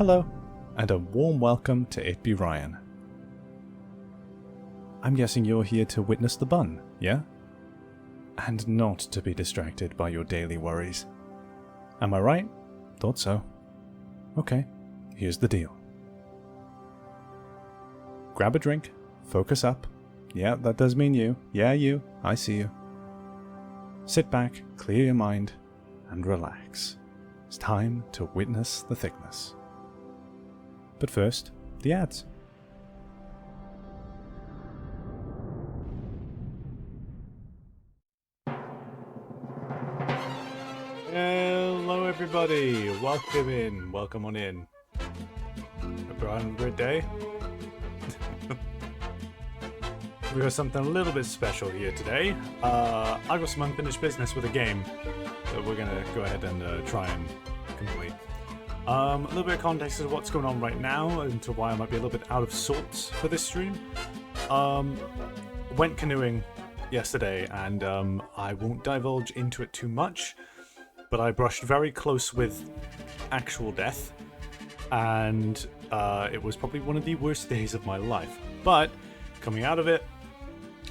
Hello, and a warm welcome to It Be Ryan. I'm guessing you're here to witness the bun, yeah? And not to be distracted by your daily worries. Am I right? Thought so. Okay, here's the deal. Grab a drink, focus up. Yeah, that does mean you. Yeah, you. I see you. Sit back, clear your mind, and relax. It's time to witness the thickness. But first, the ads. Hello everybody, welcome on in. Hope you're having a great day. We got something a little bit special here today. I got some unfinished business with a game that we're gonna go ahead and try and complete. A little bit of context of what's going on right now and to why I might be a little bit out of sorts for this stream. Went canoeing yesterday and I won't divulge into it too much, but I brushed very close with actual death and it was probably one of the worst days of my life. But coming out of it,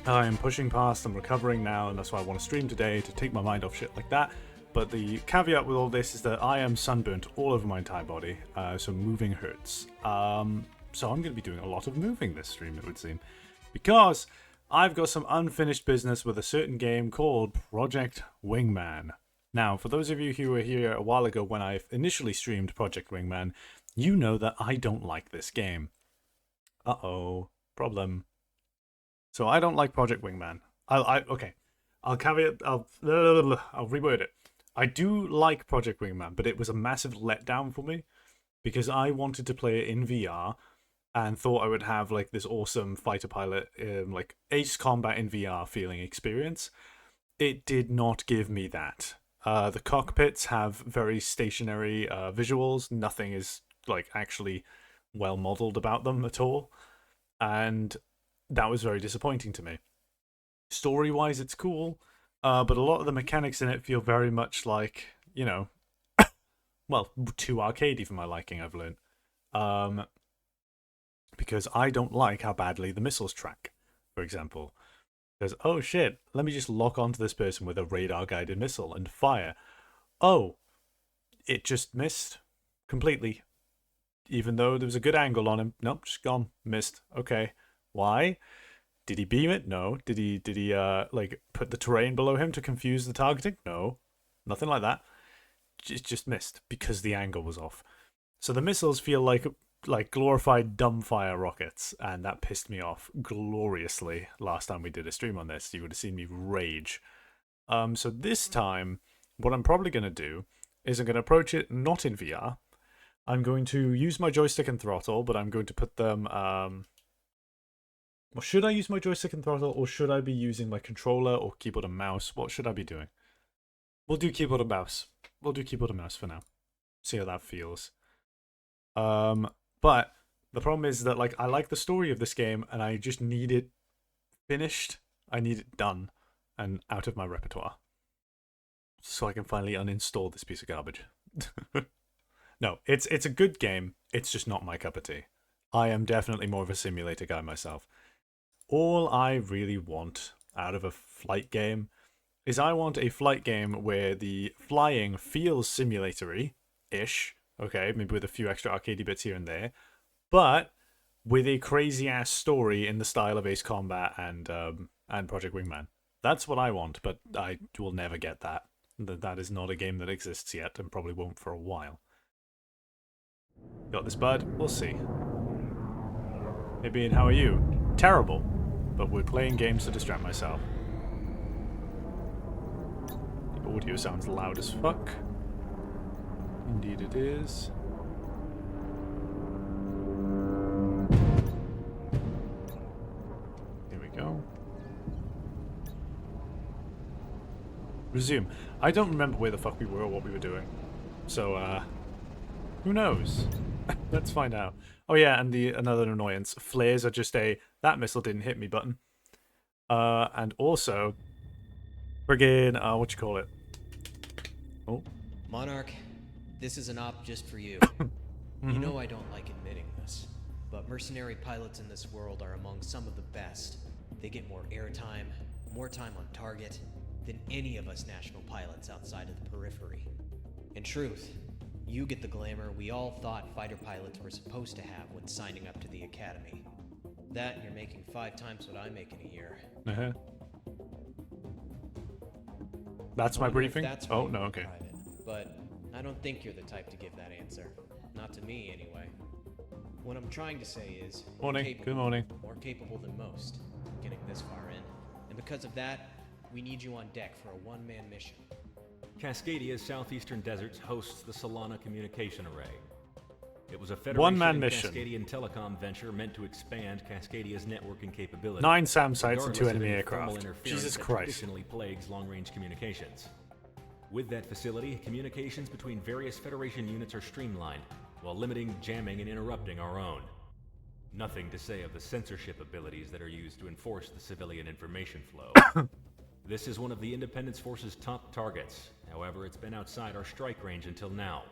I'm pushing past, I'm recovering now, and that's why I want to stream today, to take my mind off shit like that. But the caveat with all this is that I am sunburnt all over my entire body, so moving hurts. So I'm going to be doing a lot of moving this stream, it would seem, because I've got some unfinished business with a certain game called Project Wingman. Now, for those of you who were here a while ago when I initially streamed Project Wingman, you know that I don't like this game. Uh-oh, problem. So I don't like Project Wingman. Okay, I'll reword it. I do like Project Wingman, but it was a massive letdown for me because I wanted to play it in VR and thought I would have like this awesome fighter pilot, like Ace Combat in VR feeling experience. It did not give me that. The cockpits have very stationary visuals. Nothing is like actually well modeled about them at all, and that was very disappointing to me. Story-wise, it's cool, but a lot of the mechanics in it feel very much like, you know, well, too arcadey for my liking, I've learned. Because I don't like how badly the missiles track, for example. Because, oh shit, let me just lock onto this person with a radar-guided missile and fire. Oh, it just missed completely. Even though there was a good angle on him. Nope, just gone. Missed. Okay. Why? Did he beam it? No. Did he like put the terrain below him to confuse the targeting? No. Nothing like that. It just missed because the angle was off. So the missiles feel like glorified dumbfire rockets, and that pissed me off gloriously last time we did a stream on this. You would have seen me rage. So this time, what I'm probably going to do is I'm going to approach it not in VR. I'm going to use my joystick and throttle, but I'm going to put them... Well, should I use my joystick and throttle, or should I be using my controller or keyboard and mouse? What should I be doing? We'll do keyboard and mouse. We'll do keyboard and mouse for now. See how that feels. But the problem is that like I like the story of this game, and I just need it finished. I need it done and out of my repertoire, so I can finally uninstall this piece of garbage. No, it's a good game. It's just not my cup of tea. I am definitely more of a simulator guy myself. All I really want out of a flight game is I want a flight game where the flying feels simulatory-ish, okay, maybe with a few extra arcadey bits here and there, but with a crazy-ass story in the style of Ace Combat and Project Wingman. That's what I want, but I will never get that. That is not a game that exists yet, and probably won't for a while. Got this, bud? We'll see. Hey Bean, how are you? Terrible, but we're playing games to distract myself. The audio sounds loud as fuck. Indeed it is. Here we go. Resume. I don't remember where the fuck we were or what we were doing. So, who knows? Let's find out. Oh yeah, and another annoyance. Flares are just a that missile didn't hit me button. And also, friggin' what you call it? Oh, Monarch, this is an op just for you. You know I don't like admitting this, but mercenary pilots in this world are among some of the best. They get more airtime, more time on target, than any of us national pilots outside of the periphery. In truth, you get the glamour we all thought fighter pilots were supposed to have when signing up to the academy. That and you're making 5 times what I make in a year. Uh-huh. That's my briefing? Oh, no, okay. Private, but I don't think you're the type to give that answer. Not to me, anyway. What I'm trying to say is... Morning. Good morning. More capable than most, getting this far in. And because of that, we need you on deck for a one-man mission. Cascadia's southeastern deserts hosts the Solana Communication Array. It was a One-man Federation mission. Cascadian telecom venture meant to expand Cascadia's networking capability. 9 SAM sites and 2 regardless of enemy any formal aircraft. interference Jesus that Christ. traditionally plagues long-range communications. With that facility, communications between various Federation units are streamlined, while limiting jamming and interrupting our own. Nothing to say of the censorship abilities that are used to enforce the civilian information flow. This is one of the Independence Force's top targets. However, it's been outside our strike range until now.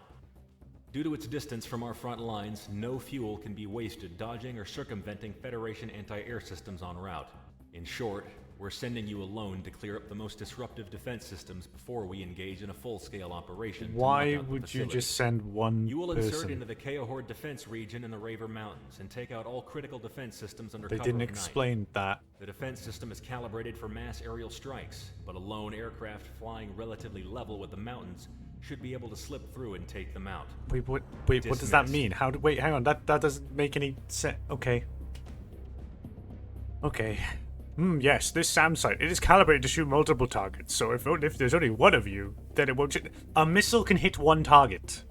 Due to its distance from our front lines, no fuel can be wasted dodging or circumventing Federation anti-air systems en route. In short, we're sending you alone to clear up the most disruptive defense systems before we engage in a full-scale operation. Why would you just send one You will person? insert into the Keohord defense region in the Raver Mountains and take out all critical defense systems under They cover didn't of night. explain that. The defense system is calibrated for mass aerial strikes, but a lone aircraft flying relatively level with the mountains should be able to slip through and take them out. Wait, what does that Dismissed. mean? Wait, hang on. That doesn't make any sense. Okay. Okay. Yes, this SAM site, it is calibrated to shoot multiple targets, so if there's only one of you, then it won't shoot. A missile can hit one target.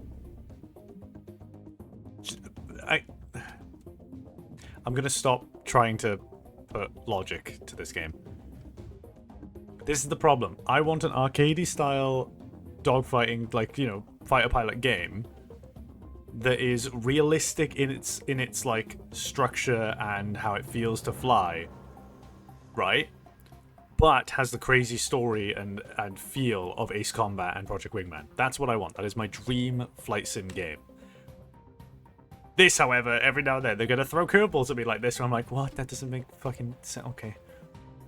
I'm gonna stop trying to put logic to this game. This is the problem. I want an arcadey style dogfighting, like, you know, fighter pilot game that is realistic in its like structure and how it feels to fly. Right? But has the crazy story and feel of Ace Combat and Project Wingman. That's what I want. That is my dream flight sim game. This, however, every now and then, they're going to throw curveballs at me like this, and I'm like, what? That doesn't make fucking sense. Okay.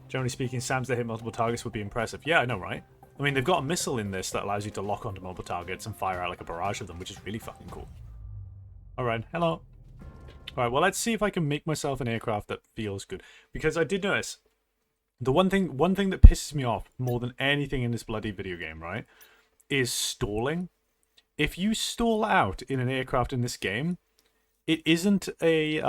Generally speaking, SAMs that hit multiple targets would be impressive. Yeah, I know, right? I mean, they've got a missile in this that allows you to lock onto multiple targets and fire out like a barrage of them, which is really fucking cool. Alright, hello. Alright, well, let's see if I can make myself an aircraft that feels good. Because I did notice... The one thing that pisses me off more than anything in this bloody video game, right, is stalling. If you stall out in an aircraft in this game, it isn't a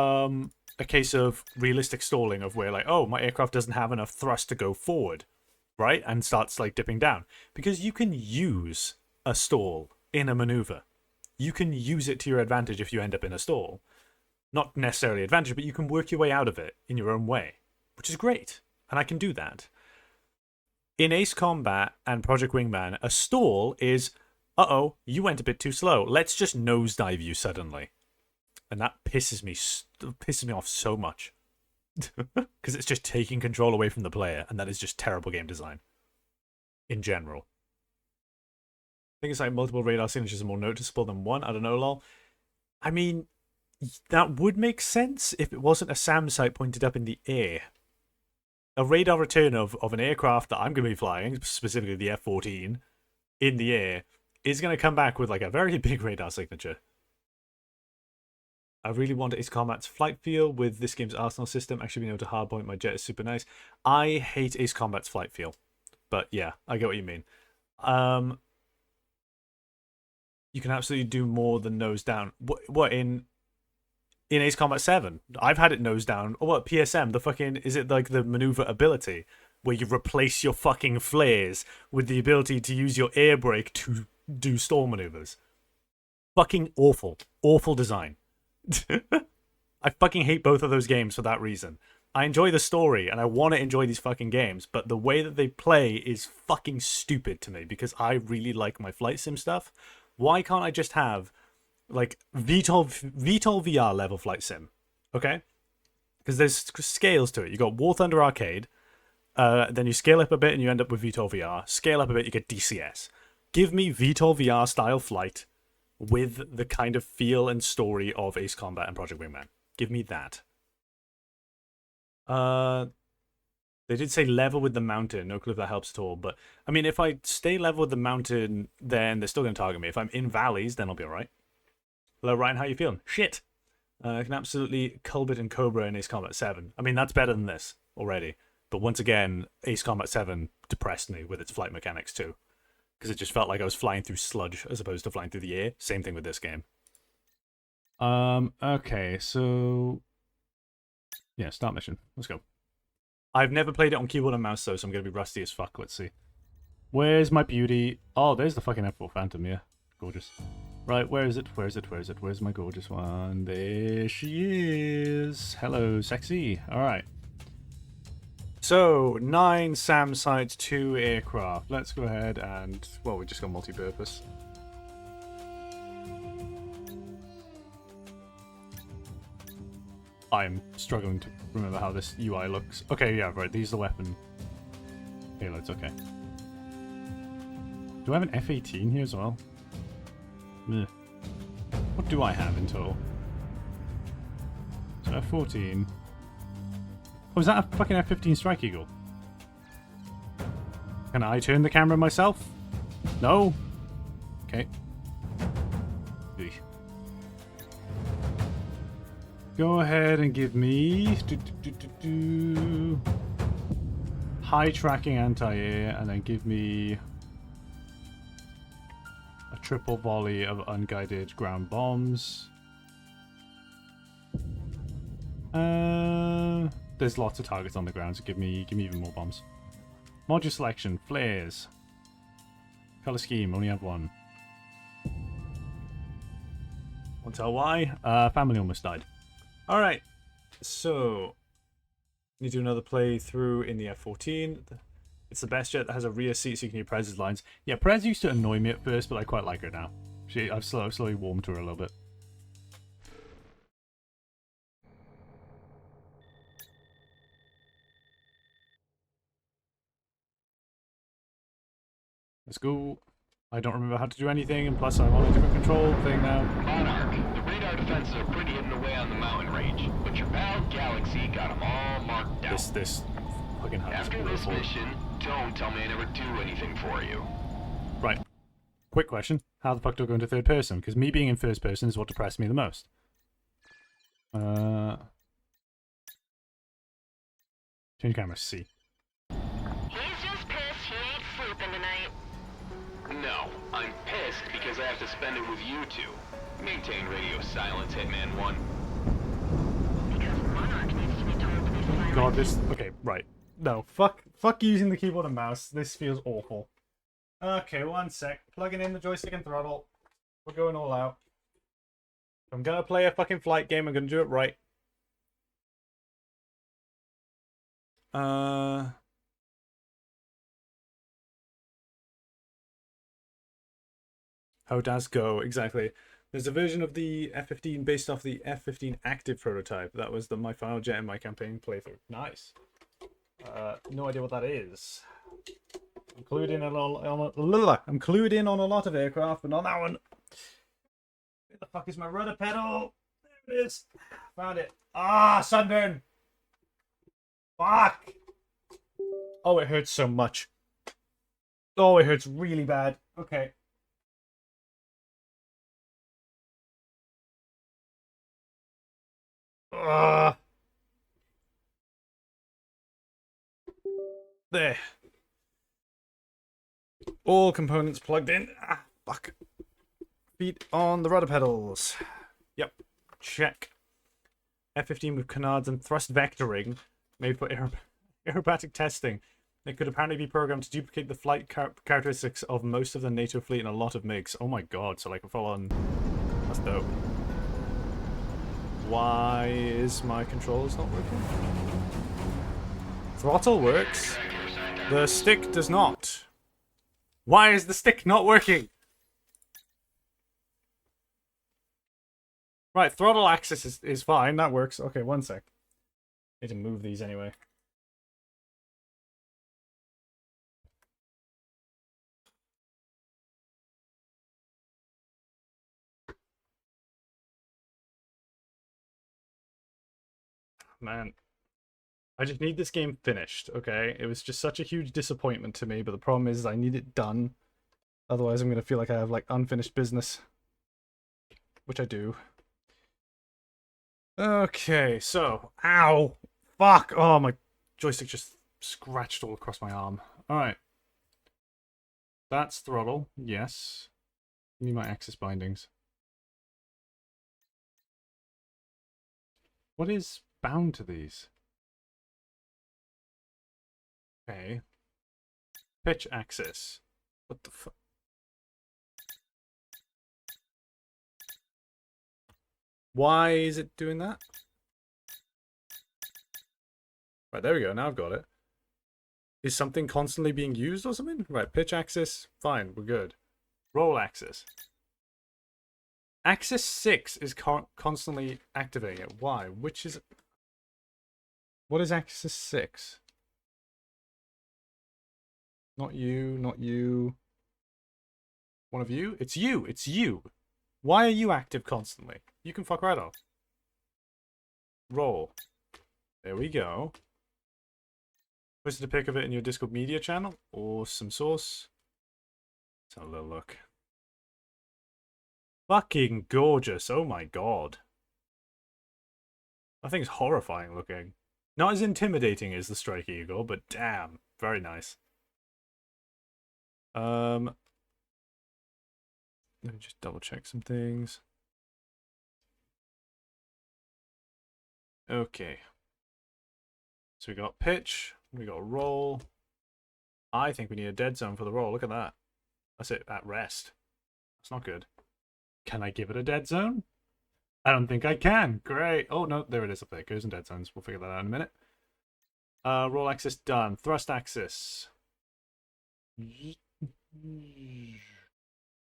case of realistic stalling of where like, oh, my aircraft doesn't have enough thrust to go forward, right, and starts like dipping down. Because you can use a stall in a maneuver. You can use it to your advantage if you end up in a stall. Not necessarily advantage, but you can work your way out of it in your own way, which is great. And I can do that. In Ace Combat and Project Wingman, a stall is, uh-oh, you went a bit too slow. Let's just nosedive you suddenly. And that pisses me off so much. Because it's just taking control away from the player, and that is just terrible game design. In general. I think it's like multiple radar signatures are more noticeable than one. I don't know, lol. I mean, that would make sense if it wasn't a SAM site pointed up in the air. A radar return of an aircraft that I'm going to be flying, specifically the F-14, in the air, is going to come back with like a very big radar signature. I really want Ace Combat's flight feel with this game's arsenal system. Actually being able to hardpoint my jet is super nice. I hate Ace Combat's flight feel. But yeah, I get what you mean. You can absolutely do more than nose down. What in Ace Combat 7, I've had it nose down. Or what, PSM, the fucking, is it like the maneuver ability where you replace your fucking flares with the ability to use your air brake to do stall maneuvers? Fucking awful. Awful design. I fucking hate both of those games for that reason. I enjoy the story and I want to enjoy these fucking games, but the way that they play is fucking stupid to me because I really like my flight sim stuff. Why can't I just have like VTOL VR level flight sim, okay? Because there's scales to it. You got War Thunder Arcade, then you scale up a bit and you end up with VTOL VR. Scale up a bit, you get DCS. Give me VTOL VR style flight with the kind of feel and story of Ace Combat and Project Wingman. Give me that. They did say level with the mountain. No clue if that helps at all. But I mean, if I stay level with the mountain, then they're still going to target me. If I'm in valleys, then I'll be alright. Hello, Ryan. How you feeling? Shit. I can absolutely Culbit and Cobra in Ace Combat 7. I mean, that's better than this already. But once again, Ace Combat 7 depressed me with its flight mechanics too. Because it just felt like I was flying through sludge as opposed to flying through the air. Same thing with this game. Okay, so... yeah, start mission. Let's go. I've never played it on keyboard and mouse, though, so I'm going to be rusty as fuck. Let's see. Where's my beauty? Oh, there's the fucking F4 Phantom, yeah. Gorgeous. Right, where is it? Where is it? Where is it? Where's my gorgeous one? There she is. Hello, sexy. All right. So, 9 SAM sites, 2 aircraft. Let's go ahead and... well, we just got multi-purpose. I'm struggling to remember how this UI looks. Okay, yeah, right. These are the weapon payloads. Okay. Do I have an F-18 here as well? Ugh. What do I have in total? So F-14. Oh, is that a fucking F-15 Strike Eagle? Can I turn the camera myself? No? Okay. Eesh. Go ahead and give me high tracking anti-air, and then give me a triple volley of unguided ground bombs. There's lots of targets on the ground, so give me even more bombs. Module selection, flares. Color scheme, only have one. Won't tell why. Family almost died. Alright, so need to do another playthrough in the F-14. It's the best jet that has a rear seat so you can hear Prez's lines. Yeah, Prez used to annoy me at first, but I quite like her now. I've slowly warmed to her a little bit. Let's go. I don't remember how to do anything, and plus I'm on a different control thing now. Monarch, the radar defenses are pretty hidden away on the mountain range, but your pal Galaxy got them all marked out. This fucking hut is After this awful. mission, don't tell me I never do anything for you. Right. Quick question. How the fuck do I go into third person? Because me being in first person is what depressed me the most. Change camera, C. He's just pissed he ain't sleeping tonight. No, I'm pissed because I have to spend it with you two. Maintain radio silence, Hitman 1. Because Monarch needs to be told to be silent. God, this... okay, right. No, fuck using the keyboard and mouse. This feels awful. Okay, one sec. Plugging in the joystick and throttle. We're going all out. If I'm gonna play a fucking flight game, I'm gonna do it right. How does go? Exactly. There's a version of the F-15 based off the F-15 active prototype. That was my final jet in my campaign playthrough. Nice. No idea what that is. I'm clued in on I'm clued in on a lot of aircraft, but not that one. Where the fuck is my rudder pedal? There it is. Found it. Ah, sunburn. Fuck. Oh, it hurts so much. Oh, it hurts really bad. Okay. There. All components plugged in. Ah, fuck. Feet on the rudder pedals. Yep. Check. F-15 with canards and thrust vectoring made for aerobatic testing. It could apparently be programmed to duplicate the flight characteristics of most of the NATO fleet and a lot of MiGs. Oh my god, so like a full-on... That's dope. Why is my controls not working? Throttle works. The stick does not. Why is the stick not working? Right, throttle axis is fine. That works. Okay, one sec. Need to move these anyway. man. I just need this game finished, okay? It was just such a huge disappointment to me, but the problem is I need it done. Otherwise, I'm going to feel like I have, like, unfinished business. Which I do. Okay, so... Ow! Fuck! Oh, my joystick just scratched all across my arm. Alright. That's throttle, yes. Need my axis bindings. What is bound to these? Okay. Pitch axis. What the fuck? Why is it doing that? Right, there we go. Now I've got it. Is something constantly being used or something? Right, pitch axis. Fine, we're good. Roll axis. Axis 6 is constantly activating it. Why? Which is... What is axis 6? Not you, not you. One of you? It's you! It's you! Why are you active constantly? You can fuck right off. Roll. There we go. Posted a pic of it in your Discord media channel. Awesome source. Let's have a little look. Fucking gorgeous. Oh my god. That thing's horrifying looking. Not as intimidating as the Strike Eagle, but damn. Very nice. Let me just double check some things. Okay. So we got pitch. We got roll. I think we need a dead zone for the roll. Look at that. That's it. At rest. That's not good. Can I give it a dead zone? I don't think I can. Great. Oh, no. There it is up there. It goes in dead zones. We'll figure that out in a minute. Roll axis done. Thrust axis.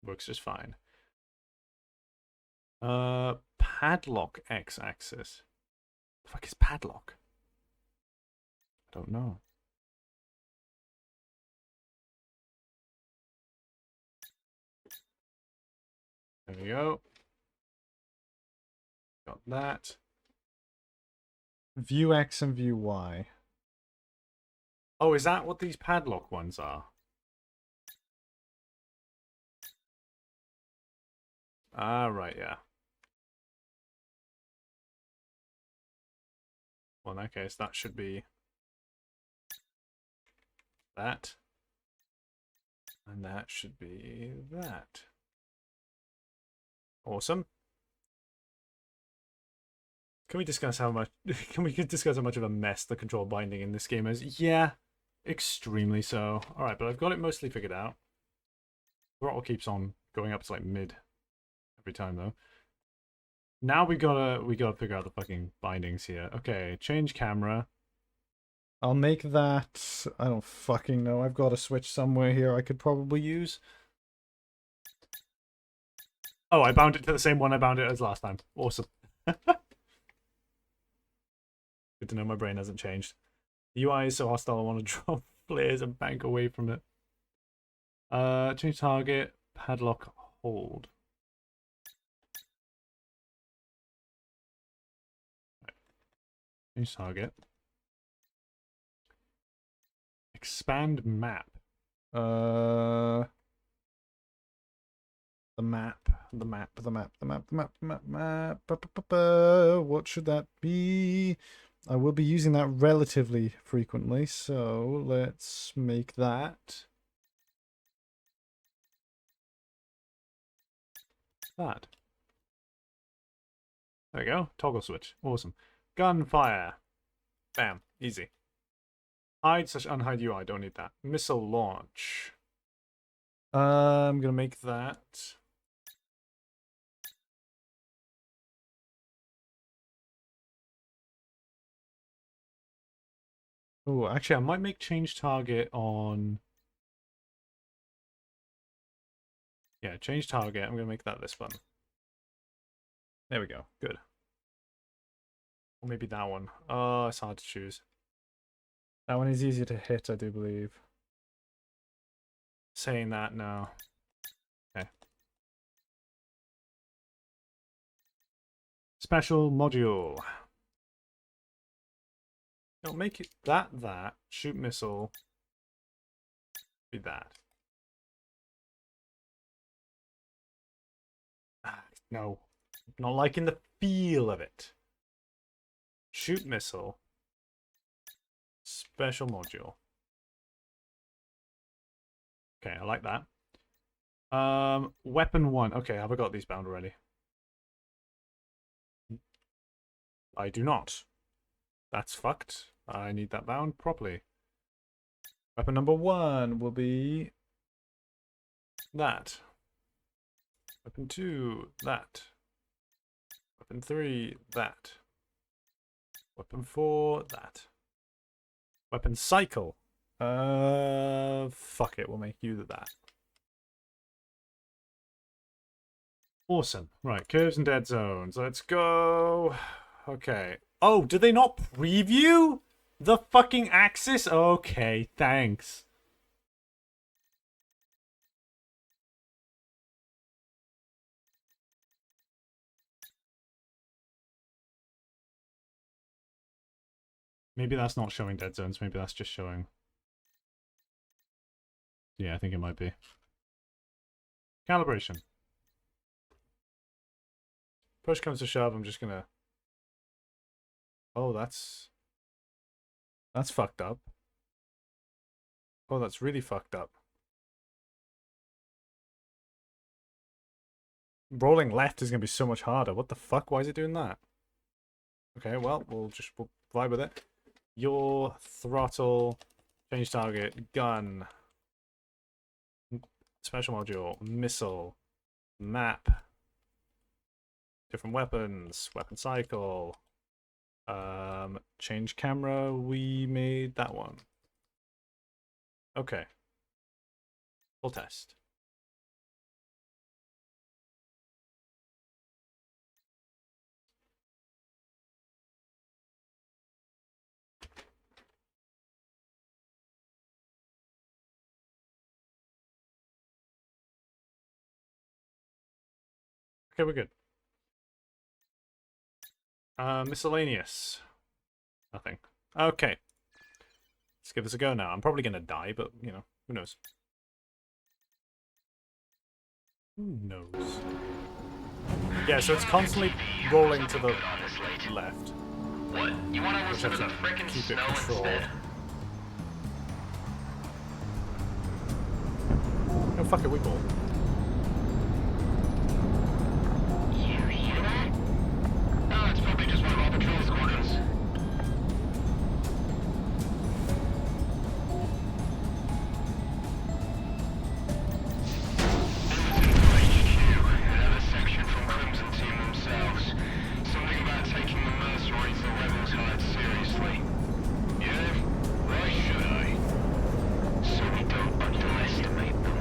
Works just fine. Padlock x-axis. The fuck is padlock? I don't know. There we go. Got that. View X and view Y. Oh, is that what these padlock ones are? Ah, right, yeah. Well, in that case, that should be that. And that should be that. Awesome. Can we discuss how much of a mess the control binding in this game is? Yeah, extremely so. Alright, but I've got it mostly figured out. Throttle keeps on going up to like mid every time though. Now we gotta figure out the fucking bindings here. Okay, change camera. I'll make that... I don't fucking know. I've got a switch somewhere here I could probably use. Oh, I bound it to the same one I bound it as last time. Awesome. Good to know my brain hasn't changed. The UI is so hostile I want to drop flares and bank away from it. Change target, padlock, hold. Change target. Expand map. The map. What should that be? I will be using that relatively frequently, so let's make that that. There we go. Toggle switch. Awesome. Gunfire. Bam. Easy. Hide / unhide UI. Don't need that. Missile launch. I'm gonna make that. Oh, actually, I might make change target on. Yeah, change target. I'm gonna make that this one. There we go. Good. Or maybe that one. Oh, it's hard to choose. That one is easier to hit, I do believe. Saying that now. Okay. Special module. No, make it that. Shoot missile. Be that. No. Not liking the feel of it. Shoot missile. Special module. Okay, I like that. Weapon 1. Okay, have I got these bound already? I do not. That's fucked. I need that bound properly. Weapon number 1 will be that. Weapon 2, that. Weapon 3, that. Weapon 4, that. Weapon cycle. Fuck it, we'll make you that. Awesome. Right, curves and dead zones. Let's go. Okay. Oh, did they not preview the fucking axis? Okay, thanks. Maybe that's not showing dead zones. Maybe that's just showing... Yeah, I think it might be. Calibration. Push comes to shove, I'm just gonna... Oh, that's fucked up. Oh, that's really fucked up. Rolling left is gonna be so much harder. What the fuck? Why is it doing that? Okay, well, we'll vibe with it. Your throttle, change target, gun, special module, missile, map, different weapons, weapon cycle, change camera, we made that one. Okay. Full test. Okay, we're good. Miscellaneous. Nothing. Okay. Let's give this a go now. I'm probably gonna die, but, you know, who knows? Who knows? Yeah, so it's constantly rolling to the left. What? You want to Which listen have to the to frickin' keep it snow controlled. instead? Oh, fuck it, we ball. You hear that? Oh, it's probably just one of our patrol squadrons. Another section from Crimson Team themselves. Something about taking the mercenaries the rebels hired seriously. Yeah? Why should I? So we don't underestimate them.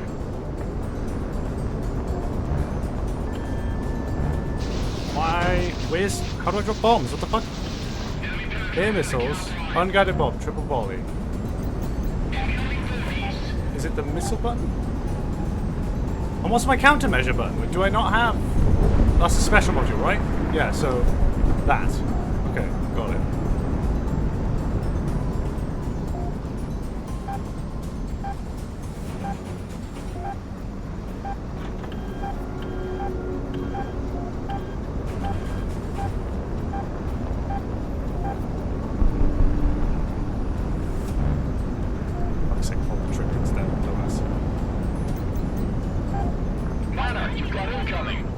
Why? Where's... How do I drop bombs? What the fuck? Air missiles. Unguided bomb. Triple volley. Is it the missile button? And what's my countermeasure button? Do I not have... That's a special module, right? Yeah, so... That. Okay, got it. Fuck's sake, hold the trigger instead, dumbass. Mana, you've got incoming!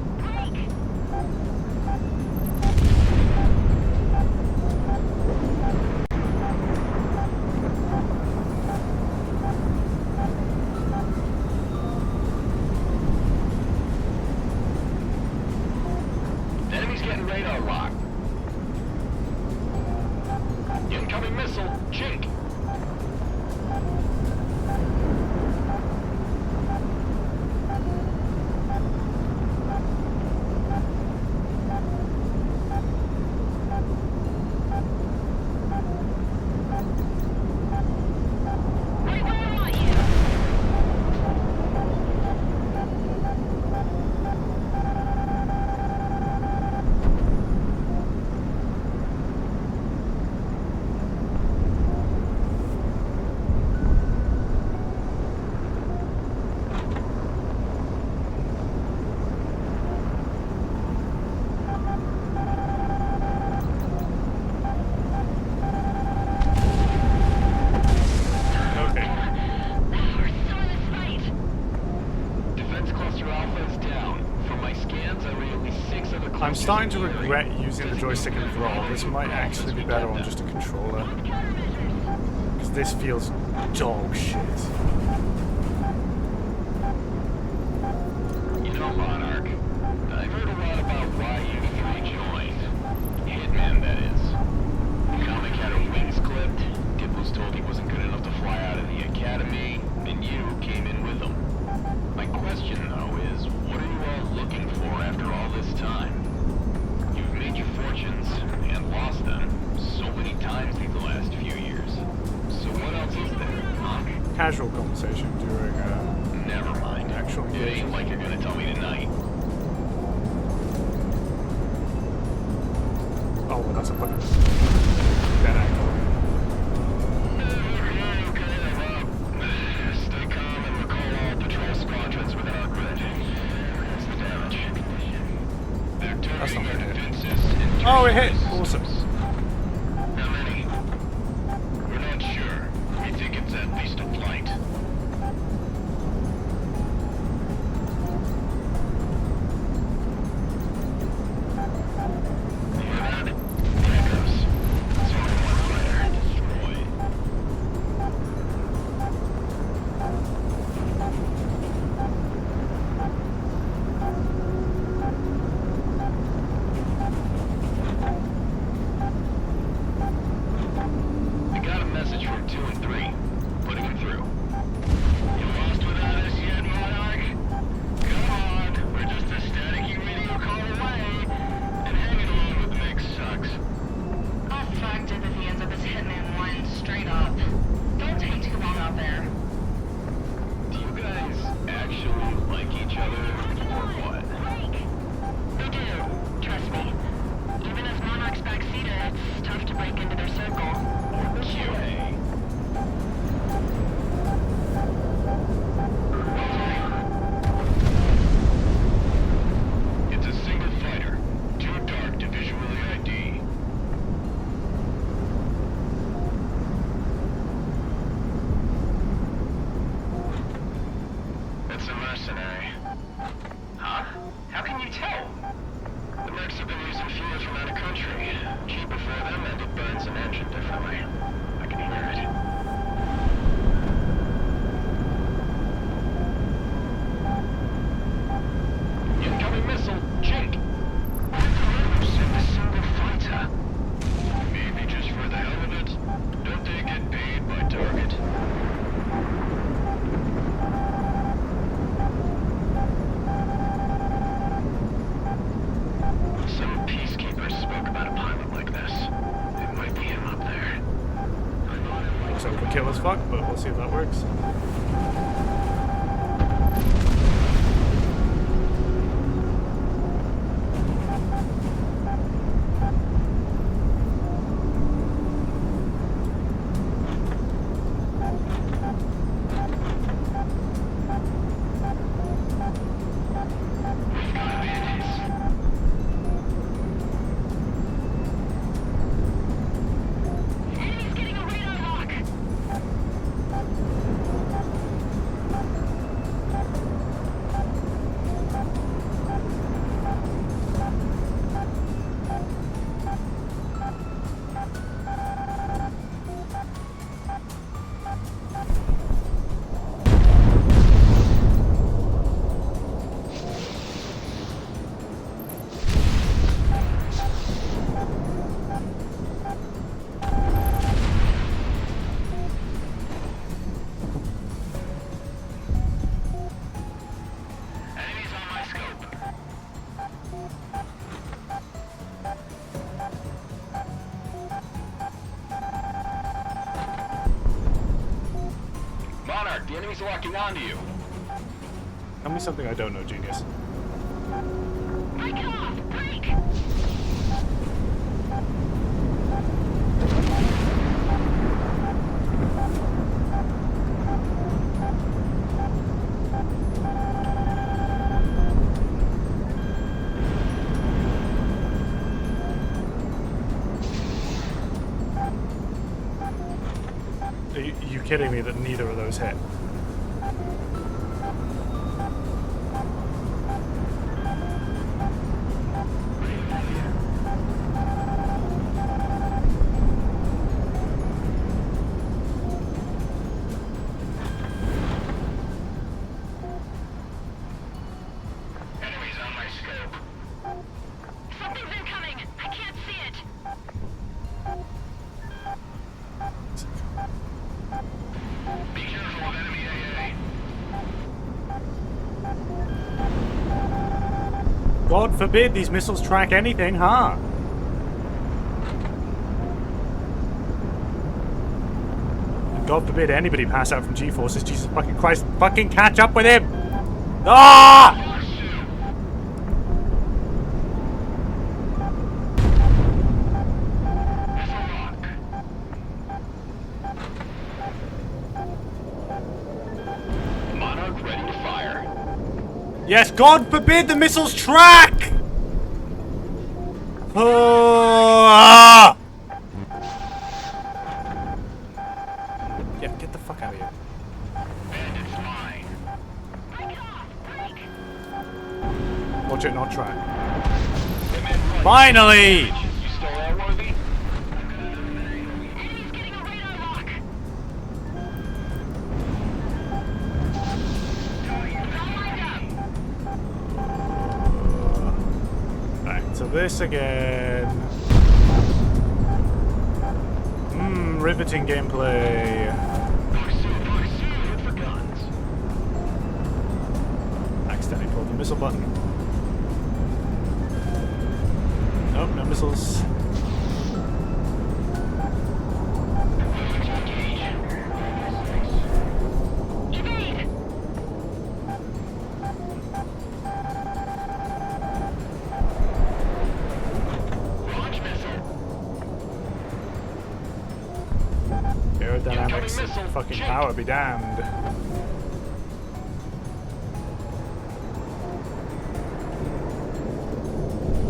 starting to regret using the joystick and throttle. This might actually be better on just a controller. Because this feels dog shit. You know, Monarch, I've heard a lot about why you three joined. Hitman, that is. The comic had her wings clipped, Dip was told he wasn't good enough to fly out of the academy, and you came in with him. My question, though, is what are you all looking for after all this time? You've made your fortunes, and lost them, so many times in the last few years. So what else is there, huh? Casual conversation during Never mind. actual It ain't like you're gonna tell me tonight. Oh, well, that's a fucking dead angle. Stay calm and recall all patrol squadrons within our grid. That's the damage. They're That's not targeting our gonna hit. defenses and Oh, it hit! tertiary Awesome. systems. How many? We're not sure. We think it's at least a flight. You hear that? There it goes. It's only one fighter. Destroyed. I got a message from 2 and 3. Putting him through. You lost without us yet, Monarch? Come on, we're just a staticky radio call away. And hanging along with Mick sucks. I'll fucked it if he ends up as Hitman 1 straight up. Don't take too long out there. Do you guys actually like each other, or what? We do, trust me. Even as Monarch's backseater, it's tough to break into their circle. QA. It's a single fighter. Too dark to visually ID. It's a mercenary. Huh? How can you tell? The mercs have been using fuel from out of country. Cheaper for them, and it burns an engine differently. I can hear it. Incoming missile, Jake. Send a single fighter. Maybe just for the hell of it. Don't they get paid by target? Some peacekeepers spoke about a pilot like this. It might be him up there. Looks overkill as fuck, but we'll see if that works. We've got bandits. Enemy's getting a radar lock! Enemies on my scope. Monarch, the enemy's locking onto you. Tell me something I don't know, genius. Break it off! Break! Are you kidding me that neither of those hit? God forbid these missiles track anything, huh? And God forbid anybody pass out from G-forces. Jesus fucking Christ. Fucking catch up with him! Ah! Monarch ready to fire. Yes, God forbid the missiles track! Ah! Yeah, get the fuck out of here. Bandits mine. Watch it not track. Them in front. Finally! You still airworthy? Enemy's getting a radar lock. Back to this again. Riveting gameplay. Good for guns. Accidentally pulled the missile button. Nope, no missiles. Evade. Launch missile. Aerodynamics Incoming missile. and fucking Check. power be damned.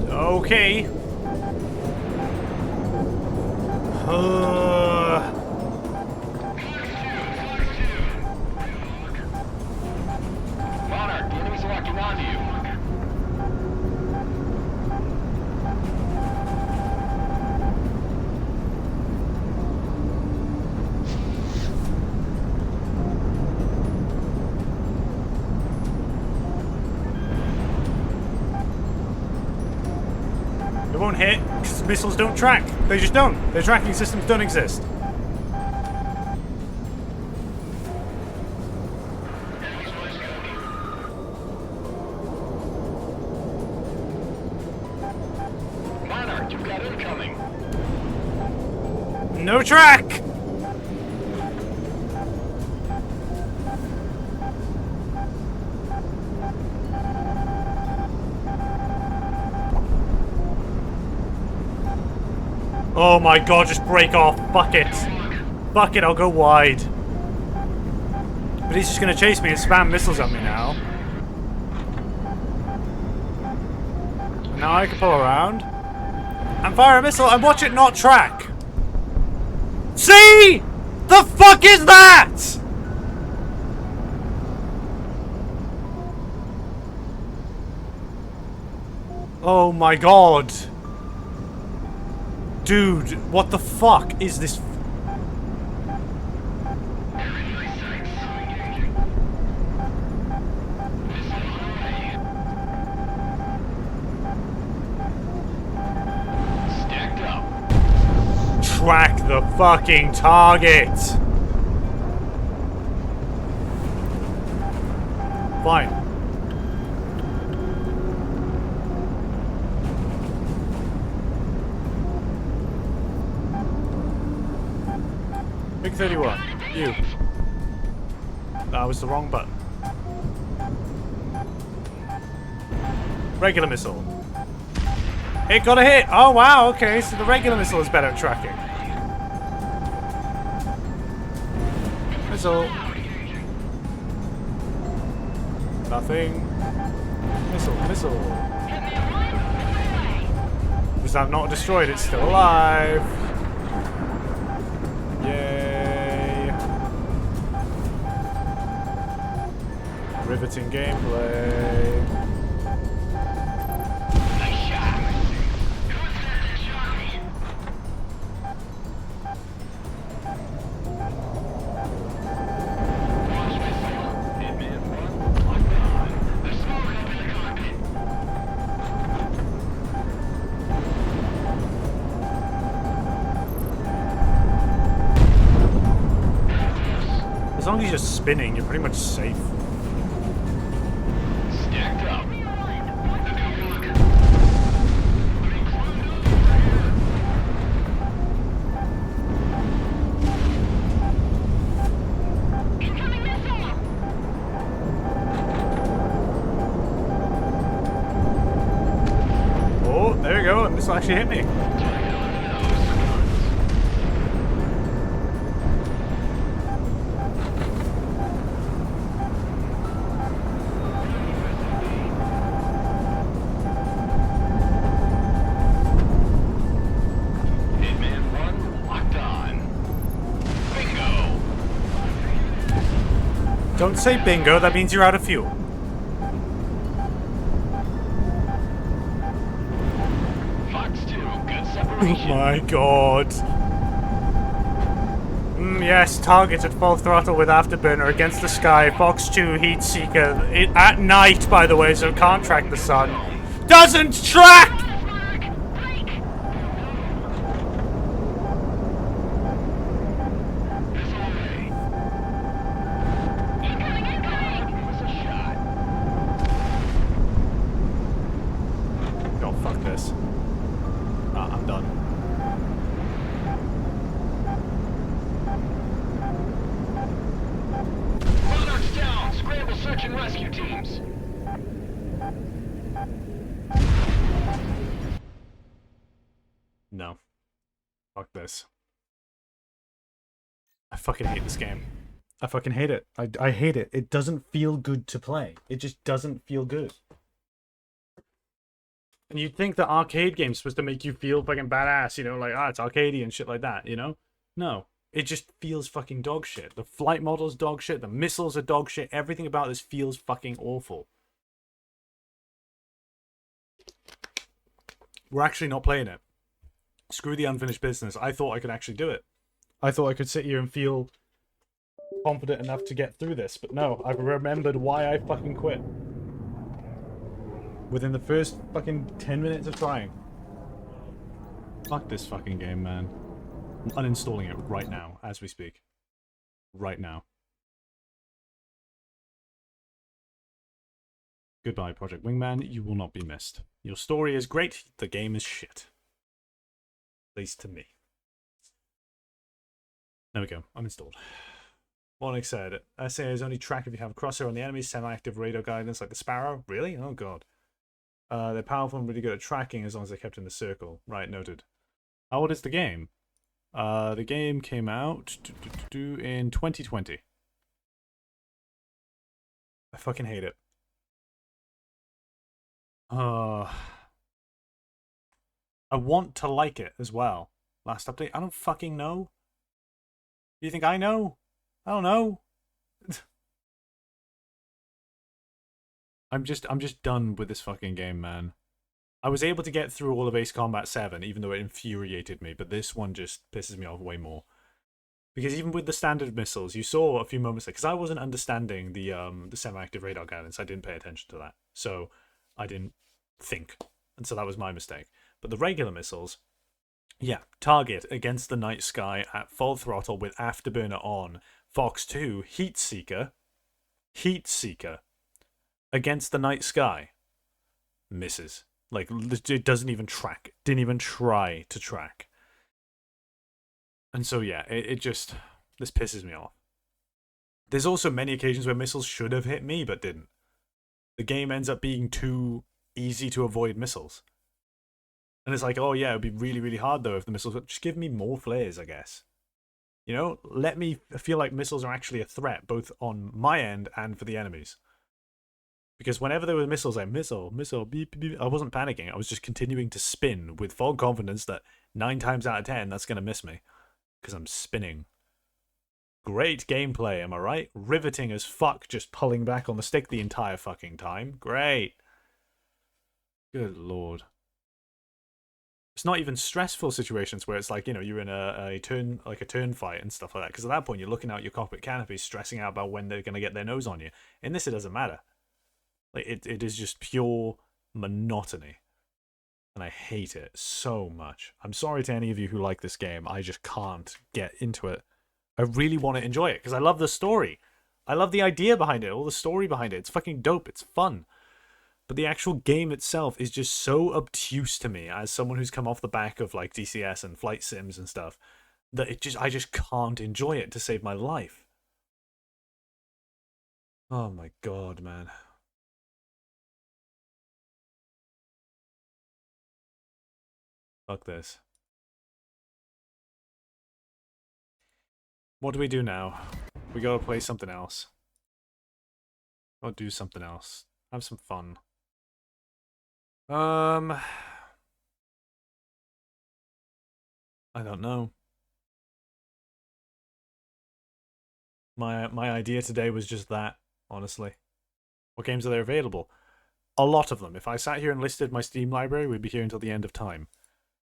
Okay. Monarch, the enemy's locking onto you. It won't hit because missiles don't track. They just don't. Their tracking systems don't exist. Monarch, you've got incoming. No track! Oh my god, just break off. Fuck it. Fuck it, I'll go wide. But he's just gonna chase me and spam missiles at me now. And now I can pull around and fire a missile and watch it not track. See? The fuck is that? Oh my god. Dude, what the fuck is this? Stacked up. Track the fucking target. Fine. Big 31. You. That was the wrong button. Regular missile. It got a hit. Oh wow, okay, so the regular missile is better at tracking. Missile. Nothing. Missile, missile. Because I'm not destroyed, it's still alive. Yay. Riveting gameplay. Nice shot. Launch missile. Hitman 1, locked on. There's smoke up in the cockpit. As long as you're spinning, you're pretty much safe. Stacked up. missile actually hit me. Hitman 1 locked on. Bingo! Don't say bingo, that means you're out of fuel. Fox 2, good Oh separation. my god. Yes, target at full throttle with afterburner against the sky. Fox 2 heat seeker. At night, by the way, so it can't track the sun. Doesn't track! Oh, fuck this. I'm done. Monarch's down! Scramble search and rescue teams! No. Fuck this. I fucking hate this game. I fucking hate it. I hate it. It doesn't feel good to play. It just doesn't feel good. And you'd think that arcade game's supposed to make you feel fucking badass, you know, like, it's arcadey and shit like that, you know? No. It just feels fucking dog shit. The flight model's dog shit, the missiles are dog shit, everything about this feels fucking awful. We're actually not playing it. Screw the unfinished business. I thought I could actually do it. I thought I could sit here and feel confident enough to get through this, but no, I've remembered why I fucking quit. Within the first fucking 10 minutes of trying. Fuck this fucking game, man. I'm uninstalling it right now, as we speak. Right now. Goodbye, Project Wingman. You will not be missed. Your story is great. The game is shit. At least to me. There we go. I'm installed. Warnick said, SA is only track if you have a crosshair on the enemy, semi-active radar guidance like the Sparrow. Really? Oh god. They're powerful and really good at tracking as long as they're kept in the circle. Right, noted. How old is the game? The game came out in 2020. I fucking hate it. I want to like it as well. Last update? I don't fucking know. Do you think I know? I don't know. I'm just done with this fucking game, man. I was able to get through all of Ace Combat 7, even though it infuriated me, but this one just pisses me off way more. Because even with the standard missiles, you saw a few moments ago, because I wasn't understanding the semi-active radar guidance, I didn't pay attention to that. So I didn't think. And so that was my mistake. But the regular missiles, yeah, target against the night sky at full throttle with afterburner on. Fox 2, Heat Seeker. Heat Seeker. Against the night sky. Misses. Like, it doesn't even track. Didn't even try to track. And so, yeah, it just... This pisses me off. There's also many occasions where missiles should have hit me, but didn't. The game ends up being too easy to avoid missiles. And it's like, oh yeah, it would be really, really hard, though, if the missiles... Just give me more flares, I guess. You know? Let me feel like missiles are actually a threat, both on my end and for the enemies. Because whenever there were missiles, like, missile, beep, beep, beep, I wasn't panicking. I was just continuing to spin with full confidence that 9 times out of 10, that's going to miss me. Because I'm spinning. Great gameplay, am I right? Riveting as fuck, just pulling back on the stick the entire fucking time. Great. Good lord. It's not even stressful situations where it's like, you know, you're in a turn fight and stuff like that. Because at that point, you're looking out your cockpit canopy, stressing out about when they're going to get their nose on you. In this, it doesn't matter. Like, it is just pure monotony. And I hate it so much. I'm sorry to any of you who like this game. I just can't get into it. I really want to enjoy it because I love the story. I love the idea behind it, all the story behind it. It's fucking dope. It's fun. But the actual game itself is just so obtuse to me as someone who's come off the back of like DCS and flight sims and stuff that I just can't enjoy it to save my life. Oh my god, man. Fuck this. What do we do now? We gotta play something else. Or do something else. Have some fun. I don't know. My idea today was just that, honestly. What games are there available? A lot of them. If I sat here and listed my Steam library, we'd be here until the end of time.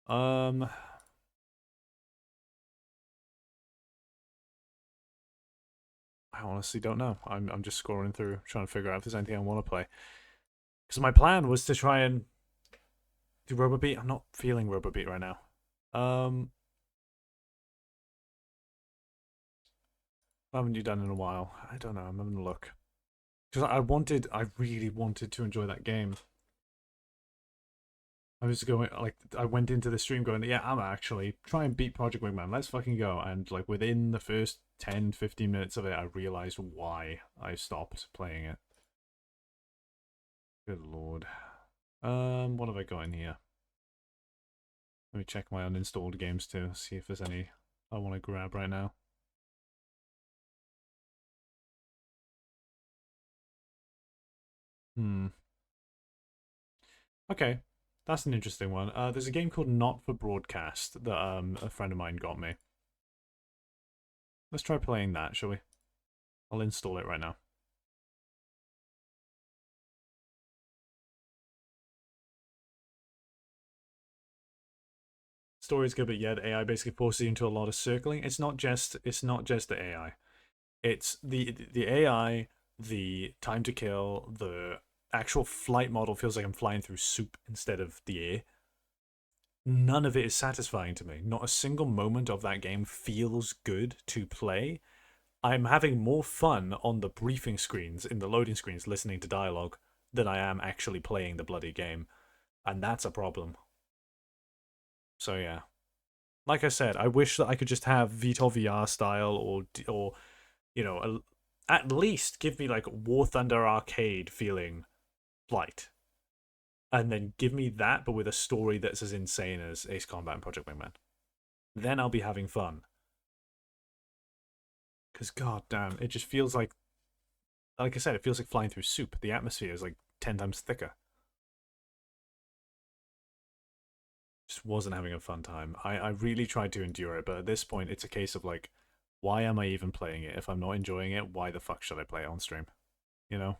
I honestly don't know. I'm just scrolling through, trying to figure out if there's anything I want to play. Because my plan was to try and do Robo Beat. I'm not feeling Robo Beat right now. What haven't you done in a while? I don't know. I'm having a look. Because I really wanted to enjoy that game. I was going, like, I went into the stream going, yeah, I'm actually try and beat Project Wingman. Let's fucking go. And, like, within the first 10, 15 minutes of it, I realized why I stopped playing it. Good lord. What have I got in here? Let me check my uninstalled games too, see if there's any I want to grab right now. Okay, that's an interesting one. There's a game called Not for Broadcast that a friend of mine got me. Let's try playing that, shall we? I'll install it right now. Story's good, but yeah, the AI basically forces you into a lot of circling. It's not just the AI. It's the AI, the time to kill, the actual flight model feels like I'm flying through soup instead of the air. None of it is satisfying to me. Not a single moment of that game feels good to play. I'm having more fun on the briefing screens, in the loading screens, listening to dialogue, than I am actually playing the bloody game. And that's a problem. So yeah. Like I said, I wish that I could just have VTOL VR style or you know, at least give me like War Thunder arcade feeling flight. And then give me that, but with a story that's as insane as Ace Combat and Project Wingman. Then I'll be having fun. Because god damn, it just feels like I said, it feels like flying through soup. The atmosphere is like 10 times thicker. Just wasn't having a fun time. I really tried to endure it, but at this point, it's a case of like, why am I even playing it? If I'm not enjoying it, why the fuck should I play it on stream? You know?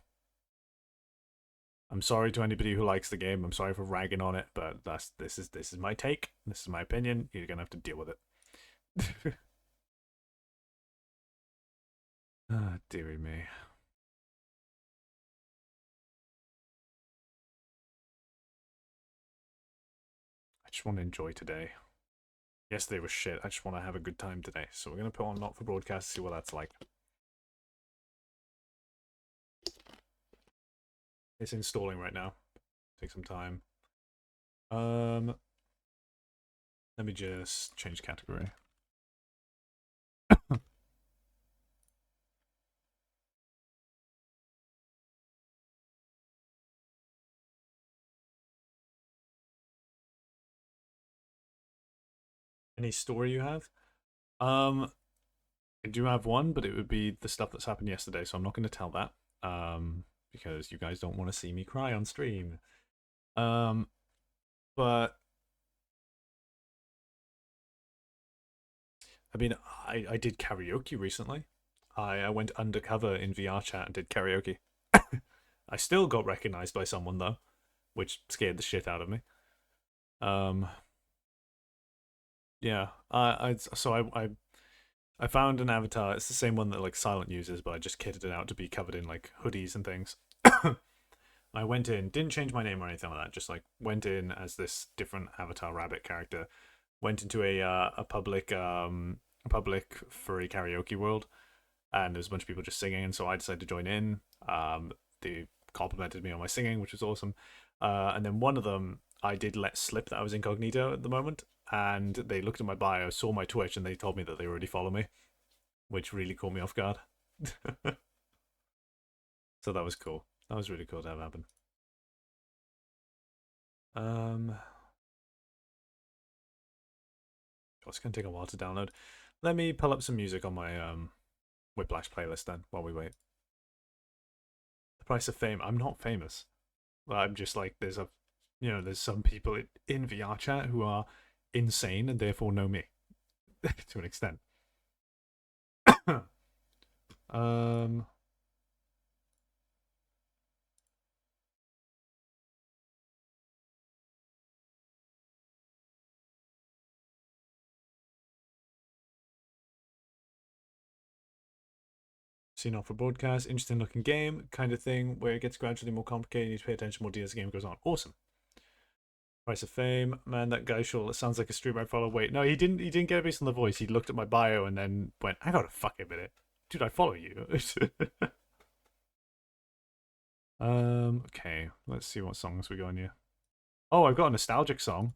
I'm sorry to anybody who likes the game. I'm sorry for ragging on it, but this is my take. This is my opinion. You're gonna have to deal with it. Ah, dearie me. I just want to enjoy today. Yesterday was shit. I just want to have a good time today. So we're gonna put on Not for Broadcast, see what that's like. It's installing right now. Take some time. Let me just change category. Any story you have? I do have one, but it would be the stuff that's happened yesterday, so I'm not going to tell that. Because you guys don't want to see me cry on stream. But I mean, I did karaoke recently. I went undercover in VR chat and did karaoke. I still got recognized by someone though, which scared the shit out of me. Um, yeah, I found an avatar. It's the same one that like Silent uses, but I just kitted it out to be covered in like hoodies and things. I went in, didn't change my name or anything like that. Just like went in as this different avatar rabbit character. Went into a public furry karaoke world, and there's a bunch of people just singing, and so I decided to join in. They complimented me on my singing, which was awesome. And then one of them, I did let slip that I was incognito at the moment, and they looked at my bio, saw my Twitch, and they told me that they already follow me, which really caught me off guard. So that was cool. That was really cool to have happen. Oh, it's gonna take a while to download. Let me pull up some music on my Whiplash playlist then while we wait. The price of fame. I'm not famous. I'm just like there's some people in VR chat who are insane and therefore know me to an extent. um. Seen off for broadcast, interesting looking game, kind of thing where it gets gradually more complicated. You need to pay attention more as the game goes on. Awesome. Price of fame, man. That guy sure sounds like a streamer I follow. Wait, no, he didn't. He didn't get it based on the voice. He looked at my bio and then went, "I gotta fuck a minute, dude. I follow you." Okay. Let's see what songs we got in here. Oh, I've got a nostalgic song.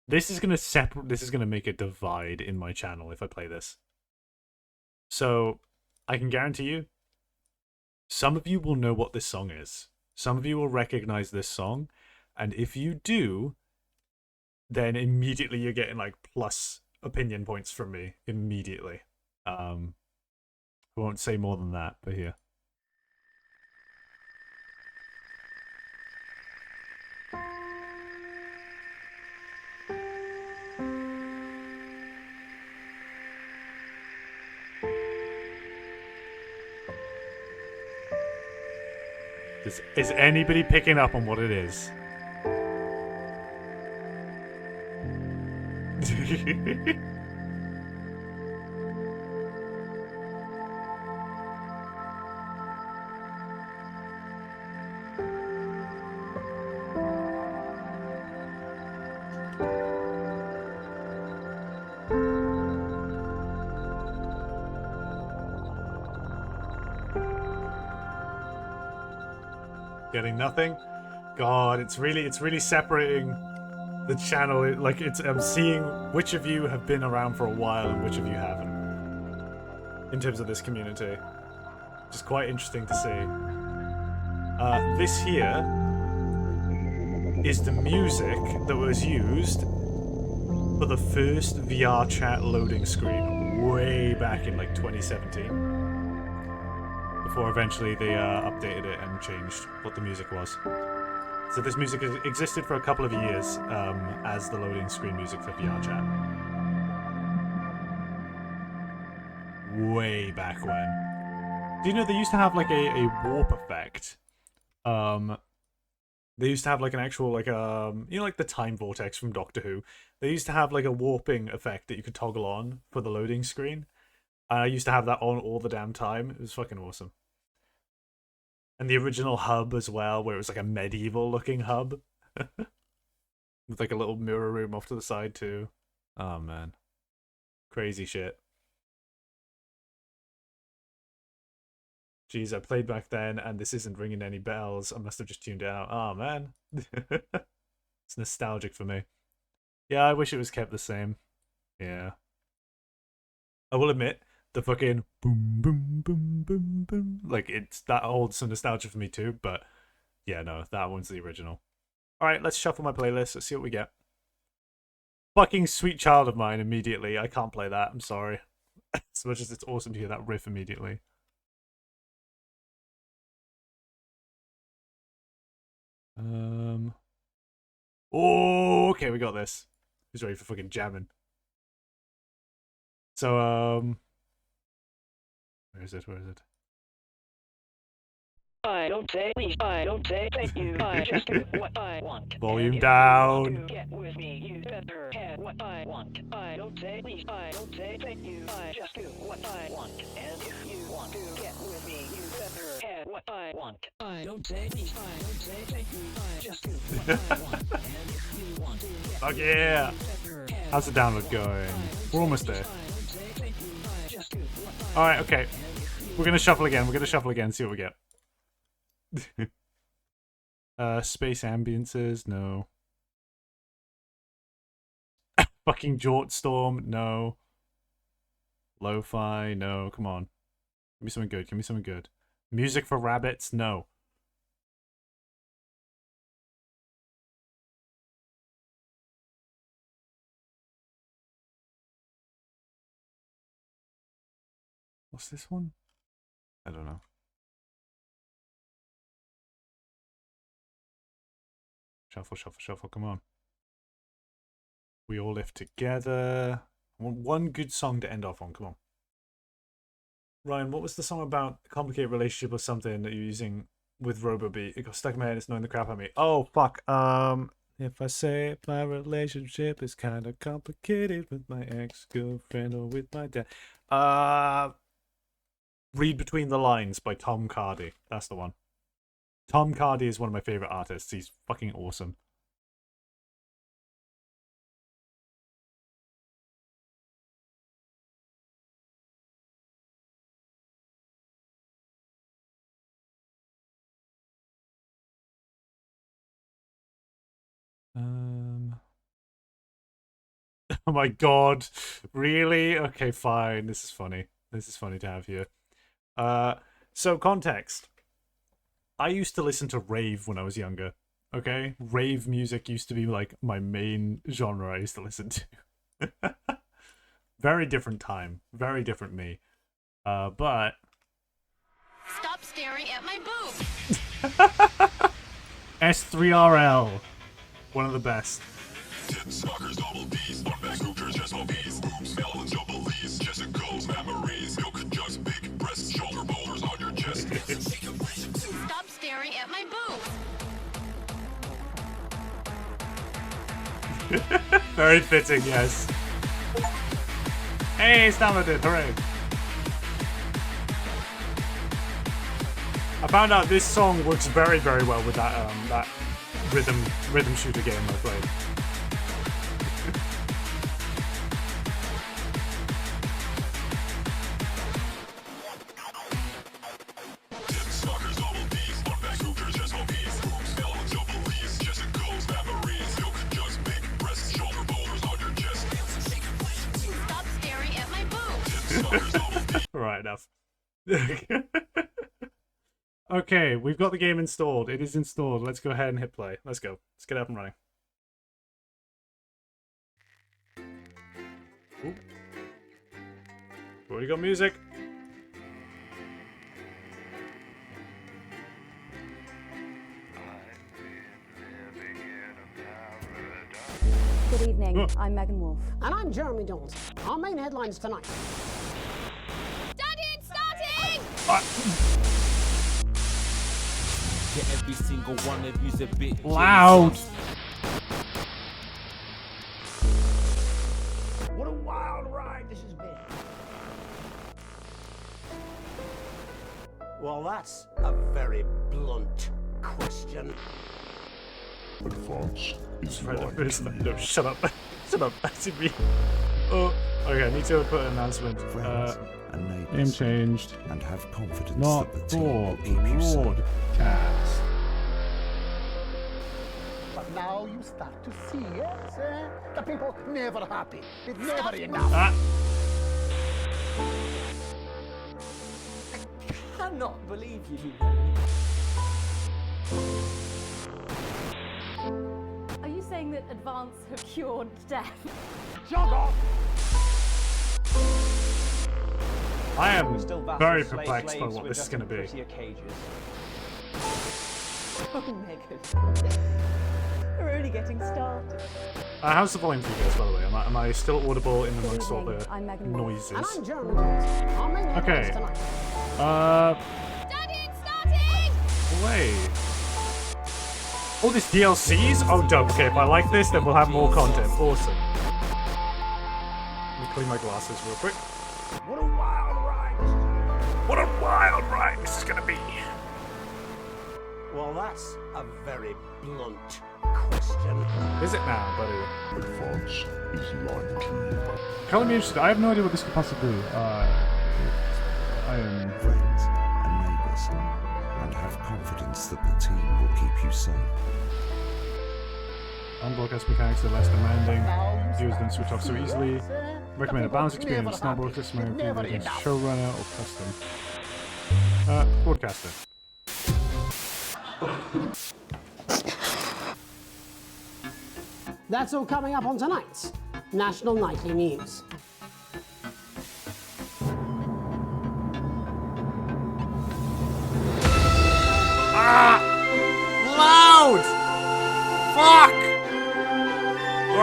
This is gonna separate. This is gonna make a divide in my channel if I play this. So, I can guarantee you, some of you will know what this song is. Some of you will recognize this song, and if you do, then immediately you're getting like plus opinion points from me immediately. I won't say more than that, but here. Is anybody picking up on what it is? Getting nothing? God, it's really separating the channel. I'm seeing which of you have been around for a while and which of you haven't. In terms of this community. Which is quite interesting to see. This here is the music that was used for the first VR chat loading screen way back in like 2017. Before eventually they updated it and changed what the music was. So this music has existed for a couple of years as the loading screen music for VR chat. Way back when. Do you know they used to have like a warp effect? They used to have like an actual like like the time vortex from Doctor Who. They used to have like a warping effect that you could toggle on for the loading screen. I used to have that on all the damn time. It was fucking awesome. And the original hub as well, where it was like a medieval looking hub. With like a little mirror room off to the side too. Oh man. Crazy shit. Jeez, I played back then and this isn't ringing any bells. I must have just tuned it out. Oh man. It's nostalgic for me. Yeah, I wish it was kept the same. Yeah. I will admit, the fucking boom boom boom boom boom, like it's that holds some nostalgia for me too, but yeah, no, that one's the original. Alright, let's shuffle my playlist, let's see what we get. Fucking Sweet Child of Mine immediately. I can't play that, I'm sorry. As much as it's awesome to hear that riff immediately. Oh, okay, we got this. Who's ready for fucking jamming? So, where is it? Where is it? I don't say please, I don't say thank you, I just do what I want. Volume and if down. You want to get with me, you better have what I want. I don't say please, I don't say thank you, I just do what I want. And if you want to get with me, you better have what I want. I don't say please, I don't say thank you, I just do what I want. And if you want to get Fuck with yeah! me, you better have How's the download going? We're almost there. Alright, okay. We're gonna shuffle again. We're gonna shuffle again, see what we get. Space ambiences, no. Fucking Jort Storm, no. Lo-fi, no. Come on. Give me something good. Give me something good. Music for rabbits, no. What's this one? I don't know. Shuffle, shuffle, shuffle. Come on. We all live together. I want one good song to end off on. Come on. Ryan, what was the song about? A complicated relationship or something that you're using with RoboBeat? It got stuck in my head. It's annoying the crap out of me. Oh, fuck. If I say my relationship is kind of complicated with my ex-girlfriend or with my dad. Read Between the Lines by Tom Cardy. That's the one. Tom Cardy is one of my favorite artists. He's fucking awesome. Oh my god. Really? Okay, fine. This is funny. This is funny to have here. So context. I used to listen to rave when I was younger. Okay? Rave music used to be like my main genre I used to listen to. Very different time. Very different me. But Stop staring at my boobs. S3RL. One of the best. Stalkers, double D's, one bag scooters, just one piece. Boobs, melons, jumblies, Jessica's memories. Milk, just big breasts, shoulder boulders on your chest. Stop staring at my boobs. Very fitting, yes. Hey, it's downloaded, hooray. I found out this song works very, very well with that rhythm shooter game I played. Stop staring at my boobs. Right, enough. Okay, we've got the game installed. It is installed. Let's go ahead and hit play. Let's go. Let's get up and running. Ooh. Already got music. Good evening, I'm Megan Wolf. And I'm Jeremy Jones. Our main headlines tonight. Started! Starting! Every single one of you's a bit Loud. What a wild ride this has been. Well, that's a very blunt question. Right, no, shut up. Shut up. That's me. Oh, okay, I need to put an announcement. Name changed. And have confidence Not that the team for will keep you safe. broadcast. But now you start to see, yes? The people never happy. It's never enough. Ah. I cannot believe you. Are you saying that Advance have cured death? Jog off! I am Still vassals, very slave perplexed by slaves what with this is just going to be. prettier cages. Oh, Megan. We're only getting started. How's the volume for you guys, by the way? Am I still audible in amongst all evening, the I'm Megan Wolf. noises? And I'm Jeremy Jones. Our main headlines Okay. tonight. Started! Starting! Wait. All these DLCs? Oh, dope. Okay, if I like this, then we'll have more content. Awesome. Let me clean my glasses real quick. What a wild ride this has been. What a wild ride this is going to be. Well, that's a very blunt question. Is it now, buddy? Advance is lying to you. Color me interested. I have no idea what this could possibly do. I am... Friends and neighbours, and have confidence that the team will keep you safe. On-broadcast mechanics are less demanding. Now you Viewers don't start switch off to so see, easily. yes? Recommend a The balanced people experience. never Not happy. broadcast, It's never maybe enough. showrunner or custom. Broadcaster. That's all coming up on tonight's National Nightly News.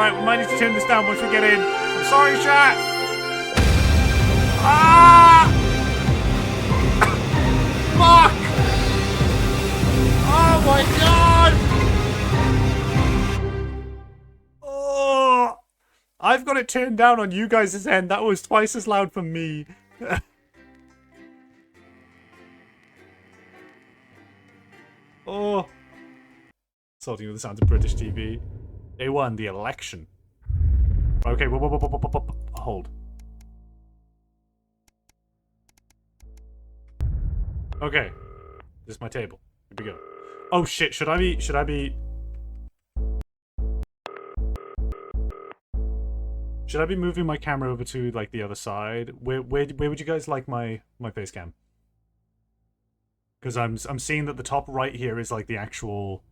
Alright, we might need to turn this down once we get in. I'm sorry, chat. Ah! Fuck! Oh my god! Oh! I've got it turned down on you guys' end. That was twice as loud for me. Oh. Salting with the sounds of British TV. They won the election. Okay, hold. Okay. This is my table. Here we go. Oh shit, should I be... Should I be moving my camera over to, like, the other side? Where would you guys like my face cam? Because I'm seeing that the top right here is, like, the actual...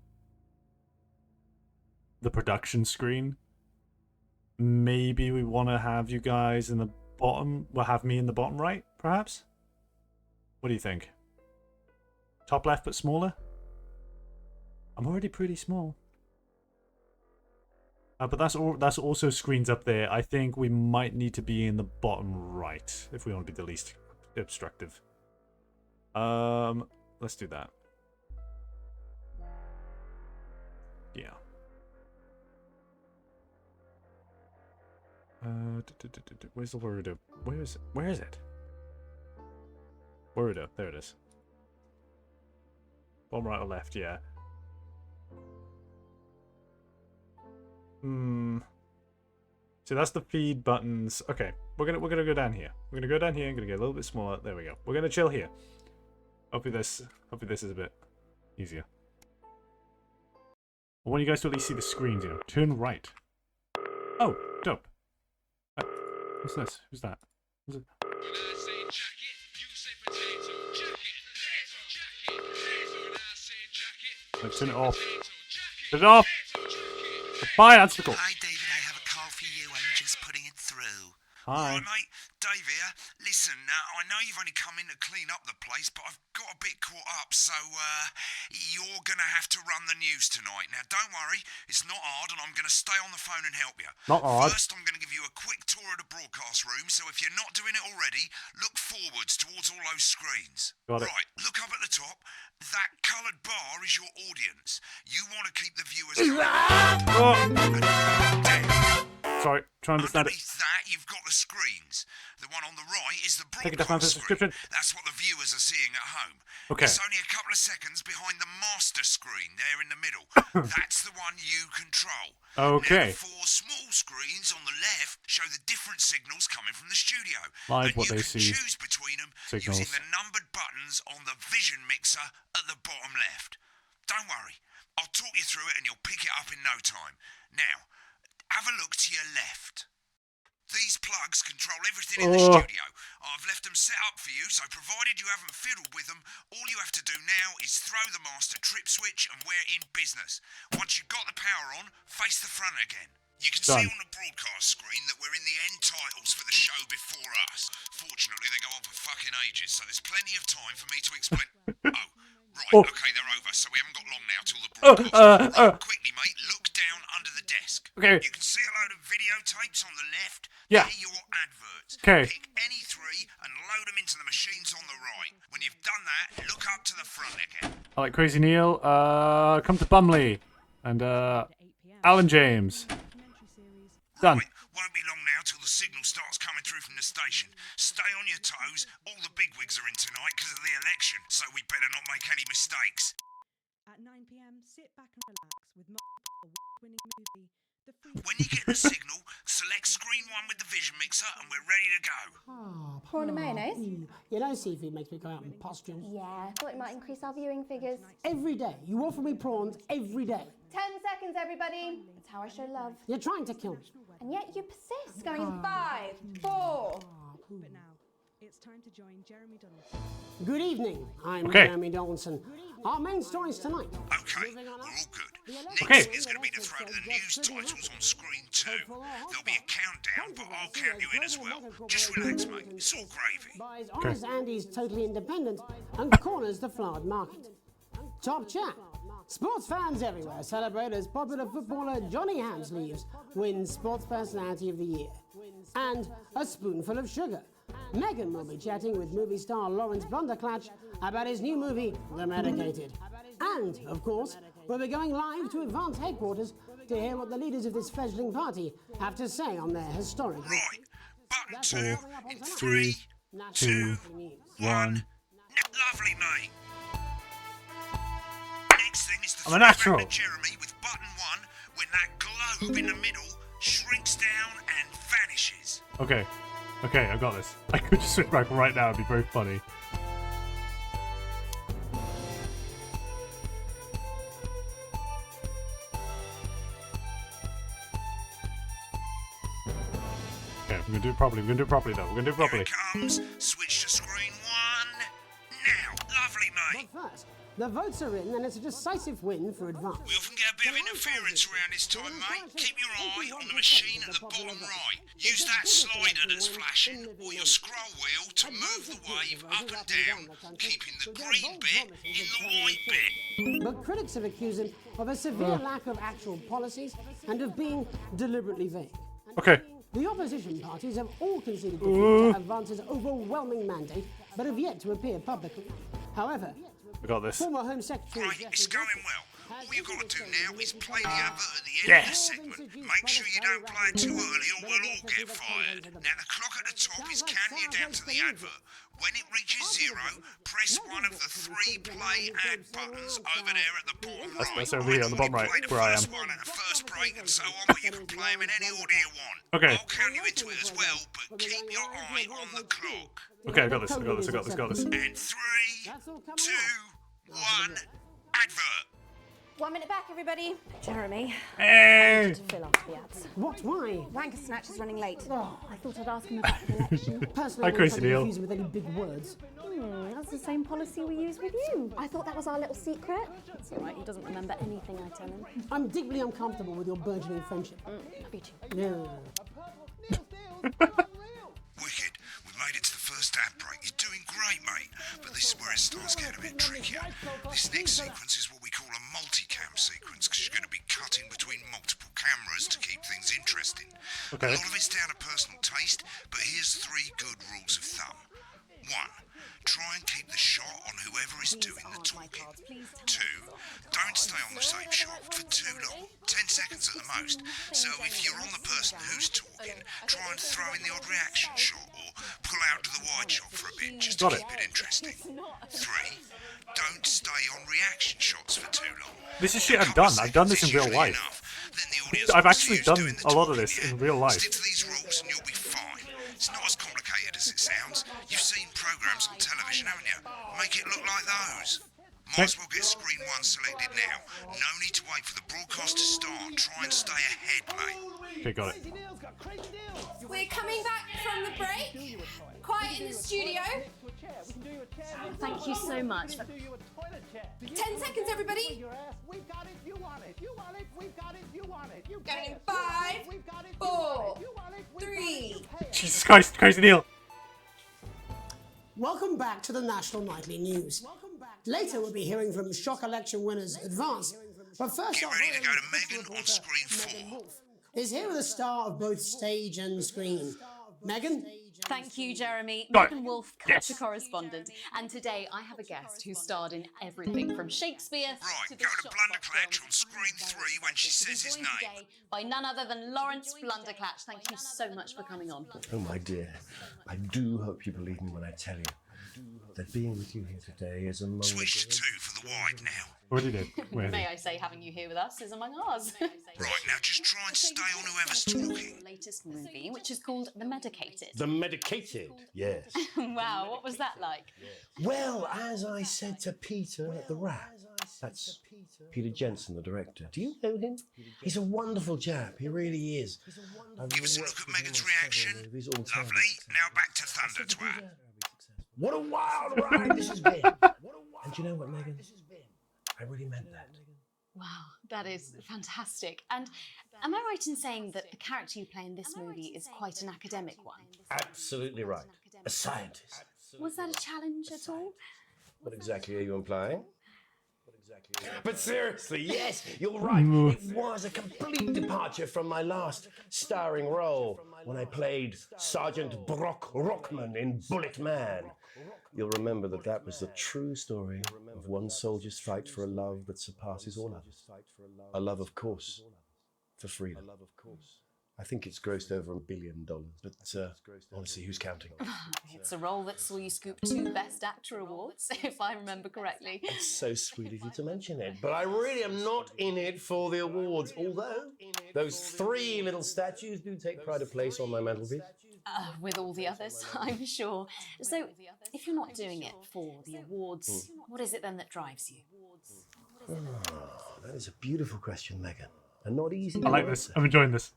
the production screen. Maybe we want to have you guys in the bottom... Well, have me in the bottom right, perhaps? What do you think? Top left but smaller? I'm already pretty small. But that's also screens up there. I think we might need to be in the bottom right if we want to be the least obstructive. Let's do that. Yeah. Where's the Warudo? Where is it? Where is it? Warudo. There it is. Bottom right or left? Yeah. So that's the feed buttons. Okay, we're gonna go down here. We're gonna go down here. I'm gonna get a little bit smaller. There we go. We're gonna chill here. Hopefully this is a bit easier. I want you guys to at least see the screens. You know, turn right. Oh, dope. What's this? Who's that? Who's it? Let's turn it off. Turn it off. Fine, that's the call. Hi, David. I have a call for you. I'm just putting it through. Hi. All right, mate. Dave here. Listen, I know you've only come in to clean up the place, but I've got a bit caught up, so you're going to have to run the news tonight. Now, don't worry. It's not hard, and I'm going to stay on the phone and help you. Not hard. First, I'm going to give you a quick tour of the broadcast room, so if you're not doing it already, look forwards towards all those screens. Got it. Right, look up at the top. That coloured bar is your audience. You want to keep the viewers... Sorry, try and understand it. Underneath that, you've got the screens. The one on the right is the Take it down for the broadcast subscription. screen. That's what the viewers are seeing at home. Okay. It's only a couple of seconds behind the master screen there in the middle. That's the one you control. Okay. Now, the four small screens on the left show the different signals coming from the studio. Live and what you they can see. choose between them Signals. using the numbered buttons on the vision mixer at the bottom left. Don't worry. I'll talk you through it and you'll pick it up in no time. Now, have a look to your left. These plugs control everything in the studio. I've left them set up for you, so provided you haven't fiddled with them, all you have to do now is throw the master trip switch and we're in business. Once you've got the power on, face the front again. You can see on the broadcast screen that we're in the end titles for the show before us. Fortunately, they go on for fucking ages, so there's plenty of time for me to explain... Okay, they're over, so we haven't got long now till the broadcast. Quickly, mate, look down under the desk. Okay. You can see a load of videotapes on the left. Yeah. They're your adverts. Okay. Pick any three and load them into the machines on the right. When you've done that, look up to the front again. I like Crazy Neil. Come to Bumley. And, Alan James. Done. Right, won't be long now till the signal starts coming through from the station. Stay on your toes. All the bigwigs are in tonight because of the election, so we better not make any mistakes. At 9 p.m, sit back and relax with my winning movie. When you get the signal, select screen 1 with the vision mixer and we're ready to go. Prawn and mayonnaise? You know seafood makes me go out in pustules. Yeah, thought it might increase our viewing figures. Every day. You offer me prawns every day. 10 seconds, everybody. That's how I show love. You're trying to kill me. And yet you persist, going in 5, 4. But now, it's time to join Jeremy Donaldson. Good evening. I'm Okay. Jeremy Donaldson. Our main stories tonight. Okay, we're all good. Next is going to be to throw to the news titles on screen 2. There'll be a countdown, but I'll count you in as well. Just relax, mate. It's all gravy. Buys Honest Andy's Totally Independent and corners the flowered market. Top chap. Sports fans everywhere celebrate as popular footballer Johnny Hamsleeves wins Sports Personality of the Year. And a spoonful of sugar. Megan will be chatting with movie star Lawrence Blunderclatch about his new movie, The Medicated. And, of course, we'll be going live to Advance headquarters to hear what the leaders of this fledgling party have to say on their historic... Right, button 2 in 3, 2, 1. Lovely, mate. Next thing is the I'm a natural. throwback to Jeremy with button 1 when that globe in the middle shrinks down and vanishes. Okay, I got this. I could just switch back right now, it'd be very funny. Okay, we're gonna do it properly, though. We're gonna do it properly. Here it comes. Switch to screen 1. Now, lovely, mate. But first, the votes are in and it's a decisive win for Advance. We often get a bit of interference around this time, mate. Keep your eye on the machine at the bottom right. Use that slider that's flashing, or your scroll wheel to move the wave up and down, keeping the green bit in the white bit. But critics have accused him of a severe lack of actual policies and of being deliberately vague. Okay. The opposition parties have all conceded defeat to Advance's overwhelming mandate, but have yet to appear publicly. However, We got this. former Home Secretary... Right, it's going well. All you've got to do now is play the advert at the end of the segment. Make sure you don't play it too early or we'll all get fired. Now the clock at the top is counting you down to the advert. When it reaches 0, press one of the 3 play ad buttons over there at the bottom right. That's over here on the bottom right, where I am. One at the first break and so on, but you can play them in any order you want. Okay. I'll count you into it as well, but keep your eye on the clock. Okay, I got this. And 3, 2, 1, advert. 1 minute back, everybody. Jeremy. Hey! To fill after the ads. What? Why? Wanker Snatch is running late. Oh, I thought I'd ask him about the election. Personally, I Crazy won't Neil. confuse him with any big words. That's the same policy we use with you. I thought that was our little secret. It's all right, he doesn't remember anything I tell him. I'm deeply uncomfortable with your burgeoning friendship. Me too. Yeah. Wicked. We've made it to the first ad break. You're doing great, mate. But this is where it starts getting a bit trickier. This next sequence is what we call a multicam sequence, because you're going to be cutting between multiple cameras to keep things interesting. Okay. A lot of it's down to personal taste, but here's 3 good rules of thumb. 1. Try and keep the shot on whoever is doing the talking. 2. Don't stay on the same shot for too long, 10 seconds at the most. So if you're on the person who's talking, try and throw in the odd reaction shot or pull out to the wide shot for a bit just to keep it interesting. 3. Don't stay on reaction shots for too long. This is shit I've done. I've done this in real life. I've actually done a lot of this in real life. Stick to these rules and you'll be fine. It's not as complicated as it sounds. You've seen programs on television, haven't you? Make it look like those. Might as well get screen 1 selected now. No need to wait for the broadcast to start. Try and stay ahead, mate. Okay, got it. We're coming back from the break. Quiet in the studio. Thank you so much. 10 seconds, everybody. We've got it, you want it. You want it, we've got it, you want it. You Going in 5, 4, 3. Jesus Christ, Crazy Neil. Welcome back to the National Nightly News. Later we'll be hearing from shock election winners Advance. But first Get ready to go to Megan on screen 4. Is here with a star of both stage and screen. Megan? Thank you, Jeremy. Got it. Megan Wolf, Yes. culture correspondent. And today I have a guest who starred in everything from Shakespeare Right, to go to Blunderclatch on screen 3 when she says his name. today by none other than Lawrence Blunderclatch. Thank you so much for coming on. Oh, my dear, I do hope you believe me when I tell you that being with you here today is among Switch to 2 for the wide now. Already did. Where May I say, having you here with us is among ours. Right, now just try and stay on whoever's talking. Latest movie, which is called The Medicated. The Medicated, yes. Wow, what was that like? Well, as I said to Peter at the Rat, that's Peter Jensen, the director. Do you know him? He's a wonderful chap, he really is. Give us a look at Megan's reaction. Lovely. Now back to Thunder Twat. What a wild ride this has been. And do you know what, Megan? I really meant that. Wow, that is fantastic. And am I right in saying that the character you play in this movie is quite an academic one? Absolutely right. A scientist. Was that a challenge at all? What exactly are you implying? But seriously, yes, you're right. It was a complete departure from my last starring role when I played Sergeant Brock Rockman in Bullet Man. You'll remember that was the true story of one soldier's fight for a love that surpasses all others. A love, of course, for freedom. I think it's grossed over $1 billion, but honestly, who's counting? It's a role that saw you scoop 2 Best Actor awards, if I remember correctly. It's so sweet of you to mention it, but I really am not in it for the awards, although those 3 little statues do take pride of place on my mantelpiece. With all the others, I'm sure. So, if you're not doing it for the awards, what is it then that drives you? That is a beautiful question, Megan, and not easy to I like answer. this. I'm enjoying this.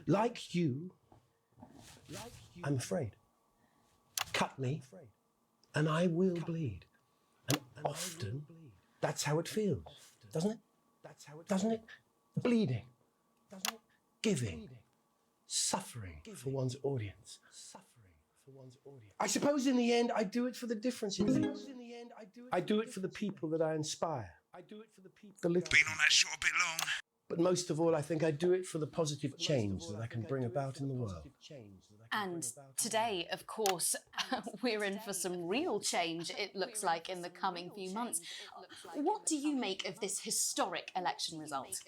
Like you, I'm afraid. Cut me, and I will bleed. And often, that's how it feels, doesn't it? Doesn't it? Bleeding, giving, suffering for one's audience. I suppose in the end, I do it for the difference in things. I do it for the people that I inspire. The little. Been on that shot a bit long. But most of all, I think I do it for the positive change that I can bring about in the world. And today, of course, we're in for some real change, it looks like, in the coming few months. What do you make of this historic election result?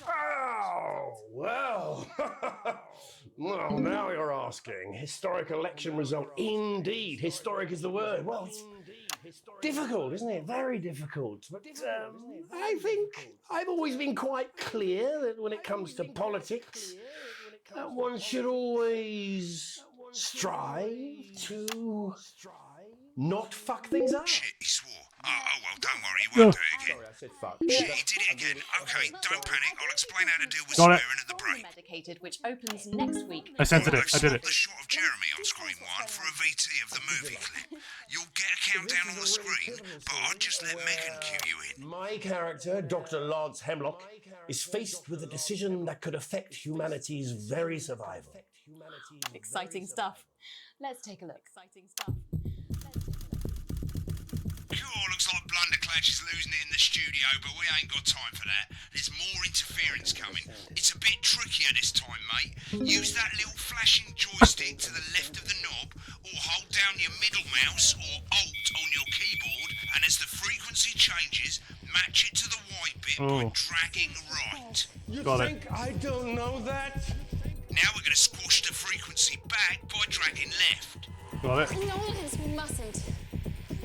Oh, well. Well, now you're asking. Historic election result. Indeed. Historic is the word. Well, it's difficult, isn't it? Very difficult. But I think I've always been quite clear that when it comes to politics, one should always strive to not fuck things up. Shit, he swore. Oh, well, don't worry, he won't do it again. Sorry, I said fuck. Shit, he did it again. Okay, don't panic. I'll explain how to deal with Got it. swearing at the break. Medicated, which opens next week. I censored it. I did it. The shot of Jeremy on screen 1 for a VT of the movie clip. You'll get a countdown on the screen, but I'll just let Megan cue you in. My character, Dr. Lance Hemlock, is faced with a decision that could affect humanity's very survival. Exciting stuff. Let's take a look. Exciting stuff. Cool, looks like Blunderclatch is losing it in the studio, but we ain't got time for that. There's more interference coming. It's a bit trickier this time, mate. Use that little flashing joystick to the left of the knob, or hold down your middle mouse or Alt on your keyboard, and as the frequency changes, match it to the white bit by dragging right. You Got think I don't know that? Now we're going to squash the frequency back by dragging left. Got it. Nolans mustn't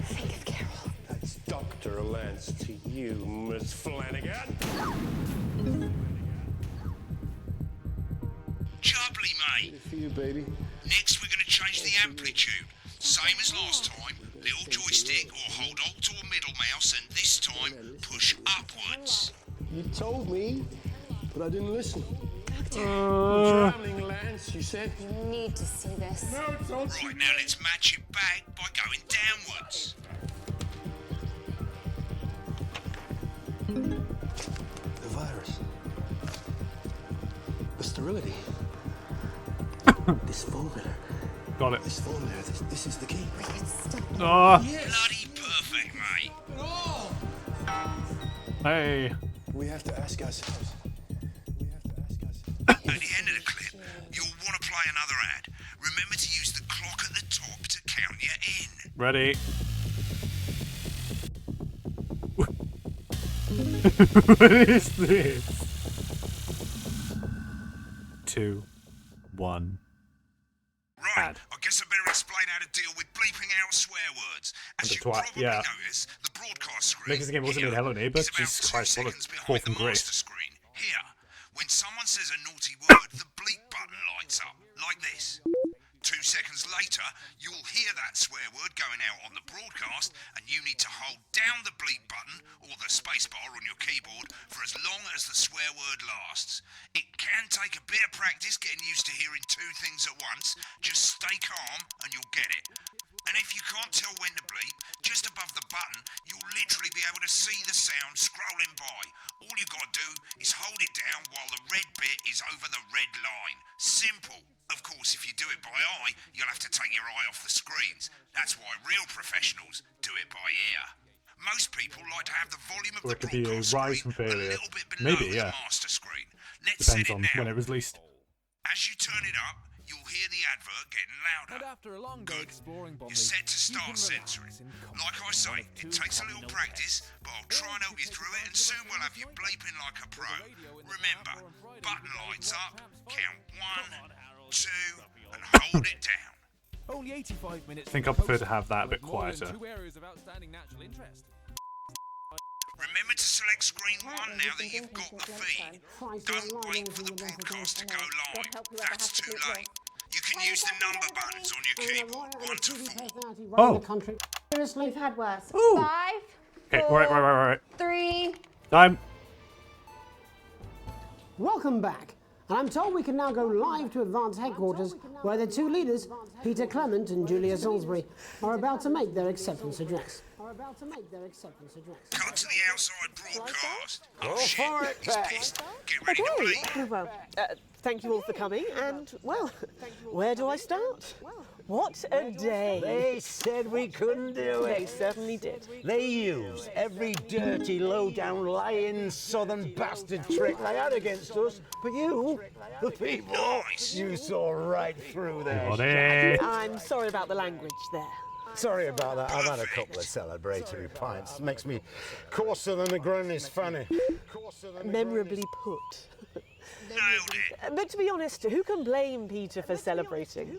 think of Carol. That's Dr. Lance to you, Miss Flanagan. Jubbly, mate. For you, baby. Next, we're going to change the amplitude. Same as last time. Little joystick or hold Alt or middle mouse, and this time push upwards. You told me, but I didn't listen. Traveling, Lance, you said. You need to see this. No, don't. Right, now let's match it back by going downwards. The virus. The sterility. This formula. Got it. This formula. This is the key. Oh. Bloody perfect, mate. Hey. We have to ask ourselves. At the end of the clip, you'll want to play another ad. Remember to use the clock at the top to count you in. Ready. What is this? 2, 1. Right, I guess I better explain how to deal with bleeping out swear words. As The you twat, probably yeah. notice, the broadcast screen Makes the game wasn't here made Hello Neighbour. is about Jesus 2 Christ, what a seconds fall behind from the grace. master screen. Here, when someone says a naughty word, the bleep button lights up, like this. 2 seconds later, you'll hear that swear word going out on the broadcast, and you need to hold down the bleep button, or the spacebar on your keyboard, for as long as the swear word lasts. It can take a bit of practice getting used to hearing 2 things at once. Just stay calm, and you'll get it. And if you can't tell when to bleep, just above the button, you'll literally be able to see the sound scrolling by. All you gotta do is hold it down while the red bit is over the red line. Simple. Of course, if you do it by eye, you'll have to take your eye off the screens. That's why real professionals do it by ear. Most people like to have the volume of Or the it could be a broadcast rise screen from a failure. little bit below Maybe, the yeah. master screen. Let's Depends set it on now. when it was released. As you turn it up, you'll hear the advert getting louder. And after a long day exploring You're Bombay, set to you start can censoring. relax in comfort Like I with say, one of it two takes a common little no practice, tests. but I'll try and help you through it, and soon we'll have you bleeping like a pro. Remember, button lights up, count 1, 2, and hold it down. Only 85 minutes. I think I prefer to have that a bit More than quieter. 2 areas of outstanding natural interest. Remember to select screen 1 now that you've got the feed. Don't wait for the broadcast to go live. That's too late. You can use the number buttons on your keyboard, 1 to 4. Oh. Seriously, we've had worse. Ooh. 5, Okay, 4, right. 3. Time. Welcome back. And I'm told we can now go live to Advance Headquarters, where the two leaders, Peter Clement and Julia Salisbury, are about to make their acceptance address. Cut to the outside broadcast. Go for it, He's pissed. Get ready to bleep. Well, thank you all for coming, and, well, where do I start? What a day. They said we couldn't do it. They certainly did. They used every dirty, low-down, lying southern bastard trick they had against us. But you, the people, you saw right through their shit. I'm sorry about the language there. Sorry about that. I've had a couple of celebratory pints. Makes me coarser than a granny's fanny. Memorably put. But to be honest, who can blame Peter for celebrating?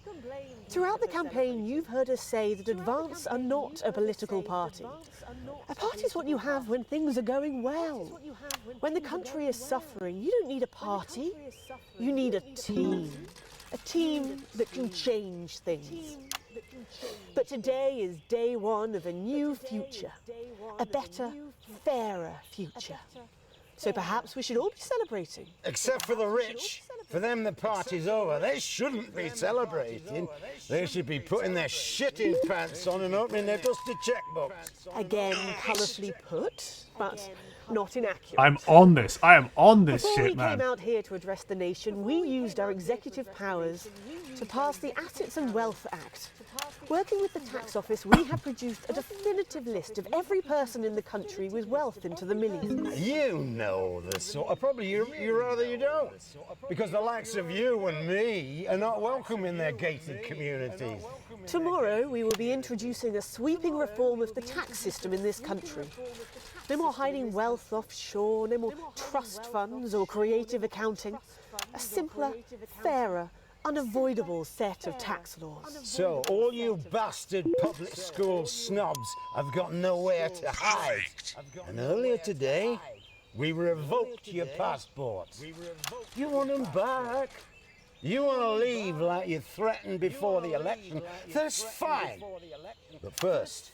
Throughout the campaign, you've heard us say that Advance are not a political party. A party is what you have when things are going well. When the country is suffering, you don't need a party. You need a team. A team that can change things. But today is day one of a new future. A better, fairer future. So perhaps we should all be celebrating. Except for the rich. For them, the party's over. They shouldn't be celebrating. They should be putting their shitting pants on and opening their dusty checkbooks. Again, colourfully put, but not inaccurate. I'm on this. I am on this Before shit, we man. came out here to address the nation, we used our executive powers to pass the Assets and Wealth Act. Working with the tax office, we have produced a definitive list of every person in the country with wealth into the millions. You know the sort of, probably you rather you don't. Because the likes of you and me are not welcome in their gated communities. Tomorrow, we will be introducing a sweeping reform of the tax system in this country. No more hiding wealth offshore, no more trust funds or creative accounting. A simpler, fairer, unavoidable set of tax laws. So, all you bastard public school snobs have got nowhere to hide. And earlier today, we revoked your passports. You want them back? You want to leave like you threatened before the election? That's fine. But first,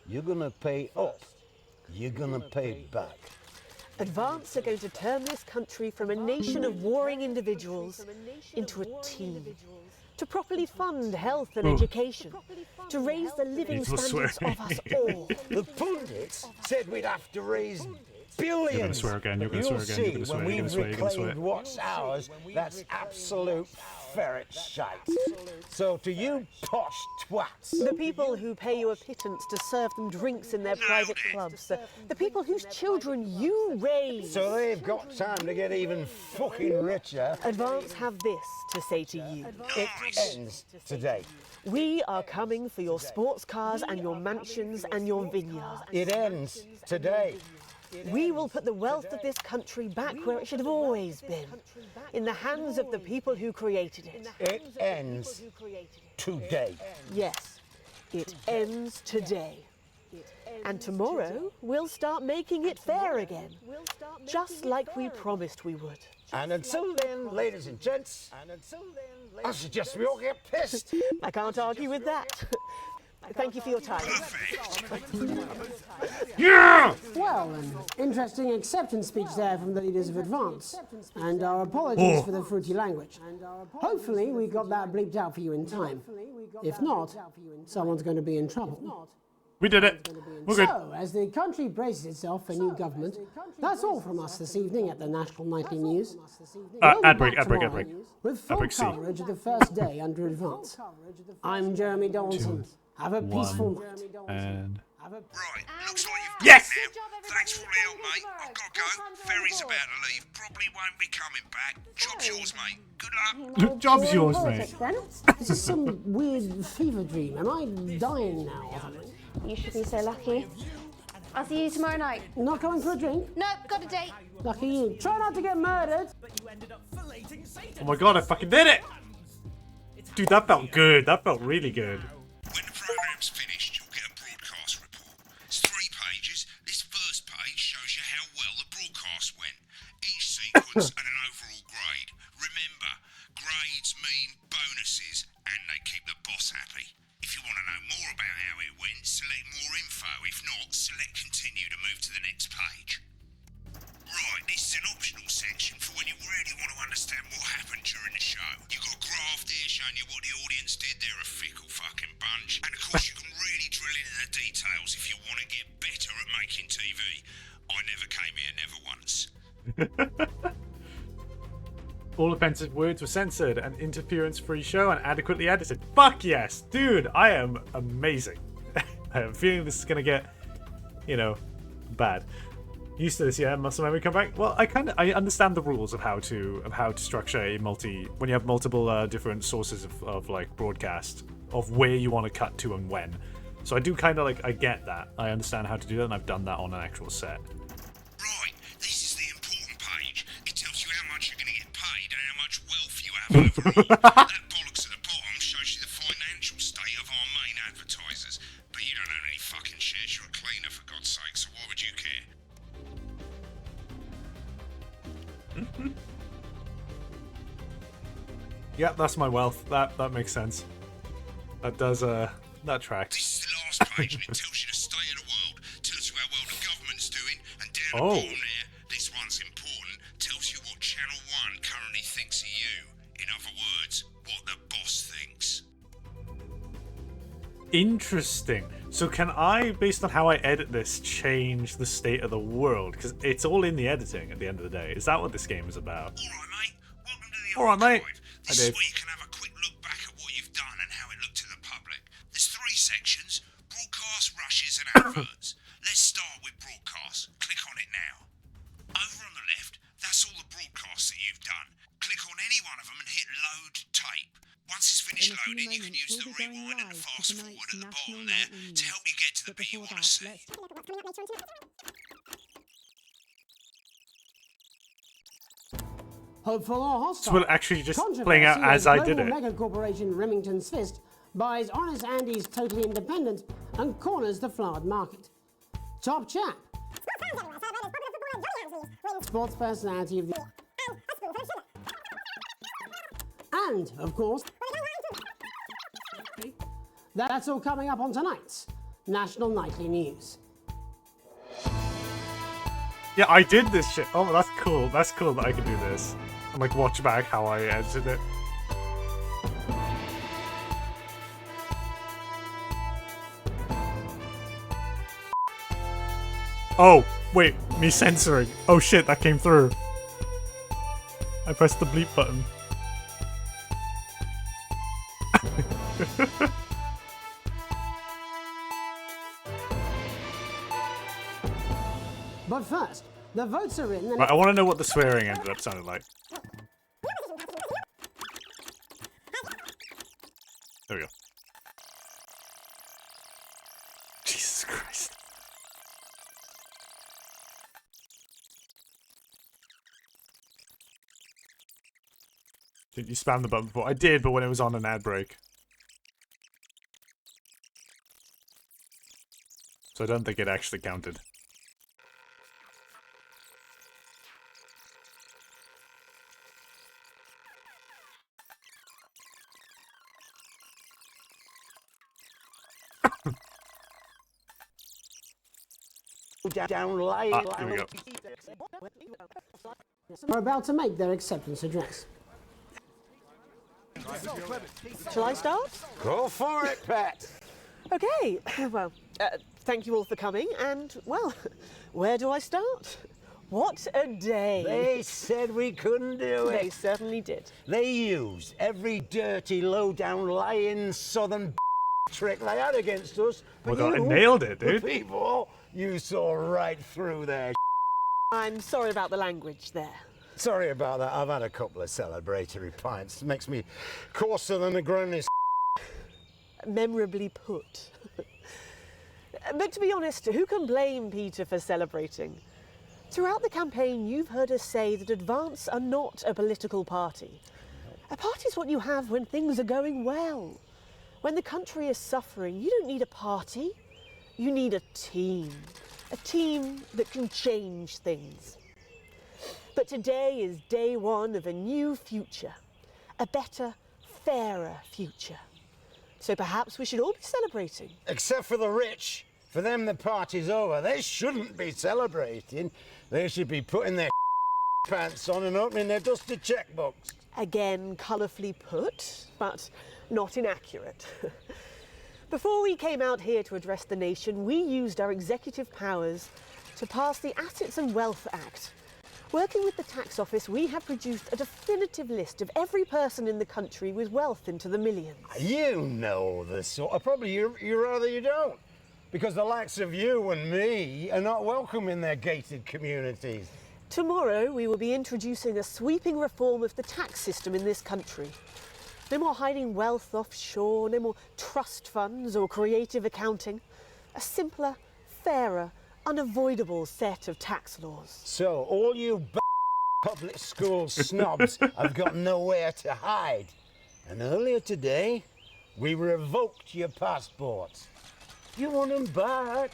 you're going to pay up. You're going to pay back. Advance are going to turn this country from a nation of warring individuals into a team. To properly fund health and education. To raise the living standards of us all. The pundits said we'd have to raise billions. You're gonna swear again, you're gonna swear again, you're gonna swear, when you're gonna we've swear, you're gonna swear. reclaimed what's ours, that's absolute ferret shite. So to you posh twats. The people who pay you a pittance to serve them drinks in their private clubs. The people whose children you raise. So they've got time to get even fucking richer. Advance have this to say to you. It ends today. We are coming for your sports cars and your mansions and your vineyards. It ends today. We will put the wealth of this country back where it should have always been, in the hands of the people who created it. It ends today. Yes, it ends today. And tomorrow, we'll start making it fair again, just like we promised we would. And until then, ladies and gents, I suggest we all get pissed. I can't argue with that. Thank you for your time. Yeah! Well, an interesting acceptance speech there from the leaders of Advance. And our apologies for the fruity language. Hopefully we got that bleeped out for you in time. If not, someone's going to be in trouble. We did it. We're good. So, as the country braces itself for new government, that's all from us this evening at the National Nightly News. We'll be Ad break, back ad break, ad tomorrow break. With full Ad break C. coverage of the first day under Advance. I'm Jeremy Donaldson. Have a peaceful night. And Right, looks like you've Yes! got it now. Thanks for all the help, mate. I've got to go. Ferry's about to leave. Probably won't be coming back. Job's yours, mate. Good luck. Job's yours, mate. This is some weird fever dream. Am I dying now or something? You should be so lucky. I'll see you tomorrow night. Not coming for a drink? Nope, got a date. Lucky you. Try not to get murdered. Oh my god, I fucking did it! Dude, that felt good. That felt really good. When the programme's finished, you'll get a broadcast report. It's 3 pages. This first page shows you how well the broadcast went. Each sequence and an overall grade. Remember, grades mean bonuses, and they keep the boss happy. If you want to know more about how it went, select more info. If not, select continue to move to the next page. Right, this is an optional section for when you really want to understand what happened during the show. You've got a graph there showing you what the audience did. They're a fickle fucking bunch. And of course you can really drill into the details if you want to get better at making TV. I never came here, never once. All offensive words were censored, an interference-free show and adequately edited. Fuck yes! Dude, I am amazing. I have a feeling this is gonna get, you know, bad. Used to this, yeah. Muscle memory come back. Well, I understand the rules of how to structure a when you have multiple different sources of like broadcast of where you want to cut to and when. So I do kind of I get that. I understand how to do that, and I've done that on an actual set. Right, this is the important page. It tells you how much you're going to get paid and how much wealth you have overall. That bollocks at the bottom shows you the financial state of our main advertisers. But you don't own any fucking shares. You're a cleaner, for God's sake, so why would you care? Yeah, that's my wealth. That makes sense. That does that tracks. This is the last page, and it tells you the state of the world, tells you how well the government's doing, and down the bottom there, this one's important, tells you what Channel 1 currently thinks of you. In other words, what the boss thinks. Interesting. So can I, based on how I edit this, change the state of the world? Because it's all in the editing at the end of the day. Is that what this game is about? Alright, mate. Welcome to the Alright, mate. This is where you can have a quick look back at what you've done and how it looked to the public. There's 3 sections: broadcast, rushes and adverts. Let's start with broadcast. Click on it now. Over on the left, that's all the broadcasts that you've done. Click on any one of them and hit load tape. Once it's finished loading, you can use the rewind and the fast forward at the bottom there to help you get to the bit you want to see. Hopeful or hostile. So we're actually just playing out as I did it. Mega corporation Remington's Fist buys Honest Andy's Totally Independent and corners the flowered market. Top chap. Sports personality of the... And, of course... That's all coming up on tonight's National Nightly News. Yeah, I did this shit. Oh, that's cool. That's cool that I can do this. And watch back how I edited it. Oh, wait, me censoring. Oh shit, that came through. I pressed the bleep button. But first, the votes are in. Right, I want to know what the swearing ended up sounding like. There we go. Jesus Christ. Didn't you spam the button before? I did, but when it was on an ad break. So I don't think it actually counted. Down lying. Here we go. Are about to make their acceptance address. Shall I start? Go for it, Pat. Okay, well, thank you all for coming, and, well, where do I start? What a day. They said we couldn't do it. They certainly did. They used every dirty, low-down, lying southern trick they had against us. Well, But I you, nailed it, the dude. people, you saw right through their. I'm sorry about the language there. Sorry about that. I've had a couple of celebratory pints. Makes me coarser than a granny's. Memorably put. But to be honest, who can blame Peter for celebrating? Throughout the campaign, you've heard us say that Advance are not a political party. A party's what you have when things are going well. When the country is suffering, you don't need a party. You need a team. A team that can change things. But today is day one of a new future. A better, fairer future. So perhaps we should all be celebrating. Except for the rich. For them, the party's over. They shouldn't be celebrating. They should be putting their pants on and opening their dusty checkbooks. Again, colourfully put, but not inaccurate. Before we came out here to address the nation, we used our executive powers to pass the Assets and Wealth Act. Working with the tax office, we have produced a definitive list of every person in the country with wealth into the millions. You know the sort of. Probably you rather you don't. Because the likes of you and me are not welcome in their gated communities. Tomorrow, we will be introducing a sweeping reform of the tax system in this country. No more hiding wealth offshore, no more trust funds or creative accounting. A simpler, fairer, unavoidable set of tax laws. So, all you public school snobs have got nowhere to hide. And earlier today, we revoked your passports. You want them back?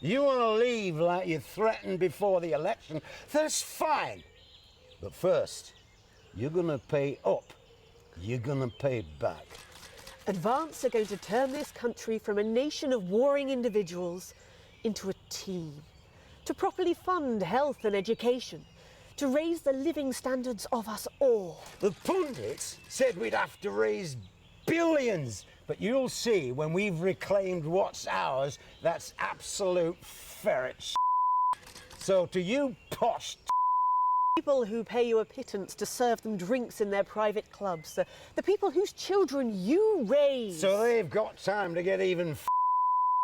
You want to leave like you threatened before the election? That's fine. But first, you're going to pay up. You're going to pay back. Advance are going to turn this country from a nation of warring individuals into a team. To properly fund health and education. To raise the living standards of us all. The pundits said we'd have to raise billions. But you'll see when we've reclaimed what's ours, that's absolute ferret shit. So to you posh people who pay you a pittance to serve them drinks in their private clubs, the people whose children you raise. So they've got time to get even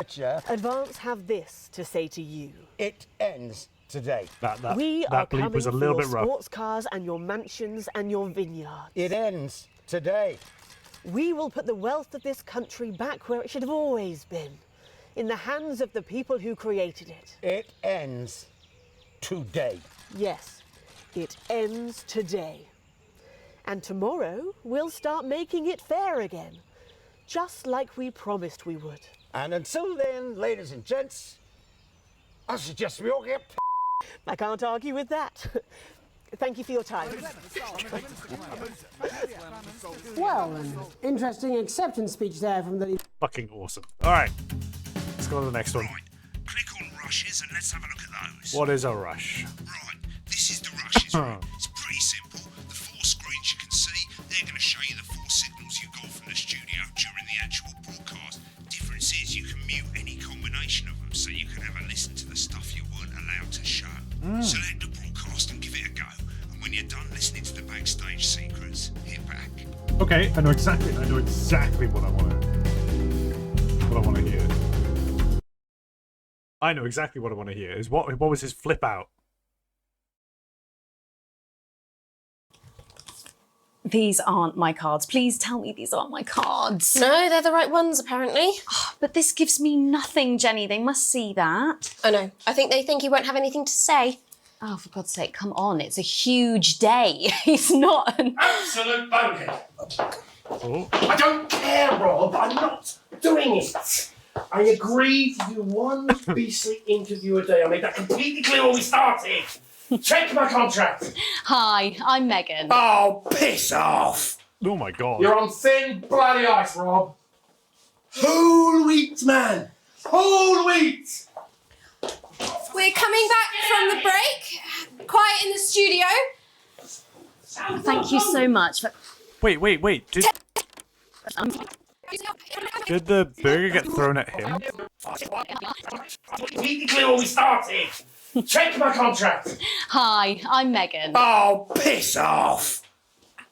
richer. Advance have this to say to you. It ends today. That bleep was a little bit rough. Sports cars and your mansions and your vineyards. It ends today. We will put the wealth of this country back where it should have always been, in the hands of the people who created it. It ends today. Yes, it ends today. And tomorrow, we'll start making it fair again, just like we promised we would. And until then, ladies and gents, I suggest we all get I can't argue with that. Thank you for your time. Well, an interesting acceptance speech there from the... Fucking awesome. All right, let's go to the next one. Right, click on rushes and let's have a look at those. What is a rush? Right, this is the rushes. Right? It's pretty simple. The 4 screens you can see, they're going to show you the 4 signals you got from the studio during the actual broadcast. Difference is you can mute any combination of them, so you can have a listen to the stuff you weren't allowed to show. Select the broadcast and give it a go. And when you're done listening to the backstage secrets, hit back. Okay, I know exactly what I want to hear. I know exactly what I want to hear. Is what was his flip out? These aren't my cards. Please tell me these aren't my cards. No, they're the right ones, apparently. But this gives me nothing, Jenny. They must see that. Oh, no. I think they think he won't have anything to say. Oh, for God's sake, come on. It's a huge day. He's not an... Absolute bonehead. Oh. I don't care, Rob. I'm not doing it. I agreed to do one beastly interview a day. I made that completely clear when we started. Check my contract. Hi, I'm Megan. Oh, piss off. Oh my God. You're on thin bloody ice, Rob. Whole wheat, man. Whole wheat. We're coming back from the break. Quiet in the studio. Thank you so much. Wait. Did the burger get thrown at him? Completely clear when we started. Check my contract. Hi, I'm Megan. Oh, piss off.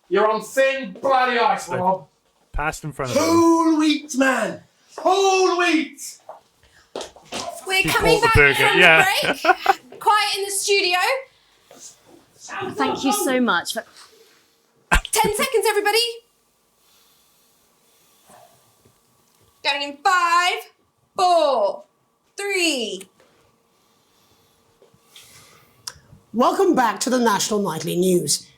You're on thin bloody ice, Rob. Passed in front of him. Whole wheat, man. Whole wheat! We're He coming caught the back burger, from yeah. the break. Quiet in the studio. Thank you so much for... 10 seconds, everybody. Going in 5, 4, 3. Welcome back to the National Nightly News.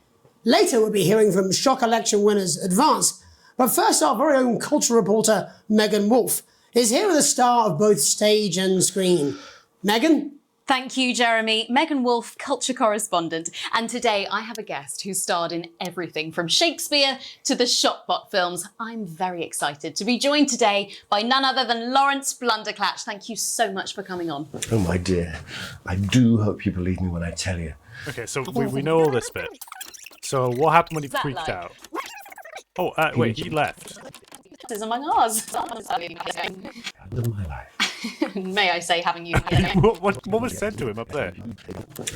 Later we'll be hearing from shock election winners Advance, but first our very own culture reporter Megan Wolfe is here with a star of both stage and screen. Megan? Thank you, Jeremy. Megan Wolfe, culture correspondent. And today I have a guest who starred in everything from Shakespeare to the Shotbot films. I'm very excited to be joined today by none other than Lawrence Blunderclatch. Thank you so much for coming on. Oh, my dear. I do hope you believe me when I tell you. Okay, so we know all this bit. So what happened when he What's that freaked like? out? Oh, wait, he left. This is among ours. Of my life. May I say, having you what was said to him up there?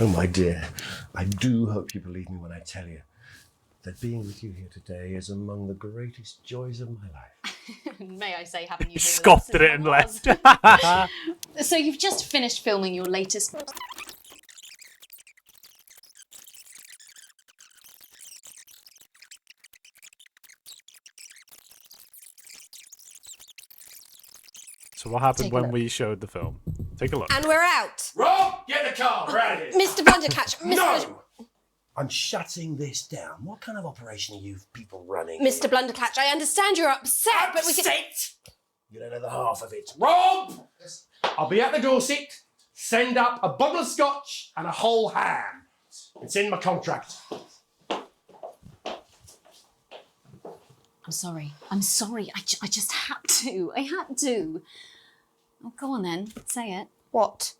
Oh, my dear. I do hope you believe me when I tell you that being with you here today is among the greatest joys of my life. May I say, having you He here scoffed with at us it and is left. among ours. So you've just finished filming your latest... So what happened Take a when look. we showed the film? Take a look. And we're out. Rob, get the car. We're out of here. Mr. Blunderclatch. No! I'm shutting this down. What kind of operation are you people running? Mr. Blunderclatch, I understand you're upset, but we can... You don't know the half of it. Rob! I'll be at the Dorset. Send up a bottle of scotch and a whole ham. It's in my contract. I'm sorry. I'm sorry. I just had to. I had to. Oh, go on then. Say it. What?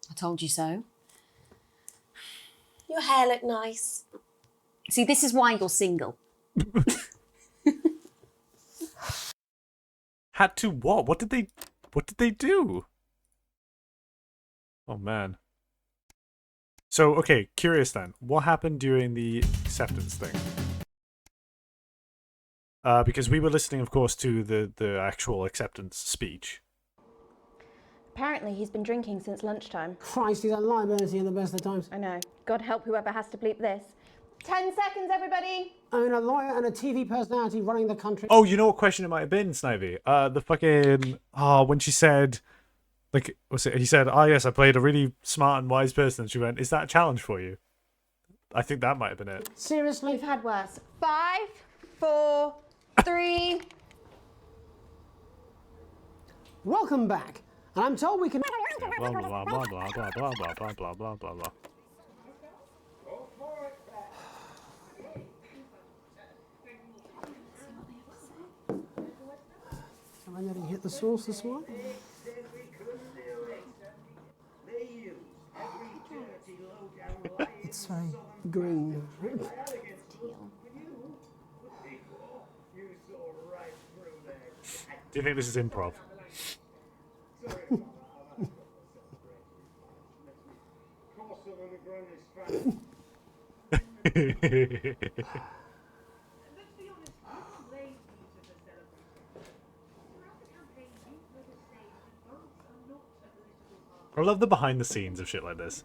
I told you so. Your hair looked nice. See, this is why you're single. Had to what? What did they do? Oh man. So okay, curious then. What happened during the acceptance thing? Because we were listening, of course, to the actual acceptance speech. Apparently he's been drinking since lunchtime. Christ, he's at liability in the best of times. I know. God help whoever has to bleep this. 10 seconds, everybody! I mean, a lawyer and a TV personality running the country. Oh, you know what question it might have been, Snivy? The fucking when she said, like, what's it? He said, "Oh yes, I played a really smart and wise person." And she went, "Is that a challenge for you?" I think that might have been it. Seriously? We've had worse. 5, 4, 3... Welcome back. And I'm told we can... Blah blah blah blah blah blah blah blah blah blah blah blah blah. Have I nearly hit the source this one? It's very green. Do you think this is improv? I love the behind the scenes of shit like this.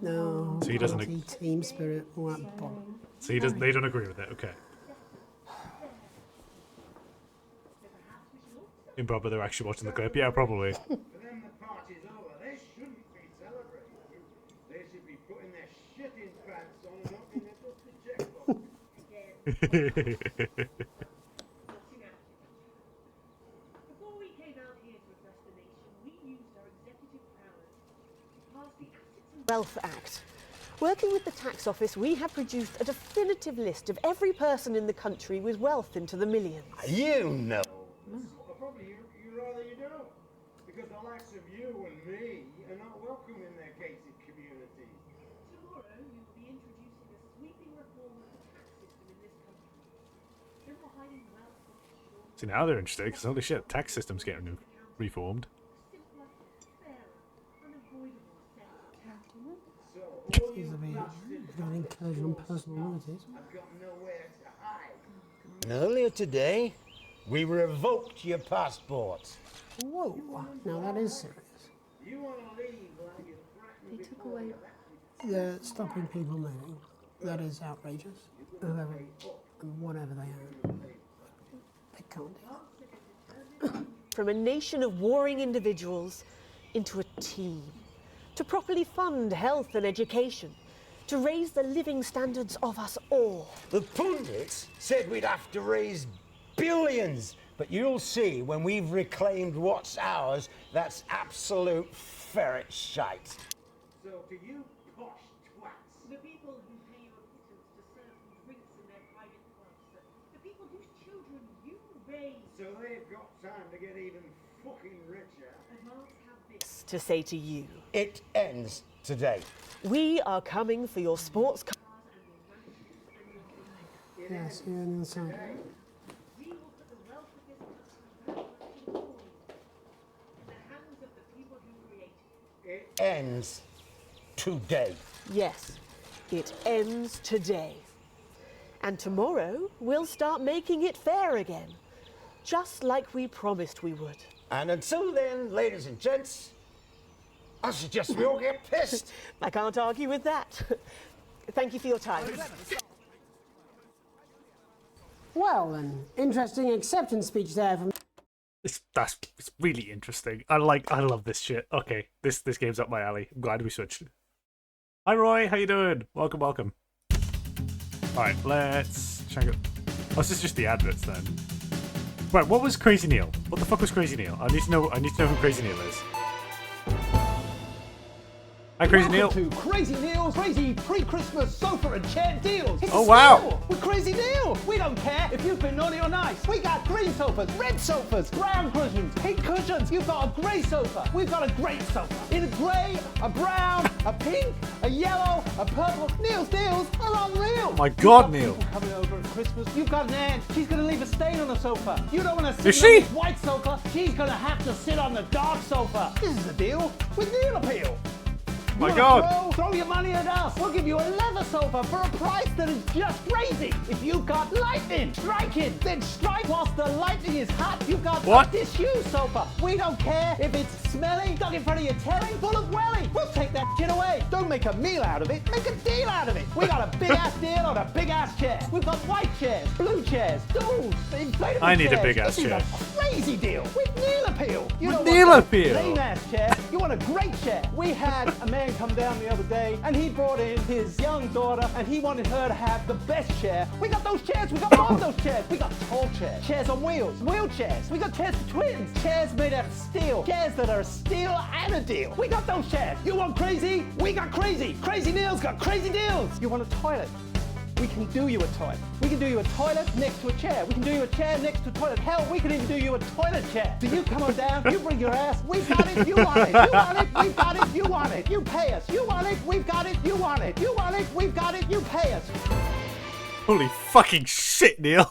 No. So he doesn't. Team spirit. All that bollocks. So he doesn't. They don't agree with it. Okay. Improv, but they're actually watching the clip. Yeah, probably. Wealth Act. Working with the tax office, we have produced a definitive list of every person in the country with wealth into the millions. You know. Probably you rather you don't. Because the likes of you and me are not welcome in their gated communities. Tomorrow you will be introducing a sweeping reform of the tax system in this country. Simplifying wealth. See, now they're interested because holy shit, tax system's getting reformed. incursion on personal liberties. And earlier today, we revoked your passports. Whoa, now that is serious. They took away. They're stopping people moving. That is outrageous. Whoever and whatever they are. They can't do that. From a nation of warring individuals into a team. To properly fund health and education. To raise the living standards of us all. The pundits said we'd have to raise billions, but you'll see when we've reclaimed what's ours, that's absolute ferret shite. So to you posh twats, the people who pay you a pittance to serve them drinks in their private clubs, the people whose children you raise, so they've got time to get even fucking richer. Advance have this To say to you. It ends today. We are coming for your sports cars. Yes, you're on the side. We will put the wealth of this country back in the hands of the people who create it. It ends today. Yes, it ends today. And tomorrow, we'll start making it fair again. Just like we promised we would. And until then, ladies and gents, I suggest we all get pissed. I can't argue with that. Thank you for your time. Well, an interesting acceptance speech there from. It's really interesting. I love this shit. Okay, this game's up my alley. I'm glad we switched. Hi Roy, how you doing? Welcome. Alright, let's check it. Oh, this is just the adverts then. Right, what was Crazy Neil? What the fuck was Crazy Neil? I need to know who Crazy Neil is. Hi Crazy Neil. Welcome to Crazy Neil's crazy pre-Christmas sofa and chair deals. It's Oh, a wow. steal with Crazy Neil. We don't care if you've been naughty or nice. We got green sofas, red sofas, brown cushions, pink cushions. You've got a grey sofa. We've got a great sofa. In a grey, a brown, a pink, a yellow, a purple. Neil's deals are unreal. My God, You've Neil. got people coming over at Christmas. You've got an aunt. She's going to leave a stain on the sofa. You don't want to sit Is on she? this white sofa. She's going to have to sit on the dark sofa. This is the deal with Neil Appeal. My You God. wanna throw your money at us. We'll give you a leather sofa for a price that is just crazy. If you've got lightning striking, then strike whilst the lightning is hot. You've got What? this huge sofa. We don't care if it's smelly, stuck in front of your telly, full of welly. We'll take that shit away. Don't make a meal out of it. Make a deal out of it. We got a big ass deal on a big ass chair. We've got white chairs, blue chairs, stools, inflatable I need a chairs. big ass This is chair. a crazy deal with Neil Appeal. You With don't Neil want Appeal. a lame ass chair. You want a great chair. We had a man come down the other day and he brought in his young daughter and he wanted her to have the best chair. We got those chairs. We got all those chairs. We got tall chairs, chairs on wheels, wheelchairs. We got chairs for twins, chairs made out of steel, chairs that are a steal and a deal. We got those chairs. You want crazy? We got crazy. Crazy Neil's got crazy deals. You want a toilet? We can do you a toilet. We can do you a toilet next to a chair. We can do you a chair next to a toilet. Hell, we can even do you a toilet chair. Do you come on down? You bring your ass. We got it. You want it. You want it. We've got it. You want it. You pay us. You want it. We've got it. You want it. You want it. We've got it. You pay us. Holy fucking shit, Neil.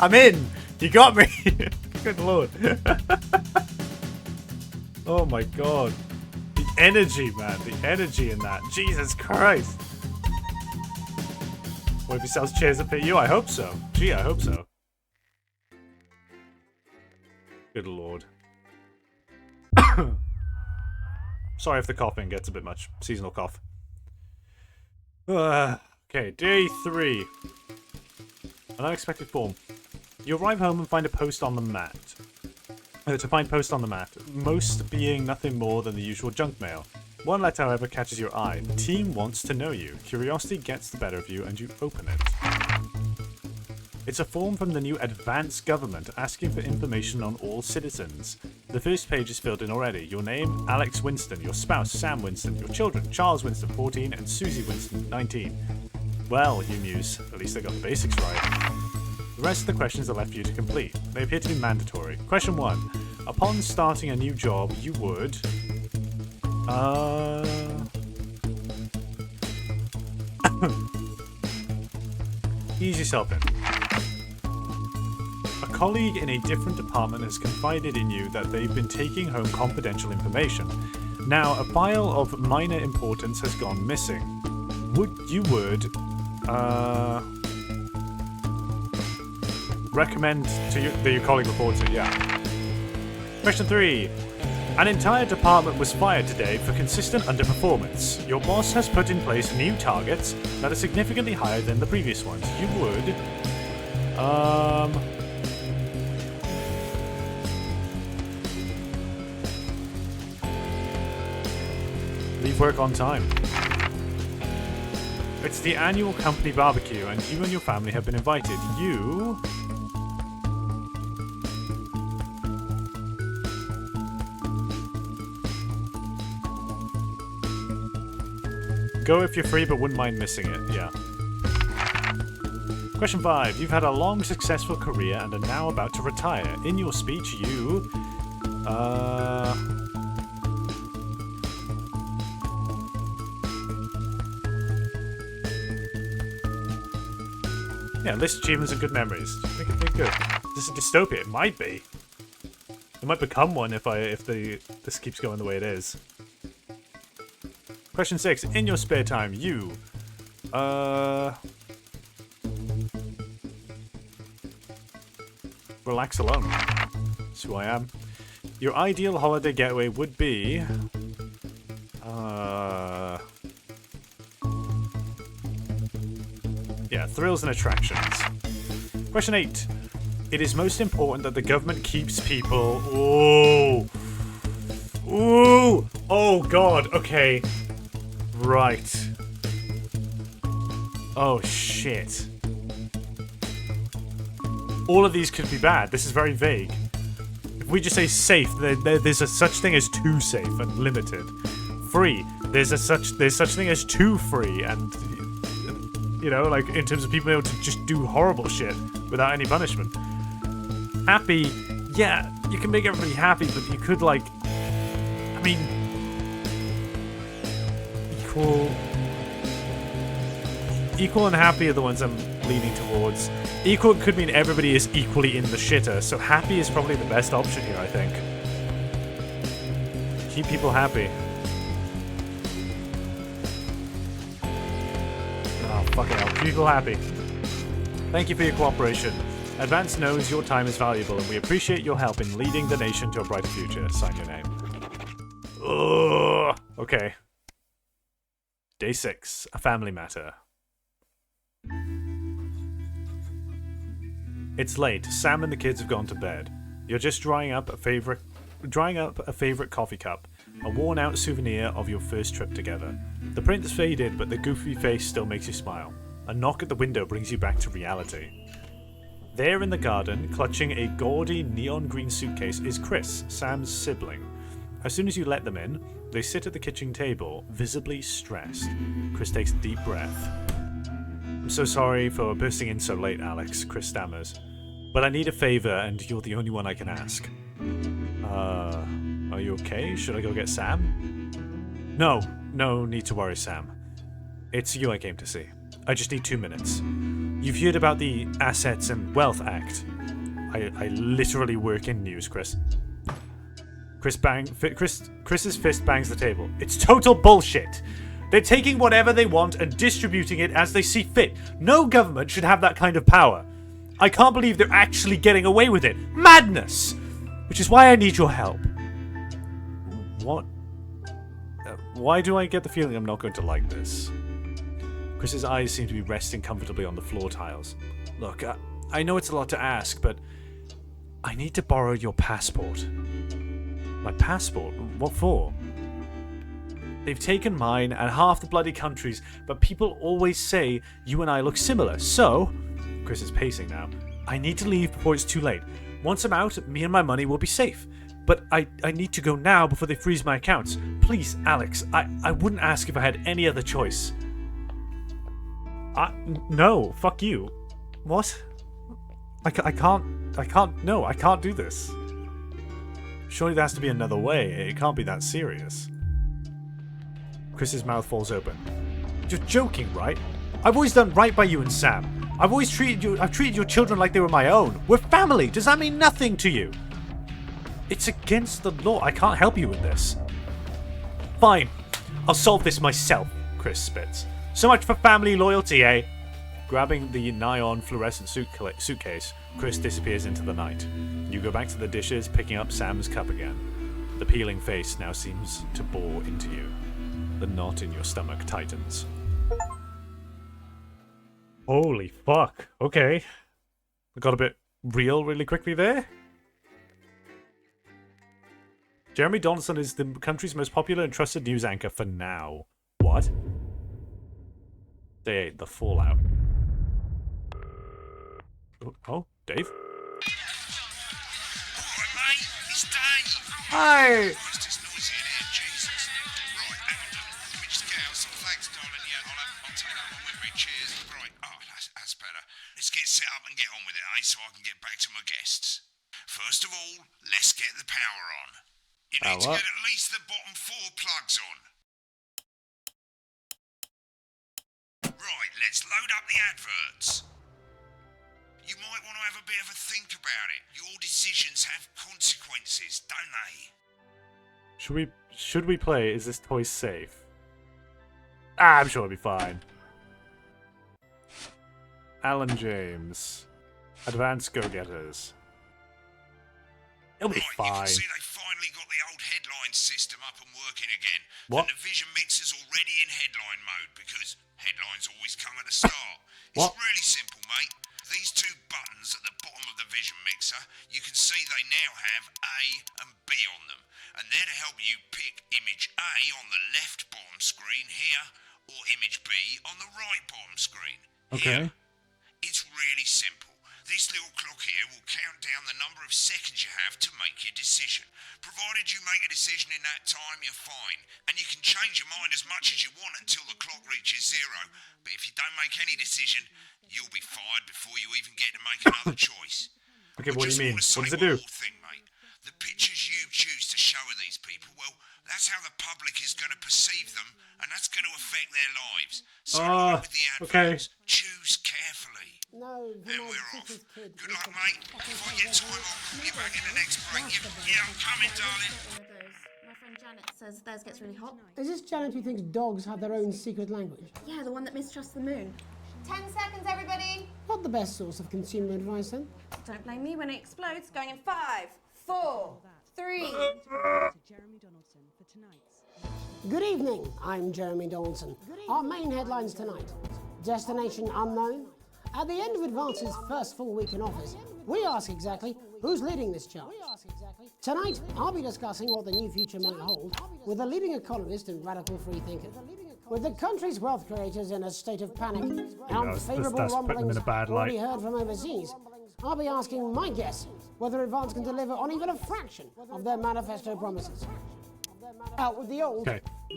I'm in. You got me. Good lord. Oh my god. The energy, man. The energy in that. Jesus Christ. What if he sells chairs that fit you? I hope so. Gee, I hope so. Good lord. Sorry if the coughing gets a bit much. Seasonal cough. Okay, day 3. An unexpected form. You arrive home and find a post on the mat. To find post on the mat, most being nothing more than the usual junk mail. One letter, however, catches your eye. The team wants to know you. Curiosity gets the better of you, and you open it. It's a form from the new advanced government asking for information on all citizens. The first page is filled in already. Your name, Alex Winston. Your spouse, Sam Winston. Your children, Charles Winston, 14, and Susie Winston, 19. Well, you muse. At least I got the basics right. The rest of the questions are left for you to complete. They appear to be mandatory. Question 1. Upon starting a new job, you would... Ease yourself in. A colleague in a different department has confided in you that they've been taking home confidential information. Now, a file of minor importance has gone missing. would recommend to you that your colleague reports it, yeah. Question 3. An entire department was fired today for consistent underperformance. Your boss has put in place new targets that are significantly higher than the previous ones. You would leave work on time. It's the annual company barbecue, and you and your family have been invited. You... go if you're free, but wouldn't mind missing it. Yeah. Question 5. You've had a long, successful career and are now about to retire. In your speech, you... yeah, list achievements and good memories. Make it good. Is this a dystopia? It might be. It might become one if this keeps going the way it is. Question 6. In your spare time, you... relax alone. That's who I am. Your ideal holiday getaway would be... yeah, thrills and attractions. Question 8. It is most important that the government keeps people... ooh! Ooh! Oh god, okay. Right. Oh shit. All of these could be bad. This is very vague. If we just say safe, there's a such thing as too safe and limited. Free, there's such thing as too free, and you know, like in terms of people able to just do horrible shit without any punishment. Happy, yeah, you can make everybody happy, but you could like, I mean, equal and happy are the ones I'm leaning towards. Equal could mean everybody is equally in the shitter, so happy is probably the best option here, I think. Keep people happy. Oh, fucking hell. Keep people happy. Thank you for your cooperation. Advance knows your time is valuable, and we appreciate your help in leading the nation to a brighter future. Sign your name. Ugh. Okay. Day 6. A family matter. It's late. Sam and the kids have gone to bed. You're just drying up a favorite coffee cup, a worn-out souvenir of your first trip together. The print's faded, but the goofy face still makes you smile. A knock at the window brings you back to reality. There in the garden, clutching a gaudy neon green suitcase, is Chris, Sam's sibling. As soon as you let them in, they sit at the kitchen table, visibly stressed. Chris takes a deep breath. I'm so sorry for bursting in so late, Alex, Chris stammers. But I need a favor, and you're the only one I can ask. Are you okay? Should I go get Sam? No need to worry, Sam. It's you I came to see. I just need 2 minutes. You've heard about the Assets and Wealth Act. I literally work in news, Chris. Chris's fist bangs the table. It's total bullshit. They're taking whatever they want and distributing it as they see fit. No government should have that kind of power. I can't believe they're actually getting away with it. Madness! Which is why I need your help. What? Why do I get the feeling I'm not going to like this? Chris's eyes seem to be resting comfortably on the floor tiles. Look, I know it's a lot to ask, but I need to borrow your passport. My passport? What for? They've taken mine and half the bloody countries, but people always say you and I look similar, so... Chris is pacing now. I need to leave before it's too late. Once I'm out, me and my money will be safe. But I need to go now before they freeze my accounts. Please, Alex, I wouldn't ask if I had any other choice. No, fuck you. What? I can't do this. Surely there has to be another way. It can't be that serious. Chris's mouth falls open. You're joking, right? I've always done right by you and Sam. I've treated your children like they were my own. We're family. Does that mean nothing to you? It's against the law. I can't help you with this. Fine. I'll solve this myself, Chris spits. So much for family loyalty, eh? Grabbing the nigh-on fluorescent suitcase, Chris disappears into the night. You go back to the dishes, picking up Sam's cup again. The peeling face now seems to bore into you. The knot in your stomach tightens. Holy fuck. Okay. It got a bit real really quickly there. Jeremy Donaldson is the country's most popular and trusted news anchor for now. What? Day 8, the fallout. Oh, Dave? Alright, mate, it's Dave. Hi! Oh, it's just noisy in here, Jesus. Right, hang on, let me just get out some flags, darling. Yeah, I'll take out my whippy. Cheers. Right, oh, that's better. Let's get set up and get on with it, eh, so I can get back to my guests. First of all, let's get the power on. You need to get at least the bottom 4 plugs on. Right, let's load up the adverts. You might want to have a bit of a think about it. Your decisions have consequences, don't they? Should we play? Is this toy safe? I'm sure it'll be fine. Alan James. Advanced Go-Getters. It'll be fine. You can see they finally got the old headline system up and working again. What? And the Vision Mixer's already in headline mode because headlines always come at the start. What? It's really simple, mate. These 2 buttons at the bottom of the Vision Mixer, you can see they now have A and B on them. And they're to help you pick image A on the left bottom screen here, or image B on the right bottom screen. Okay. Here. It's really simple. This little clock here will count down the number of seconds you have to make your decision. Provided you make a decision in that time, you're fine. And you can change your mind as much as you want until the clock reaches 0. But if you don't make any decision, you'll be fired before you even get to make another choice. Okay, what do you mean? What does it do? Thing, mate. The pictures you choose to show of these people, well, that's how the public is going to perceive them, and that's going to affect their lives. So with the adverts, choose carefully. No, and we're off. Good luck, mate. If I get time, I'll call you back in the next break. Yeah, I'm coming, darling. My friend Janet says theirs gets really hot. Is this Janet who thinks dogs have their own secret language? Yeah, the one that mistrusts the moon. 10 seconds, everybody. Not the best source of consumer advice, then. Don't blame me when it explodes. Going in 5, 4, 3. Good evening, I'm Jeremy Donaldson. Our main headlines tonight. Destination unknown. At the end of Advance's first full week in office, we ask exactly who's leading this charge. Tonight, I'll be discussing what the new future might hold with a leading economist and radical free thinker. With the country's wealth creators in a state of panic and unfavourable rumblings already heard from overseas, I'll be asking my guess whether Advance can deliver on even a fraction of their manifesto promises. Out with the old,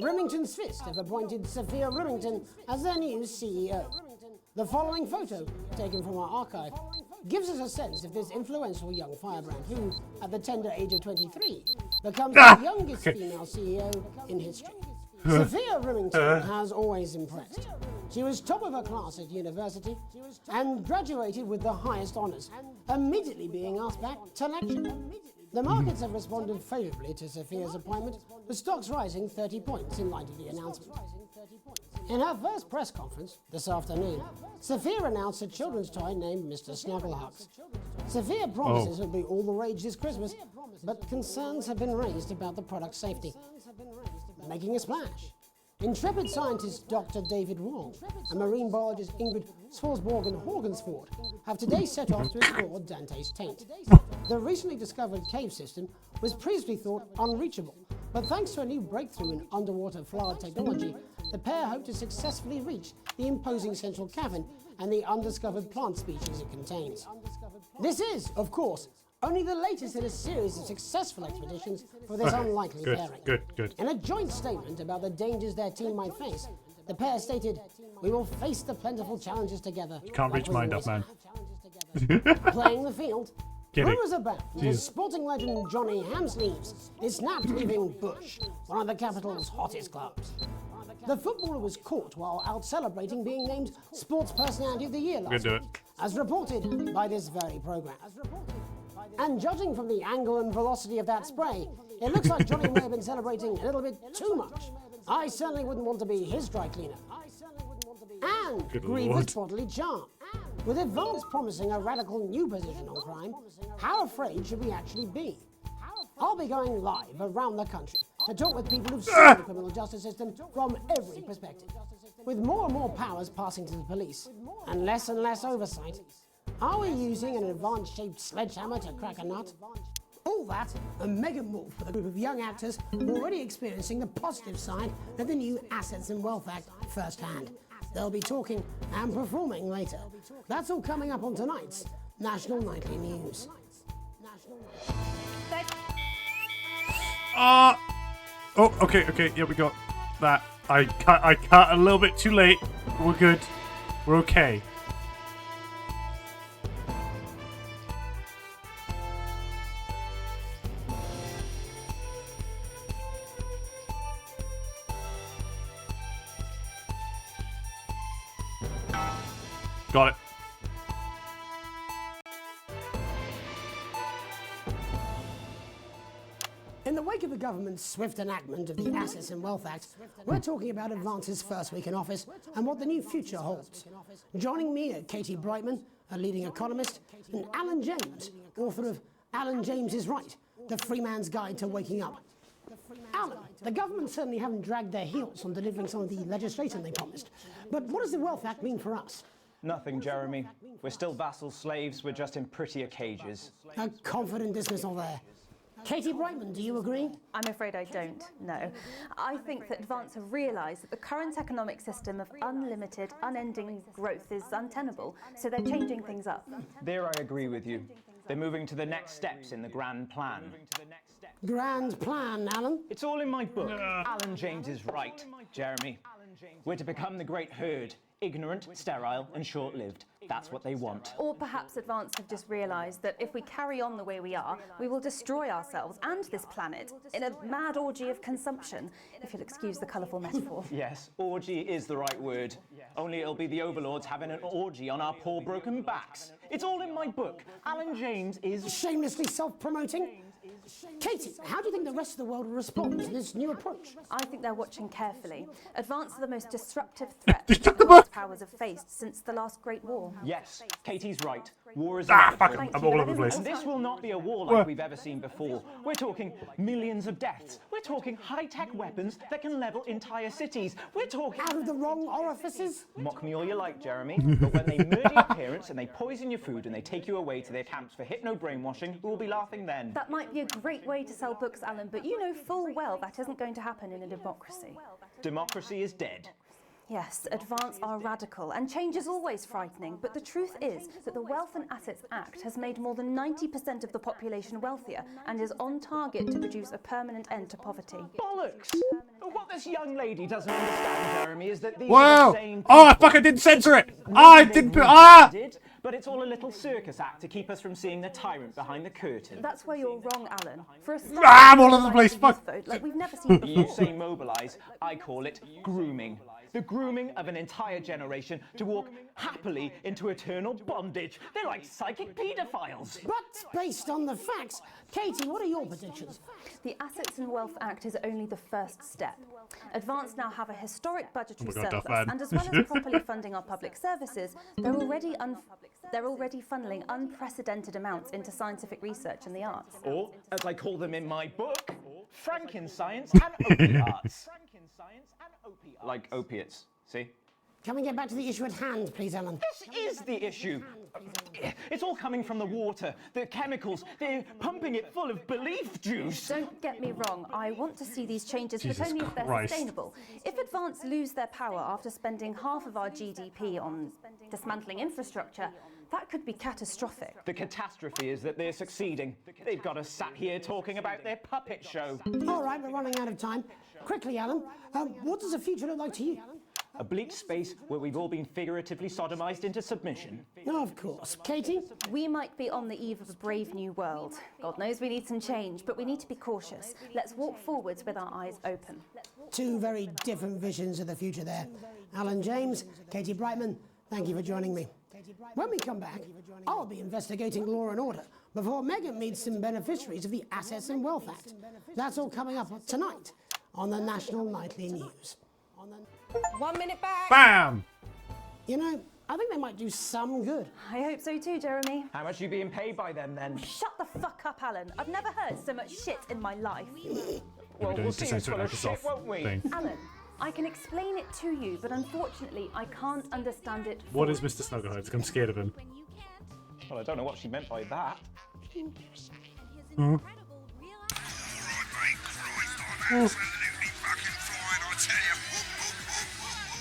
Remington's Fist have appointed Sophia Remington as their new CEO. The following photo, taken from our archive, gives us a sense of this influential young firebrand who, at the tender age of 23, becomes the youngest female CEO in history. Sophia Remington has always impressed. She was top of her class at university and graduated with the highest honours, immediately being asked back to lecture. The markets have responded favourably to Sophia's appointment, with stocks rising 30 points in light of the announcement. In her first press conference this afternoon, Sophia announced a children's toy named Mr. Snugglehugs. Sophia promises it'll be all the rage this Christmas, but concerns have been raised about the product's safety. Making a splash. Intrepid scientist Dr. David Wong and marine biologist Ingrid Swarsborgen-Horgensford have today set off to explore Dante's taint. The recently discovered cave system was previously thought unreachable, but thanks to a new breakthrough in underwater flower technology, the pair hope to successfully reach the imposing central cavern and the undiscovered plant species it contains. This is, of course, only the latest in a series of successful expeditions for this unlikely pairing. Good. In a joint statement about the dangers their team might face, the pair stated, "We will face the plentiful challenges together." You can't reach mind up, man. Playing the field. Kidding. Rumours abound that sporting legend Johnny Hamsleeves is snapped leaving Bush, one of the capital's hottest clubs. The footballer was caught while out celebrating being named Sports Personality of the Year last week, as reported by this very programme. And judging from the angle and velocity of that spray, it looks like Johnny may have been celebrating a little bit too much. I certainly wouldn't want to be his dry cleaner. and Good grievous Lord. bodily charm. With Advance promising a radical new position on crime, how afraid should we actually be? I'll be going live around the country to talk with people who've seen the criminal justice system from every perspective. With more and more powers passing to the police and less oversight, are we using an Advance-shaped sledgehammer to crack a nut? All that and Megan Wolf with a group of young actors already experiencing the positive side of the new Assets and Wealth Act firsthand. They'll be talking and performing later. That's all coming up on tonight's National Nightly News. Oh, okay, yeah, we got that. I cut a little bit too late. We're good. We're okay. Got it. In the wake of the government's swift enactment of the Assets and Wealth Act, we're talking about Advance's first week in office and what the new future holds. Joining me are Katie Brightman, a leading economist, and Alan James, author of Alan James is Right, The Free Man's Guide to Waking Up. Alan, the government certainly haven't dragged their heels on delivering some of the legislation they promised. But what does the Wealth Act mean for us? Nothing, Jeremy. We're still vassal slaves, we're just in prettier cages. A confident dismissal there. Katie Brightman, do you agree? I'm afraid I don't, no. I think that Advance have realised that the current economic system of unlimited, unending growth is untenable, so they're changing things up. There I agree with you. They're moving to the next steps in the grand plan. Grand plan, Alan? It's all in my book. Alan James is right, Jeremy. We're to become the great herd. Ignorant, sterile, and short-lived. That's what they want. Or perhaps Advance have just realised that if we carry on the way we are, we will destroy ourselves and this planet in a mad orgy of consumption, if you'll excuse the colourful metaphor. Yes, orgy is the right word. Only it'll be the overlords having an orgy on our poor broken backs. It's all in my book. Alan James is... Shamelessly self-promoting? Katie, how do you think the rest of the world will respond to this new approach? I think they're watching carefully. Advance are the most disruptive threat that the world's powers have faced since the last Great War. Yes, Katie's right. War is fuck, inevitable. I'm all over the place. And this will not be a war like we've ever seen before. We're talking millions of deaths. We're talking high-tech weapons that can level entire cities. We're talking... Out of the wrong orifices? Mock me all you like, Jeremy, but when they murder your parents and they poison your food and they take you away to their camps for hypno-brainwashing, we'll be laughing then. That might be a great way to sell books, Alan, but you know full well that isn't going to happen in a democracy. Democracy is dead. Yes, Advance are radical, and change is always frightening, but the truth is that the Wealth and Assets Act has made more than 90% of the population wealthier and is on target to produce a permanent end to poverty. Bollocks! What this young lady doesn't understand, Jeremy, is that these are Wow! the same... Oh, fuck, I didn't censor it! I didn't put... Did, but it's all a little circus act to keep us from seeing the tyrant behind the curtain. That's where you're wrong, Alan. For a start, I'm all over the place, fuck! vote, like we've never seen before. You say mobilise, I call it grooming. The grooming of an entire generation to walk happily into eternal bondage. They're like psychic paedophiles. But based on the facts, Katie, what are your predictions? The Assets and Wealth Act is only the first step. Advance now have a historic budgetary surplus, and as well as properly funding our public services, they're already funneling unprecedented amounts into scientific research and the arts. Or, as I call them in my book, Frankenscience and opiates. Like opiates, see? Can we get back to the issue at hand, please, Alan? This is the issue. It's all coming from the water, the chemicals. They're pumping it full of belief juice. Don't get me wrong, I want to see these changes, Jesus but only if they're Christ. sustainable. If Advance lose their power after spending half of our GDP on dismantling infrastructure, that could be catastrophic. The catastrophe is that they're succeeding. They've got us sat here talking about their puppet show. All right, we're running out of time. Quickly, Alan, what does the future look like to you? A bleak space where we've all been figuratively sodomized into submission. Of course. Katie? We might be on the eve of a brave new world. God knows we need some change, but we need to be cautious. Let's walk forwards with our eyes open. Two very different visions of the future there. Alan James, Katie Brightman, thank you for joining me. When we come back, I'll be investigating law and order before Megan meets some beneficiaries of the Assets and Wealth Act. That's all coming up tonight on the National Nightly News. 1 minute back. Bam! You know, I think they might do some good. I hope so too, Jeremy. How much are you being paid by them then? Shut the fuck up, Alan. I've never heard so much shit in my life. Well, we'll see who's full of shit, won't we? Alan, I can explain it to you, but unfortunately, I can't understand it. What is Mr. Snuggleheads? I'm scared of him. Well, I don't know what she meant by that. Absolutely fucking fine, I tell you.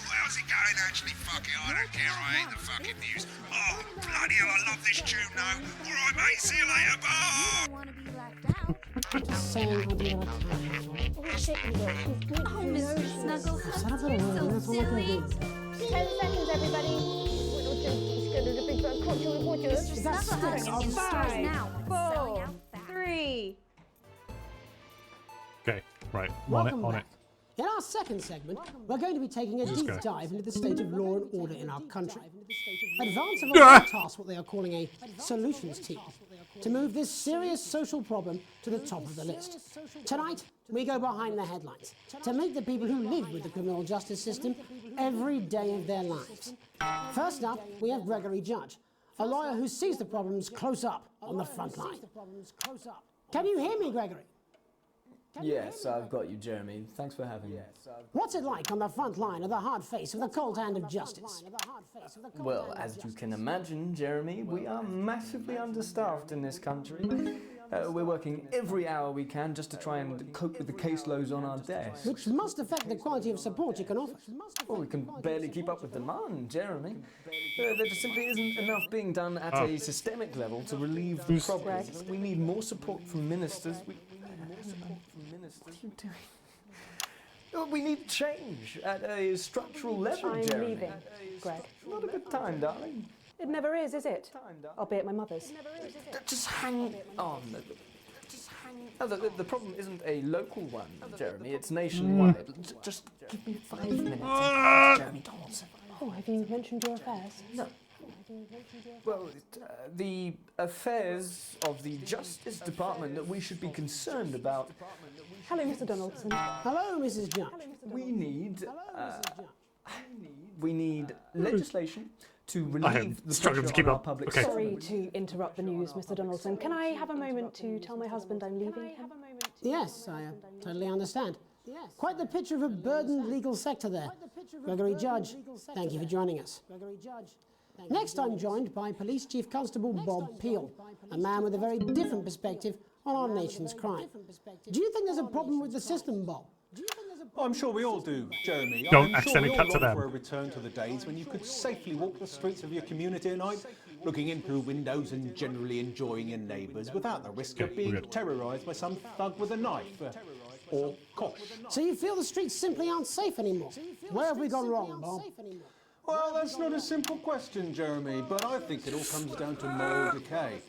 How's it going, actually? Fuck it, I don't care. I hate the fucking news. Oh, bloody hell, I love this tune, though. All right, mate, see you later, bye. Just saying I'll do what I can. Oh, Mr. Snugglehead. Set up a word, and that's all I can do. 10 seconds, everybody. Mr. That's Snugglehead, sticks. in stores 5, now. 4, 3. Okay, right. Welcome On back. In our second segment, we're going to be taking a Let's deep go. dive into the state of law and order in our country. Advance have also tasked what they are calling a solutions team to move this serious social problem to the top of the list. Tonight, we go behind the headlines to meet the people who live with the criminal justice system every day of their lives. First up, we have Gregory Judge, a lawyer who sees the problems close up on the front line. Can you hear me, Gregory? Yes, I've got you, Jeremy. Thanks for having me. What's it like on the front line of the hard face of the cold hand of justice? Well, as you can imagine, Jeremy, we are massively understaffed in this country. We're working every hour we can just to try and cope with the caseloads on our desks. Which must affect the quality of support you can offer. Well, we can barely keep up with demand, Jeremy. There just simply isn't enough being done at a systemic level to relieve the problem. We need more support from ministers. What are you doing? We need change at a structural level, I'm Jeremy. leaving, Greg. Not a good time, darling. It never is it? I'll be at my mother's. Just hang on. No, the problem isn't a local one, Jeremy. It's nationwide. Just give me 5 minutes. Jeremy Donaldson. Oh, have you mentioned your affairs? No. Well, the affairs of the Justice Department that we should be concerned about. Hello, Mr. Donaldson. Hello, Mrs. Judge. We need legislation to I relieve am the struggling pressure to keep on our up. public Okay. Sorry to interrupt the news, Mr. Donaldson. Can I have a moment to tell my husband I'm leaving him? Yes, I totally understand. Quite the picture of a burdened legal sector there. Gregory Judge, thank you for joining us. Next, I'm joined by Police Chief Constable Bob Peel, a man with a very different perspective on our nation's crime. Do you think there's a problem with the system, Bob? I'm sure we all do, Jeremy. Don't I'm sure we accidentally all cut to long them. for a return to the days when you could safely walk the streets of your community at night, looking in through windows and generally enjoying your neighbours without the risk of being terrorised by some thug with a knife or cosh. So you feel the streets simply aren't safe anymore? Where have we gone wrong, Bob? Well, that's not a simple question, Jeremy, but I think it all comes down to moral decay.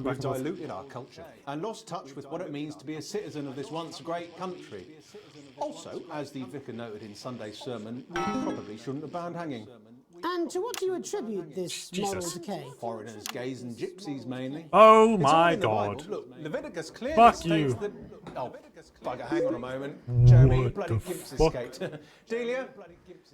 We've diluted our culture and lost touch with what it means to be a citizen of this once great country. Also, as the vicar noted in Sunday's sermon, we probably shouldn't have banned hanging. And to what do you attribute this moral decay? Foreigners, gays and gypsies mainly. Oh It's all my in the God. Bible. Look, Leviticus clearly Fuck states you. that... Oh, bugger, hang on a moment. Jeremy, What bloody the gimps fuck? escaped.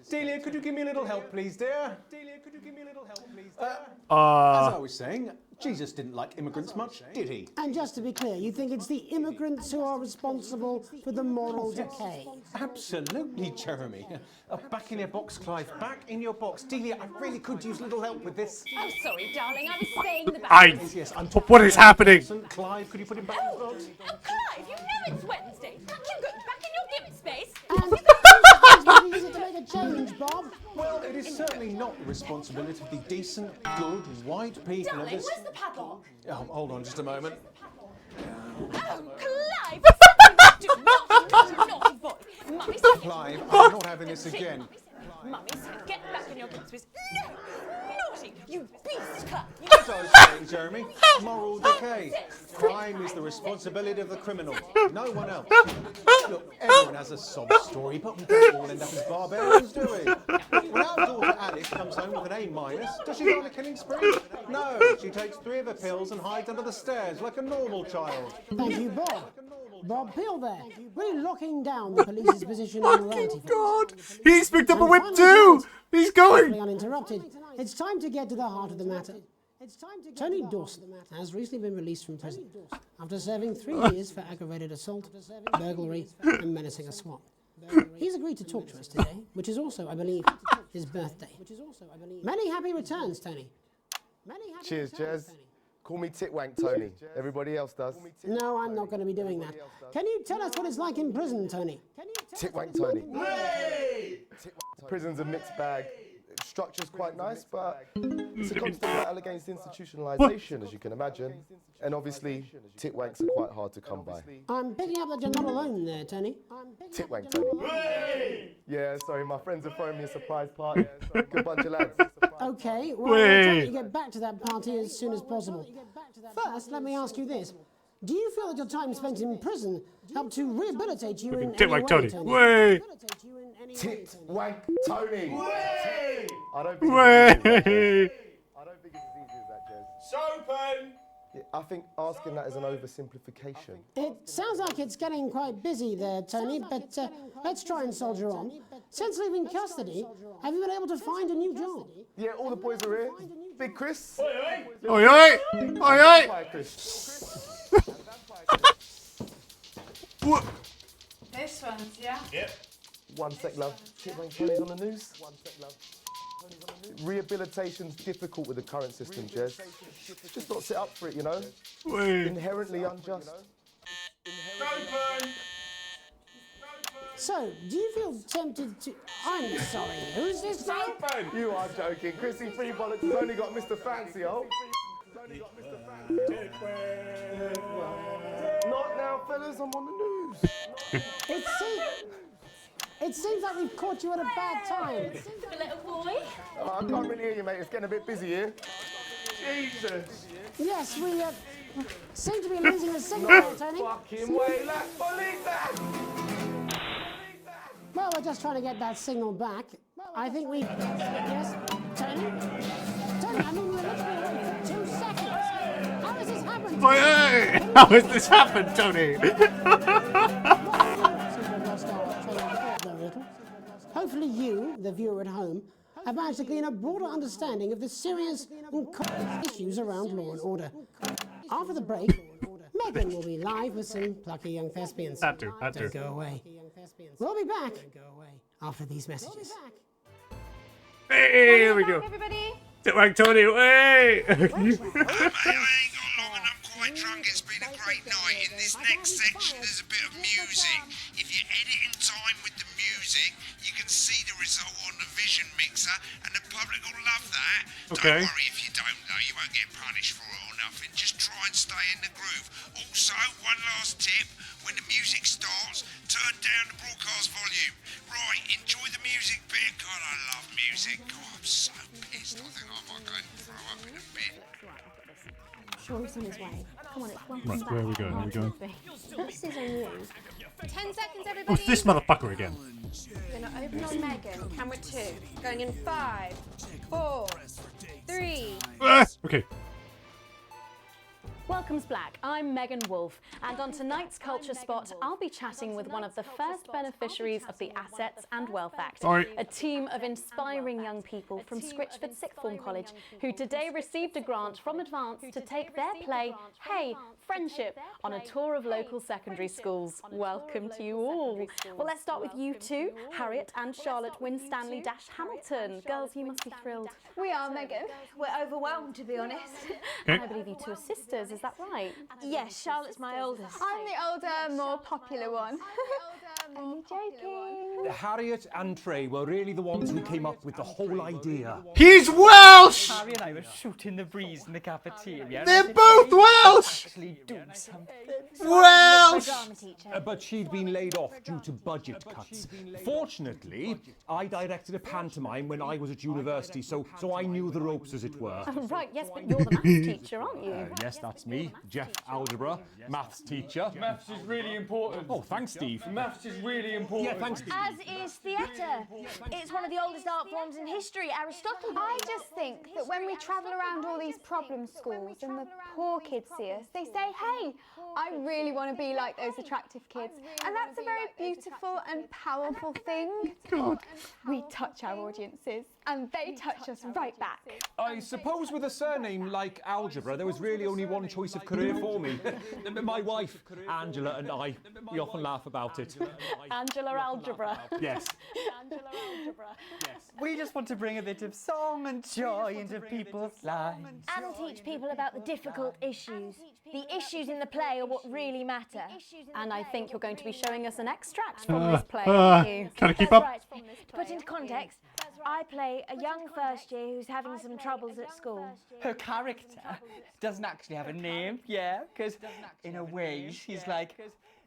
Delia, could you give me a little help, please, dear? Delia, could you give me a little help, please, dear? As I was saying, Jesus didn't like immigrants much, did he? And just to be clear, you think it's the immigrants who are responsible for the moral decay? Absolutely, Jeremy. Back in your box, Clive. Back in your box. Delia, I really could use a little help with this. Oh, sorry, darling. I was saying the back. Yes, I'm What is happening? Clive, could you put him back in the box? Clive, you know it's Wednesday. Can't you go back in your gimp space? And easy to make a change, Bob. Well, it is certainly not the responsibility of the decent, good, white people of Darling, this... where's the padlock? Oh, hold on just a moment. Oh, Clive! Naughty boy. Mummy said... Clive, I'm not having this again. Mummy said, get back in your gimp space. No! Naughty! You beast, Clive! As I was saying, Jeremy, moral decay. Crime is the responsibility of the criminal, no one else. Look, everyone has a sob story, but we don't all end up as barbarians, do we? When our daughter Alice comes home with an A-, does she go on a killing spree? No, she takes 3 of her pills and hides under the stairs like a normal child. Thank you, Bob. Bob Peel there, really locking down the police's position on the Fucking God! He's picked up a whip too! He's going! Uninterrupted. It's time to get to the heart of the matter. Tony Dawson has recently been released from prison after serving 3 years for aggravated assault, burglary, and menacing a swat. He's agreed to talk to us today, which is also, I believe, his birthday. Many happy returns, Tony. Cheers, Jez. Call me Titwank Tony. Everybody else does. No, I'm not going to be doing that. Can you tell us what it's like in prison, Tony? Titwank Tony. Prison's a mixed bag. Structure's quite nice, but it's a constant battle against institutionalisation, as you can imagine. And obviously, titwanks are quite hard to come by. I'm picking up that you're not alone there, Tony. Titwank Tony. Yeah, sorry, my friends are throwing me a surprise party. Good bunch of lads. Okay, well, I'll try to get back to that party as soon as possible. First, let me ask you this. Do you feel that your time spent in prison helped to rehabilitate you in any way, Titwank Tony? Tony? Way! Titwank Tony. Way! I don't think it's as easy as that, Jez. Soapin! Yeah, I think asking that is an oversimplification. It sounds like it's getting quite busy there, Tony, but let's try and soldier on. Since leaving custody, have you been able to find a new job? Yeah, all the boys are here. Big Chris. Oi, oi! Oi, oi! Quiet, Chris. What? This one's, yeah? Yep. 1 sec, love. Titwank Tony's on the news. Rehabilitation's difficult with the current system, Jez. Just not set up for it, you know? Inherently unjust. So, do you feel tempted to... I'm sorry, who's this now? You are joking. Chrissy Freebollocks has only got Mr. Fancy, oh. Not now, fellas, I'm on the news. It seems like we've caught you at a bad time. The little boy? Oh, I can't really hear you, mate. It's getting a bit busy here. Jesus. Yes, we seem to be losing the signal, Tony. Fucking way, lad. Believe that. Well, we're just trying to get that signal back. I think we... Yes, Tony? Tony, I mean, we're literally away for 2 seconds. How has this happened? Oi, oi! How has this happened, Tony? Hopefully you, the viewer at home, have managed to glean a broader understanding of the serious and complex issues around law and order. After the break, Megan will be live with some plucky young thespians. Had to. Don't go away. We'll be back after these messages. Hey, here we go. Everybody. Titwank Tony, way! Quite drunk. It's been a great night. In this next section, there's a bit of music. If you edit in time with the music, you can see the result on the Vision Mixer, and the public will love that. Okay. Don't worry if you don't, though. You won't get punished for it or nothing. Just try and stay in the groove. Also, one last tip: when the music starts, turn down the broadcast volume. Right, enjoy the music bit. God, I love music. God, I'm so pissed. I think I might go and throw up in a bit. Sure, he's on his way. Come on, it's welcome Right, back. where are we going? Are we going? This is on you. 10 seconds, Oh, everybody. it's this motherfucker again. We're going to open on Megan. Camera 2. Going in 5, 4, 3. Okay. Welcome's Black. I'm Megan Wolf, and on tonight's Culture Spot, I'll be chatting with one of the first beneficiaries of the Assets and Wealth Act, a team of inspiring young people from Scritchford Sixth Form College who today received a grant from Advance to take their play, Hey, Friendship, on a tour of local secondary schools. Welcome to you all. Well, let's start with you two, Harriet and Charlotte Winstanley-Hamilton. Girls, you must be thrilled. We are, Megan. We're overwhelmed, to be hononest. And I believe you two are sisters, is that right? Yes, Charlotte's my oldest. I'm the older, more popular one. Only joking. Harriet and Trey were really the ones who came up with the whole idea. He's Welsh! Harry and I were shooting the breeze in the cafeteria. They're both Welsh! Actually do something. Welsh! But she'd been laid off due to budget cuts. Fortunately, I directed a pantomime when I was at university, so I knew the ropes, as it were. Right, yes, but you're the maths teacher, aren't you? Yes, that's me, Jeff Algebra, maths teacher. Maths is really important. Oh, thanks, Steve. Maths is really important. Yeah, thanks. As is theatre. It's one of the oldest art forms in history, Aristotle. I just think that when we travel around all these problem schools and the poor kids see us, they say, hey, I really want to be like those attractive kids. And that's a very beautiful and powerful thing. God. We touch our audiences and they touch us right back. I suppose with a surname like Algebra, there was really only one choice of career for me. My wife, Angela, and I, we often laugh about it. Angela Algebra. Yes. Angela Algebra. We just want to bring a bit of song and joy into people's lives. And teach people about the difficult issues. The issues in the play are what really matter. And I think you're going to be showing us an extract from this play, aren't you? Trying to keep That's up. right. To put into context, I play a young first year who's having some troubles at school. Her character doesn't actually have a name, yeah, because in a way she's like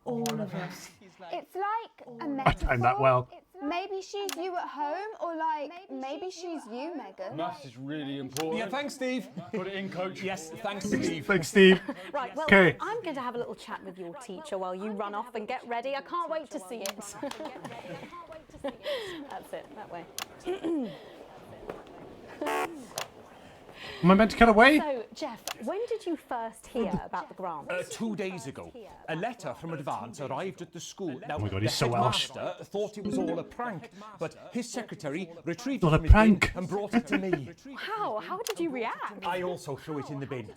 all of us. It's like a metaphor. timed that well. Maybe she's you at home, or like maybe she's you, Megan. Maths is really important. Yeah, thanks, Steve. Put it in, coach. Yes, thanks, Steve. Thanks, Steve. Right, well, Okay. I'm going to have a little chat with your teacher while you run off and get ready. I can't wait to see it. That's it, that way. Am I meant to cut away? So, Jeff, when did you first hear about the grant? 2 days ago, a letter from Advance arrived at the school. Now, Oh my God, the he's so Welsh. headmaster thought it was all a prank, but his secretary retrieved Not it a from his bin prank. and brought it to me. How? How did you react? I also threw it in the bin.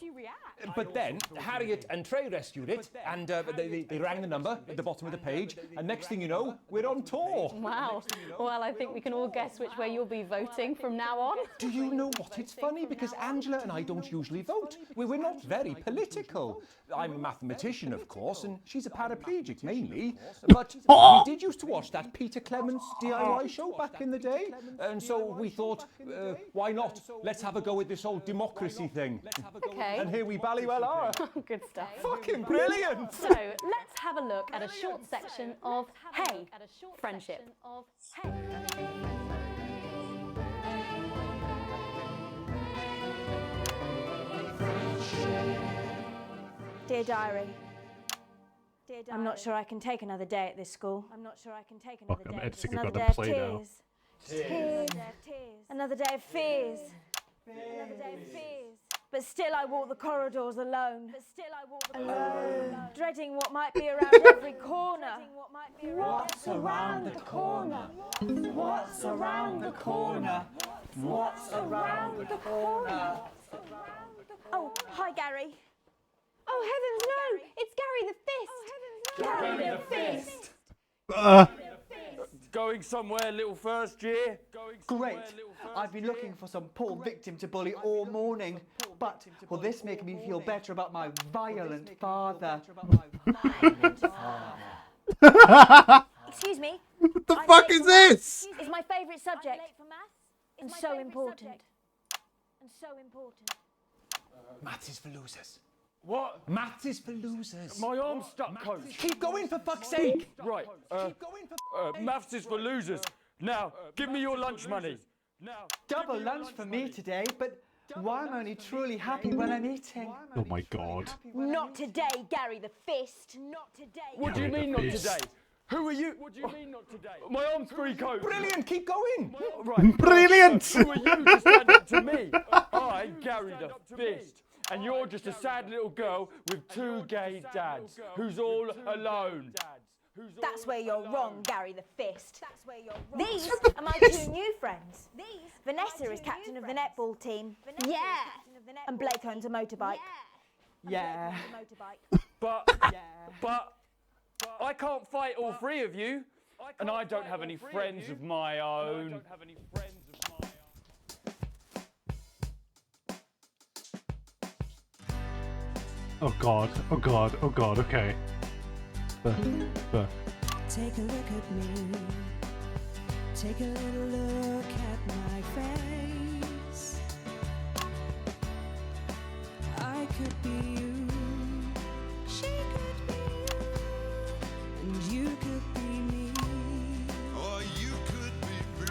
But then Harriet and Trey rescued it, and they rang the number at the bottom of the page, and next thing you know, we're on tour. Wow. Well, I think we can all guess which way you'll be voting from now on. Do you know what? It's funny because Angela and I don't usually vote. We're not very political. I'm a mathematician, of course, and she's a paraplegic mainly. But we did used to watch that Peter Clements DIY show back in the day. And so we thought, why not? Let's have a go at this old democracy thing. Okay. And here we bally well are. Good stuff. Fucking brilliant! So, let's have a look at a short section of Hey, Friendship. Dear Diary, I'm not sure I can take another day at this school. I'm not sure I can take another Fuck, I'm day. editing a Another goddamn day of play now. tears. Another day of fears. Another day of fears. But still I walk the corridors alone. Alone. Dreading what might be around every corner. What's around the corner? What's around the corner? What's around the corner? Oh, hi Gary. Oh heavens no! It's Gary the Fist! Gary the Fist! Going somewhere, little first year? Great. I've been looking for some poor victim to bully all morning. But will this make me feel better about my violent father? Excuse me. What the fuck is this? It's my favourite subject. And so important. Maths is for losers. What? Maths is for losers. My arm's stuck, coach. Keep going, for fuck's sake. Right. Maths is for losers. Now, give me your lunch money. Double lunch for me today, but why I'm only truly happy when I'm eating. Oh my God. Not today, Gary the Fist. Not today. What do you Gary mean the not Fist. today? Who are you? What do you mean not today? My arm's free, coach. Brilliant, keep going. Right. Brilliant. Who are you to stand up to me? I'm Gary the Fist. And you're just a sad little girl with two gay dads who's all alone. That's where you're wrong, Gary the Fist. These are my two new friends. Vanessa is captain of the netball team. Yeah. And Blake owns a motorbike. Yeah. But I can't fight all three of you, and I don't have any friends of my own. Oh God. Oh God. Oh God. Okay. Take a look at me. Take a little look at my face. I could be you. She could be you. And you could be me. Or you could be me.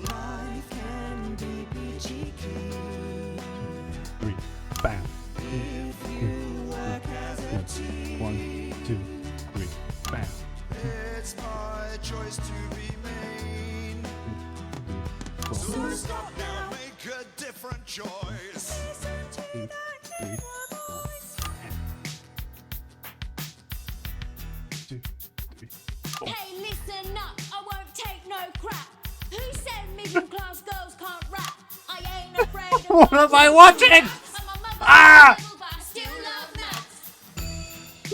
Life can be peachy keen. 3. Bam. If you work as a team. 1, 2, 3. choice. Hey, listen up, I won't take no crap. Who said middle class girls can't rap? I ain't afraid of What am I watching? Ah! but I still love maths.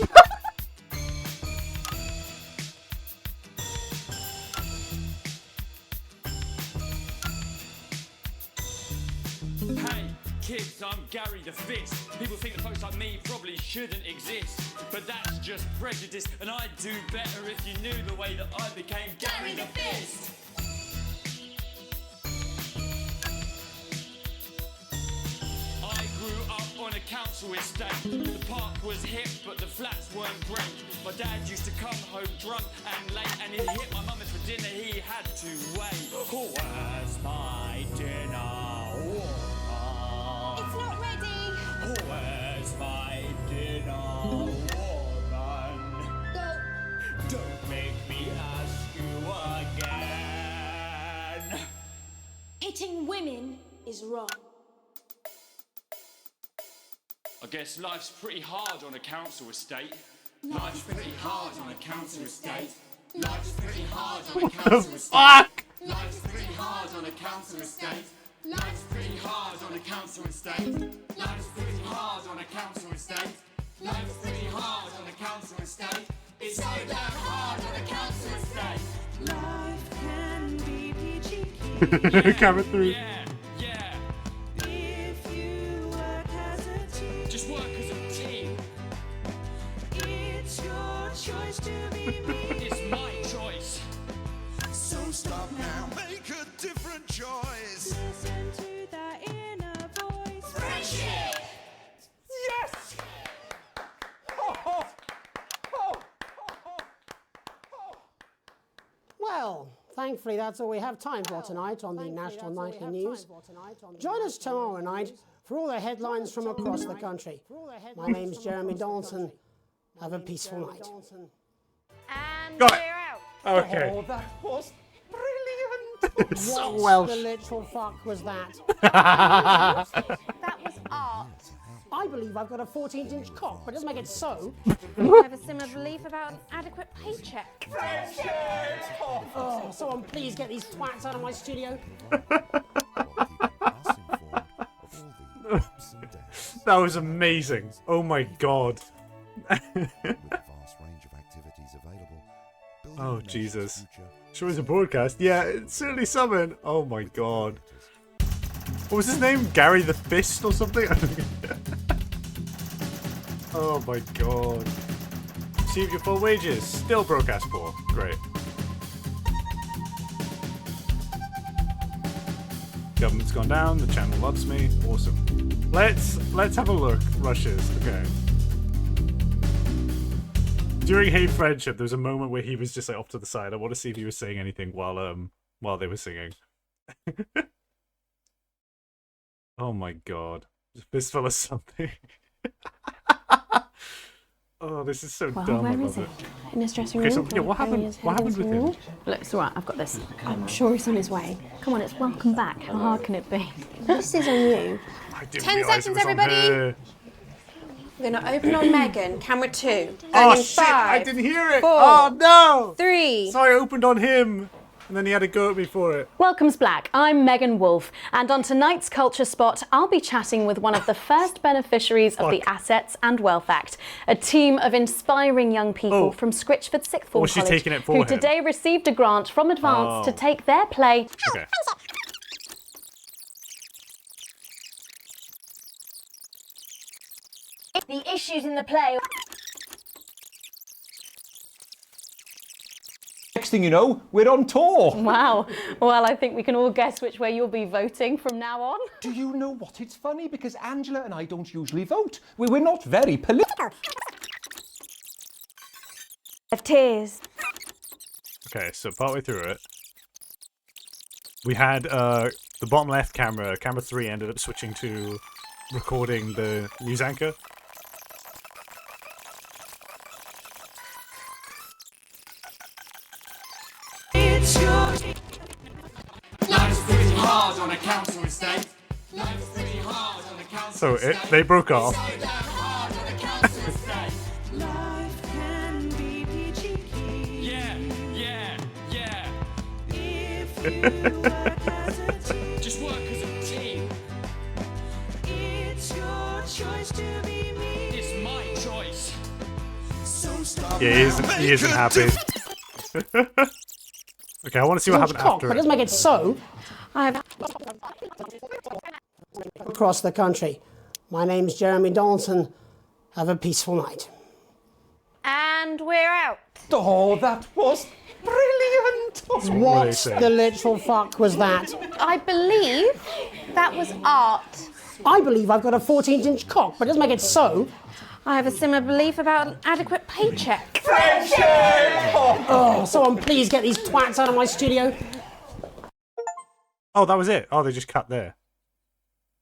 Hey, kids, I'm Gary the Fist. People think that folks like me probably shouldn't exist, but that's just prejudice, and I'd do better if you knew the way that I became Gary the Fist. I grew up on a council estate. The park was hip, but the flats weren't great. My dad used to come home drunk and late, and he'd hit my mum for dinner, he had to wait. Where's my dinner? It's not ready. Where's my dinner, woman? Go. Don't make me ask you again. Hitting women is wrong. I guess life's pretty hard on a council estate. Life's pretty hard on a council estate. Life's pretty hard on a council estate. Fuck! Life's pretty hard on a council estate. Life's pretty hard on a council estate. Life's pretty hard on a council estate. Life's pretty hard on a council estate. It's so damn hard on a council estate. Life can be peachy Camera 3. Yeah, yeah. if you work as a team. Just work as a team. It's your choice to be me. It's my choice. So stop now, make a different choice. Listen to that inner voice. Friendship! Yes! Well, thankfully that's all we have time for tonight on the National Nightly News. Join us tomorrow night for all the headlines from across the country. My name's Jeremy Dalton. Have a peaceful night. And Got it. we're out. Okay. Oh, that was brilliant! So What Welsh. the literal fuck was that? That was art. I believe I've got a 14-inch cock, but it doesn't make it so. I have a similar belief about an adequate paycheck. Oh, someone please get these twats out of my studio. That was amazing. Oh my god. Oh Jesus. Sure is a broadcast. Yeah, it's certainly something. Oh my god. What was his name? Gary the Fist or something? Oh my god. Receive your full wages. Still broadcast for. Great. Government's gone down. The channel loves me. Awesome. Let's have a look. Rushes. Okay. During Hey Friendship, there was a moment where he was just like off to the side. I want to see if he was saying anything while they were singing. Oh my god. Fistful of something. Oh, this is so Well, dumb. I where love is it. he? In his dressing Okay, room? so yeah, what happened? What happened with him? Look, it's alright, I've got this. I'm sure he's on his way. Come on, it's welcome back. How hard can it be? This is on you. I didn't 10 realise it seconds, was on everybody. her. We're going to open on Megan. Camera 2. Going Oh in shit! 5, I didn't hear it. 4, Oh no! 3. So I opened on him, and then he had to go at me for it. Welcome's Black. I'm Megan Wolfe, and on tonight's Culture Spot, I'll be chatting with one of the first beneficiaries of the Assets and Wealth Act, a team of inspiring young people from Scritchford Sixth Form was she College, taking it for who him? today received a grant from Advance to Oh. take their play. Okay. The issues in the play. Next thing you know, we're on tour. Wow. Well, I think we can all guess which way you'll be voting from now on. Do you know what? It's funny because Angela and I don't usually vote. We're not very political. Of tears. Okay, so partway through it, we had the bottom left camera 3 ended up switching to recording the news anchor. It's your Life's pretty hard on a council estate. Life's pretty So they broke off. Just work as a team. It's your choice to be me. It's my choice. Yeah, he isn't happy. Okay, I want to see what happened after But it. let's make it so. I have across the country. My name's Jeremy Donaldson. Have a peaceful night. And we're out. Oh, that was brilliant! What the literal fuck was that? I believe that was art. I believe I've got a 14-inch cock, but let's make it so. I have a similar belief about an adequate paycheck. Oh, someone please get these twats out of my studio. Oh, that was it. Oh, they just cut there.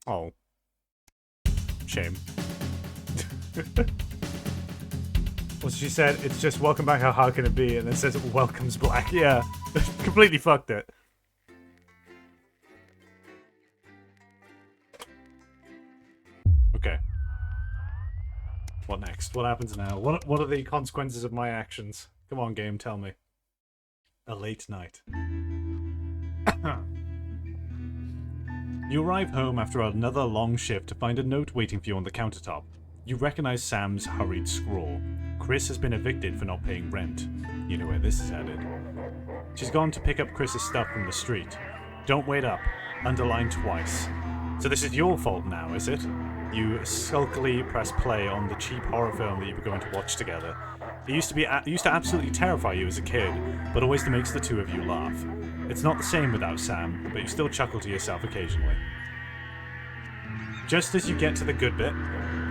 Oh. Shame. Well, she said, it's just welcome back, how hard can it be? And then says, welcome's black. Yeah. Completely fucked it. Okay. What next? What happens now? What are the consequences of my actions? Come on, game, tell me. A late night. You arrive home after another long shift to find a note waiting for you on the countertop. You recognize Sam's hurried scrawl. Chris has been evicted for not paying rent. You know where this is headed. She's gone to pick up Chris's stuff from the street. Don't wait up. Underlined twice. So this is your fault now, is it? You sulkily press play on the cheap horror film that you were going to watch together. It used to absolutely terrify you as a kid, but always makes the two of you laugh. It's not the same without Sam, but you still chuckle to yourself occasionally. Just as you get to the good bit,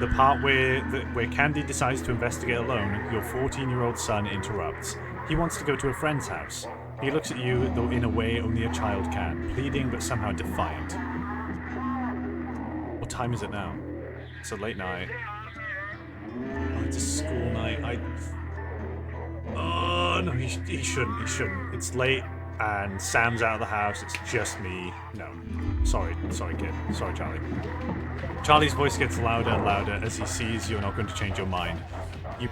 the part where Candy decides to investigate alone, your 14-year-old son interrupts. He wants to go to a friend's house. He looks at you, though in a way only a child can, pleading but somehow defiant. What time is it now? It's a late night. Oh, it's a school night. Oh, no, he shouldn't. It's late, and Sam's out of the house. It's just me. No. Sorry, kid. Sorry, Charlie. Charlie's voice gets louder and louder as he sees you're not going to change your mind. You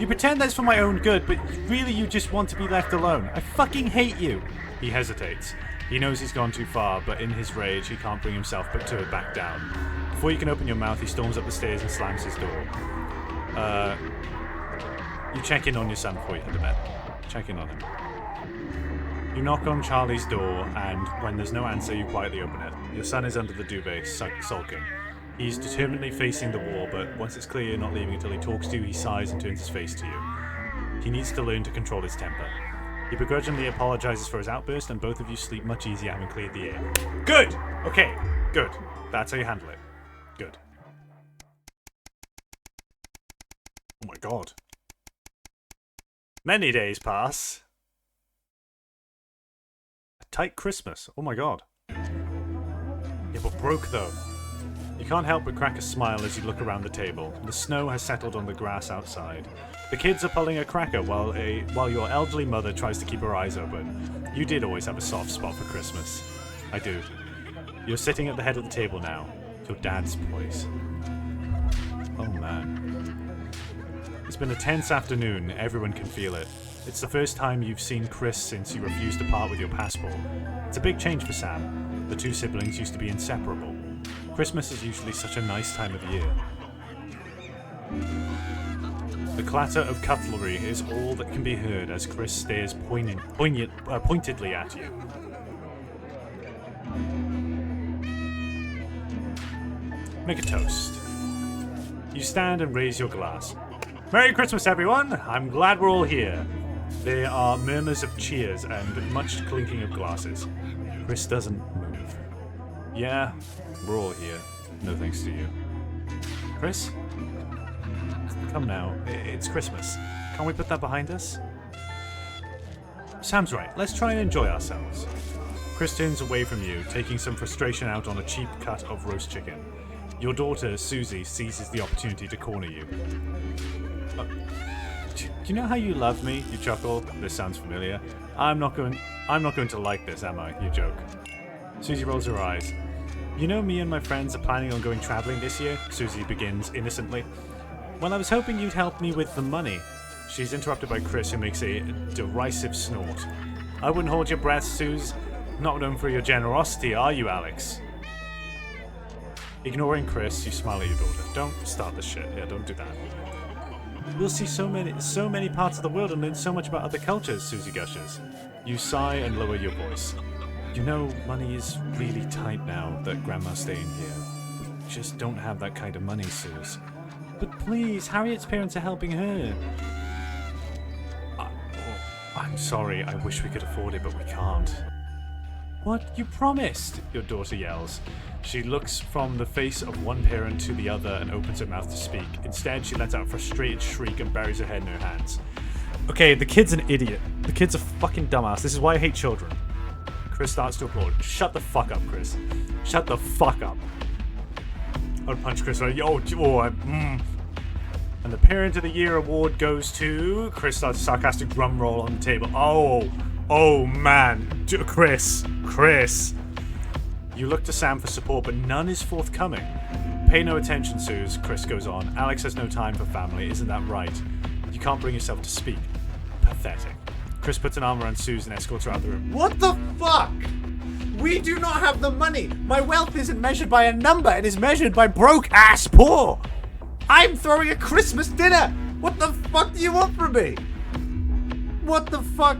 pretend that's for my own good, but really you just want to be left alone. I fucking hate you. He hesitates. He knows he's gone too far, but in his rage, he can't bring himself but to back down. Before you can open your mouth, he storms up the stairs and slams his door. You check in on your son before you head to bed. Check in on him. You knock on Charlie's door, and when there's no answer, you quietly open it. Your son is under the duvet, sulking. He's determinedly facing the wall, but once it's clear you're not leaving until he talks to you, he sighs and turns his face to you. He needs to learn to control his temper. He begrudgingly apologizes for his outburst, and both of you sleep much easier having cleared the air. Good! Okay, good. That's how you handle it. Good. Oh my god. Many days pass. A tight Christmas. Oh my god. Yeah, but broke though. You can't help but crack a smile as you look around the table. The snow has settled on the grass outside. The kids are pulling a cracker while your elderly mother tries to keep her eyes open. You did always have a soft spot for Christmas. I do. You're sitting at the head of the table now. Your dad's place. Oh man. It's been a tense afternoon, everyone can feel it. It's the first time you've seen Chris since you refused to part with your passport. It's a big change for Sam. The two siblings used to be inseparable. Christmas is usually such a nice time of year. The clatter of cutlery is all that can be heard as Chris stares pointedly at you. Make a toast. You stand and raise your glass. Merry Christmas, everyone! I'm glad we're all here. There are murmurs of cheers and much clinking of glasses. Chris doesn't move. Yeah, we're all here. No thanks to you. Chris? Come now, it's Christmas. Can't we put that behind us? Sam's right, let's try and enjoy ourselves. Chris turns away from you, taking some frustration out on a cheap cut of roast chicken. Your daughter, Susie, seizes the opportunity to corner you. Do you know how you love me? You chuckle. This sounds familiar. I'm not going to like this, am I? You joke. Susie rolls her eyes. You know me and my friends are planning on going traveling this year, Susie begins innocently. Well, I was hoping you'd help me with the money. She's interrupted by Chris, who makes a derisive snort. I wouldn't hold your breath, Suze. Not known for your generosity, are you, Alex? Ignoring Chris, you smile at your daughter. Don't start the shit. Yeah, don't do that. We'll see so many parts of the world and learn so much about other cultures, Susie gushes. You sigh and lower your voice. You know, money is really tight now that Grandma's staying here. We just don't have that kind of money, Suze. But please, Harriet's parents are helping her. I'm sorry, I wish we could afford it, but we can't. What? You promised! Your daughter yells. She looks from the face of one parent to the other and opens her mouth to speak. Instead, she lets out a frustrated shriek and buries her head in her hands. Okay, the kid's an idiot. The kid's a fucking dumbass. This is why I hate children. Chris starts to applaud. Shut the fuck up, Chris. Shut the fuck up. I would punch Chris. And the Parent of the Year award goes to... Chris starts a sarcastic drum roll on the table. Oh man. Chris. You look to Sam for support, but none is forthcoming. Pay no attention, Suze, Chris goes on. Alex has no time for family, isn't that right? You can't bring yourself to speak. Pathetic. Chris puts an arm around Suze and escorts her out of the room. What the fuck? We do not have the money. My wealth isn't measured by a number. It is measured by broke-ass poor. I'm throwing a Christmas dinner. What the fuck do you want from me? What the fuck?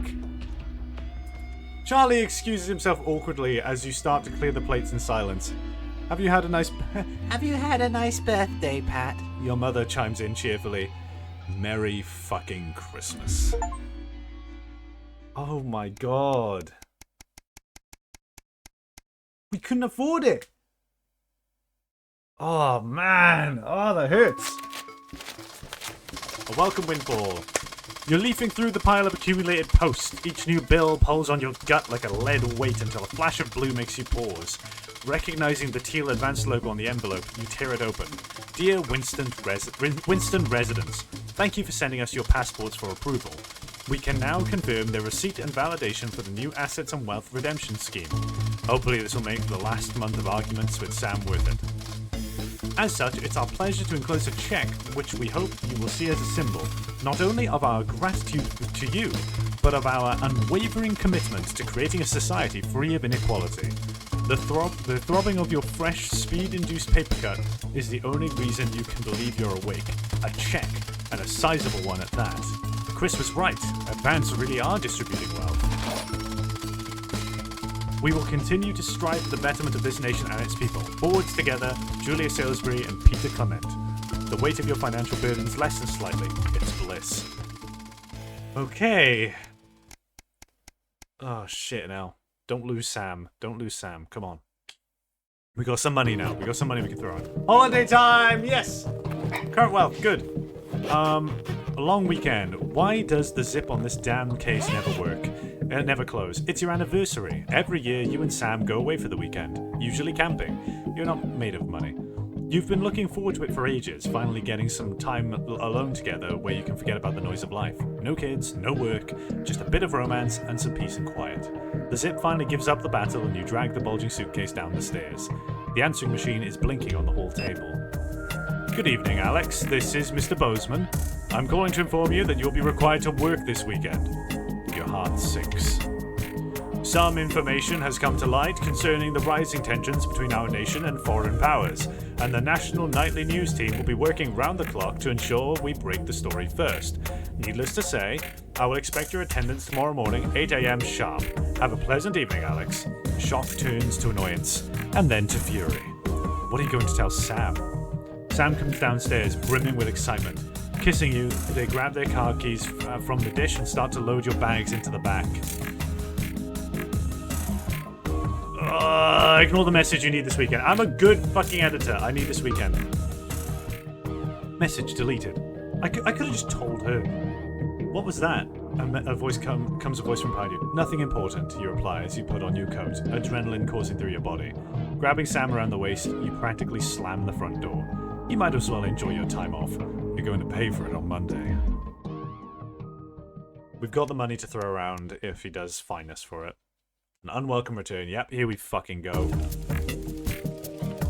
Charlie excuses himself awkwardly as you start to clear the plates in silence. Have you had a nice birthday, Pat? Your mother chimes in cheerfully. Merry fucking Christmas. Oh my god. We couldn't afford it. Oh man. Oh, that hurts. A welcome windfall. You're leafing through the pile of accumulated posts. Each new bill pulls on your gut like a lead weight until a flash of blue makes you pause. Recognizing the teal advance logo on the envelope, you tear it open. Dear Winston residents, thank you for sending us your passports for approval. We can now confirm their receipt and validation for the new Assets and Wealth Redemption Scheme. Hopefully this will make the last month of arguments with Sam worth it. As such, it's our pleasure to enclose a check, which we hope you will see as a symbol, not only of our gratitude to you, but of our unwavering commitment to creating a society free of inequality. The throbbing of your fresh, speed-induced paper cut is the only reason you can believe you're awake. A check, and a sizable one at that. Chris was right. Advance really are distributing wealth. We will continue to strive for the betterment of this nation and its people. Forwards together, Julia Salisbury and Peter Clement. The weight of your financial burdens lessens slightly. It's bliss. Okay. Oh, shit now. Don't lose Sam. Don't lose Sam. Come on. We got some money now. We got some money we can throw on. Holiday time! Yes! Current wealth. Good. A long weekend. Why does the zip on this damn case never work? Never close. It's your anniversary. Every year you and Sam go away for the weekend. Usually camping. You're not made of money. You've been looking forward to it for ages, finally getting some time alone together where you can forget about the noise of life. No kids, no work, just a bit of romance and some peace and quiet. The zip finally gives up the battle and you drag the bulging suitcase down the stairs. The answering machine is blinking on the hall table. Good evening, Alex. This is Mr. Bozeman. I'm calling to inform you that you'll be required to work this weekend. Your heart sinks. Some information has come to light concerning the rising tensions between our nation and foreign powers, and the National Nightly News team will be working round the clock to ensure we break the story first. Needless to say, I will expect your attendance tomorrow morning, 8 a.m. sharp. Have a pleasant evening, Alex. Shock turns to annoyance, and then to fury. What are you going to tell Sam? Sam comes downstairs, brimming with excitement. Kissing you, they grab their car keys from the dish and start to load your bags into the back. Ignore the message you need this weekend. I'm a good fucking editor. I need this weekend. Message deleted. I could have just told her. What was that? A voice comes a voice from behind you. Nothing important, you reply as you put on your coat, adrenaline coursing through your body. Grabbing Sam around the waist, you practically slam the front door. You might as well enjoy your time off. You're going to pay for it on Monday. We've got the money to throw around if he does fine us for it. An unwelcome return. Yep, here we fucking go.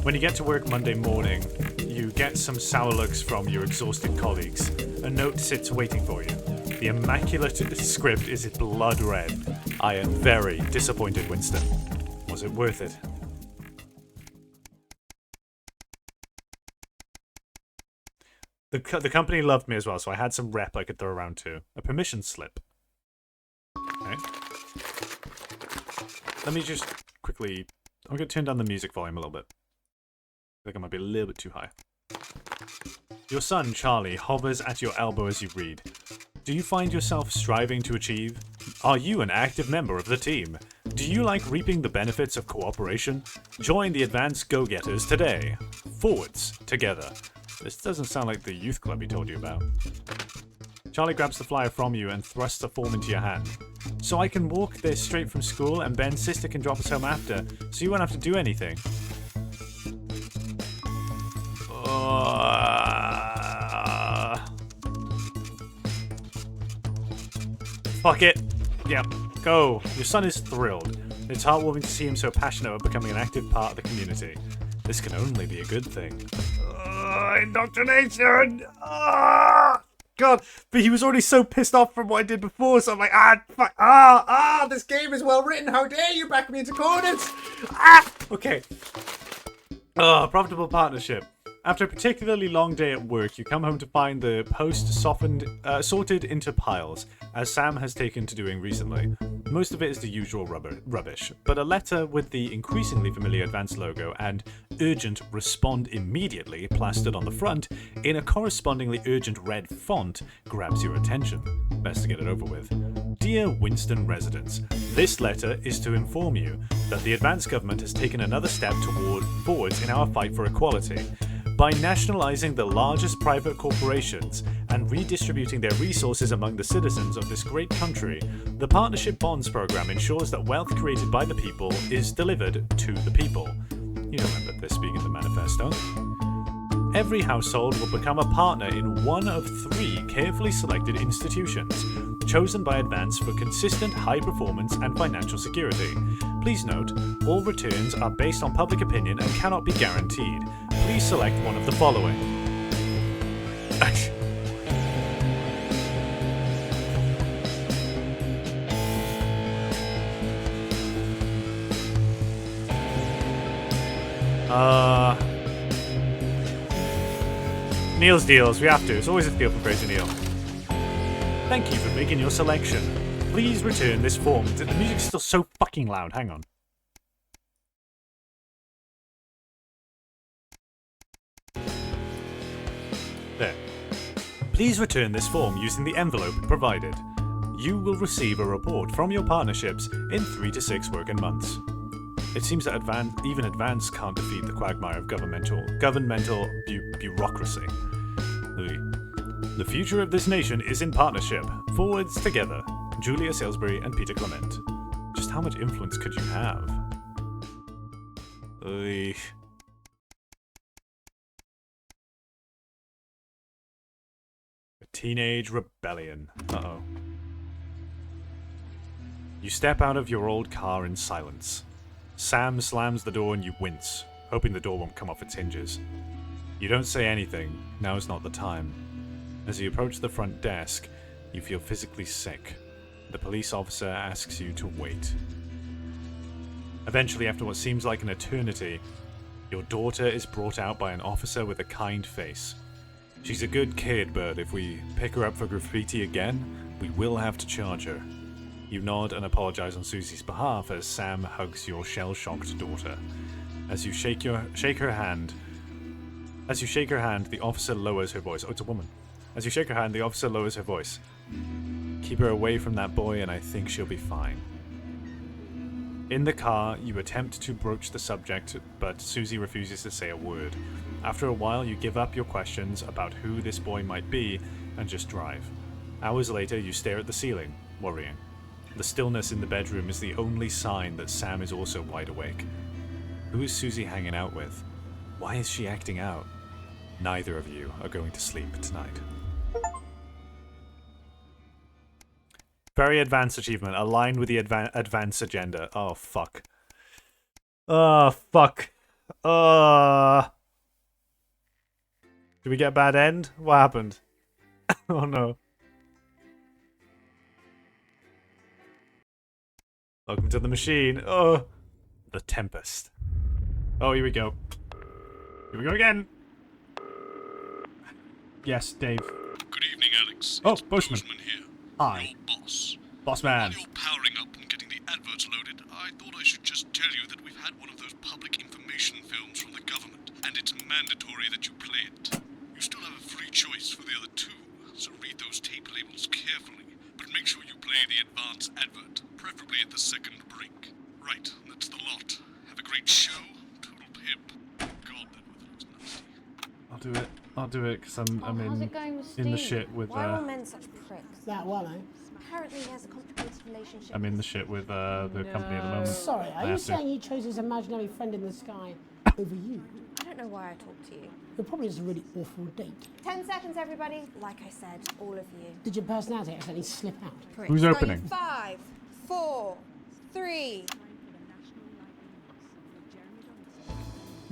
When you get to work Monday morning, you get some sour looks from your exhausted colleagues. A note sits waiting for you. The immaculate script is blood red. I am very disappointed, Winston. Was it worth it? The company loved me as well, so I had some rep I could throw around too. A permission slip. Okay. Let me just quickly... I'm going to turn down the music volume a little bit. I think it might be a little bit too high. Your son, Charlie, hovers at your elbow as you read. Do you find yourself striving to achieve? Are you an active member of the team? Do you like reaping the benefits of cooperation? Join the Advanced Go-Getters today. Forwards, together. This doesn't sound like the youth club he told you about. Charlie grabs the flyer from you and thrusts the form into your hand. So I can walk there straight from school and Ben's sister can drop us home after, so you won't have to do anything. Fuck it. Yep, go. Your son is thrilled. It's heartwarming to see him so passionate about becoming an active part of the community. This can only be a good thing. Indoctrination! God, but he was already so pissed off from what I did before, so I'm like, fuck, this game is well written, how dare you back me into corners! Okay. Profitable partnership. After a particularly long day at work, you come home to find the post sorted into piles, as Sam has taken to doing recently. Most of it is the usual rubbish, but a letter with the increasingly familiar Advanced logo and urgent respond immediately plastered on the front in a correspondingly urgent red font grabs your attention. Best to get it over with. Dear Winston residents, this letter is to inform you that the Advanced government has taken another step forwards in our fight for equality. By nationalizing the largest private corporations and redistributing their resources among the citizens of this great country, the Partnership Bonds program ensures that wealth created by the people is delivered to the people. You remember this being in the manifesto. Every household will become a partner in one of 3 carefully selected institutions, chosen by Advance for consistent high performance and financial security. Please note, all returns are based on public opinion and cannot be guaranteed. Please select one of the following. Neil's deals, we have to. It's always a deal for Crazy Neil. Thank you for making your selection. Please return this form. The music's still so fucking loud. Hang on. There. Please return this form using the envelope provided. You will receive a report from your partnerships in 3 to 6 working months. It seems that even Advance can't defeat the quagmire of governmental bureaucracy. The future of this nation is in partnership. Forwards together. Julia Salisbury and Peter Clement. Just how much influence could you have? A teenage rebellion. Uh-oh. You step out of your old car in silence. Sam slams the door and you wince, hoping the door won't come off its hinges. You don't say anything. Now is not the time. As you approach the front desk, you feel physically sick. The police officer asks you to wait. Eventually, after what seems like an eternity, your daughter is brought out by an officer with a kind face. She's a good kid, but if we pick her up for graffiti again, we will have to charge her. You nod and apologize on Susie's behalf as Sam hugs your shell-shocked daughter. As you shake her hand, the officer lowers her voice. Oh, it's a woman. As you shake her hand, the officer lowers her voice. Keep her away from that boy and I think she'll be fine. In the car, you attempt to broach the subject, but Susie refuses to say a word. After a while, you give up your questions about who this boy might be and just drive. Hours later, you stare at the ceiling, worrying. The stillness in the bedroom is the only sign that Sam is also wide awake. Who is Susie hanging out with? Why is she acting out? Neither of you are going to sleep tonight. Very advanced achievement, aligned with the advanced agenda. Oh, fuck. Oh, fuck. Did we get a bad end? What happened? Oh no. Welcome to the machine. Oh, the Tempest. Oh, here we go. Here we go again. Yes, Dave. Good evening, Alex. Oh, it's Postman. here. Hi. Your boss. Boss man. While you're powering up and getting the adverts loaded, I thought I should just tell you that we've had one of those public information films from the government, and it's mandatory that you play it. You still have a free choice for the other two, so read those tape labels carefully, but make sure you play the advance advert, preferably at the second break. Right, that's the lot. Have a great show. Total pimp. God, that weather looks nasty. I'll do it. I'll do it because I'm how's it going with in the Steve? shit with Why are all men such pricks? That one, eh? Apparently he has a complicated relationship. I'm in the shit with the company at the moment. Sorry, I are you have to. saying he chose his imaginary friend in the sky over you? I don't know why I talked to you. You're probably just a really awful date. 10 seconds, everybody. Like I said, all of you. Did your personality accidentally slip out? Pricks. Who's Going opening? 5, 4, 3.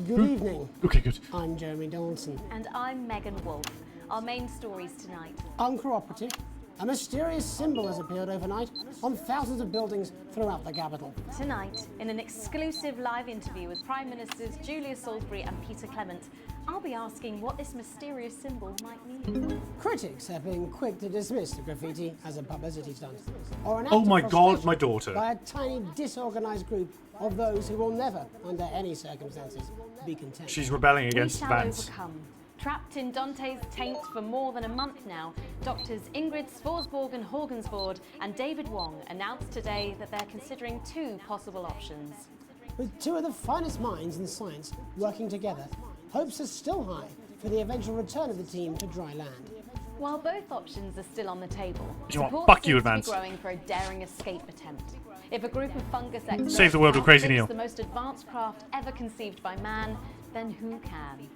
Good evening. Okay, good. I'm Jeremy Dawson. And I'm Megan Wolf. Our main stories tonight. Uncooperative. A mysterious symbol has appeared overnight on thousands of buildings throughout the capital. Tonight, in an exclusive live interview with Prime Ministers Julia Salisbury and Peter Clement, I'll be asking what this mysterious symbol might mean. Critics have been quick to dismiss the graffiti as a publicity stunt, or an act Oh of my God, frustration my daughter. by a tiny, disorganized group of those who will never, under any circumstances, be content. She's rebelling against we shall bans. overcome. Trapped in Dante's taint for more than a month now, doctors Ingrid Sporsborg and Horgensvoord and David Wong announced today that they're considering two possible options. With two of the finest minds in science working together, hopes are still high for the eventual return of the team to dry land. While both options are still on the table, You know what? support Fuck you, seems to be Advance. growing for a daring escape attempt. If a group of fungus experts Save the world with Crazy can't fix Neil. the most advanced craft ever conceived by man, then who can?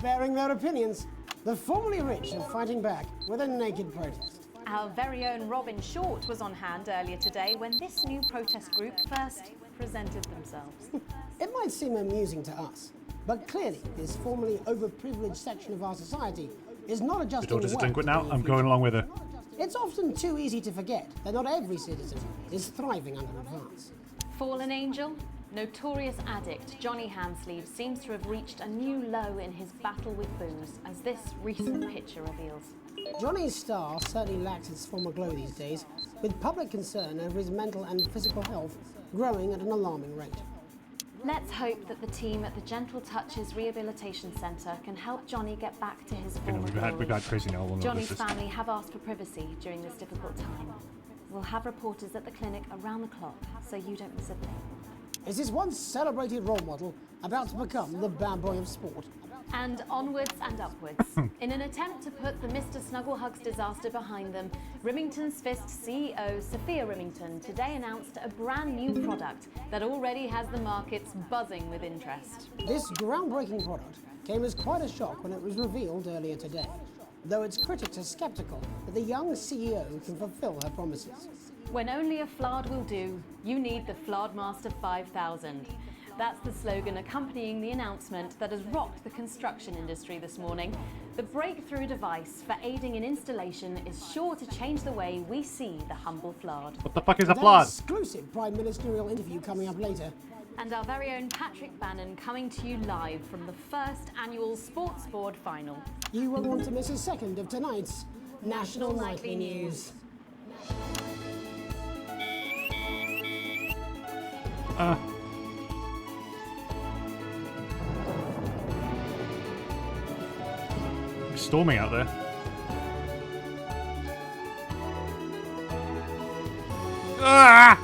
Bearing their opinions, the formerly rich are fighting back with a naked protest. Our very own Robin Short was on hand earlier today when this new protest group first presented themselves. It might seem amusing to us, but clearly this formerly overprivileged section of our society is not Your adjusting daughter's a well delinquent to now. the I'm future. going along with her. It's often too easy to forget that not every citizen is thriving under advance. Fallen angel? Notorious addict Johnny Hamsleeve seems to have reached a new low in his battle with booze, as this recent picture reveals. Johnny's star certainly lacks its former glow these days, with public concern over his mental and physical health growing at an alarming rate. Let's hope that the team at the Gentle Touches Rehabilitation Centre can help Johnny get back to his You know, former we've had Crazy Neil. We'll know Johnny's this is- family have asked for privacy during this difficult time. We'll have reporters at the clinic around the clock, so you don't miss a thing. Is this once celebrated role model about to become the bad boy of sport? And onwards and upwards. In an attempt to put the Mr. Snugglehugs disaster behind them, Rimington's Fist CEO Sophia Rimington today announced a brand new product that already has the markets buzzing with interest. This groundbreaking product came as quite a shock when it was revealed earlier today, though its critics are skeptical that the young CEO can fulfill her promises. When only a Flard will do, you need the Flardmaster 5000. That's the slogan accompanying the announcement that has rocked the construction industry this morning. The breakthrough device for aiding in installation is sure to change the way we see the humble Flard. What the fuck is a With an Flard? exclusive prime ministerial interview coming up later. And our very own Patrick Bannon coming to you live from the first annual Sports Board final. You won't want to miss a second of tonight's National Nightly News. It's storming out there. Ah!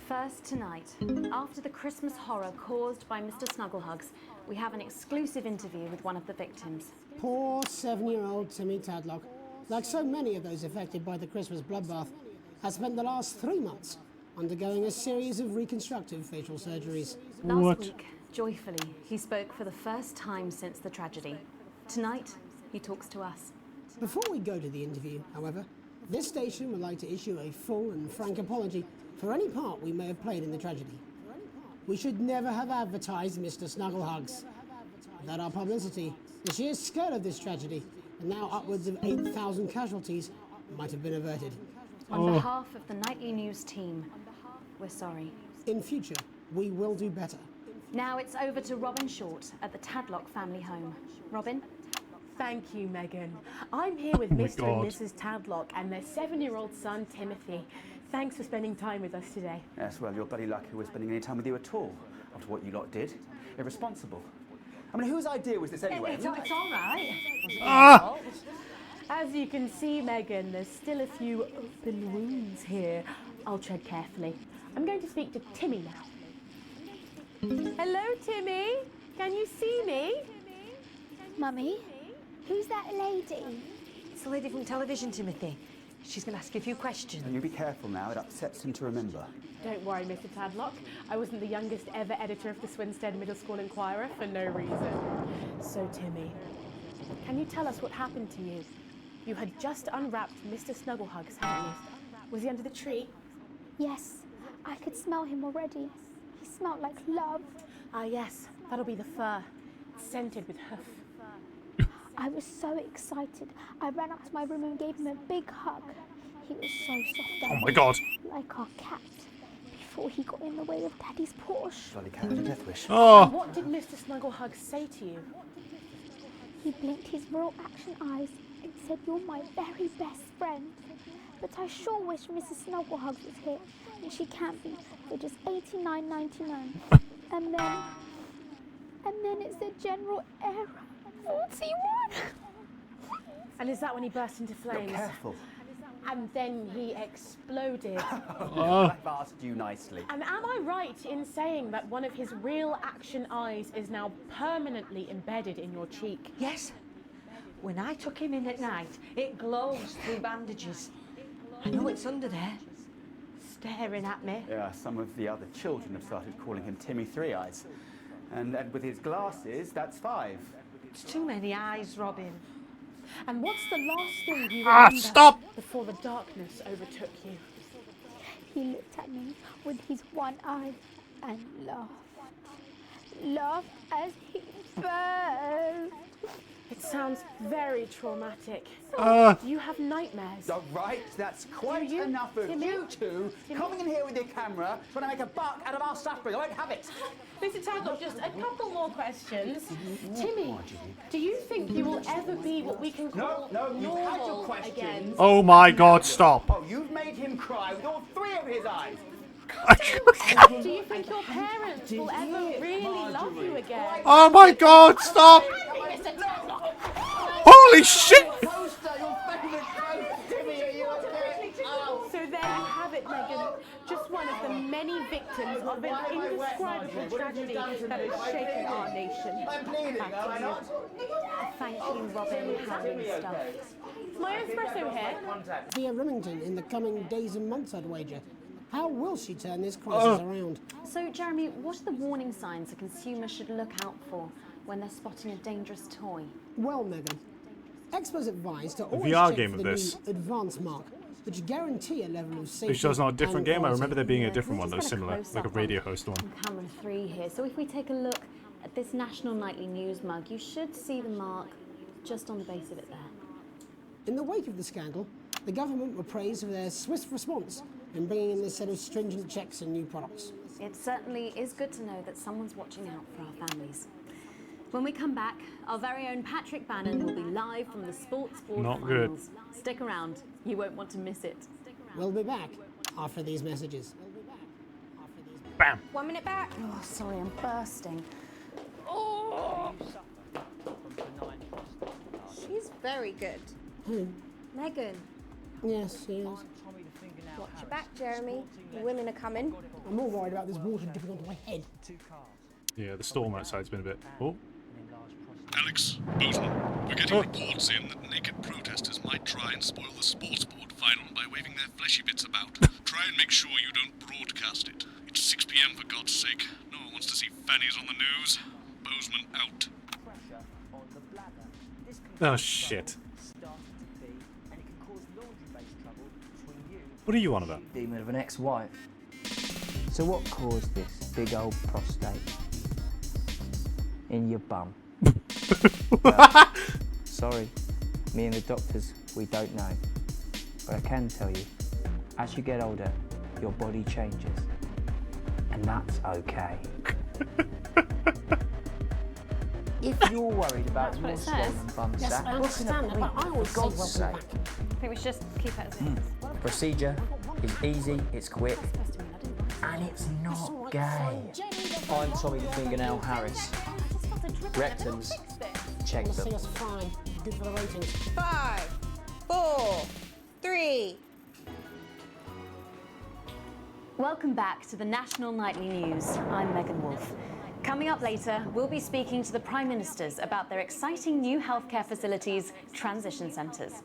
First tonight, after the Christmas horror caused by Mr. Snugglehugs, we have an exclusive interview with one of the victims. Poor 7-year-old Timmy Tadlock, like so many of those affected by the Christmas bloodbath, has spent the last 3 months undergoing a series of reconstructive facial surgeries. Last week, Joyfully, he spoke for the first time since the tragedy. Tonight, he talks to us. Before we go to the interview, however, this station would like to issue a full and frank apology for any part we may have played in the tragedy. We should never have advertised Mr. Snugglehugs. Without our publicity, the sheer scale of this tragedy, and now upwards of 8,000 casualties, might have been averted. On behalf of the Nightly News team, we're sorry. In future, we will do better. Now it's over to Robin Short at the Tadlock family home. Robin? Thank you, Megan. I'm here with Mr. and Mrs. Tadlock and their 7-year-old son, Timothy. Thanks for spending time with us today. Yes, well, you're bloody lucky we're spending any time with you at all, after what you lot did. Irresponsible. I mean, whose idea was this anyway? It's all right. Ah! As you can see, Megan, there's still a few open wounds here. I'll tread carefully. I'm going to speak to Timmy now. Hello, Timmy. Can you see me? Mummy, who's that lady? It's the lady from television, Timothy. She's going to ask you a few questions. And you be careful now, it upsets him to remember. Don't worry, Mr. Tadlock. I wasn't the youngest ever editor of the Swinstead Middle School Inquirer for no reason. So, Timmy, can you tell us what happened to you? You had just unwrapped Mr. Snugglehugs, hadn't you? Was he under the tree? Yes, I could smell him already. He smelled like love. Ah, yes, that'll be the fur. It's scented with hoof. I was so excited. I ran up to my room and gave him a big hug. He was so soft. Oh my God. Like our cat. Before he got in the way of Daddy's Porsche. Bloody cat had a death wish. Oh. And what did Mr. Snugglehugs say to you? He blinked his real action eyes and said, "You're my very best friend." But I sure wish Mrs. Snugglehugs was here, and she can't be for just $89.99. and then it said general error 41. And is that when he burst into flames? Be careful. And then he exploded. I've asked you nicely. And am I right in saying that one of his real action eyes is now permanently embedded in your cheek? Yes. When I took him in at night, it glows through bandages. I know it's under there, staring at me. Yeah, some of the other children have started calling him Timmy Three Eyes. And with his glasses, that's 5. It's too many eyes, Robin. And what's the last thing you remember stop! before the darkness overtook you? He looked at me with his one eye and laughed. Laughed as he burned. It sounds very traumatic. Do you have nightmares? All right, that's quite enough of you two coming in here with your camera trying to make a buck out of our suffering. I won't have it. Mr. Tadlock, just a couple more questions. Timmy, do you think you will ever be what we can call No, you've had your normal questions. again? Oh my God, stop. Oh, you've made him cry with all 3 of his eyes. Do you think your parents will ever really love you again? Oh my God, stop. Mr. Tadlock! Holy shit. So there you have it, Megan. Just one of the many victims of an indescribable tragedy that has shaken our nation. I'm pleading, am I not? Thank you, Robin, Harry and stuff. My espresso here. Via Remington in the coming days and months, I'd wager. How will she turn this crisis around? So, Jeremy, what are the warning signs a consumer should look out for when they're spotting a dangerous toy? Well, Megan, experts advise to A always VR check game for of the this. new advanced mark, which guarantee a level of safety. Which was not a different and game. I quality. remember there being a different one that was Just similar, close like a up radio on- host one. on camera 3 here. So if we take a look at this National Nightly News mug, you should see the mark just on the base of it there. In the wake of the scandal, the government were praised for their swift response in bringing in this set of stringent checks and new products. It certainly is good to know that someone's watching out for our families. When we come back, our very own Patrick Bannon will be live from the Sports Board Not good. finals. Stick around, you won't want to miss it. We'll be back after these messages. Bam! 1 minute back. Oh, sorry, I'm bursting. She's very good. Who? Megan, Yes, she is. watch your back, Jeremy. The women are coming. I'm more worried about this water dripping onto my head. Yeah, the storm outside's been a bit. Oh. Alex, Bolton, we're getting reports in that naked protesters might try and spoil the sports board final by waving their fleshy bits about. Try and make sure you don't broadcast it. It's 6 p.m. for God's sake. No one wants wants to see fannies on the news. Bozeman out. Oh shit. What are you on about? Demon of an ex-wife. So what caused this big old prostate in your bum? Well, sorry, me and the doctors, we don't know. But I can tell you, as you get older, your body changes. And that's okay. If you're worried about your swollen bum Yes, sack, I book an understand that, but I appointment, always for say God's welcome sake. back. I think we should just keep it as it is. Procedure is easy, it's quick, and it's not gay. I'm Tommy the Fingernail Harris. Rectums, check See them. us fine. Good for the ratings. 5, 4, 3. Welcome back to the National Nightly News. I'm Megan Wolfe. Coming up later, we'll be speaking to the Prime Ministers about their exciting new healthcare facilities, transition centres.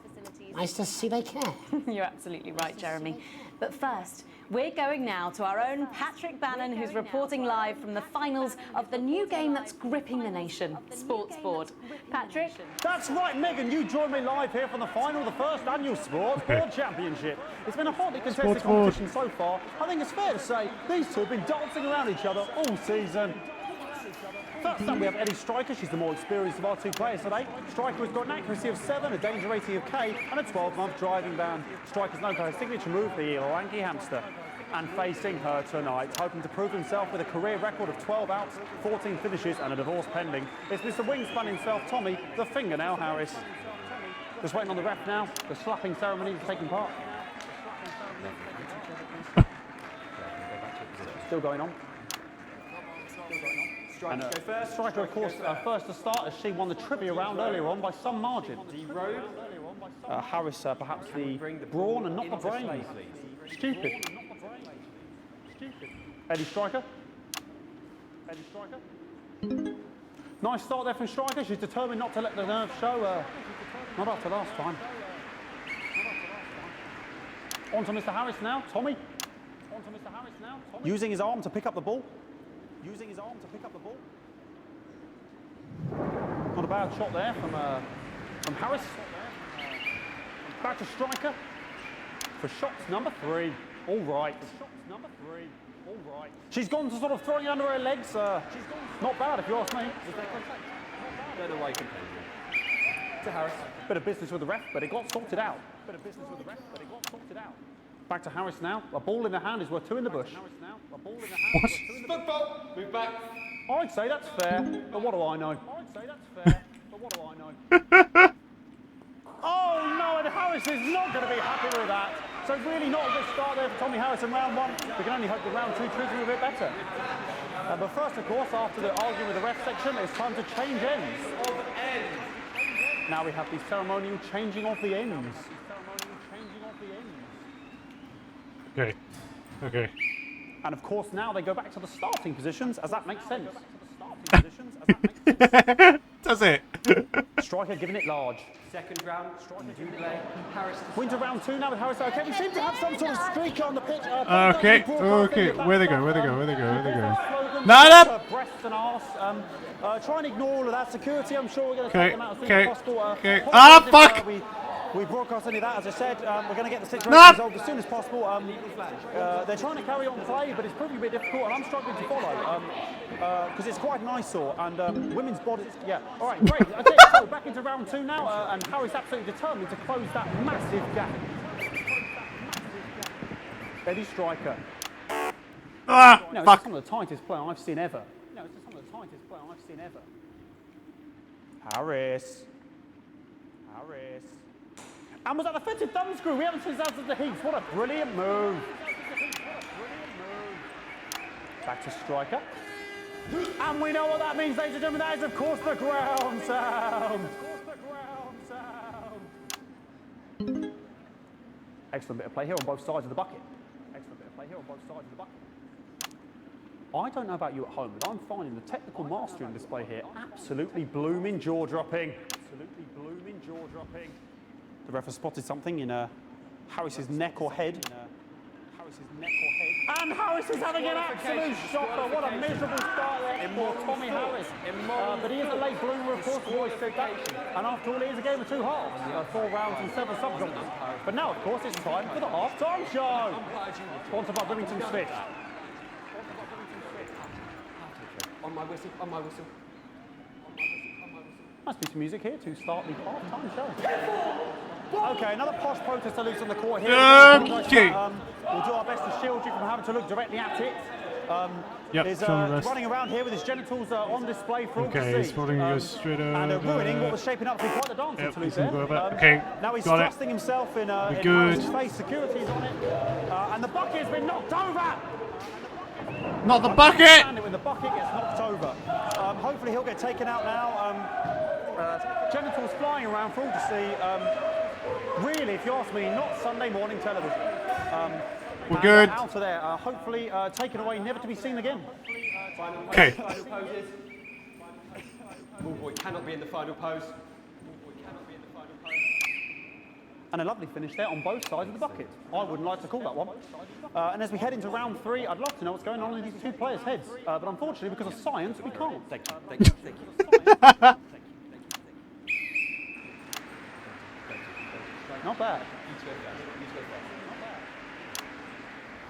Nice to see they care. You're absolutely right, Jeremy. But first, we're going now to our own Patrick Bannon, who's reporting live from the finals of the new game that's gripping the nation, Sports Board. Patrick? That's right, Megan. You join me live here from the final of the first annual Sports Board Championship. It's been a hotly contested competition so far. I think it's fair to say these two have been dancing around each other all season. First up, we have Eddie Striker. She's the more experienced of our two players today. Striker has got an accuracy of 7, a danger rating of K, and a 12-month driving ban. Striker's known for her signature move, the lanky hamster. And facing her tonight, hoping to prove himself with a career record of 12 outs, 14 finishes, and a divorce pending, it's Mr. Wingspan himself, Tommy, the Fingernail Harris. Just waiting on the ref now. The slapping ceremony is taking part. Still going on. And, Striker, of course, first to start as she won the trivia round earlier on by some margin. Harris, perhaps the brawn and not the brains. Stupid. Eddie Striker. Eddie Striker. Nice start there from Striker. She's determined not to let the nerves show. Not after last time. On to Mr. Harris now. Tommy. On to Mr. Harris now. Tommy. Using his arm to pick up the ball. Using his arm to pick up the ball. Not a bad shot there from Harris. Back to Striker for shots number 3. All right. Shots number 3. All right. She's gone to sort of throwing it under her legs. Not bad if you ask me. Better way competitive. To Harris. Bit of business with the ref, but it got sorted out. Bit of business with the ref, but it got sorted out. Back to Harris now. A ball in the hand is worth 2 in the bush. What? Football. Move back. I'd say that's fair, but what do I know? I'd say that's fair, but what do I know? Oh no, and Harris is not going to be happy with that. So really not a good start there for Tommy Harris in round 1. We can only hope that round 2 treats him a bit better. But first, of course, after the arguing with the ref section, it's time to change ends. Now we have the ceremonial changing of the ends. Okay. Okay. And of course, now they go back to the starting positions, as that makes sense. Does it? Striker giving it large. Second round, Striker play. Harris. Winter round 2 now with Harris. Okay, we seem to have some sort of streak on the pitch. Okay. Okay. Where they go? Where they go? Where they go? Where they go? Line up. Breasts and arse. Try and ignore all of that security. I'm sure we're going to take them out as soon as possible. Okay. Ah, fuck! We broadcast any of that, as I said. We're going to get the situation No! resolved as soon as possible. They're trying to carry on play, but it's proving a bit difficult, and I'm struggling to follow because it's quite an eyesore. And women's bodies, yeah. All right, great. Okay, so back into round 2 now, and Harry's absolutely determined to close that massive gap. Eddie Striker. Ah, no, fuck. It's some of the tightest play I've seen ever. No, it's some of the tightest play I've seen ever. Harris. Harris. And was that the fitted thumbscrew? We haven't seen that since the Heats. What a brilliant move. Back to Striker. And we know what that means, ladies and gentlemen. That is, of course, the ground sound. Excellent bit of play here on both sides of the bucket. Excellent bit of play here on both sides of the bucket. I don't know about you at home, but I'm finding the technical mastering display here absolutely blooming jaw-dropping. Absolutely blooming jaw-dropping. The ref has spotted something in Harris's neck or head. And Harris is having an absolute shocker. What a miserable start there for Tommy Harris. But he is a late bloomer, of course, we've always said that. And after all, it is a game of 2 halves, 4 rounds and 7 subgenres. But now, of course, it's time for the half-time show. Sponsored by Remington Smith. On my whistle, on my whistle. Nice piece of music here to start the half-time show. Okay, another posh protester loose on the court here. We'll do our best to shield you from having to look directly at it. He's running around here with his genitals on display for all to see. He's following you straight over. And ruining what was shaping up to be quite the dance to Toulouse there. Okay, now he's got thrusting himself in Harris's face. Security's on it. And the bucket has been knocked over. Not the bucket! When the bucket gets knocked over. Hopefully he'll get taken out now. Genitals flying around for all to see. Really, if you ask me, not Sunday morning television. We're good. Out of there. Hopefully taken away, never to be seen again. Okay. Ballboy cannot be in the final pose. And a lovely finish there on both sides of the bucket. I wouldn't like to call that one. And as we head into round 3, I'd love to know what's going on in these 2 players' heads. But unfortunately, because of science, we can't. Thank you. Not bad.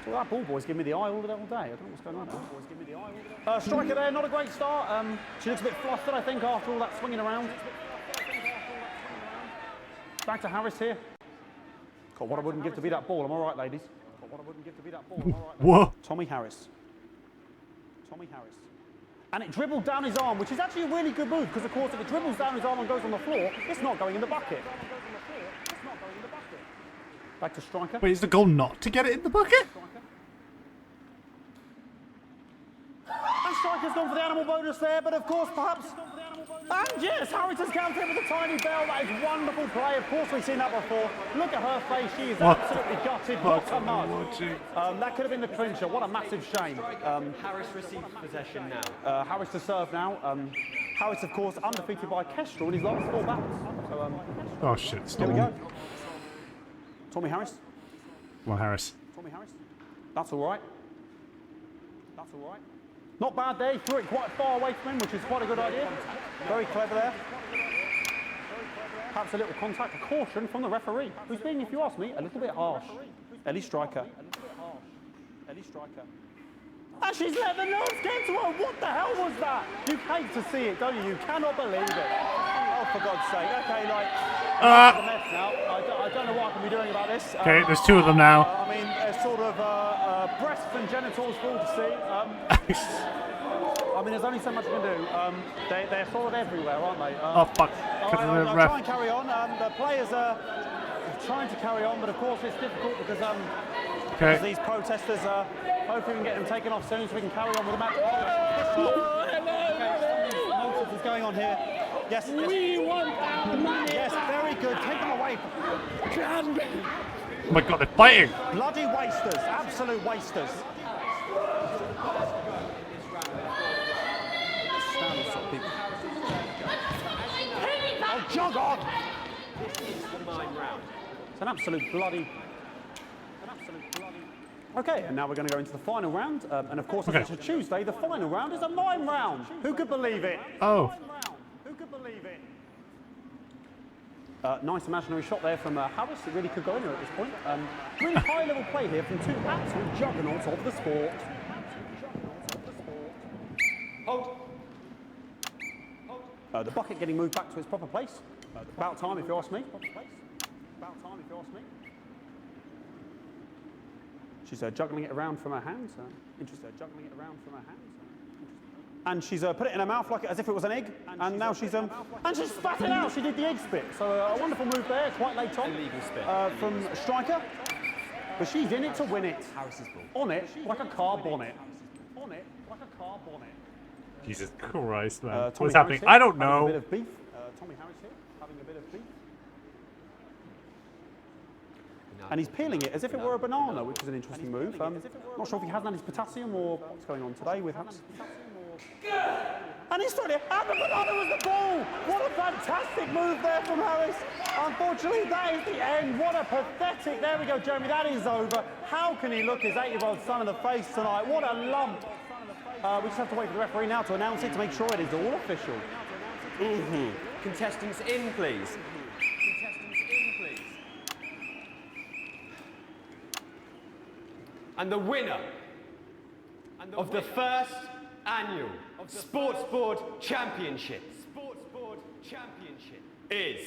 So that ball boy's giving me the eye all day. I don't know what's going on there. Striker there, not a great start. She looks a bit flustered, I think, after all that swinging around. Back to Harris here. God, what I wouldn't give to be that ball. I'm all right, ladies. God, what I wouldn't give to be that ball. I'm all right, ladies. What? Tommy Harris. Tommy Harris. And it dribbled down his arm, which is actually a really good move, because, of course, if it dribbles down his arm and goes on the floor, it's not going in the bucket. Back to striker. Wait, is the goal not to get it in the bucket? And striker's gone for the animal bonus there, but of course, perhaps. And yes, Harris has counted with a tiny bell. That is wonderful play. Of course, we've seen that before. Look at her face. She is absolutely gutted. What a mud. That could have been the clincher. What a massive shame. Harris receives possession now. Harris to serve now. Harris, of course, undefeated by Kestrel in his last 4 battles. So, oh shit! Here Stop. we go. Tommy Harris. Well, Harris. Tommy Harris. That's all right. That's all right. Not bad there. He threw it quite far away from him, which is quite a good idea. Very clever there. Perhaps a little contact, a caution from the referee, who's being, if you ask me, a little bit harsh. Ellie Striker. Ellie Striker. And she's let the nerves get to her. What the hell was that? You hate to see it, don't you? You cannot believe it. Oh, for God's sake. Okay, like, the mess now. I don't know what I can be doing about this. Okay, there's 2 of them now. I mean, they're sort of breasts and genitals for all to see. I mean, there's only so much you can do. They're sort of everywhere, aren't they? Oh, fuck. I'll try and carry on. The players are trying to carry on, but of course it's difficult because these protesters are hoping we can get them taken off soon so we can carry on with the match. Nonsense is going on here. Yes, We want our money. yes, very good. Take them away. Oh my god, they're fighting! Bloody wasters, absolute wasters. Oh, jog on! It's an absolute bloody. Okay, and now we're going to go into the final round. And of course, it's a Tuesday. The final round is a mime round. Who could believe it? Oh. Who could believe it? Nice imaginary shot there from Harris. It really could go anywhere at this point. Really high-level play here from 2 absolute juggernauts of the sport. Hold. The bucket getting moved back to its proper place. About time, if you ask me. About time, if you ask me. She's juggling it around from her hands. Interesting. Juggling it around from her hands. And she's put it in her mouth like as if it was an egg. And now she's and she's spat it out. She did the egg spit. So a wonderful move there, quite late on. Illegal spit. From Striker. But she's in it to win it. Harris's ball. On it like a car bonnet. On it like a car bonnet. Jesus Christ, man. Tommy What's happening? Harris I don't having know. A bit of beef. Tommy Harris here having a bit of beef. And he's peeling it as if it were a banana, which is an interesting move. Not sure if he hasn't had his potassium or what's going on today with Harris. And he's trying to, and the banana was the ball! What a fantastic move there from Harris. Unfortunately, that is the end. What a pathetic, there we go, Jeremy, that is over. How can he look his 8-year-old son in the face tonight? What a lump. We just have to wait for the referee now to announce it to make sure it is all official. Contestants in, please. And the winner of the first annual Sports Board Championship is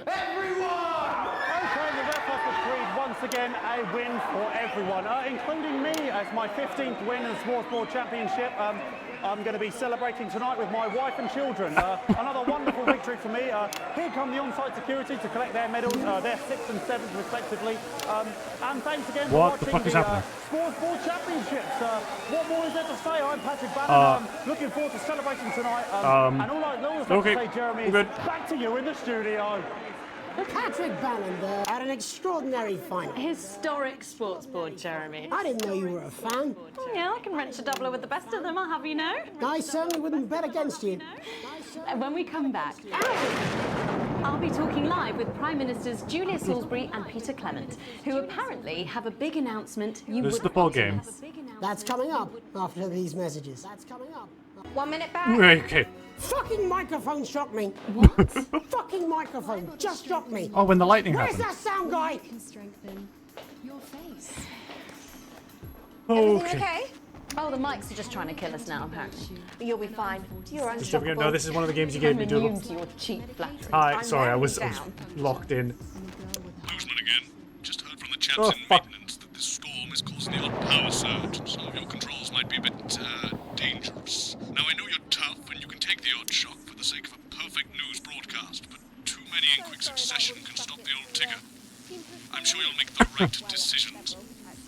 everyone! Okay, the ref has decreed once again a win for everyone, including me as my 15th win in the Sports Board Championship. I'm going to be celebrating tonight with my wife and children. Another wonderful victory for me. Here come the on-site security to collect their medals, their 6th and 7th respectively. And thanks again for watching the Sports Board Championships. What more is there to say? I'm Patrick Bannon. Looking forward to celebrating tonight. And all I have to say, Jeremy, is back to you in the studio. Patrick Bannon there had an extraordinary final. Historic sports board, Jeremy. I didn't know you were a fan. Oh, yeah, I can wrench a doubler with the best of them, I'll have you know. I certainly wouldn't bet against you. When we come back, I'll be talking live with Prime Ministers Julia Salisbury and Peter Clement, who apparently have a big announcement you This is the ball game. That's coming up after these messages. That's coming up. 1 minute back. Okay. Fucking microphone struck me. What? Fucking microphone just struck me. Oh, when the lightning Where's happened. that sound guy? Can strengthen your face. Okay. Oh, the mics are just trying to kill us now, apparently. You'll be fine. You're Just don't forget, no, this is one of the games you gave me, I'm Doodle. immune to your cheap flattery. Hi, sorry, I was down. locked in. Wingman again. Just heard from the chaps Oh, in fuck. maintenance that this storm is causing the odd power surge, and some of your controls might be a bit dangerous. Now, I know you're tough and you can take the odd shock for the sake of a perfect news broadcast, but too many in quick succession can stop the old ticker. I'm sure you'll make the right decisions.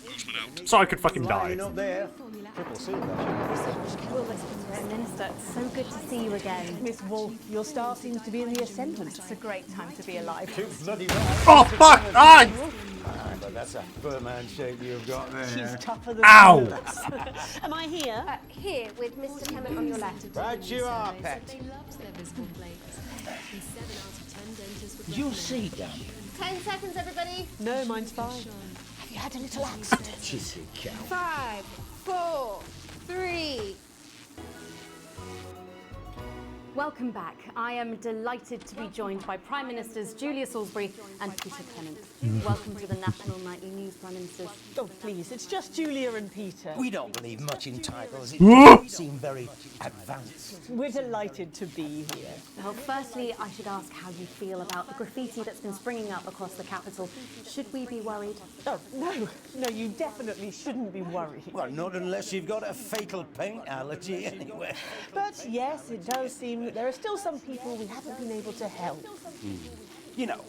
Wingman out. So I could fucking die. Not there. Triple C, Prime Minister, it's so good to see you again. Miss Wolf, your star seems to be in the ascendant. It's a great time to be alive. Too bloody right. Oh, fuck! Ah! But that's a firm handshake you've got there. She's tougher than Ow! us. Am I here? Here with Mr. Clement on your left. Right you are, pet. You'll see, Dan. 10 seconds, everybody. No, mine's fine. Have you had a little accident? Chissy cow. 5, 4, 3. Welcome back. I am delighted to be joined by Prime Ministers Julia Salisbury and Peter Clement. Welcome to the National Nightly News, Prime Ministers. Oh, please, it's just Julia and Peter. We don't believe much in titles. It doesn't seem very advanced. We're delighted to be here. Well, firstly, I should ask how you feel about the graffiti that's been springing up across the capital. Should we be worried? Oh, no, you definitely shouldn't be worried. Well, not unless you've got a fatal paint allergy anyway. But yes, it does seem that there are still some people we haven't been able to help. You know,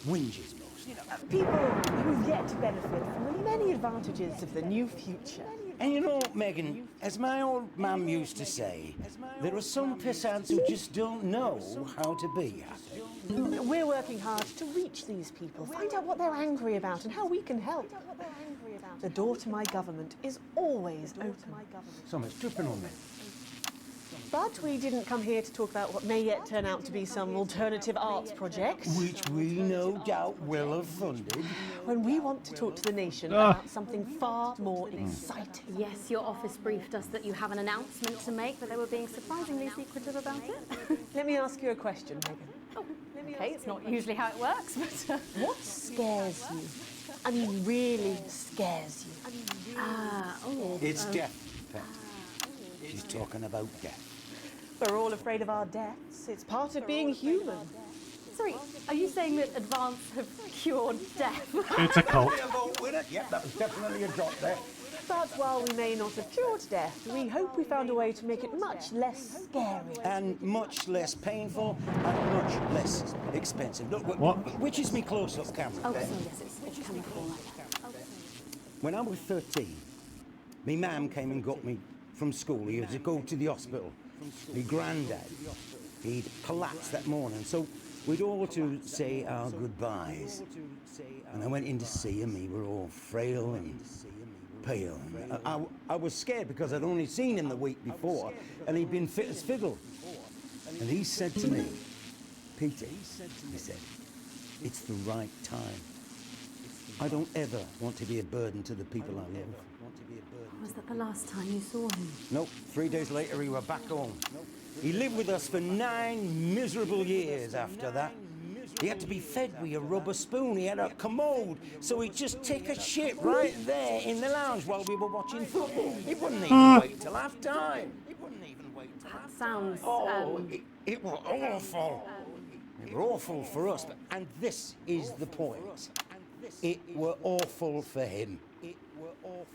whinges most. People who've yet to benefit from the many advantages of the new future. And you know, Megan, as my old mum used to say, there are some pissants who just don't know how to be happy. We're working hard to reach these people, find out what they're angry about and how we can help. The door to my government is always open. Someone's tripping on me. But we didn't come here to talk about what may yet turn out to be some alternative arts project. Which we no doubt will have funded. When we want to talk to the nation about something far more exciting. Yes, your office briefed us that you have an announcement to make, but they were being surprisingly secretive about it. Let me ask you a question, Megan. Oh, okay, it's not usually how it works, but... What scares you? I mean, really scares you? It's death, Pet. She's talking about death. We're all afraid of our deaths. It's part of being human. Sorry, are you saying that Advance have cured death? It's a cult. Yep, that was definitely a drop there. But while we may not have cured death, we hope we found a way to make it much less scary. And much less painful and much less expensive. Look, What? which is me close-up camera? Oh, there? so yes, it's coming forward like that. Okay. When I was 13, me mam came and got me from school. He had to go to the hospital. Me granddad, he'd collapsed that morning, so we'd all to say our goodbyes. And I went in to see him. We were all frail and pale. I was scared because I'd only seen him the week before, and he'd been fit as fiddle. And he said to me, Peter, he said, it's the right time. I don't ever want to be a burden to the people I love. Was that the last time you saw him? Nope, 3 days later he were back home. He lived with us for 9 miserable years after that. He had to be fed with a rubber spoon. He had a commode, so he'd just take a shit right there in the lounge while we were watching football. He wouldn't even wait till half time. That sounds. It was awful. It were awful for us, and this is the point. It were awful for him.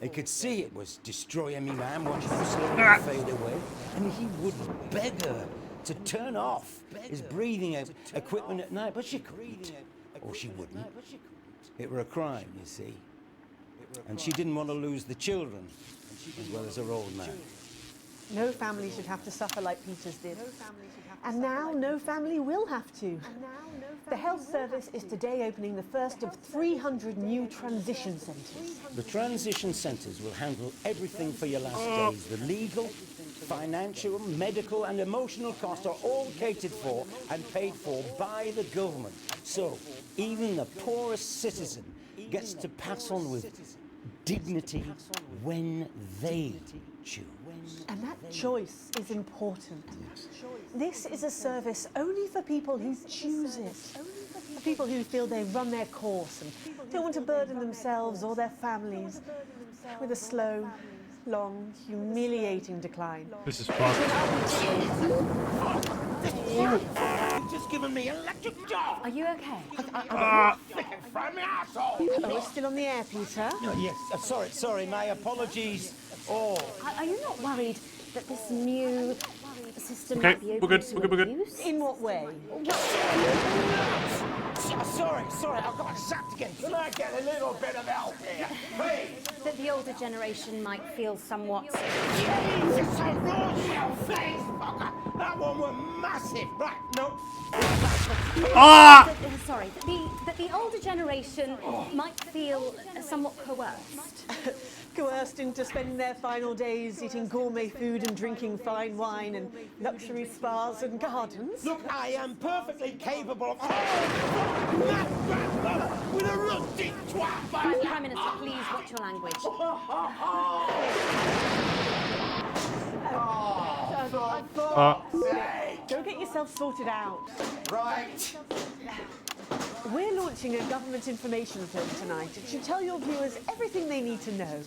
He could see it was destroying me, man, watching him slowly fade away, and he would beg her to turn off his breathing equipment at night, but she couldn't, or she wouldn't. It were a crime, you see, and she didn't want to lose the children as well as her old man. No family should have to suffer like Peter's did. And now no family will have to. The health service is today opening the first of 300 new transition centres. The transition centres will handle everything for your last days. The legal, financial, medical and emotional costs are all catered for and paid for by the government. So even the poorest citizen gets to pass on with dignity when they choose. And that choice is important. This is a service only for people who choose it. For people who feel they run their course and don't want to burden themselves or their families with a slow, long, humiliating decline. This is fun. You've just given me an electric shock. Are you okay? I'm from my asshole. Oh, we're still on the air, Peter. Yes, sorry, my apologies. Oh. Are you not worried that this new system Okay, might be we're open good, to we're good, we're good. abuse? In what way? Sorry, I've got sacked again. Can I get a little bit of help here, please? That the older generation might feel somewhat... Jesus, a raw shell face, fucker. That one was massive. Right, no. Sorry, that the older generation might feel somewhat coerced. Coerced into spending their final days eating gourmet food and drinking fine wine and luxury spas and gardens. Look, I am perfectly capable of... with a rusty twat by... Prime Minister, please watch your language. Go get yourself sorted out. Right. We're launching a government information film tonight. It should tell your viewers everything they need to know.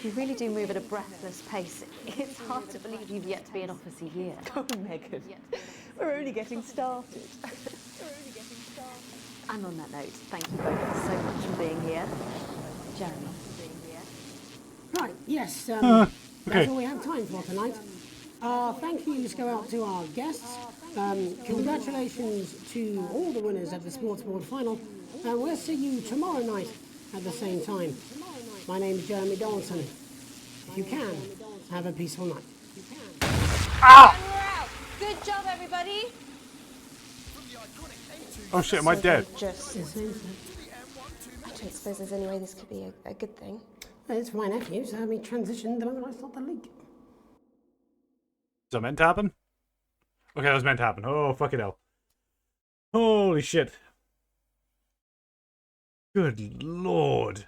You really do move at a breathless pace. It's hard to believe you've yet to be in office a year. Oh, Megan, we're only getting started. And on that note, thank you both so much for being here. Jeremy. Right, yes, okay. that's all we have time for tonight. Thank yous go out to our guests. Congratulations to all the winners of the Sports Board final. We'll see you tomorrow night at the same time. My name's Jeremy Donaldson. If you can, have a peaceful night. And we're out. Good job, everybody. Oh shit, am I dead? Just. I don't suppose there's any way this could be a good thing. It's my nephew, so we transitioned the moment I saw the leak. Is that meant to happen? Okay, that was meant to happen. Oh, fucking hell. Holy shit. Good lord.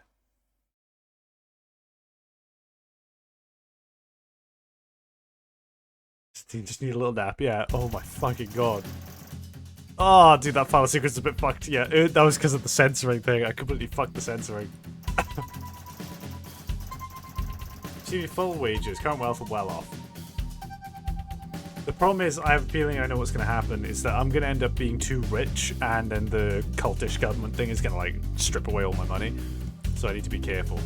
Just need a little nap, yeah. Oh my fucking god. Oh, dude, that final sequence is a bit fucked. Yeah, that was because of the censoring thing. I completely fucked the censoring. See, full wages, current wealth, well off. The problem is, I have a feeling I know what's going to happen, is that I'm going to end up being too rich, and then the cultish government thing is going to, like, strip away all my money. So I need to be careful.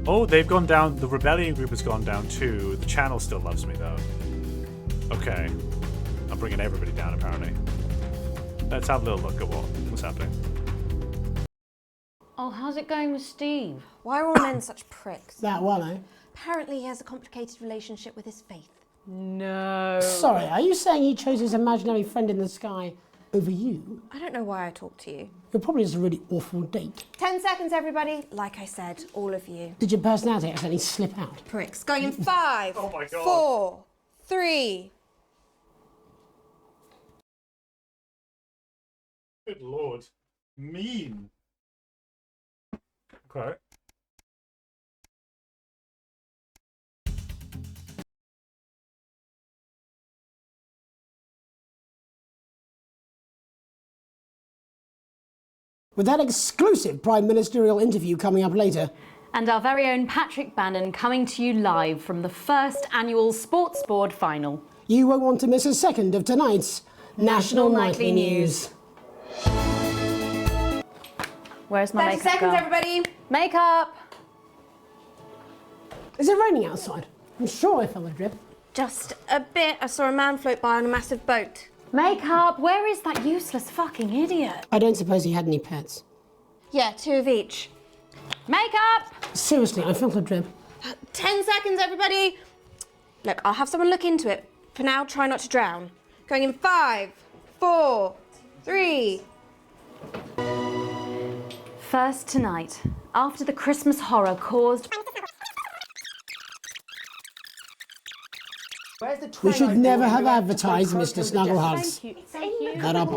Oh, they've gone down. The rebellion group has gone down too. The channel still loves me, though. Okay. I'm bringing everybody down, apparently. Let's have a little look at what's happening. Oh, how's it going with Steve? Why are all men such pricks? That one, eh? Apparently he has a complicated relationship with his faith. No. Sorry, are you saying he chose his imaginary friend in the sky over you. I don't know why I talk to you. You're probably just a really awful date. 10 seconds, everybody. Like I said, all of you. Did your personality accidentally slip out? Pricks. Going in 5, Oh my God. 4, 3. Good lord. Mean. Okay. With that exclusive Prime Ministerial interview coming up later. And our very own Patrick Bannon coming to you live from the first annual Sports Board final. You won't want to miss a second of tonight's National Nightly News. Where's my 30 makeup seconds, girl? everybody. Makeup! Is it raining outside? I'm sure I felt a drip. Just a bit. I saw a man float by on a massive boat. Makeup! Where is that useless fucking idiot? I don't suppose he had any pets. Yeah, 2 of each. Makeup! Seriously, I felt a drip. 10 seconds, everybody. Look, I'll have someone look into it. For now, try not to drown. Going in 5, 4, 3. First tonight, after the Christmas horror caused... Where's the We train should I never bought have when we went to advertised play Mr. croquet with the Snugglehugs. Jetsons? Thank you. That up.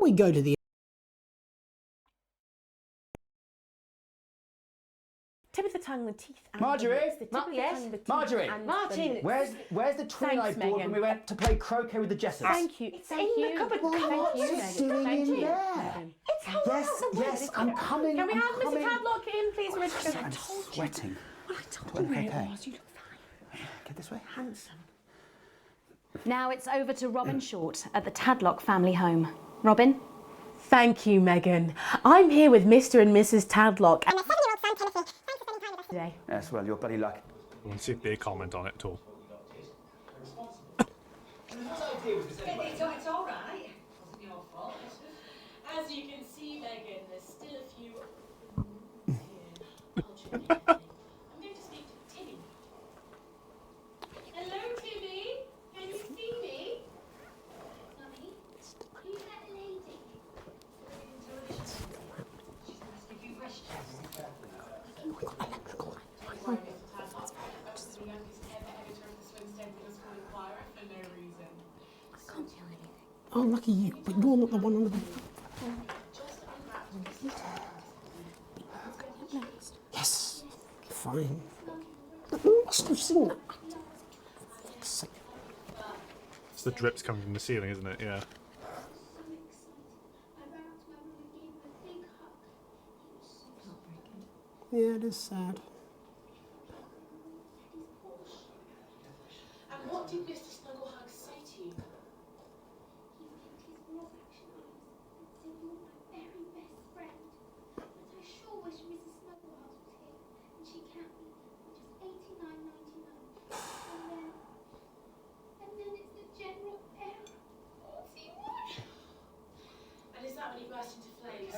We go to the... Tip of the tongue, the teeth, and Marjorie? the lips. The tip of the tongue, the teeth, Marjorie? and Martin. the lips. Where's the twin I Thanks, bought when Megan. we went to play croquet with the Jetsons? Thank you. Thank you. cupboard. Thank you, What's Megan. it doing Thank in you, there? Megan. It's how Yes, I'm coming. Can we I'm have Mr. coming. Tadlock in, please, Richard? I'm sweating. Well, I told Do I you look where okay? it was. You look fine. Get this way. Handsome. Now it's over to Robin Short at the Tadlock family home. Robin? Thank you, Megan. I'm here with Mr. and Mrs. Tadlock. And my 7-year-old son, Timothy. Thanks for spending time with us today. Yes, well, you're bloody lucky. I want to see if they comment on it at all. It's all right. It wasn't your fault. As you can see, Megan, there's still a few here. I'm going to speak to Timmy. Hello, Timmy. Can you see me? Mummy, who's that lady? She's going to ask a few questions. Oh, lucky you, but you're not the one on the... Yes, fine. You must have seen that. It's the drips coming from the ceiling, isn't it? Yeah. Yeah, it is sad. And what did Mr. Snugglehugs say to you? And is that when he burst into flames?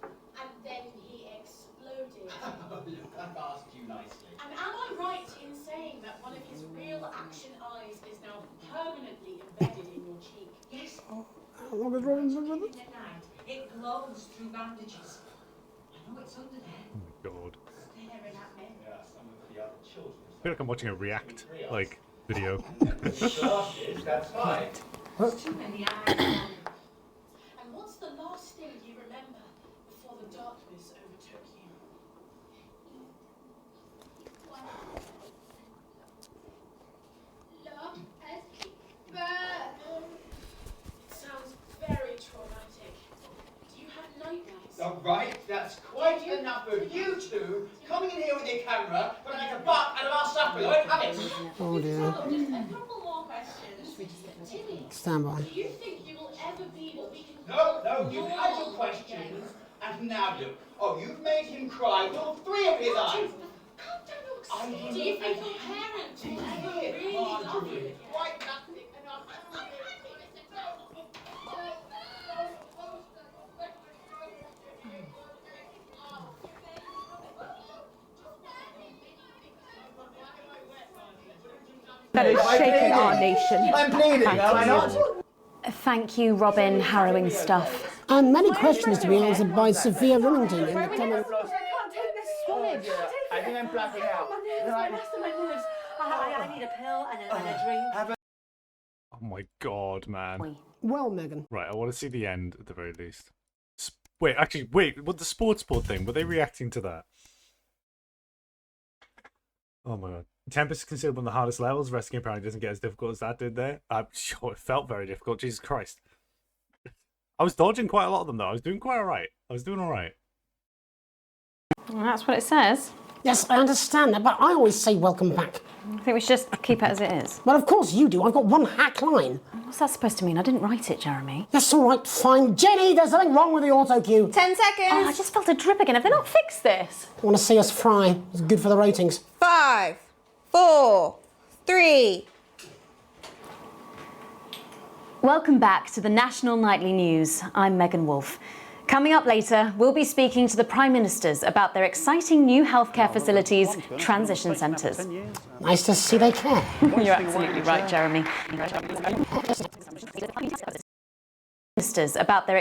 And then he exploded. Look, I've asked you nicely. And am I right in saying that one of his real action eyes is now permanently embedded in your cheek? Yes. How long has Robin been with us? At night, it glows through bandages. I know it's under there. Oh my god. Staring at me. Yeah, some of the other children. I feel like I'm watching a React video. That's fine. There's too many eyes. And what's the last thing you remember before the darkness overtook you? It sounds very traumatic. Do you have nightmares? All right, that's quite enough of you two coming in here with your camera, but I make a butt out of our supper. I won't have it. Oh dear. Just a couple more questions. Timmy, Stand by. do you think you will ever be what we can No, you've had your questions, and now look. Oh, you've made him cry with all 3 of his eyes. Calm down, you're excited. Do you think your parents will ever really love you again? Quite nothing enough. That is shaking our nation. I'm pleading, am I not? Thank you, Robin. Harrowing stuff. And many questions to be answered by Sophia Remington in the coming... I think I'm blacking out. I need a pill and a drink. Oh my god, man. Well, Megan. Right, I want to see the end at the very least. Wait, what the sports board thing? Were they reacting to that? Oh my god. Tempest is considered one of the hardest levels. Resting apparently doesn't get as difficult as that did there. I'm sure it felt very difficult. Jesus Christ. I was dodging quite a lot of them though. I was doing quite alright. Well, that's what it says. Yes, I understand that, but I always say welcome back. I think we should just keep it as it is. Well, of course you do. I've got one hack line. What's that supposed to mean? I didn't write it, Jeremy. That's all right, fine. Jenny, there's something wrong with the auto cue. 10 seconds. Oh, I just felt a drip again. Have they not fixed this? Want to see us fry? It's good for the ratings. 5, 4, 3. Welcome back to the National Nightly News. I'm Megan Wolfe. Coming up later, we'll be speaking to the Prime Ministers about their exciting new healthcers facilities, transition centres. Nice to see they care. You're absolutely right, Jeremy. Ministers about their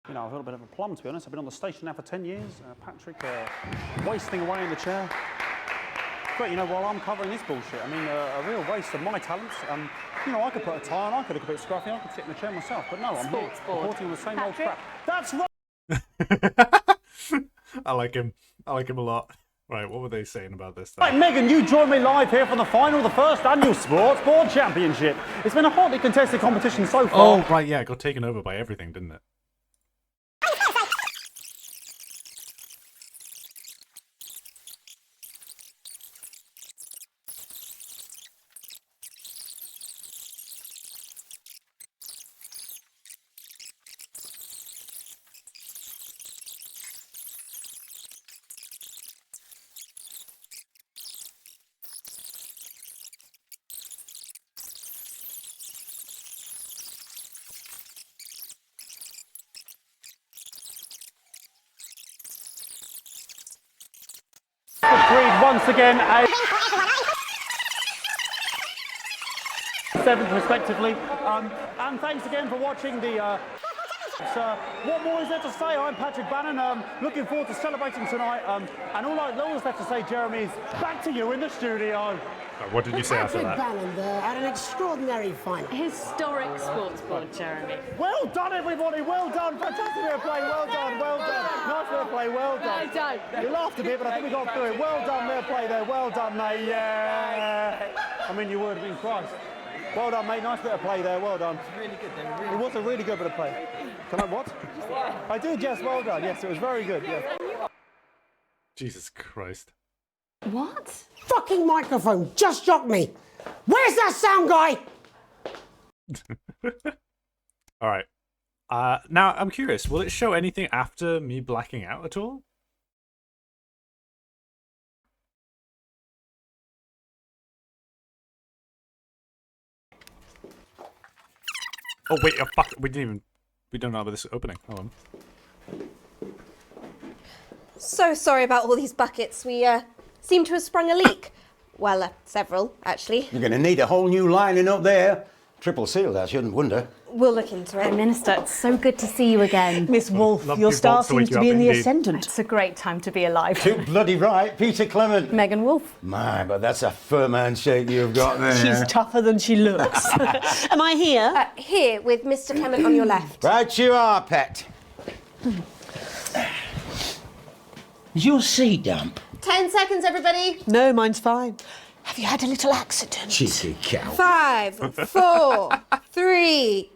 You know, I've got a bit of a plum, to be honest. I've been on the station now for 10 years. Patrick wasting away in the chair. But, you know, while I'm covering this bullshit, I mean, a real waste of my talents. You know, I could put a tie on, I could look a bit scruffy, I could sit in the chair myself. But no, I'm here reporting on the same old crap. That's right! I like him a lot. Right, what were they saying about this? Right, Megan, you joined me live here for the final of the first annual Sports Board Championship. It's been a hotly contested competition so far. Oh, right, yeah, it got taken over by everything, didn't it? Agreed once again, a 7th respectively. And thanks again for watching the... what more is there to say? I'm Patrick Bannon, looking forward to celebrating tonight. And all that's left to say, Jeremy, is back to you in the studio. What did you say after Patrick that? Bannon had an extraordinary final. Historic sports board, Jeremy. Well done, everybody. Well done. Fantastic bit of play. Well done. Well done. Nice bit of play. Well done. No, don't. You laughed a bit, but I think we got through it. Well done, bit of play there. Well done, mate. Yeah. I mean, you would have been Christ. Well done, mate. Nice bit of play there. Well done. Really good, then. It was a really good bit of play. Can I what? I did, yes. Well done. Yes, it was very good. Yes. Jesus Christ. What? Fucking microphone just shocked me. Where's that sound guy? All right. Now, I'm curious. Will it show anything after me blacking out at all? Oh, wait. Oh, fuck. We don't know about this opening. Hold on. So sorry about all these buckets. We seem to have sprung a leak. Well, several, actually. You're going to need a whole new lining up there. Triple sealed, I shouldn't wonder. We'll look into it. Prime Minister, it's so good to see you again. Miss Wolfe, Love your you star both to seems wake to you be up in the indeed. ascendant. It's a great time to be alive. Too bloody right, Peter Clement. Megan Wolfe. My, but that's a firm handshake you've got there. She's tougher than she looks. Am I here? Here, with Mr. Clement on your left. Right you are, pet. Is your seat damp? 10 seconds, everybody. No, mine's fine. Have you had a little accident? Cheeky cow. 5, 4, 3.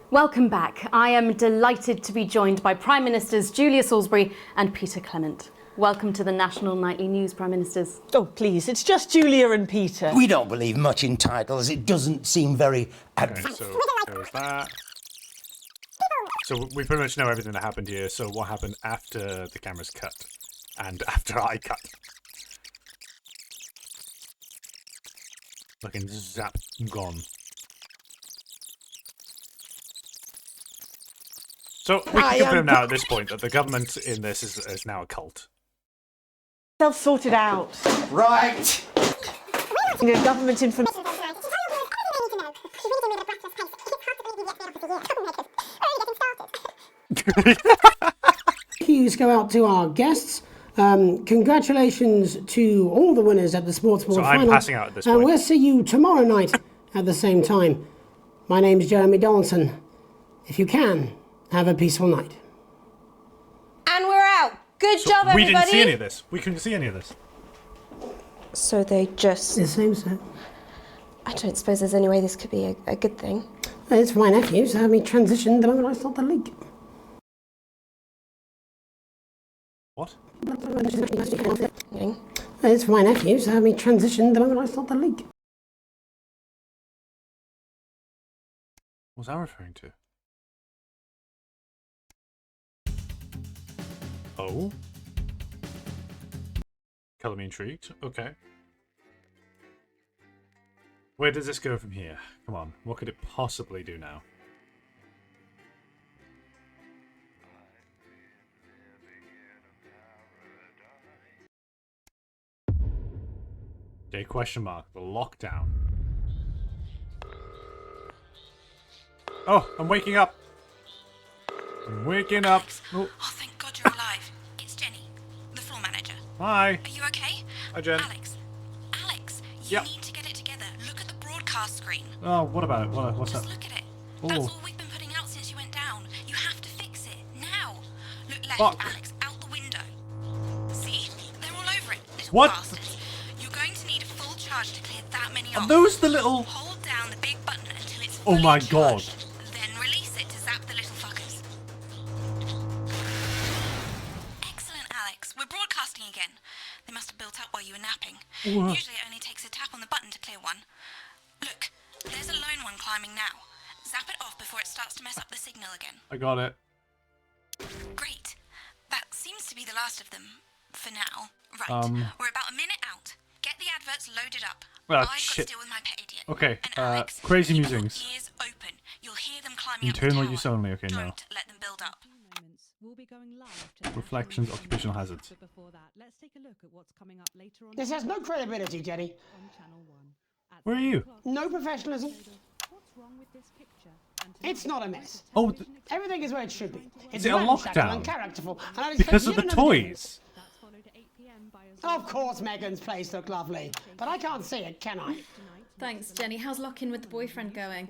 Welcome back. I am delighted to be joined by Prime Ministers Julia Salisbury and Peter Clement. Welcome to the National Nightly News, Prime Ministers. Oh, please, it's just Julia and Peter. We don't believe much in titles. It doesn't seem very Okay, so there's that. So we pretty much know everything that happened here. So what happened after the cameras cut and after I cut? Fucking zap, gone. So we can confirm now at this point that the government in this is now a cult. They'll sort it out. Right. You know, government information. Cues go out to our guests. Congratulations to all the winners at the Sports Board So final. I'm passing out at this And point. we'll see you tomorrow night at the same time. My name's Jeremy Donaldson. If you can, have a peaceful night. And we're out. Good job, We everybody. didn't see any of this. We couldn't see any of this. So they just... It seems so. I don't suppose there's any way this could be a good thing. It's for my nephew, so me transitioned the moment I saw the leak. What? It's for my nephew, so me transitioned the moment I saw the leak. What was I referring to? Oh? Color me intrigued. Okay. Where does this go from here? Come on, what could it possibly do now? Okay, question mark. The lockdown. Oh, I'm waking up. I'm waking up. Oh, thank God you're alive. It's Jenny, the floor manager. hi. Are you okay? Hi, Jen. Alex, you Yep. need to get it together. Look at the broadcast screen. Oh, what about it? What's Just that? look at it. Oh. That's all we've been putting out since you went down. You have to fix it now. Look left, Fuck. Alex, out the window. See? They're all over it, little What? bastards. You're going to need a full charge to clear that many Are off. those the little... Hold down the big button until it's Oh fully my charged. god. Then release it to zap the little fuckers. Excellent, Alex. We're broadcasting again. They must have built up while you were napping. Whoa. Usually it only takes a tap on the button to clear one. Look, there's a lone one climbing now. Zap it off before it starts to mess up the signal again. I got it. Great. That seems to be the last of them. For now. Right. We're about a minute out. Get the adverts loaded up. Oh, I've got shit. to deal with my pet idiot. Okay, crazy musings. Ears open. You'll hear them climbing up the Internal tower. use only. Okay, no. Don't let them build up. Reflections, occupational hazards. This has no credibility, Jenny. Where are you? No professionalism. It's not a mess. Oh, Everything is where it should be. It's Is it a ramshackle lockdown? and characterful. And I Because of expect the you to know toys. Of course, Megan's place looked lovely, but I can't see it, can I? Thanks, Jenny. How's lock-in with the boyfriend going?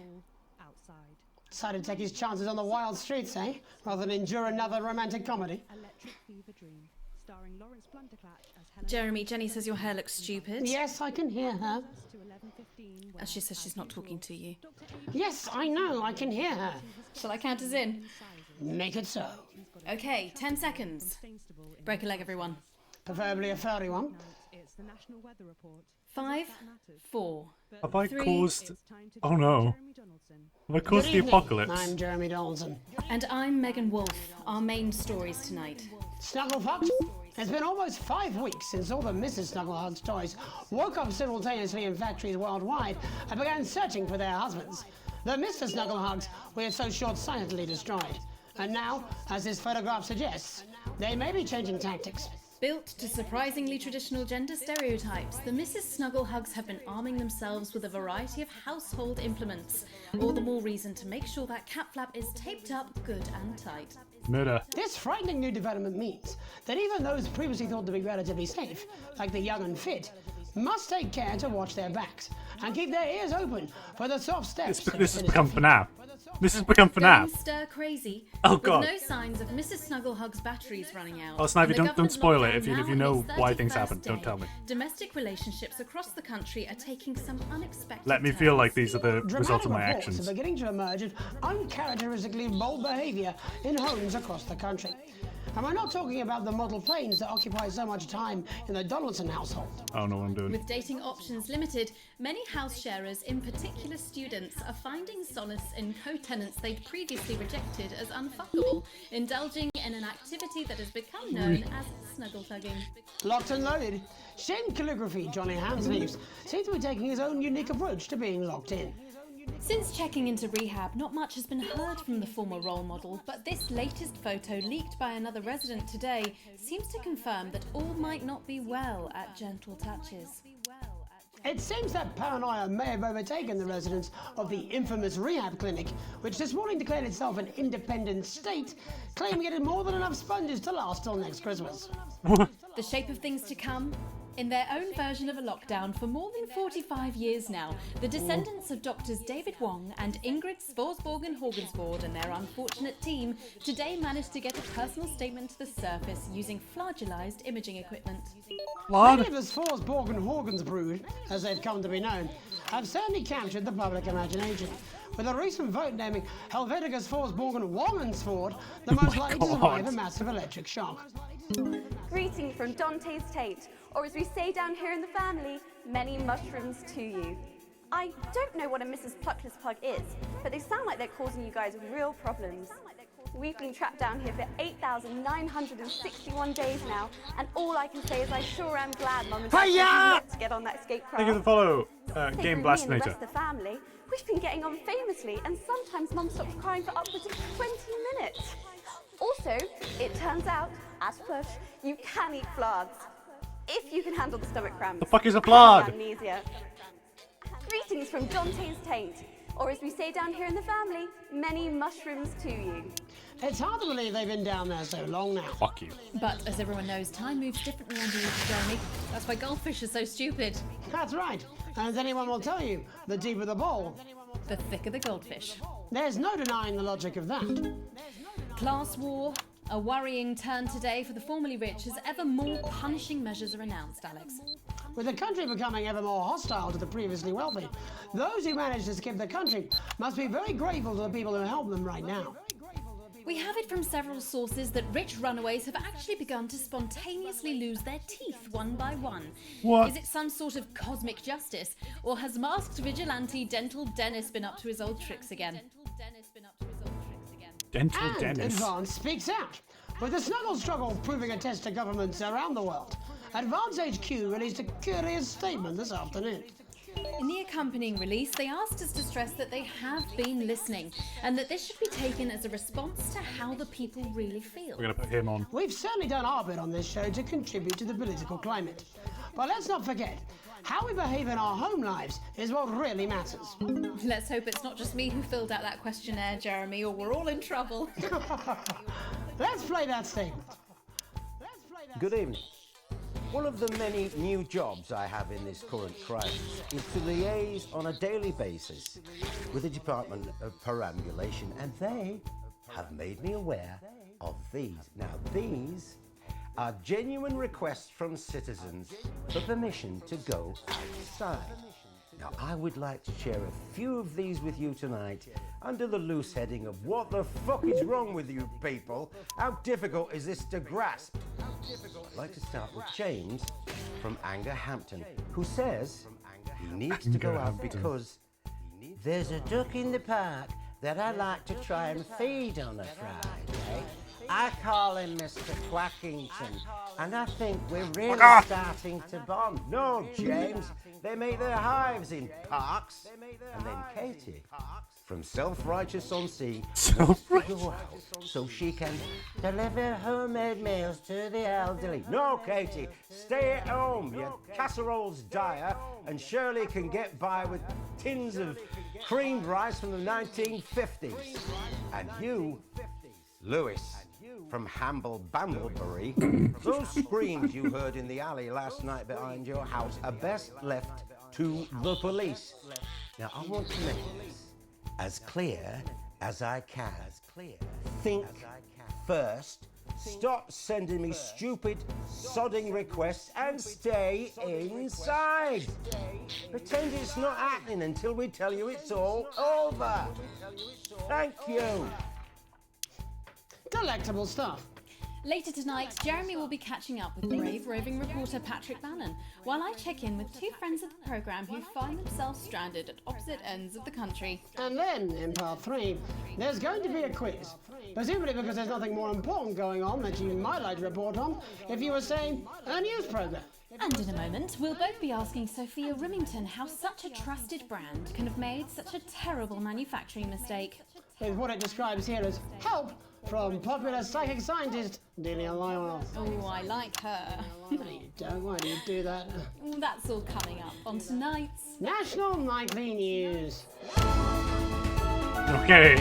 Decided to take his chances on the wild streets, eh? Rather than endure another romantic comedy. Jeremy, Jenny says your hair looks stupid. Yes, I can hear her. She says she's not talking to you. Yes, I know, I can hear her. Shall I count us in? Make it so. Okay, 10 seconds. Break a leg, everyone. Preferably a furry one. 5, 4, Have I 3, caused... Oh no. Have I caused Good the evening. apocalypse? I'm Jeremy Donaldson. And I'm Megan Wolf. Our main stories tonight. Snugglefuck? It's been almost 5 weeks since all the Mrs. Snugglehug's toys woke up simultaneously in factories worldwide and began searching for their husbands. The Mr. Snugglehugs we had so short-sightedly destroyed. And now, as this photograph suggests, they may be changing tactics. Built to surprisingly traditional gender stereotypes, the Mrs. Snugglehugs have been arming themselves with a variety of household implements. All the more reason to make sure that cat flap is taped up good and tight. Murder. This frightening new development means that even those previously thought to be relatively safe, like the young and fit, must take care to watch their backs and keep their ears open for the soft steps. This has become FNAF. This has become Going FNAF. stir crazy. Oh, God. With no signs of Mrs. Snugglehug's batteries running out. Oh, Snivy, and the don't government spoil it. lockdown If you now know on its why things 31st happen, don't day. tell me. Domestic relationships across the country are taking some unexpected Let me feel like these are the results Dramatic of my reports actions. are beginning to emerge of uncharacteristically bold behaviour in homes across the country. And we're not talking about the model planes that occupy so much time in the Donaldson household. I don't know what I'm doing. With dating options limited, many house sharers, in particular students, are finding solace in co-tenants they'd previously rejected as unfuckable, indulging in an activity that has become known as snuggle tugging. Locked and loaded. Shin calligraphy, Johnny Hansleaves, seems to be taking his own unique approach to being locked in. Since checking into rehab, not much has been heard from the former role model, but this latest photo leaked by another resident today seems to confirm that all might not be well at Gentle Touches. It seems that paranoia may have overtaken the residents of the infamous rehab clinic, which this morning declared itself an independent state, claiming it had more than enough sponges to last till next Christmas. The shape of things to come? In their own version of a lockdown for more than 45 years now, the descendants of Doctors David Wong and Ingrid Svorsborgen-Horgensvoord and their unfortunate team today managed to get a personal statement to the surface using flagellized imaging equipment. Many of the Svorsborgen-Horgensbrood, as they've come to be known, have certainly captured the public imagination, with a recent vote naming Helvetica Svorsborgen-Wongensvoord the most likely to survive a massive electric shock. Greetings from Dante's Tate, or as we say down here in the family, many mushrooms to you. I don't know what a Mrs. Pluckless Plug is, but they sound like they're causing you guys real problems. We've been trapped down here for 8,961 days now, and all I can say is I sure am glad Mum and Dad told me not to get on that escape craft. Thank you for the follow, Say Game for me and the rest Blastinator. of the family, we've been getting on famously, and sometimes Mum stops crying for upwards of 20 minutes. Also, it turns out, as Plush, you can eat flards. If you can handle the stomach cramps. The fuck is a and flard? Amnesia. Greetings from Dante's Taint, or as we say down here in the family, many mushrooms to you. It's hard to believe they've been down there so long now. Fuck you. But as everyone knows, time moves differently underneath Jeremy. That's why goldfish are so stupid. That's right. And as anyone will tell you, the deeper the bowl, the thicker the goldfish. There's no denying the logic of that. Class war, a worrying turn today for the formerly rich as ever more punishing measures are announced, Alex. With the country becoming ever more hostile to the previously wealthy, those who managed to skip the country must be very grateful to the people who help them right now. We have it from several sources that rich runaways have actually begun to spontaneously lose their teeth one by one. What? Is it some sort of cosmic justice, or has masked vigilante Dental Dennis been up to his old tricks again? Dental And Dennis. Advance speaks out. With the snuggle struggle proving a test to governments around the world, Advance HQ released a curious statement this afternoon. In the accompanying release, they asked us to stress that they have been listening, and that this should be taken as a response to how the people really feel. We're going to put him on. We've certainly done our bit on this show to contribute to the political climate. But let's not forget, how we behave in our home lives is what really matters. Let's hope it's not just me who filled out that questionnaire, Jeremy, or we're all in trouble. Let's play that statement. Good evening. One of the many new jobs I have in this current crisis is to liaise on a daily basis with the Department of Perambulation, and they have made me aware of these. Now, these are genuine requests from citizens for permission to go outside. Now, I would like to share a few of these with you tonight under the loose heading of what the fuck is wrong with you people? How difficult is this to grasp? I'd like to start with James from Angerhampton, who says he needs to go out because there's a duck in the park that I like to try and feed on a Friday. I call him Mr. Quackington, and I think we're really starting to bond. No, James, they make their hives in parks. And then Katie, from Self-Righteous-on-Sea, wants to go out so she can deliver homemade meals to the elderly. No, Katie, stay at home. Your casserole's dire, and Shirley can get by with tins of creamed rice from the 1950s. And you, Lewis, from Hamble Bamblebury, those screams you heard in the alley last night behind your house are best left to the police. Now, I want to make this as clear as I can. Think first, stop sending me stupid, sodding requests, and stay inside. Pretend it's not happening until we tell you it's all over. Thank you. Delectable stuff. Later tonight, Jeremy will be catching up with brave roving reporter Patrick Bannon, while I check in with two friends of the programme who find themselves stranded at opposite ends of the country. And then, in part 3, there's going to be a quiz. Presumably because there's nothing more important going on that you might like to report on if you were saying a news programme. And in a moment, we'll both be asking Sophia Rimington how such a trusted brand can have made such a terrible manufacturing mistake. With what it describes here as help from popular psychic scientist Delia Lyle. Oh, I like her. No, you don't. Why do you do that? Well, that's all coming up on tonight's National Nightly News. Okay.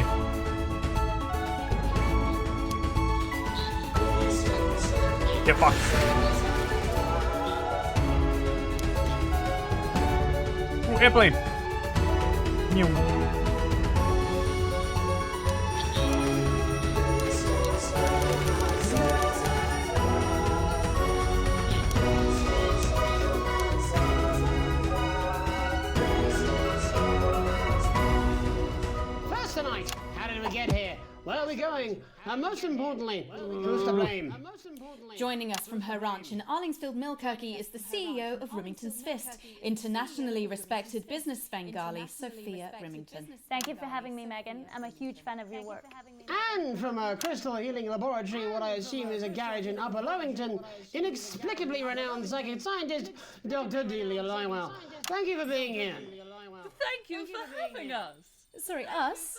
Get fucked. Oh, airplane. Meow. First tonight, how did we get here? Where are we going? And most importantly, who's to blame? Joining us from her ranch in Arlingsfield, Milkirky is the CEO of Rimington's Fist, internationally respected business Svengali, Sophia Rimington. Thank you for having me, Megan. I'm a huge fan of your work. And from a crystal healing laboratory, what I assume is a garage in Upper Lowington, inexplicably renowned psychic scientist, Dr. Delia Lywell. Thank you for being here. Thank you for having us. Sorry, us?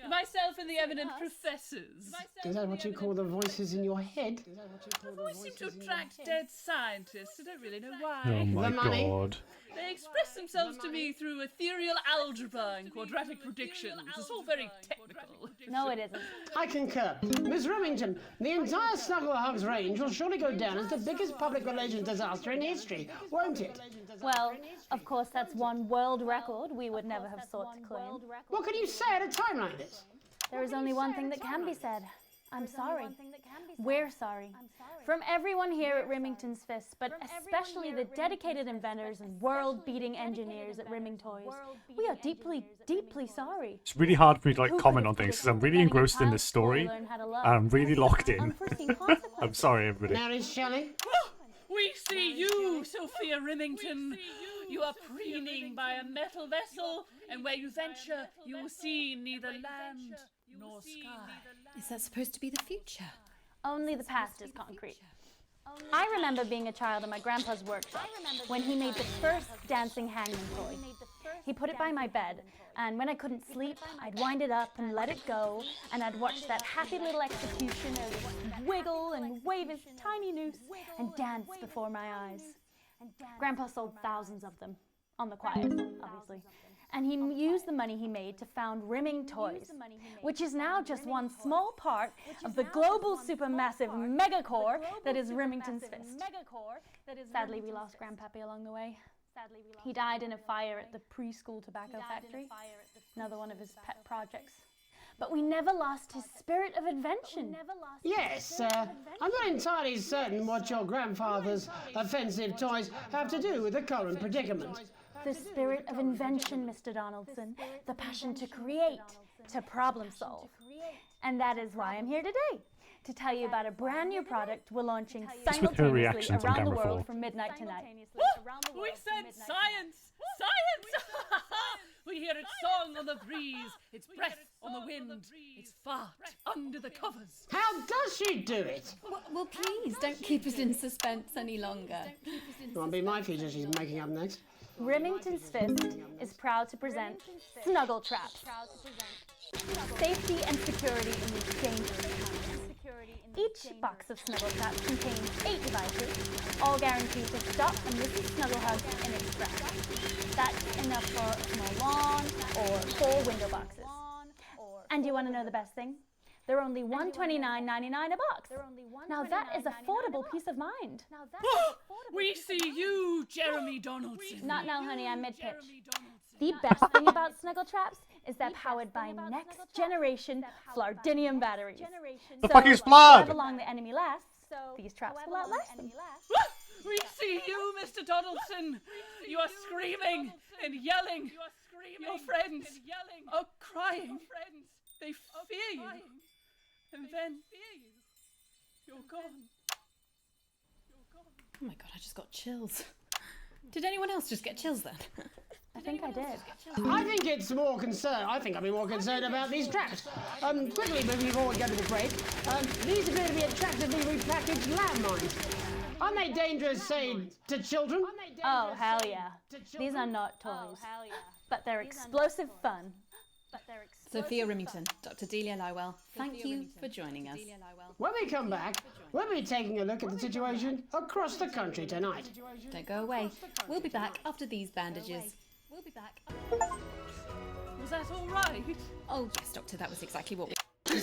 Myself and the eminent professors. Is that what you call the voices in your head? We seem to attract dead scientists. I don't really know why. Oh my god. They express themselves to me through ethereal algebra and quadratic predictions. It's all very technical. No, it isn't. I concur. Miss Remington, the entire Snugglehugs range will surely go down as the biggest public relations disaster in history, won't it? Well, of course, that's one world record we would never have sought to claim. What can you say at a time like this? There is only one thing that can be said. I'm sorry. We're sorry. From everyone here at Rimington's Fist, but especially the dedicated inventors and world-beating engineers at Rimming Toys, we are deeply, deeply sorry. It's really hard for me to like comment on things because I'm really engrossed in this story. I'm really locked in. I'm sorry, everybody. Mary Shelley? We see you, Sophia Rimington. You are preening by a metal vessel, and where you venture, you will see neither land nor sky. Is that supposed to be the future? Only the past is concrete. I remember being a child in my grandpa's workshop when he made the first dancing hangman toy. He put it by my bed, and when I couldn't sleep, I'd wind it up and let it go, and I'd watch that happy little executioner wiggle and wave his tiny noose and dance before my eyes. Grandpa sold thousands of them, on the quiet, obviously. And he used the money he made to found Rimming Toys, which is now just one small part of the global supermassive megacore that is Rimington's Fist. Sadly, we lost Grandpappy along the way. He died in a fire at the preschool tobacco factory, another one of his pet projects. But we never lost his spirit of invention. Yes, I'm not entirely certain what your grandfather's offensive toys have to do with the current predicament. The spirit of invention, Mr. Donaldson. The passion to create, to problem solve. And that is why I'm here today, to tell you about a brand new product we're launching simultaneously around the world from midnight tonight. We said science! Science! We hear its song on the breeze, its breath on the wind, its fart under the covers. How does she do it? Well, please, don't keep us in suspense any longer. Won't be my feature she's making up next. Rimington's Fist is proud to present Snuggle Traps. Safety and security in these dangerous times. Each box of Snuggle Traps contains 8 devices, all guaranteed to stop and listen snuggle hugs in its tracks. That's enough for a small lawn or 4 window boxes. And do you want to know the best thing? They're only $129.99 a box. Now that is affordable peace of mind. We see you, Jeremy Donaldson. Not now, honey, I'm mid-pitch. The best thing about Snuggle Traps is they're powered by next-generation Flardinium batteries. The fuck is Flard? Flard? Long the enemy lasts, these traps will outlast them. We see you, Mr. Donaldson. You are screaming and yelling. Your friends are crying. They fear you. And then you're gone. Oh my god, I just got chills. Did anyone else just get chills then? I think I did. I think it's more concerned. I think I'd be more concerned about these traps. Quickly, before we go to the break, these appear to be attractively repackaged landmines. Aren't they dangerous, say, to children? Oh, hell yeah. These are not toys. But they're explosive fun. Sophia Remington, Dr. Delia Lywell, thank you for joining us. When we come back, we'll be taking a look at the situation across the country tonight. Don't go away. We'll be back after these bandages. We'll be back. Was that all right? Oh, yes, Doctor, that was exactly what we... She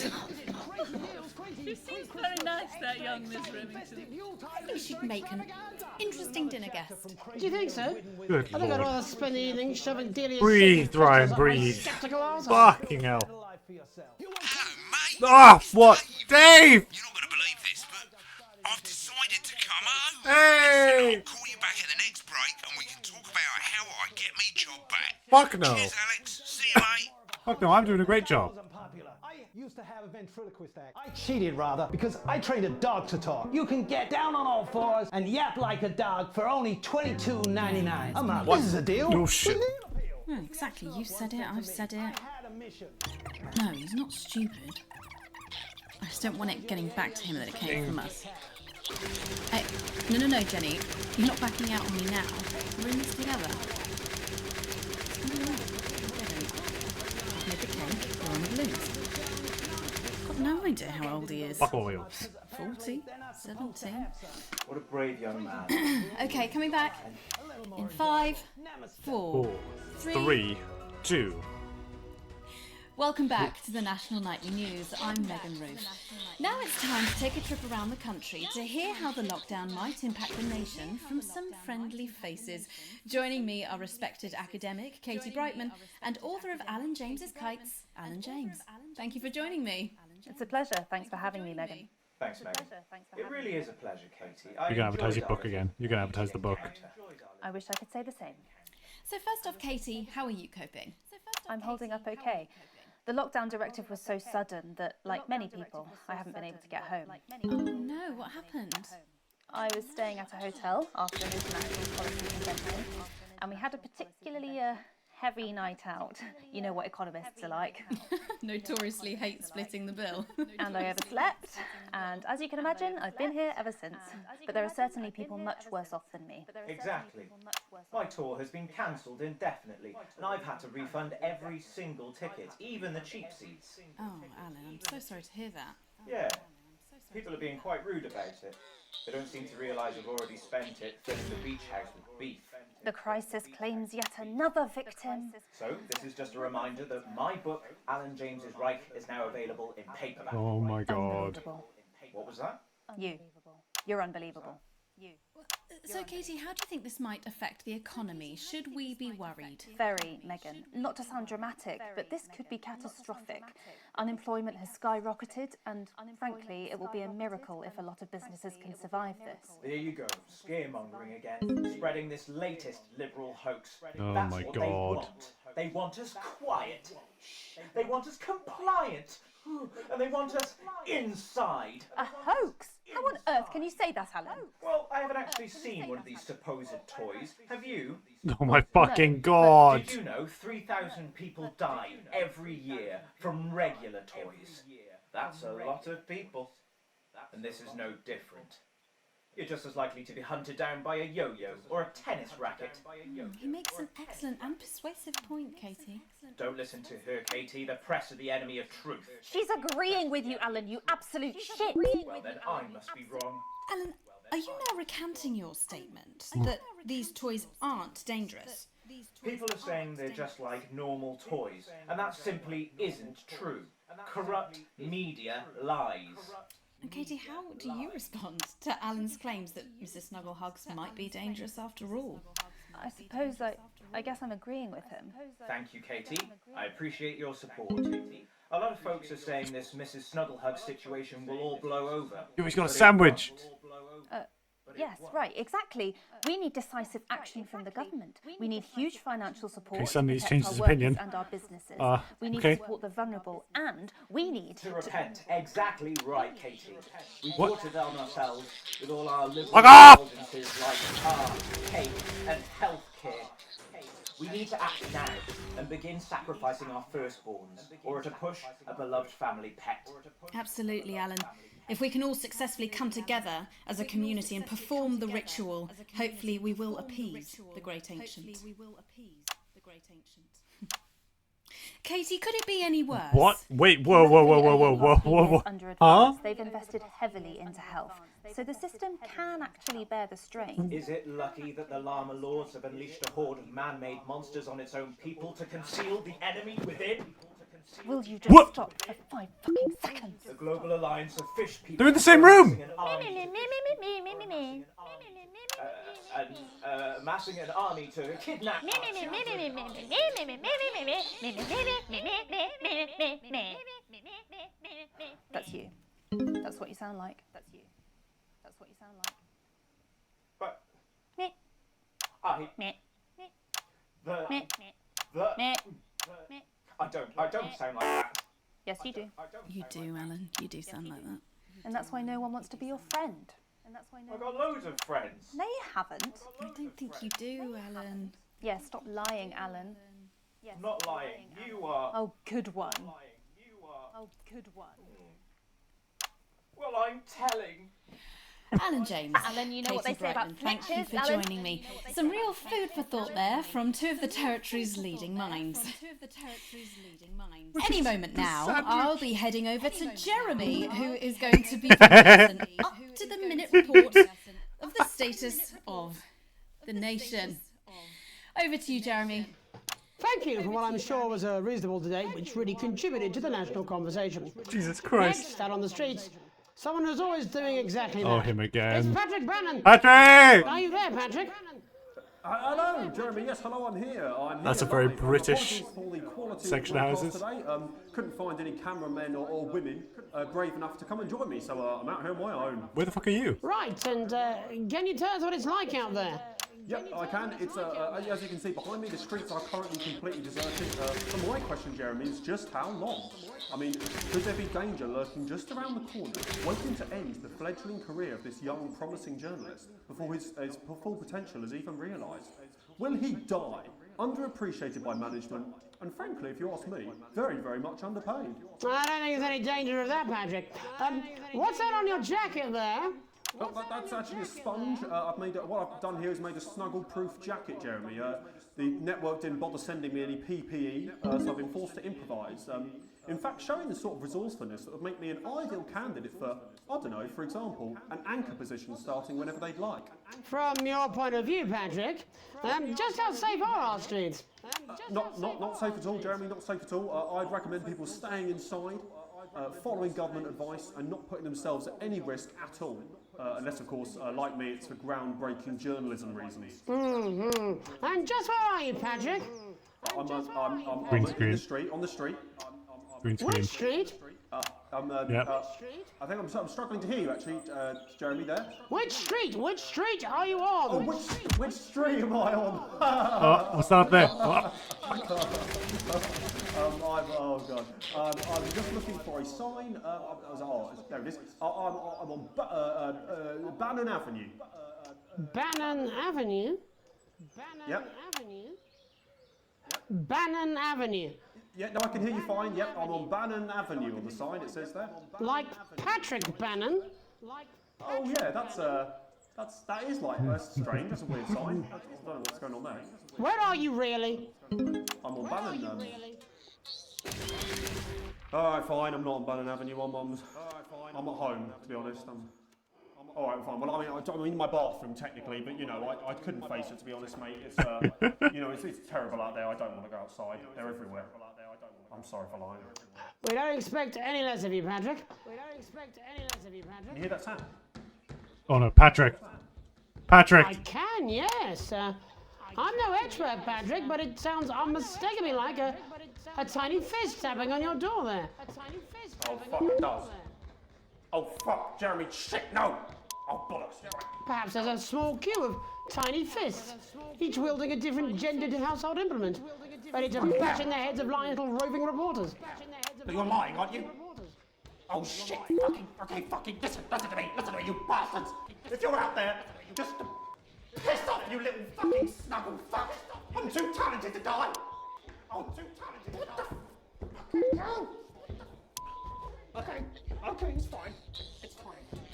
seems very nice, that young Miss Remington. We should make an interesting dinner guest. Do you think so? Good I think I'd lord. rather spend the evening shoving Delia's Breathe, secret Ryan, crystals up my breathe. skeptical arsehole. Fucking hell. Ah, what? Dave! I've decided to come home. Hey! I'll call you back at the next break and we can talk about how I get my job back. Fuck no. Cheers, Alex. See you, mate. Fuck no, I'm doing a great job. I used to have a ventriloquist act. I cheated rather because I trained a dog to talk. You can get down on all fours and yap like a dog for only $22.99. I'm not. This is a deal. No shit. No, exactly. You said it, I've said it. No, he's not stupid. I just don't want it getting back to him that it came from us. Hey, no, Jenny. You're not backing out on me now. We're in this together. I've made the cake. We're on the balloons. I've got no idea how old he is. Fuck oil. 40? 17? What a brave young man. Okay, coming back. In 5, 4, 3, 2. Welcome back to the National Nightly News. I'm Megan Ruth. Now it's time to take a trip around the country to hear how the lockdown might impact the nation from some friendly faces. Joining me are respected academic Katie Brightman and author of Alan James's Kites, Alan James. Thank you for joining me. It's a pleasure. Thanks for having me, Megan. Thanks, Megan. It really is a pleasure, Katie. You can advertise your book again. You can advertise the book. I wish I could say the same. So first off, Katie, how are you coping? I'm holding up okay. The lockdown directive was so sudden that, like many people, I haven't been able to get home. Oh no, what happened? I was staying at a hotel after an international policy convention, and we had a particularly heavy night out. You know what economists are like. Notoriously hate splitting the bill. And I overslept, and as you can imagine, I've been here ever since. But there are certainly people much worse off than me. Exactly. My tour has been cancelled indefinitely, and I've had to refund every single ticket, even the cheap seats. Oh, Alan, I'm so sorry to hear that. Yeah. People are being quite rude about it. They don't seem to realise we've already spent it filling the beach house with beef. The crisis claims yet another victim. So, this is just a reminder that my book, Alan James's Reich, is now available in paperback. Oh my god. What was that? You. You're unbelievable. You. So, Katie, how do you think this might affect the economy? Should we be worried? Very, Megan. Not to sound dramatic, but this could be catastrophic. Unemployment has skyrocketed, and frankly, it will be a miracle if a lot of businesses can survive this. There you go, scaremongering again, spreading this latest liberal hoax. Oh That's my what god. They want. They want us quiet. They want us compliant. And they want us inside. A hoax? How on earth can you say that, Alan? Well, I haven't actually seen one of these supposed toys. Have you? Oh my fucking god. Did you know 3,000 people die every year from regular toys? That's a lot of people. And this is no different. You're just as likely to be hunted down by a yo-yo or a tennis racket. He makes an excellent and persuasive point, Katie. Don't listen to her, Katie. The press are the enemy of truth. She's agreeing with you, Alan, you absolute shit. Well, then I must be wrong. Alan, are you now recanting your statement that these toys aren't dangerous? People are saying they're just like normal toys, and that simply isn't true. Corrupt media lies. And Katie, how do you respond to Alan's claims that Mrs. Snugglehugs might be dangerous after all? I suppose I guess I'm agreeing with him. Thank you, Katie. I appreciate your support. A lot of folks are saying this Mrs. Snugglehug situation will all blow over. Yo, he's got a sandwich. Yes, right, exactly. We need decisive action from the government. We need huge financial support Okay, suddenly to he's protect changed our his workers opinion. and our businesses. We need okay. to support the vulnerable, and we need to repent. Exactly right, Katie. We What? brought it on ourselves with all our liberal Fuck off! indulgences like car, cake, and healthcare. We need to act now and begin sacrificing our firstborns, or to push a beloved family pet. Absolutely, Alan. If we can all successfully come together as a community and perform the ritual, hopefully we will appease the great ancient. Katie, could it be any worse? What? Wait, whoa. Under Huh? advance, they've invested heavily into health, so the system can actually bear the strain. Is it lucky that the Llama Lords have unleashed a horde of man-made monsters on its own people to conceal the enemy within? Will you just stop for 5 fucking seconds? The Global Alliance of Fish People... They're in the same room! Amassing an army to kidnap... That's you. That's what you sound like. That's you. That's what you sound like. But... Meh. I... Meh. The... Meh. The... Meh. I don't sound like that. Yes, you do. You do, Alan. You do sound like that. And that's why no one wants to be your friend. I've got loads of friends. No, you haven't. I don't think you do, Alan. Yeah, stop lying, Alan. I'm not lying. You are... Oh, good one. Oh, good one. Well, I'm telling. Alan James. Alan, you know Katie what they say about Brightman, thank you snitches, for Alan? joining me. Some real food for thought there from two of the territory's leading minds. Any moment now, I'll be heading over to Jeremy, who is going to be giving us an up-to-the-minute report of the status of the nation. Over to you, Jeremy. Thank you for what I'm sure was a reasonable debate, which really contributed to the national conversation. Jesus Christ. Next, out on the streets, someone who's always doing exactly that. Oh, him again. It's Patrick Bannon. Patrick! Are you there, Patrick? Hello, Jeremy. Yes, hello. I'm here. That's a very British section of houses. Today. Couldn't find any cameramen or women brave enough to come and join me, so I'm out here on my own. Where the fuck are you? Right, and can you tell us what it's like out there? Yep, I can. It's as you can see behind me, the streets are currently completely deserted. So my question, Jeremy, is just how long? I mean, could there be danger lurking just around the corner, waiting to end the fledgling career of this young, promising journalist before his full potential is even realised? Will he die, underappreciated by management, and frankly, if you ask me, very, very much underpaid? I don't think there's any danger of that, Patrick. What's that on your jacket there? Well, that's actually a sponge. What I've done here is made a snuggle-proof jacket, Jeremy. The network didn't bother sending me any PPE, so I've been forced to improvise. In fact, showing the sort of resourcefulness that would make me an ideal candidate for, I don't know, for example, an anchor position starting whenever they'd like. From your point of view, Patrick, just how safe are our streets? Not safe at all, Jeremy, not safe at all. I'd recommend people staying inside, following government advice and not putting themselves at any risk at all. Unless, of course, like me, it's for groundbreaking journalism reasons. Mm-hmm. And just where are you, Patrick? I'm Green in screen. on the street. Green screen. Which street? I think I'm struggling to hear you, actually, Jeremy, there. Which street? Which street are you on? Oh, which street am I on? Oh, what's that there? Oh. Oh, God. I'm just looking for a sign. There it is. I'm on Bannon Avenue. Bannon Avenue? Yep. Avenue? Bannon Avenue. Yeah, no, I can hear you fine. Yep, I'm on Bannon Avenue on the sign, it says there. Like Patrick Bannon? Oh, yeah, that is that's strange. That's a weird sign. I don't know what's going on there. Where are you really? I'm on Bannon. Alright, fine, I'm not on Bannon Avenue. I'm at home, to be honest. Alright, fine. Well, I'm in my bathroom, technically, but, you know, I couldn't face it, to be honest, mate. It's, you know, it's terrible out there. I don't want to go outside. They're everywhere. I'm sorry for lying. We don't expect any less of you, Patrick. You hear that sound? Oh no, Patrick. Patrick. I can, yes. I'm no expert, Patrick, but it sounds unmistakably like a tiny fist tapping on your door there. Oh, fuck, it does. Oh, fuck, Jeremy, shit, no! Oh, bollocks. Perhaps there's a small queue of tiny fists, each wielding a different gendered household implement, ready to bash in the heads of lying little roving reporters. But you're lying, aren't you? Oh, shit, fucking, listen to me, you bastards! If you're out there, just piss off, you little fucking snuggle fuck! I'm too talented to die! I'm too talented to die! Okay, it's fine. It's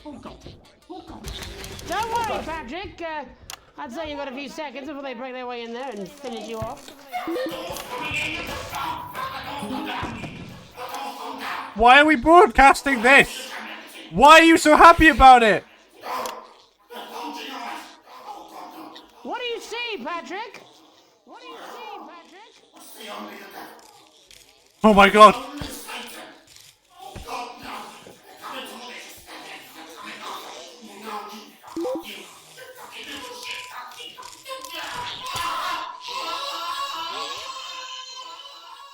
Oh, God. Oh, God. Don't worry, Patrick. I'd say you've got a few seconds before they break their way in there and finish you off. Why are we broadcasting this? Why are you so happy about it? What do you see, Patrick? What do you see, Patrick? Oh my god.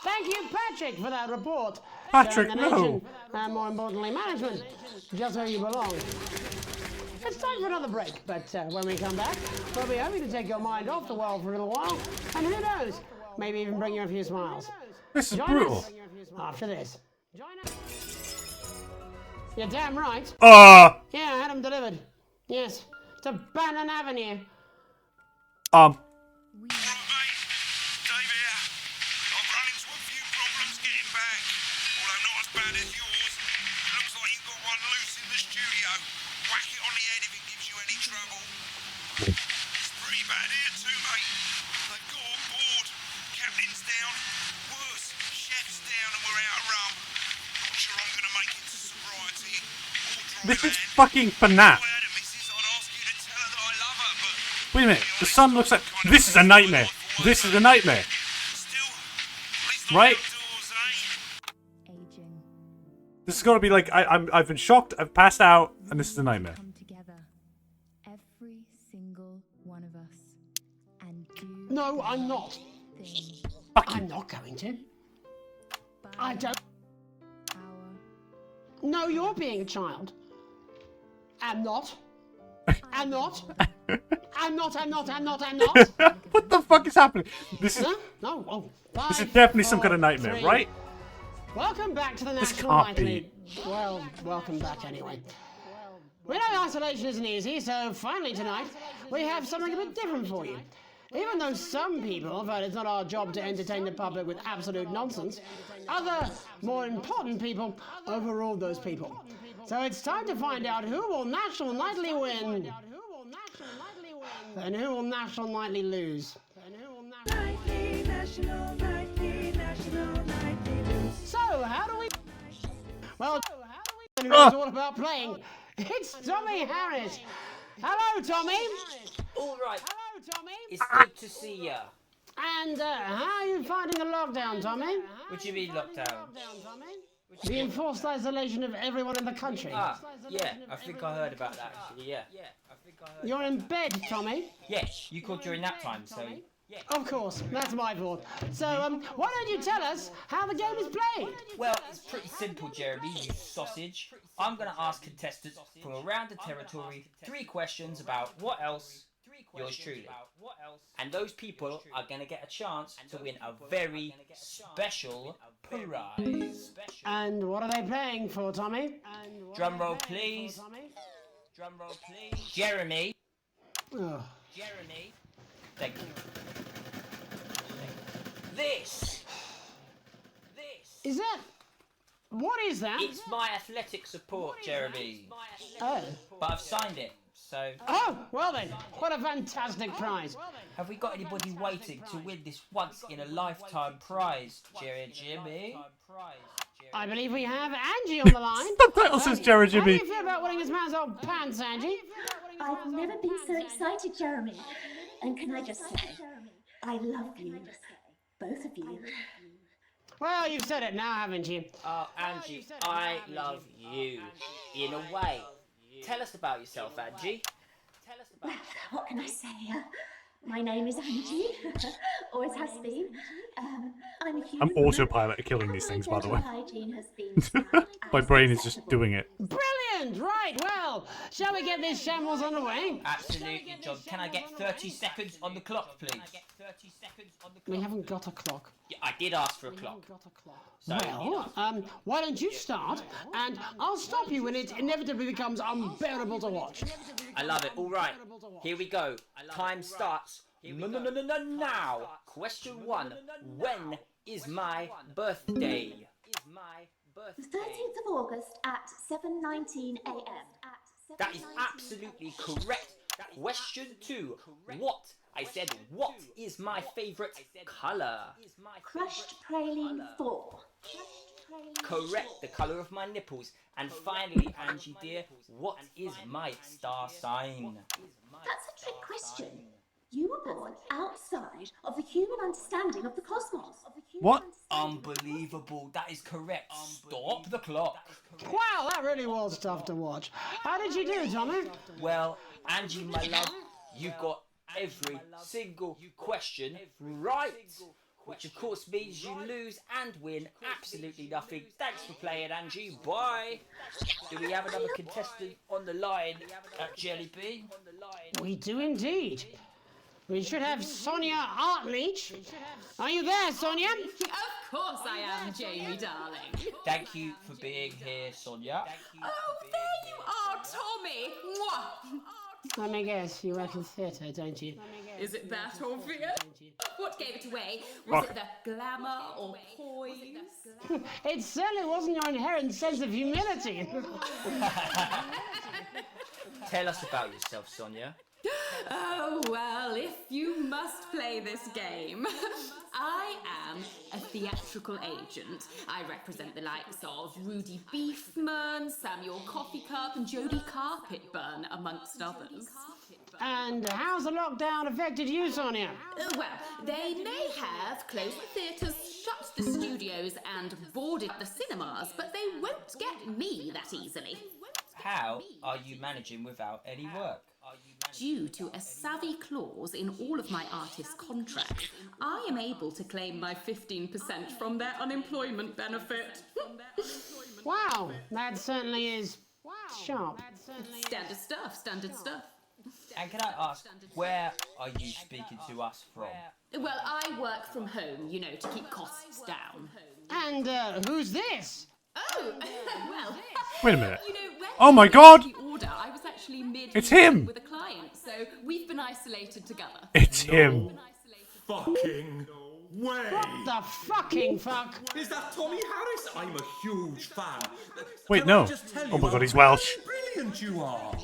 Thank you, Patrick, for that report. Patrick, Showing the nation, no. and more importantly, management, just where you belong. It's time for another break, but when we come back, we'll be hoping to take your mind off the world for a little while, and who knows, maybe even bring you a few smiles. This is Join brutal. us after this. You're damn right. Uh. Yeah, I had them delivered. Yes, to Bannon Avenue. This is fucking FNAF. Wait a minute. The sun looks like... This is a nightmare. This is a nightmare. Right? This has got to be like... I've been shocked, I've passed out, and this is a nightmare. Every single one of us. And do No, I'm not. Fuck you. I'm not going to. I don't... No, you're being a child. I'm not. I'm not. I'm not. What the fuck is happening? This is... No, oh, This is 5, definitely some 4, kind of nightmare, 3. right? Welcome back to the This National can't Night be. League. Well, welcome back anyway. We know isolation isn't easy, so finally tonight, we have something a bit different for you. Even though some people felt it's not our job to entertain the public with absolute nonsense, other, more important people overruled those people. So it's time to find out who will National Nightly win, and who will National Nightly lose. So, how do we... Well, who knows all about playing? It's Tommy Harris. Hello, Tommy. All right. Hello, Tommy. It's good to see ya. And how are you finding the lockdown, Tommy? What do you mean lockdown? The enforced isolation of everyone in the country. Ah, yeah, I think I heard about that actually, yeah. You're in bed, Tommy? Yes, you called during nap time, so... Of course, that's my fault. So, why don't you tell us how the game is played? Well, it's pretty simple, Jeremy, you sausage. I'm going to ask contestants from around the territory 3 questions about what else, yours truly. And those people are going to get a chance to win a very special prize. And what are they playing for, Tommy? Drum roll, please. Drum roll, please. Jeremy. Oh. Jeremy. Thank you. This. Is that... What is that? It's my athletic support, Jeremy. Oh. But I've signed it, so... Oh, well then, what a fantastic prize. Have we got anybody waiting to win this once-in-a-lifetime prize, Jimmy? I believe we have Angie on the line. Subtitle says Jerry How do Jimmy. you feel about winning this man's old pants, Angie? I've never been so excited, Jeremy. And can I just say, I love you. Both of you. Well, you've said it now, haven't you? Oh, Angie, I love you. In a way. Tell us about yourself, Angie. Well, what can I say? My name is Angie. Always has been. I'm a human. I'm autopilot killing these things, by the way. Hygiene has been My brain is just doing it. Brilliant! Right, well, shall we get this shambles underway? Absolutely, John. Can I get 30 seconds on the clock, please? We haven't got a clock. Yeah, I did ask for a clock. So, Well, why don't you start, and I'll stop you when it inevitably becomes unbearable to watch. I love it. All right, here we go. Time starts now. Question 1. When is my birthday? The 13th of August at 7:19 a.m. That is absolutely correct. Question 2. What? I said, what is my favourite colour? Crushed praline 4. Correct, the colour of my nipples. And finally, Angie dear, what is my star sign? That's a trick question. You were born outside of the human understanding of the cosmos. What? Unbelievable, that is correct. Stop the clock. Wow, that really was tough to watch. How did you do, Tommy? Well, Angie, my love, you got every single question right. Which of course means you lose and win absolutely nothing. Thanks for playing, Angie. Bye. Do we have another contestant on the line at Jelly Bean? We do indeed. We should have Sonia Artleach. Are you there, Sonia? Of course I am, Jamie, darling. Thank you for being here, Sonia. Oh, there you are, Tommy. Mwah. Let me guess, you work in theatre, don't you? Is it that obvious? What gave it away? Was it the glamour or poise? It certainly wasn't your inherent sense of humility. Tell us about yourself, Sonia. Oh, well, if you must play this game. I am a theatrical agent. I represent the likes of Rudy Beefman, Samuel Coffee Cup, and Jodie Carpetburn, amongst others. And how's the lockdown affected you, Sonia? Well, they may have closed the theatres, shut the studios, and boarded the cinemas, but they won't get me that easily. How are you managing without any work? Due to a savvy clause in all of my artists' contracts, I am able to claim my 15% from their unemployment benefit. Wow, that certainly is sharp. Standard stuff, standard stuff. And can I ask, where are you speaking to us from? Well, I work from home, you know, to keep costs down. And who's this? Oh, well. Wait a minute. You know, when Oh my God! the order, I was actually It's him! with a client, so we've been isolated together. It's him. Fucking way! What the fucking fuck? Is that Tommy Harris? I'm a huge fan. Wait, Can I no. just tell Oh you my God, how he's Welsh. Brilliant you are!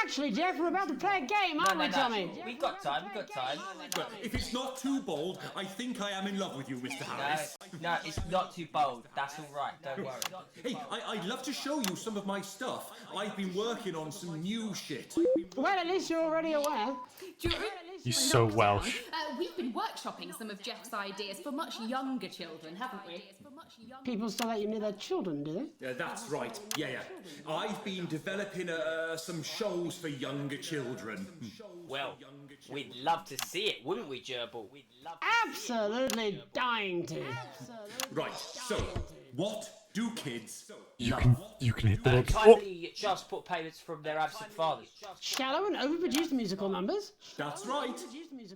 Actually, Jeff, we're about to play a game, aren't we, Tommy? We got time, we got time. Well, if it's not too bold, I think I am in love with you, Mr. Harris. No, it's not too bold. That's all right, don't worry. Hey, I'd love to show you some of my stuff. I've been working on some new shit. Well, at least you're already aware. He's so Welsh. We've been workshopping some of Jeff's ideas for much younger children, haven't we? People still let you near their children, do they? That's right. Yeah. I've been developing some shows for younger children. Well, we'd love to see it, wouldn't we, Gerbil? Absolutely dying to. Right, so, what do kids You can hit the button. Kindly just put payments from their absent fathers. Shallow and overproduced musical numbers? That's right.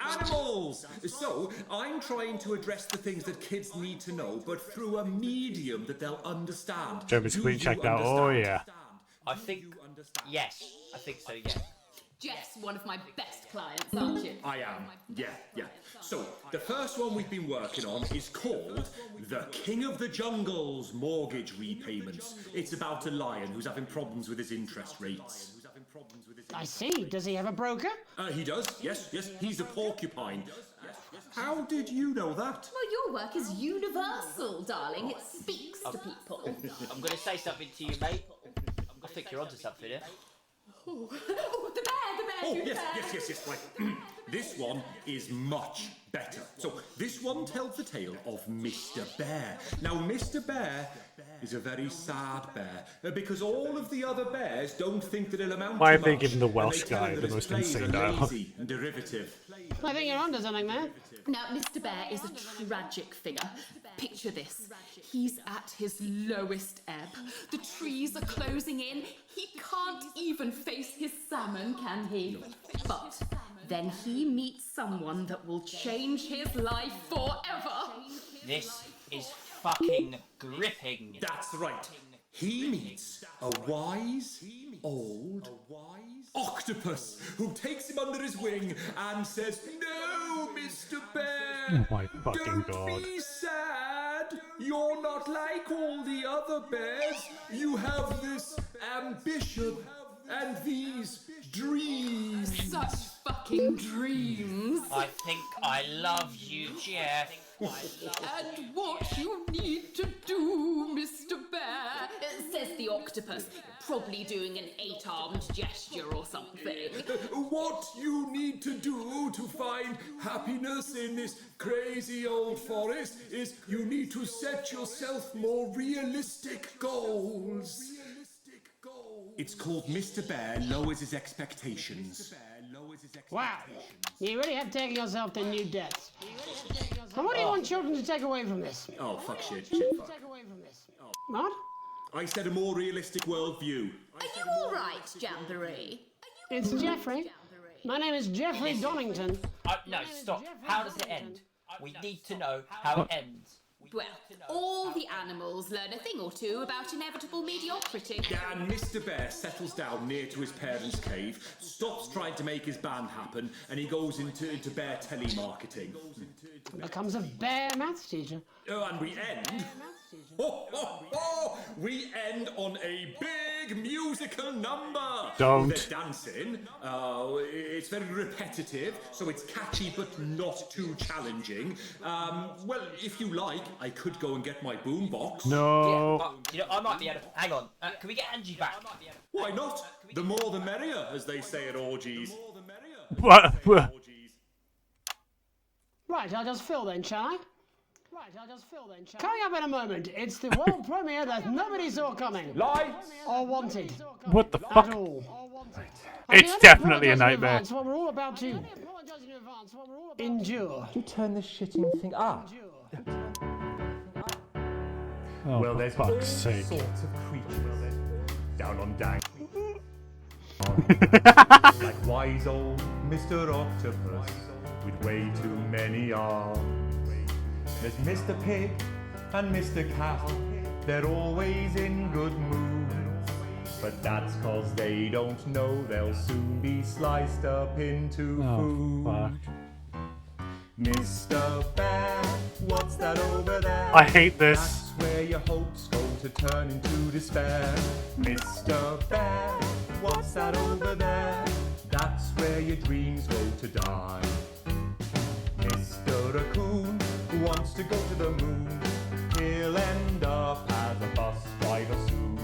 Animals! So, I'm trying to address the things that kids need to know, but through a medium that they'll understand. Jeremy's Do completely you checked out. Oh, understand? yeah. I think, yes. I think so, yes. Jeff's one of my best clients, aren't you? I am. Yeah. So, the first one we've been working on is called The King of the Jungle's Mortgage Repayments. It's about a lion who's having problems with his interest rates. I see. Does he have a broker? He does, yes. He's a porcupine. How did you know that? Well, your work is universal, darling. It speaks to people. I'm going to say something to you, mate. I think you're onto something here. Oh, the bear, Oh, you yes, right. This one is much better. So, this one tells the tale of Mr. Bear. Now, Mr. Bear is a very sad bear, because all of the other bears don't think that it'll amount Why to have they much, given the and Welsh they tell guy him that the his most plays insane are dialogue? lazy and derivative. I think you're onto something there. Now, Mr. Bear is a tragic figure. Picture this. He's at his lowest ebb. The trees are closing in. He can't even face his salmon, can he? But then he meets someone that will change his life forever. This is fucking gripping. That's right. He meets a wise old octopus who takes him under his wing and says, "No, Mr. Bear, Oh my fucking don't God. be sad. You're not like all the other bears. You have this ambition And these dreams. Such fucking dreams. I think I love you, Jeff. And what you need to do, Mr. Bear, says the octopus, probably doing an 8-armed gesture or something. What you need to do to find happiness in this crazy old forest is you need to set yourself more realistic goals. It's called Mr. Bear Lowers His Expectations. Wow, you really have taken yourself to new depths. And what do you want children to take away from this? Oh, fuck shit, fuck. What? I said a more realistic worldview. Are you alright, Jamboree? It's Jeffrey. My name is Jeffrey Donington. No, stop. How does it end? We need to know how it ends. Well, all the animals learn a thing or two about inevitable mediocrity. And Mr. Bear settles down near to his parents' cave, stops trying to make his band happen, and he goes into bear telemarketing. Becomes a bear maths teacher. Oh, and we end. We end on a big musical number. Don't. They're dancing. It's very repetitive, so it's catchy but not too challenging. Well, if you like, I could go and get my boombox. No. Yeah, I might be able to. Hang on. Can we get Angie back? Why not? The more the merrier, as they say at orgies. What? Right, I'll just fill then, shall I? Coming up in a moment, it's the world premiere that nobody saw coming. Lights! Or wanted. What the fuck? At all. It's definitely a nightmare. That's what we're all about to endure. You turn this shitting thing up. Oh, Well, for there's fuck's all sake. sorts of creatures down on Dang. Like wise old Mr. Octopus with way too many arms. There's Mr. Pig and Mr. Cat. They're always in good moods. But that's 'cause they don't know they'll soon be sliced up into food. Fuck. Mr. Bear, what's that over there? I hate this. That's where your hopes go to turn into despair. Mr. Bear, what's that over there? That's where your dreams go to die. Mr. Raccoon wants to go to the moon. He'll end up as a bus driver soon.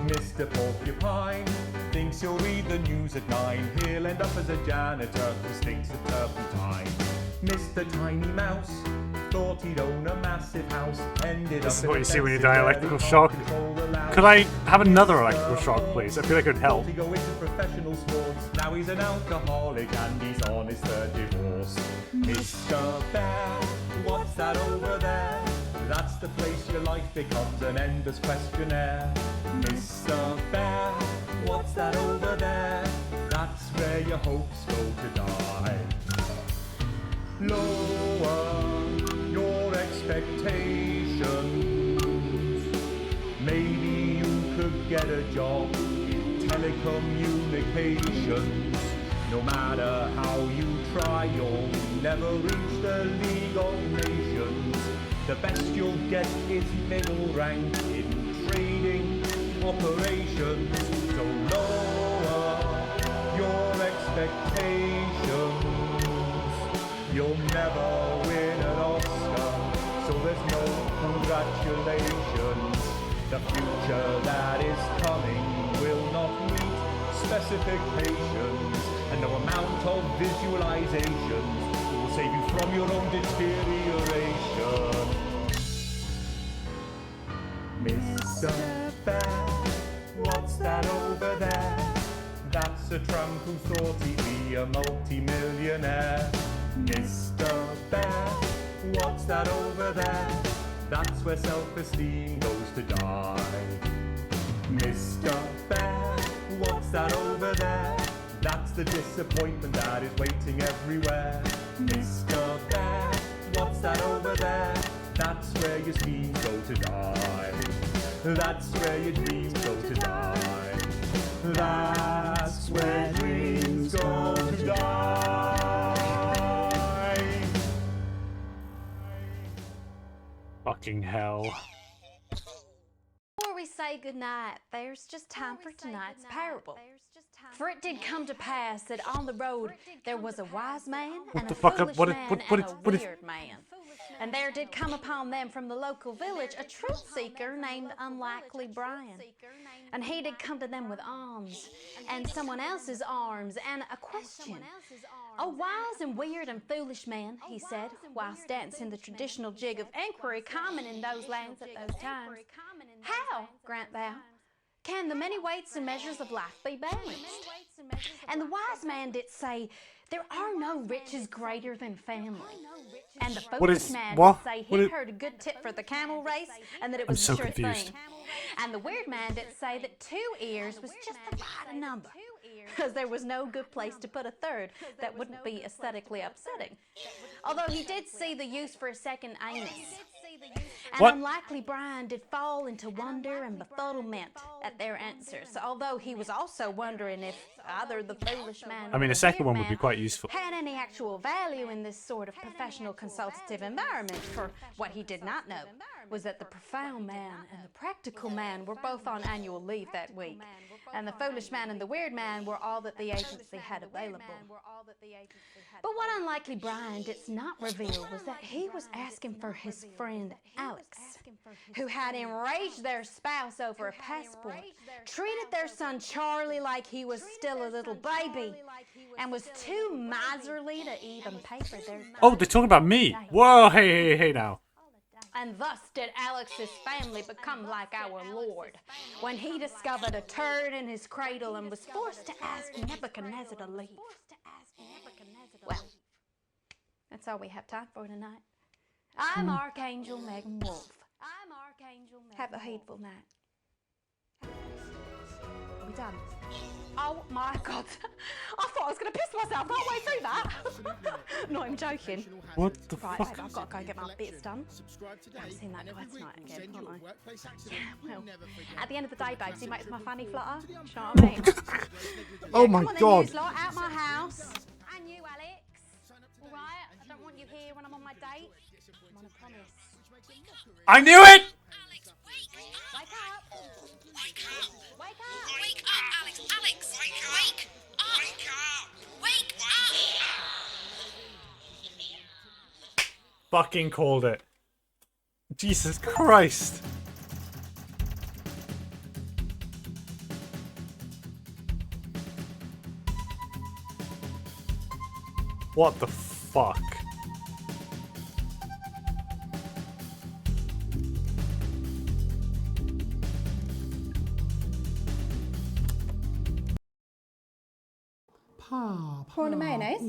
Mr. Porcupine thinks he'll read the news at 9. He'll end up as a janitor who stinks of turpentine. Mr. Tiny Mouse thought he'd own a massive house. Ended This up is what in you a see when you fence die where electrical he can't shock. control the loud. Could I have another electrical shock, please? I feel like it would help. He go into professional sports. Now he's an alcoholic and he's on his third divorce. Mr. Bear, what's that over there? That's the place your life becomes an endless questionnaire. Mr. Bear, what's that over there? That's where your hopes go to die. Lower your expectations. Maybe you could get a job in telecommunications. No matter how you try, you'll never reach the League of Nations. The best you'll get is middle rank in trading operations. So lower your expectations. You'll never win an Oscar, so there's no congratulations. The future that is coming will not meet specifications, and no amount of visualizations will save you from your own deterioration. Mr. Bear, what's that over there? That's a tramp who thought he'd be a multi-millionaire. Mr. Bear, what's that over there? That's where self-esteem goes to die. Mr. Bear, what's that over there? That's the disappointment that is waiting everywhere. Mr. Bear, what's that over there? That's where your schemes go to die. That's where your dreams go to die. That's where dreams go to die. Fucking hell. Before we say goodnight, there's just time for tonight's parable. For it did come to pass that on the road there was a wise man and the a fuck? foolish What man is- and a weird man. And there did come upon them from the local village a truth seeker named Unlikely Brian. And he did come to them with alms and someone else's arms and a question. "O wise and weird and foolish man," he said, whilst dancing the traditional jig of enquiry common in those lands at those times, "how, grant thou, can the many weights and measures of life be balanced?" And the wise man did say, "There are no riches greater than family." And the foolish man did say he'd heard a good tip for the camel race and that it was a sure thing. And the weird man did say that 2 ears was just the right number, because there was no good place to put a third that wouldn't be aesthetically upsetting. Although he did see the use for a second anus. And Unlikely Brian did fall into wonder and befuddlement at their answers, although he was also wondering if either the foolish man I mean, or a the second weird one would be man quite useful. had any actual value in this sort of professional consultative environment, for what he did not know was that the profound man and the practical man were both on annual leave that week, and the foolish man and the weird man were all that the agency had available. But what Unlikely Brian did not reveal was that he was asking for his friend Alex, who had enraged their spouse over a passport, treated their son Charlie like he was still a little baby, and was too miserly to even pay for their... Oh, they're talking about me. Whoa, hey now. And thus did Alex's family become like our Lord, when he discovered a turd in his cradle and was forced to ask Nebuchadnezzar to leave. Well, that's all we have time for tonight. I'm Archangel Megan Wolf. Have a hateful night. Are we done? Oh my God. I thought I was going to piss myself halfway through that. Not even joking. What the right, fuck? Babe, I've got to go get my bits done. I haven't seen that guy tonight again, haven't I? Yeah, well, at the end of the day, babes, he makes my fanny flutter. Do you know what I mean? Oh my come on God. Then, you lot, out my house. And you, Alex. All right? I don't want you here when I'm on my date. I'm on a promise. I knew it! Wake up! Wake up! Wake up! Wake up, Alex! Alex! Wake up! Wake up! Wake up! Fucking called it. Jesus Christ. What the fuck? Prawn and mayonnaise?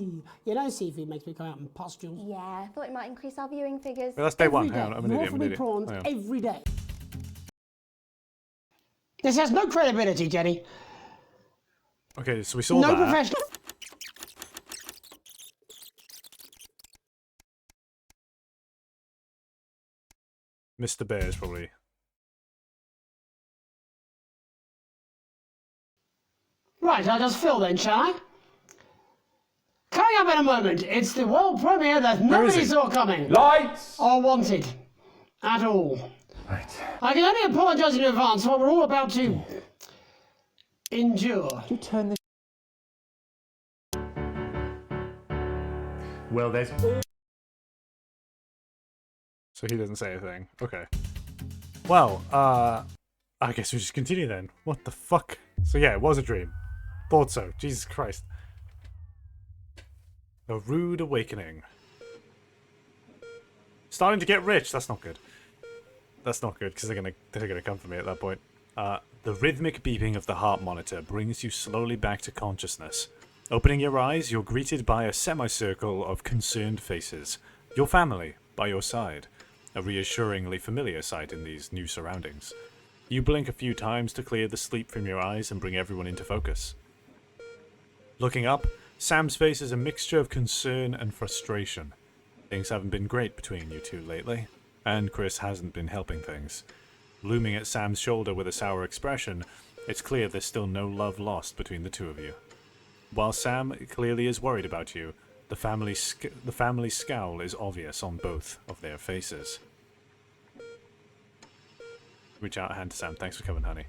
You know seafood makes me come out in pustules. Yeah, I thought it might increase our viewing figures. Well, that's day one. Every Hang day. on, I'm an You idiot. offer I'm me an idiot. prawns Hang on. every day. This has no credibility, Jenny. Okay, so we saw No that. professional. Mr. Bear is probably. Right, I'll just fill then, shall I? Coming up in a moment, it's the world premiere that nobody saw coming. Lights! Or wanted. At all. Right. I can only apologise in advance for what we're all about to endure. You turn this. Well, there's. So he doesn't say a thing. Okay. Well, I guess we just continue then. What the fuck? So yeah, it was a dream. Thought so. Jesus Christ. A rude awakening. Starting to get rich. That's not good. That's not good because they're gonna come for me at that point. The rhythmic beeping of the heart monitor brings you slowly back to consciousness. Opening your eyes, you're greeted by a semicircle of concerned faces. Your family by your side. A reassuringly familiar sight in these new surroundings. You blink a few times to clear the sleep from your eyes and bring everyone into focus. Looking up, Sam's face is a mixture of concern and frustration. Things haven't been great between you two lately, and Chris hasn't been helping things. Looming at Sam's shoulder with a sour expression, it's clear there's still no love lost between the two of you. While Sam clearly is worried about you, the family scowl is obvious on both of their faces. Reach out a hand to Sam. Thanks for coming, honey.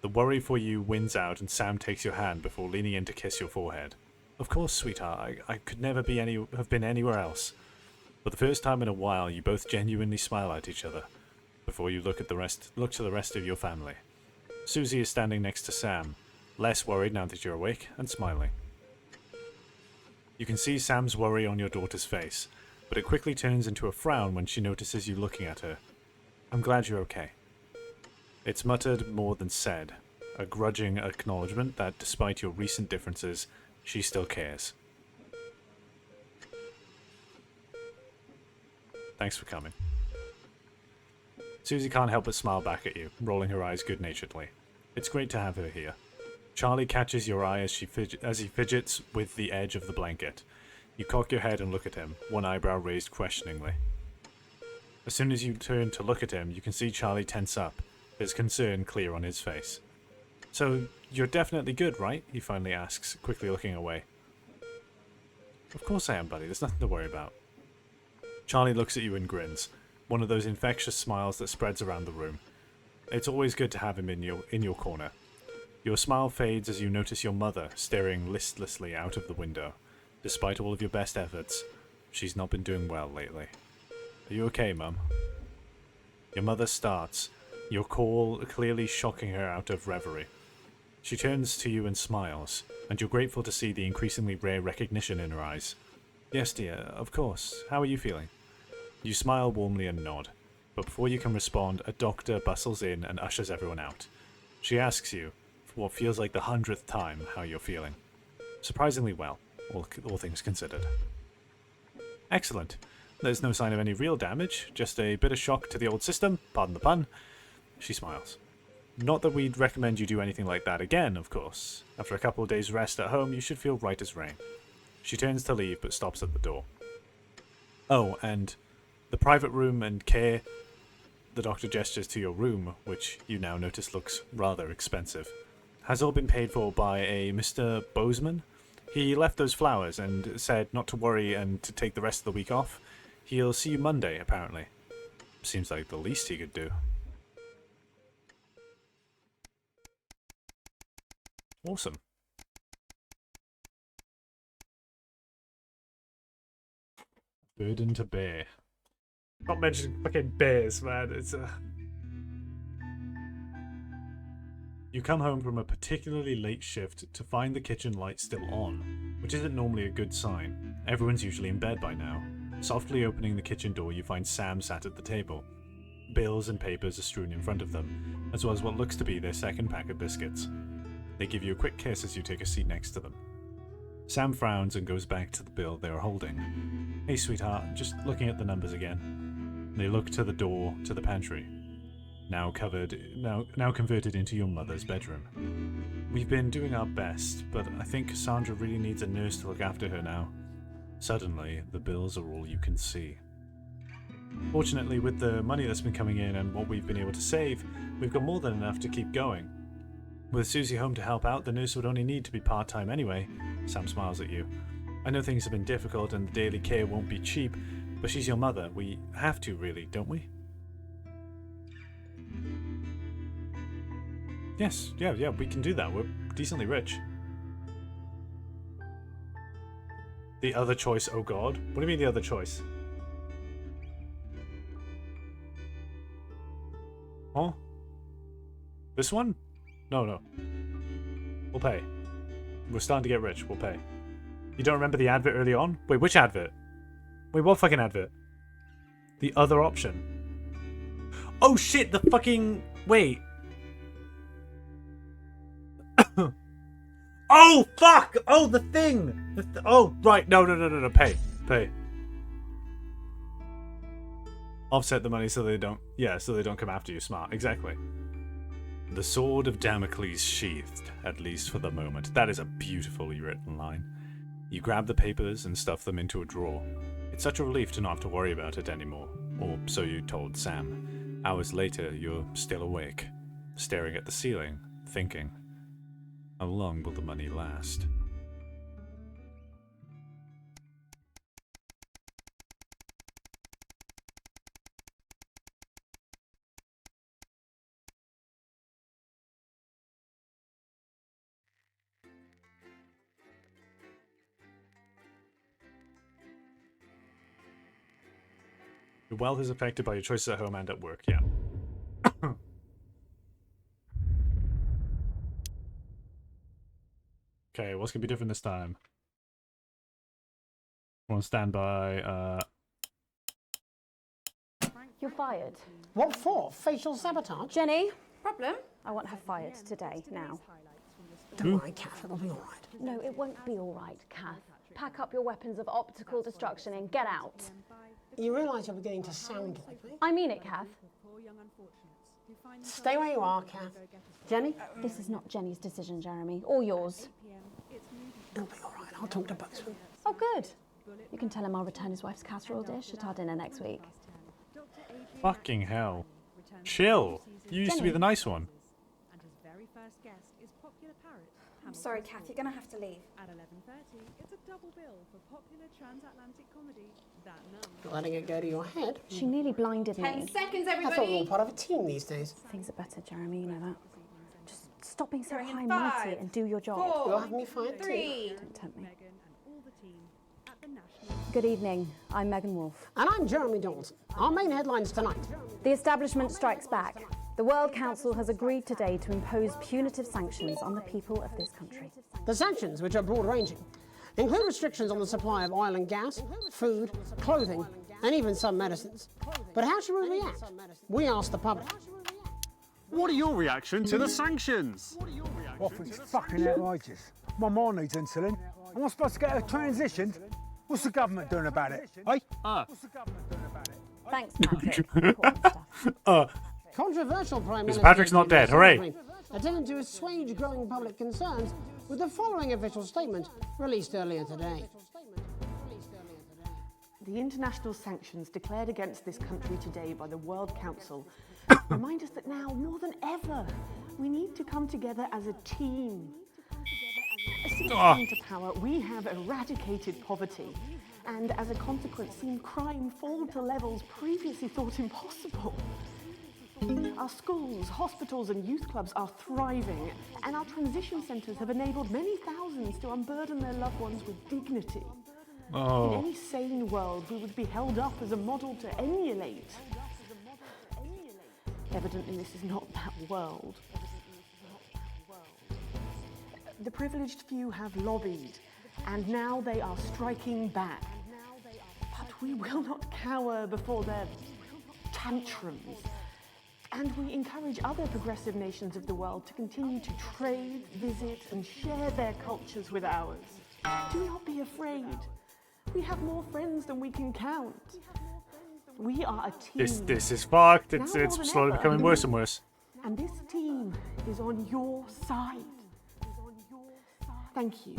The worry for you wins out and Sam takes your hand before leaning in to kiss your forehead. Of course, sweetheart, I could never have been anywhere else. For the first time in a while, you both genuinely smile at each other before you look to the rest of your family. Susie is standing next to Sam, less worried now that you're awake, and smiling. You can see Sam's worry on your daughter's face, but it quickly turns into a frown when she notices you looking at her. I'm glad you're okay. It's muttered more than said, a grudging acknowledgement that despite your recent differences, she still cares. Thanks for coming. Susie can't help but smile back at you, rolling her eyes good-naturedly. It's great to have her here. Charlie catches your eye as he fidgets with the edge of the blanket. You cock your head and look at him, one eyebrow raised questioningly. As soon as you turn to look at him, you can see Charlie tense up, his concern clear on his face. So, you're definitely good, right? He finally asks, quickly looking away. Of course I am, buddy. There's nothing to worry about. Charlie looks at you and grins, one of those infectious smiles that spreads around the room. It's always good to have him in your corner. Your smile fades as you notice your mother staring listlessly out of the window. Despite all of your best efforts, she's not been doing well lately. Are you okay, Mum? Your mother starts, your call clearly shocking her out of reverie. She turns to you and smiles, and you're grateful to see the increasingly rare recognition in her eyes. Yes, dear, of course. How are you feeling? You smile warmly and nod, but before you can respond, a doctor bustles in and ushers everyone out. She asks you, for what feels like the 100th time, how you're feeling. Surprisingly well, all things considered. Excellent. There's no sign of any real damage, just a bit of shock to the old system, pardon the pun. She smiles. Not that we'd recommend you do anything like that again, of course. After a couple of days' rest at home, you should feel right as rain. She turns to leave, but stops at the door. Oh, and the private room and care. The doctor gestures to your room, which you now notice looks rather expensive. Has all been paid for by a Mr. Bozeman? He left those flowers and said not to worry and to take the rest of the week off. He'll see you Monday, apparently. Seems like the least he could do. Awesome. Burden to bear. Not mentioning fucking bears, man. It's You come home from a particularly late shift to find the kitchen light still on, which isn't normally a good sign. Everyone's usually in bed by now. Softly opening the kitchen door, you find Sam sat at the table. Bills and papers are strewn in front of them, as well as what looks to be their second pack of biscuits. They give you a quick kiss as you take a seat next to them. Sam frowns and goes back to the bill they are holding. Hey sweetheart, just looking at the numbers again. They look to the door to the pantry. Now converted into your mother's bedroom. We've been doing our best, but I think Cassandra really needs a nurse to look after her now. Suddenly, the bills are all you can see. Fortunately, with the money that's been coming in and what we've been able to save, we've got more than enough to keep going. With Susie home to help out, the nurse would only need to be part-time anyway. Sam smiles at you. I know things have been difficult and the daily care won't be cheap, but she's your mother. We have to, really, don't we? Yes, yeah, we can do that. We're decently rich. The other choice, oh god. What do you mean the other choice? Huh? This one? No. We'll pay. We're starting to get rich. We'll pay. You don't remember the advert early on? Wait, which advert? Wait, what fucking advert? The other option. Oh shit, the fucking... Wait. Oh, fuck! Oh, the thing! Oh, right. No. Pay. Offset the money so they don't... Yeah, so they don't come after you. Smart. Exactly. The sword of Damocles sheathed, at least for the moment. That is a beautifully written line. You grab the papers and stuff them into a drawer. It's such a relief to not have to worry about it anymore. Or so you told Sam. Hours later, you're still awake, staring at the ceiling, thinking, how long will the money last? Your wealth is affected by your choices at home and at work. Yeah. Okay, what's gonna be different this time? We're on standby. You're fired. What for? Facial sabotage? Jenny? Problem? I want her fired today, now. Don't worry, Kath, it'll be all right. No, it won't be all right, Kath. Pack up your weapons of optical destruction and get out. You realise you're beginning to sound like me? I mean it, Kath. Stay where you are, Kath. Jenny? This is not Jenny's decision, Jeremy, or yours. It'll be all right. I'll talk to Buxman. Oh, good. You can tell him I'll return his wife's casserole dish at our dinner next week. Fucking hell. Chill. You used to be the nice one. I'm sorry, Kath, you're gonna have to leave. At 11:30, it's a double bill for popular transatlantic comedy That Numb. Letting it go to your head. She nearly blinded me. 10 seconds, I everybody. thought we were all part of a team these days. Things are better, Jeremy, you know that. Just stop being so Sorry, in high and mighty 5, and do your job. 4, You'll have me fired too. 3. Don't tempt me. Good evening, I'm Megan Wolfe. And I'm Jeremy Donaldson. Our main headlines tonight. The establishment strikes back. The World Council has agreed today to impose punitive sanctions on the people of this country. The sanctions, which are broad-ranging, include restrictions on the supply of oil and gas, food, clothing, and even some medicines. But how should we react? We asked the public. What are your reaction to the sanctions? Well, it's fucking outrageous. My mom needs insulin. Am I supposed to get her transitioned? What's the government doing about it? Eh? Thanks, Patrick. Controversial Prime Minister Patrick's not dead, hooray. attempted to assuage growing public concerns with the following official statement released earlier today. The international sanctions declared against this country today by the World Council remind us that now, more than ever, we need to come together as a team. Since coming to power, we have eradicated poverty and, as a consequence, seen crime fall to levels previously thought impossible. Our schools, hospitals and youth clubs are thriving, and our transition centres have enabled many thousands to unburden their loved ones with dignity. In any sane world, we would be held up as a model to emulate. Evidently, this is not that world. The privileged few have lobbied, and now they are striking back. But we will not cower before their tantrums. And we encourage other progressive nations of the world to continue to trade, visit, and share their cultures with ours. Do not be afraid. We have more friends than we can count. We are a team. This is fucked. It's Now more than slowly ever. becoming worse and worse. And this team is on your side. Thank you.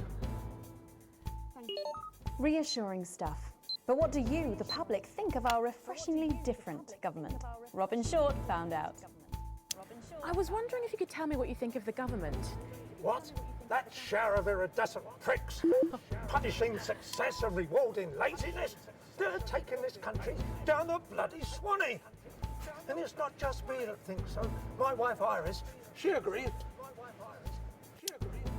Reassuring stuff. But what do you, the public, think of our refreshingly different government? Robin Short found out. I was wondering if you could tell me what you think of the government. What? That shower of iridescent pricks, punishing success and rewarding laziness? They're taking this country down the bloody Swanee. And it's not just me that thinks so. My wife Iris, she agrees.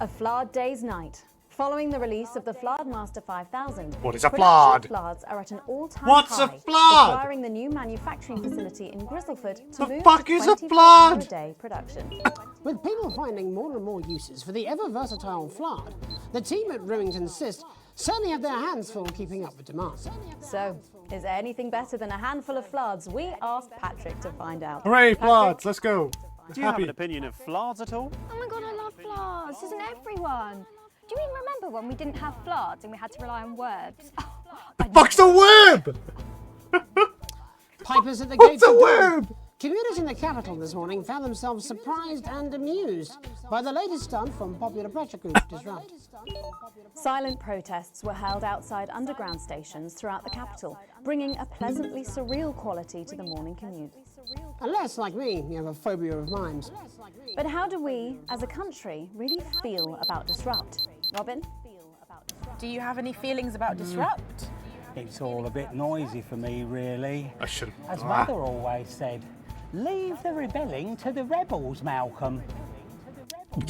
A Flard Day's Night. Following the release of the Flard Master 5000, What is a production Flard? Flards are at an all-time What's high, a Flard? requiring the new manufacturing facility in Grizzleford to move fuck to is a 24-hour Flard? day production. With people finding more and more uses for the ever-versatile Flard, the team at Rewington Cyst certainly have their hands full keeping up with demand. So, is there anything better than a handful of Flards? We asked Patrick to find out. Hooray, Patrick? Flards, let's go. Do you have an opinion of Flards at all? Oh my god, I love Flards. Doesn't everyone? Do you even remember when we didn't have Flards and we had to rely on words? The fuck's a web? Pipers at the What's gates a of web? dawn. Commuters in the capital this morning found themselves surprised and amused by the latest stunt from popular pressure group Disrupt. Silent protests were held outside underground stations throughout the capital, bringing a pleasantly surreal quality to the morning commute. Unless, like me, you have a phobia of mimes. But how do we, as a country, really feel about Disrupt? Robin? Do you have any feelings about Disrupt? It's all a bit noisy for me, really. I should have. As Mother always said, leave the rebelling to the rebels, Malcolm.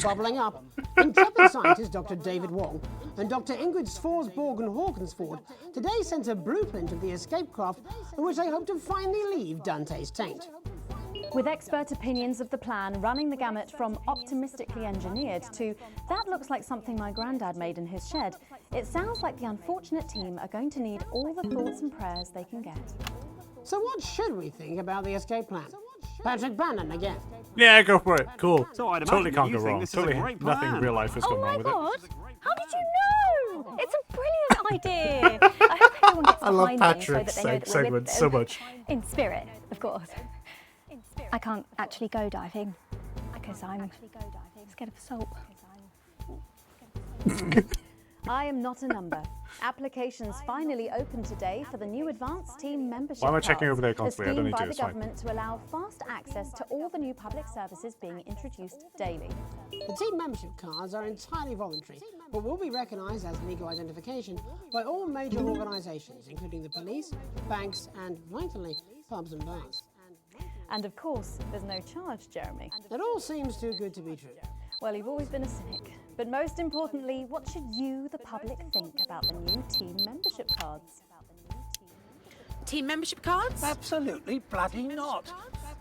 Bubbling up, intrepid scientist Dr. David Wong and Dr. Ingrid Svorsborg and Hawkinsford today sent a blueprint of the escape craft in which they hope to finally leave Dante's taint. With expert opinions of the plan running the gamut from optimistically engineered to that looks like something my granddad made in his shed, it sounds like the unfortunate team are going to need all the thoughts and prayers they can get. So what should we think about the escape plan? Patrick Bannon again. Yeah, go for it. Cool. So I'd Totally imagine can't you go think wrong. this is a Totally great nothing plan. real life has gone wrong with it. God, how did you know? It's a brilliant idea. I hope everyone gets I love behind them so Patrick's that they know that we're with segment so them. much. In spirit, of course. I can't actually go diving because I'm scared of salt. I am not a number. Applications finally opened today for the new advanced team membership Why am I checking cards, over there constantly? I don't a scheme need by to, the it's fine. government to allow fast access to all the new public services being introduced daily. The team membership cards are entirely voluntary, but will be recognised as legal identification by all major organisations, including the police, banks and, vitally, pubs and bars. And of course, there's no charge, Jeremy. It all seems too good to be true. Well, you've always been a cynic. But most importantly, what should you, the public, think about the new team membership cards? Team membership cards? Absolutely bloody not.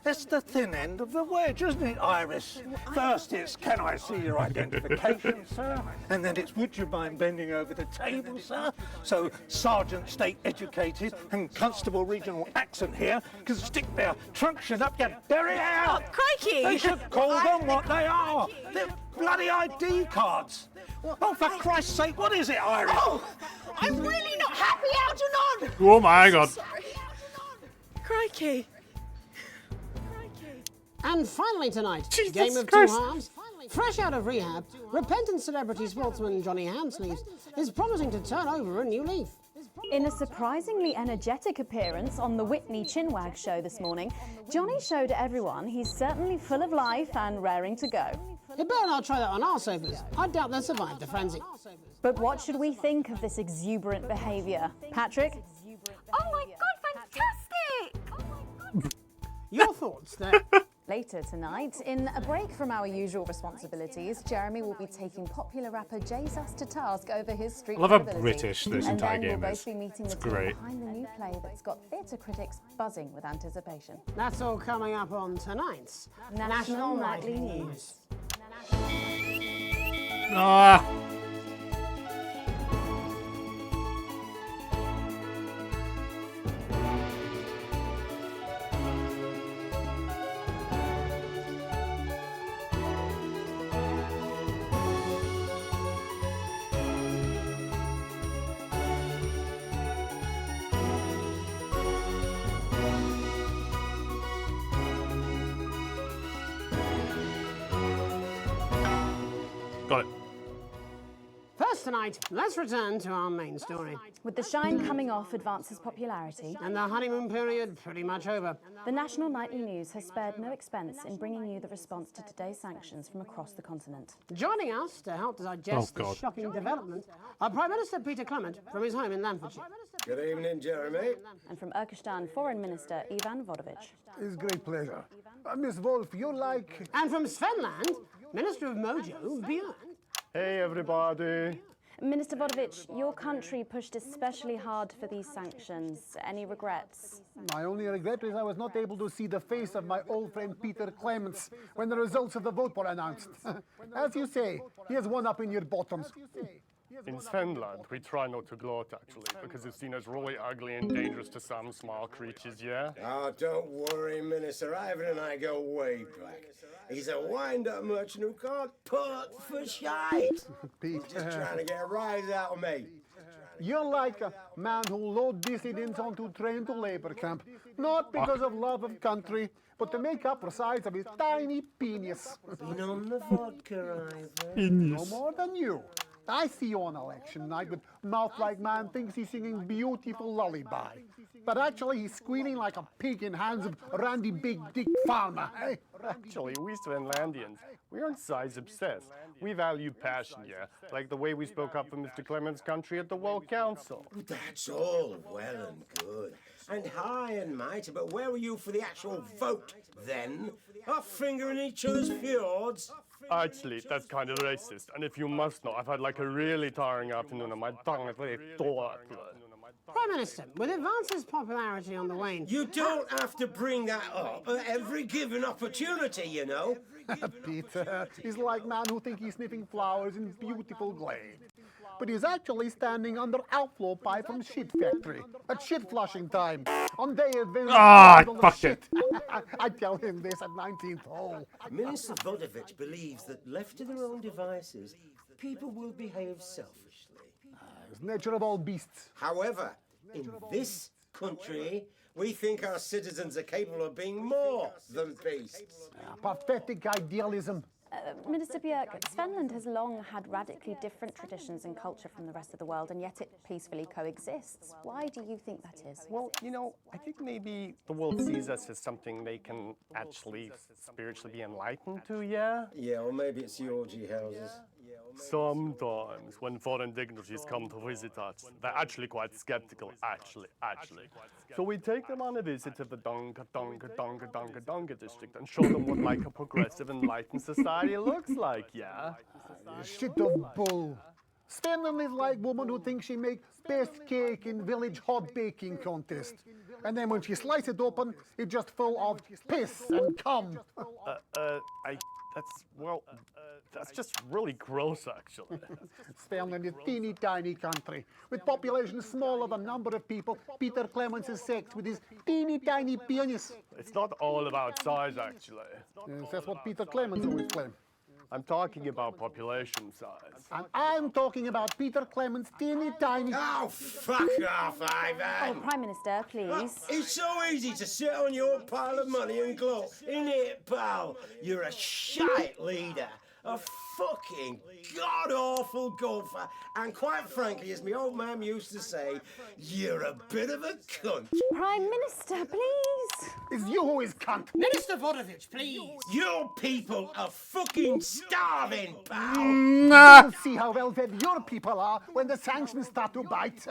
That's the thin end of the wedge, isn't it, Iris? First it's, can I see your identification, sir? And then it's, would you mind bending over the table, sir? So Sergeant State Educated and Constable Regional Accent here can stick their truncheon up your derriere. Oh, crikey! They should call them what they are. They're bloody ID cards. Oh, for Christ's sake, what is it, Iris? Oh, I'm really not happy, Algernon! Oh my god. Crikey. And finally tonight, Jesus game of Christ. two halves. Fresh out of rehab, repentant celebrity sportsman Johnny Hansleeves is promising to turn over a new leaf. In a surprisingly energetic appearance on the Whitney Chinwag show this morning, Johnny showed everyone he's certainly full of life and raring to go. You better not try that on our sofas. I doubt they'll survive the frenzy. But what should we think of this exuberant behaviour? Patrick? Oh my God, fantastic! Your thoughts there? Later tonight, in a break from our usual responsibilities, Jeremy will be taking popular rapper Jesus to task over his street I love how credibility. British this and entire then game we'll is. both be meeting It's the team great. behind the new play that's got theatre critics buzzing with anticipation. That's all coming up on tonight's National Nightly News. Ah. Got it. First tonight, let's return to our main story. With the shine coming off Advance's popularity and the honeymoon period pretty much over, the National Nightly News has spared no expense in bringing you the response to today's sanctions from across the continent. Joining us to help digest the shocking development are Prime Minister Peter Clement from his home in Lanfordshire. Good evening, Jeremy. And from Urkestan, Foreign Minister Ivan Vodovich. It's a great pleasure. Miss Wolf, you like... And from Svenland, Minister of Mojo, Björn. Hey, everybody. Minister Vodovich, your country pushed especially hard for these sanctions. Any regrets? My only regret is I was not able to see the face of my old friend Peter Clements when the results of the vote were announced. As you say, he has one up in your bottoms. In Svenland, we try not to gloat, actually, because it's seen as really ugly and dangerous to some small creatures, yeah? Oh, don't worry, Minister. Ivan and I go way back. He's a wind-up merchant who can't put for shite. Pete. Just trying to get a rise out of me. You're like a man who load dissidents onto train to labor camp, not because of love of country, but to make up for the size of his tiny penis. Been on the vodka, Ivan. No more than you. I see you on election night with mouth like man thinks he's singing beautiful lullaby. But actually he's squealing like a pig in hands of Randy Big Dick Farmer. Eh? Actually, we Svenlandians, we aren't size obsessed. We value passion, yeah? Like the way we spoke up for Mr. Clements' country at the World Council. That's all well and good. And high and mighty, but where were you for the actual vote, then? Our finger in each other's fjords? Actually, that's kind of racist. And if you must know, I've had like a really tiring afternoon and my tongue is very sore. Prime Minister, with Advance's popularity on the wane... You don't have to bring that up at every given opportunity, you know. Peter is like man who think he's sniffing flowers in beautiful glade. But he's actually standing under outflow pipe from shit factory at shit flushing time on day advance. Ah, fucked it. I tell him this at 19th hole. Minister Vodovich believes that left to their own devices, people will behave selfishly. It's nature of all beasts. However, in this country, we think our citizens are capable of being more than beasts. Pathetic idealism. Minister Björk, Svenland has long had radically different traditions and culture from the rest of the world, and yet it peacefully coexists. Why do you think that is? Well, you know, I think maybe the world sees us as something they can actually spiritually be enlightened to, yeah? Yeah, or maybe it's the orgy houses. Sometimes, when foreign dignitaries come to visit us, they're actually quite skeptical, actually. So we take them on a visit to the Donga district and show them what like a progressive, enlightened society looks like, yeah? Shit of bull. Svenland is like woman who thinks she make best cake in village hot baking contest. And then when she slices it open, it's just full of piss and cum. That's just really gross, actually. Svenland is a teeny tiny country. With population smaller than number of people, Peter Clemens is sex with his teeny tiny penis. It's not all about size, actually. Yes, that's what Peter Clemens always claimed. I'm talking about population size. And I'm talking about Peter Clemens' teeny tiny... Oh, fuck off, Ivan! Oh, Prime Minister, please. It's so easy to sit on your pile of money and gloat, isn't it, pal? You're a shite leader. A fucking god-awful golfer. And quite frankly, as my old man used to say, you're a bit of a cunt. Prime Minister, please. It's you who is cunt. Minister Vodovich, please. Your people are fucking starving, pal. You'll see how well-fed your people are when the sanctions start to bite.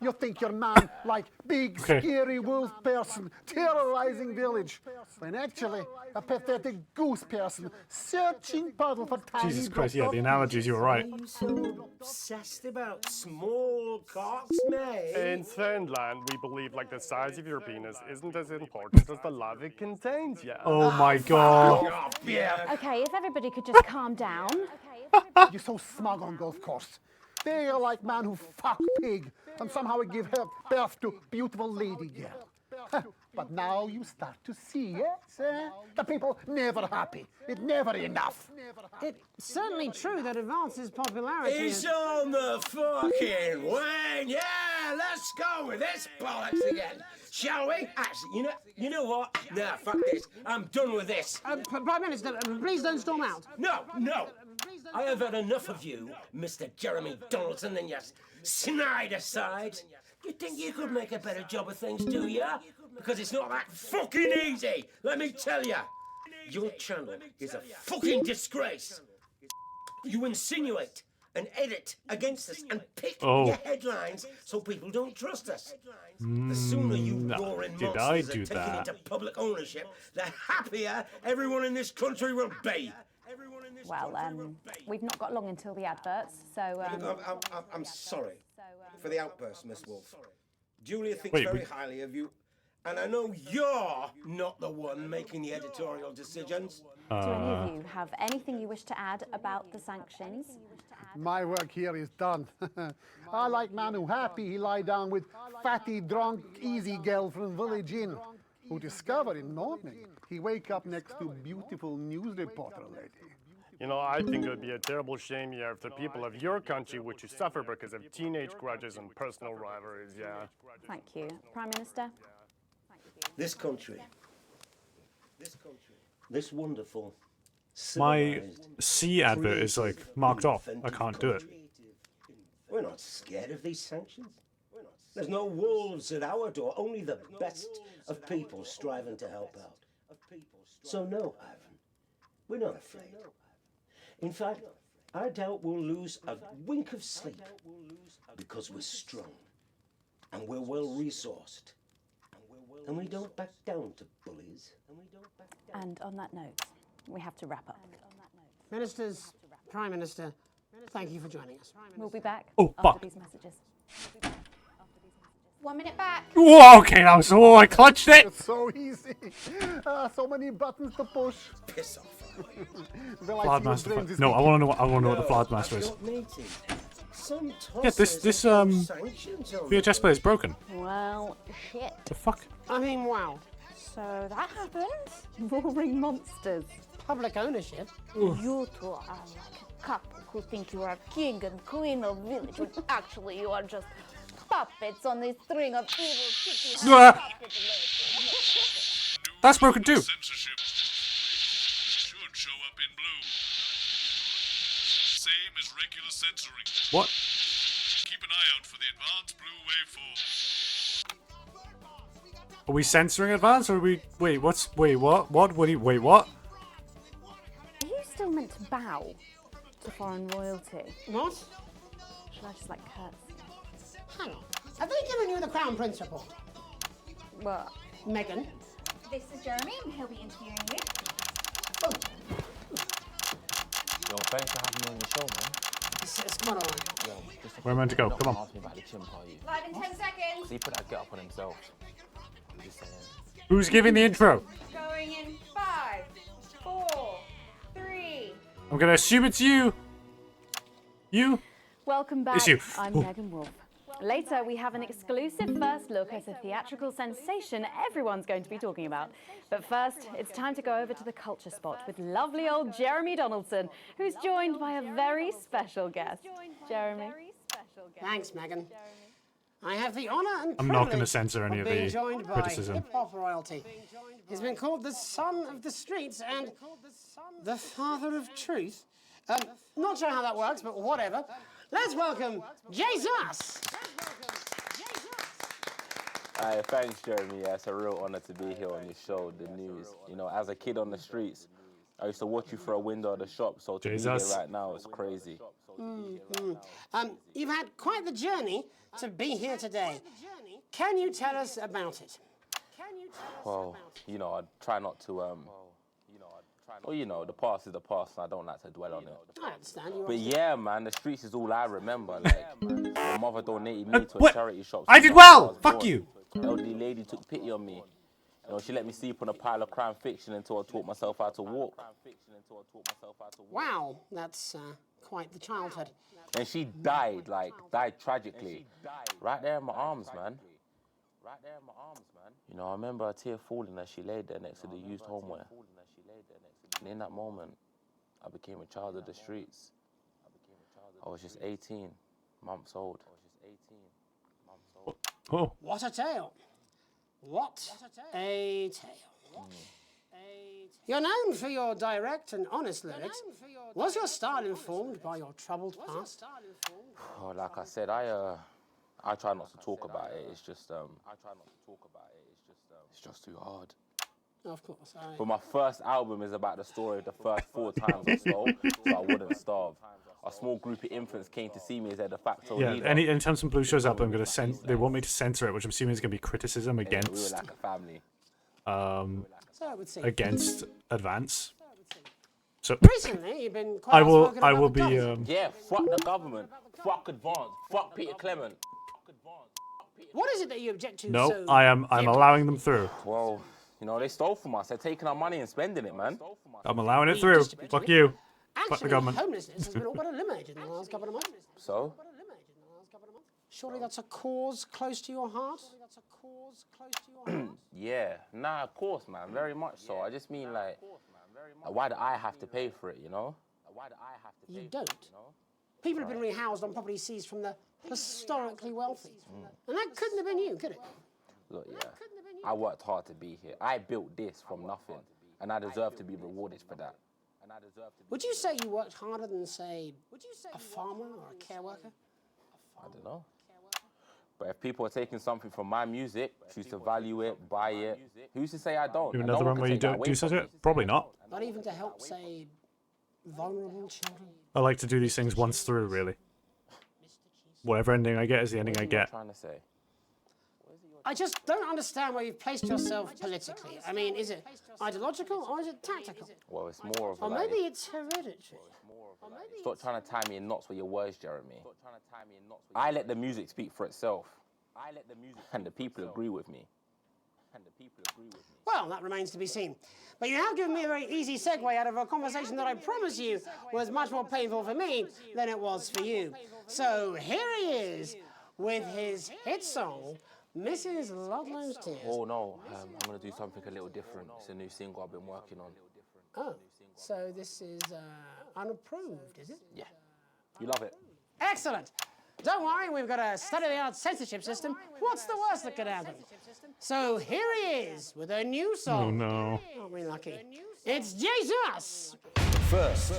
You think you're man like big, scary wolf person terrorizing village, when actually a pathetic goose person searching puddle for tiny... Jesus Christ, yeah, the analogies, you were right. Are you so obsessed about small cocks, mate? In Svenland, we believe like the size of your penis isn't as important as the love it contains, yeah? Oh my god. Okay, if everybody could just calm down. You're so smug on golf course. They are like man who fuck pig and somehow give her birth to beautiful lady girl. But now you start to see, yes? The people never happy. It's never enough. It's certainly true that Advance's popularity It's on the fucking wane. Yeah, let's go with this bollocks again. Shall we? Actually, you know what? Nah, fuck this. I'm done with this. Prime Minister, please don't storm out. No. I have had enough of you, Mr. Jeremy Donaldson, and your snide aside. You think you could make a better job of things, do ya? Because it's not that fucking easy, let me tell ya. Your channel is a fucking disgrace. You insinuate and edit against us and pick your headlines so people don't trust us. The sooner you roaring monsters are taken into public ownership, the happier everyone in this country will be. Well, we've not got long until the adverts, so... I'm sorry for the outburst, Miss Wolf. Julia thinks very highly of you, and I know you're not the one making the editorial decisions. Do any of you have anything you wish to add about the sanctions? My work here is done. I like man who happy he lie down with fatty, drunk, easy girl from village inn, who discover in morning he wake up next to beautiful news reporter lady. You know, I think it would be a terrible shame, yeah, if the people of your country were to suffer because of teenage grudges and personal rivalries, yeah. Thank you. Prime Minister? This country, this wonderful, my C advert is like marked off. I can't do it. We're not scared of these sanctions. There's no wolves at our door, only the best of people striving to help out. So no, Ivan, we're not afraid. In fact, I doubt we'll lose a wink of sleep because we're strong and we're well resourced and we don't back down to bullies. And on that note, we have to wrap up. Ministers, Prime Minister, thank you for joining us. We'll be back Oh, after fuck. these messages. 1 minute back. Whoa, okay, that was... Oh, I clutched it! It's so easy. So many buttons to push. Piss off. Floodmaster. No, I want to know. I want to know what the Floodmaster is. Yeah, this VHS player is broken. Well, shit. The fuck? I mean, wow. So that happened? Roaring monsters. Public ownership. You two are like a couple who think you are king and queen of village when actually you are just puppets on a string of evil city. Ah. That's broken too. Censorship should show up in blue. Same as regular censoring. What? Keep an eye out for the advanced blue waveform. Are we censoring advance, or are we? Wait, what's? Wait, what? What? What? Wait, what? Are you still meant to bow to foreign royalty? What? Should I just like curtsy? Hang on. Have they given you the Crown Prince report? What? Meghan? This is Jeremy, and he'll be interviewing you. Yo, thanks for having me on your show, man. It's come on, all right. Yo, Where am I meant to go? Come on. Ask me about the chin party. Live in 10 seconds. He put that get up on himself. I'm just saying. Who's giving the intro? Going in 5, 4, 3. I'm gonna assume it's you. You? Welcome back. It's you. I'm Ooh. Megan Wolf. Later, we have an exclusive first look at a theatrical sensation everyone's going to be talking about. But first, it's time to go over to the culture spot with lovely old Jeremy Donaldson, who's joined by a very special guest. Jeremy. Thanks, Megan. I have the honour and I'm not gonna privilege censor any of being the joined by criticism. hip-hop royalty. He's been called the son of the streets and the father of truth. Not sure how that works, but whatever. Let's welcome Jesus. Thanks, Jeremy. Yeah, it's a real honor to be here on your show, The News. You know, as a kid on the streets, I used to watch you through a window of the shop, so to be here right now is crazy. You've had quite the journey to be here today. Can you tell us about it? Well, you know, I try not to, well, you know, the past is the past, and I don't like to dwell on it. I understand. But yeah, man, the streets is all I remember. Like, my mother donated me to a what? charity shop. I did since well! was Fuck born. you! Elderly lady took pity on me. You know, she let me sleep on a pile of crime fiction until I taught myself how to walk. Wow, that's quite the childhood. And she died tragically. Right there in my arms, man. You know, I remember a tear falling as she laid there next to the used homeware. And in that moment, I became a child of the streets. I was just 18 months old. Oh. What a tale. What a tale. You're known for your direct and honest lyrics. Was your style informed by your troubled past? Oh, like I said, I try not to talk about it. It's just it's just too hard. Of course. But my first album is about the story of the first 4 times I stole, so I wouldn't starve. A small group of infants came to see me as their de facto Yeah. leader. Anytime some blue shows up, I'm gonna They want me to censor it, which I'm assuming is gonna be criticism against. We were like a family. So I would say. Against advance. So Recently, you've been quite I will. outspoken I about will the be. government. Yeah, fuck the government. Fuck advance. Fuck Peter Clement. What is it that you object to No, so I'm vehemently? allowing them through. Well, you know, they stole from us. They're taking our money and spending it, man. I'm allowing it through. Fuck you. Fuck the Actually, government. homelessness has been all but eliminated in the last couple of months. So? Surely that's a cause close to your heart? Yeah, nah, of course, man, very much so. I just mean, like, why do I have to pay for it, you know? You don't. People have been rehoused on property seized from the historically wealthy. And that couldn't have been you, could it? Look, yeah, I worked hard to be here. I built this from nothing, and I deserve to be rewarded for that. Would you say you worked harder than, say, a farmer or a care worker? I don't know. But if people are taking something from my music, choose to value it, buy it, who's to say I don't? Do And another no one can where you take that don't away do from such me. it? Probably not. Not even to help, say, vulnerable children? I like to do these things once through, really. Whatever ending I get is the ending I get. Trying to say. I just don't understand where you've placed yourself politically. I mean, is it ideological or is it tactical? Well, it's more of Or like... maybe it's hereditary. Stop trying to tie me in knots with your words, Jeremy. I let the music speak for itself. And the people agree with me. Well, that remains to be seen. But you have given me a very easy segue out of a conversation that I promise you was much more painful for me than it was for you. So here he is with his hit song, Mrs. Ludlow's Tears. Oh no, I'm going to do something a little different. It's a new single I've been working on. Oh, so this is unapproved, is it? Yeah, you love it. Excellent. Don't worry, we've got a state-of-the-art censorship system. What's the worst that could happen? So here he is with a new song. Oh no. Aren't we lucky? It's Jesus! First,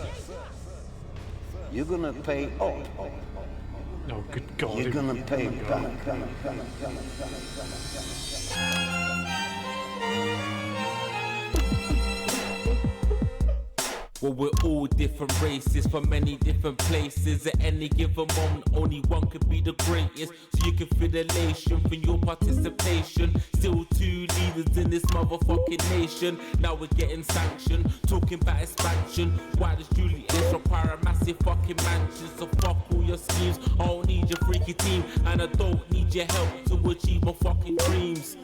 you're gonna pay up. Oh, good God. You're gonna pay back. Well, we're all different races from many different places. At any given moment, only one could be the greatest. So you can feel elation from your participation. Still two leaders in this motherfucking nation. Now we're getting sanctioned, talking about expansion. Why does Julius require a massive fucking mansion? So fuck all your schemes. I don't need your freaky team, and I don't need your help to achieve my fucking dreams.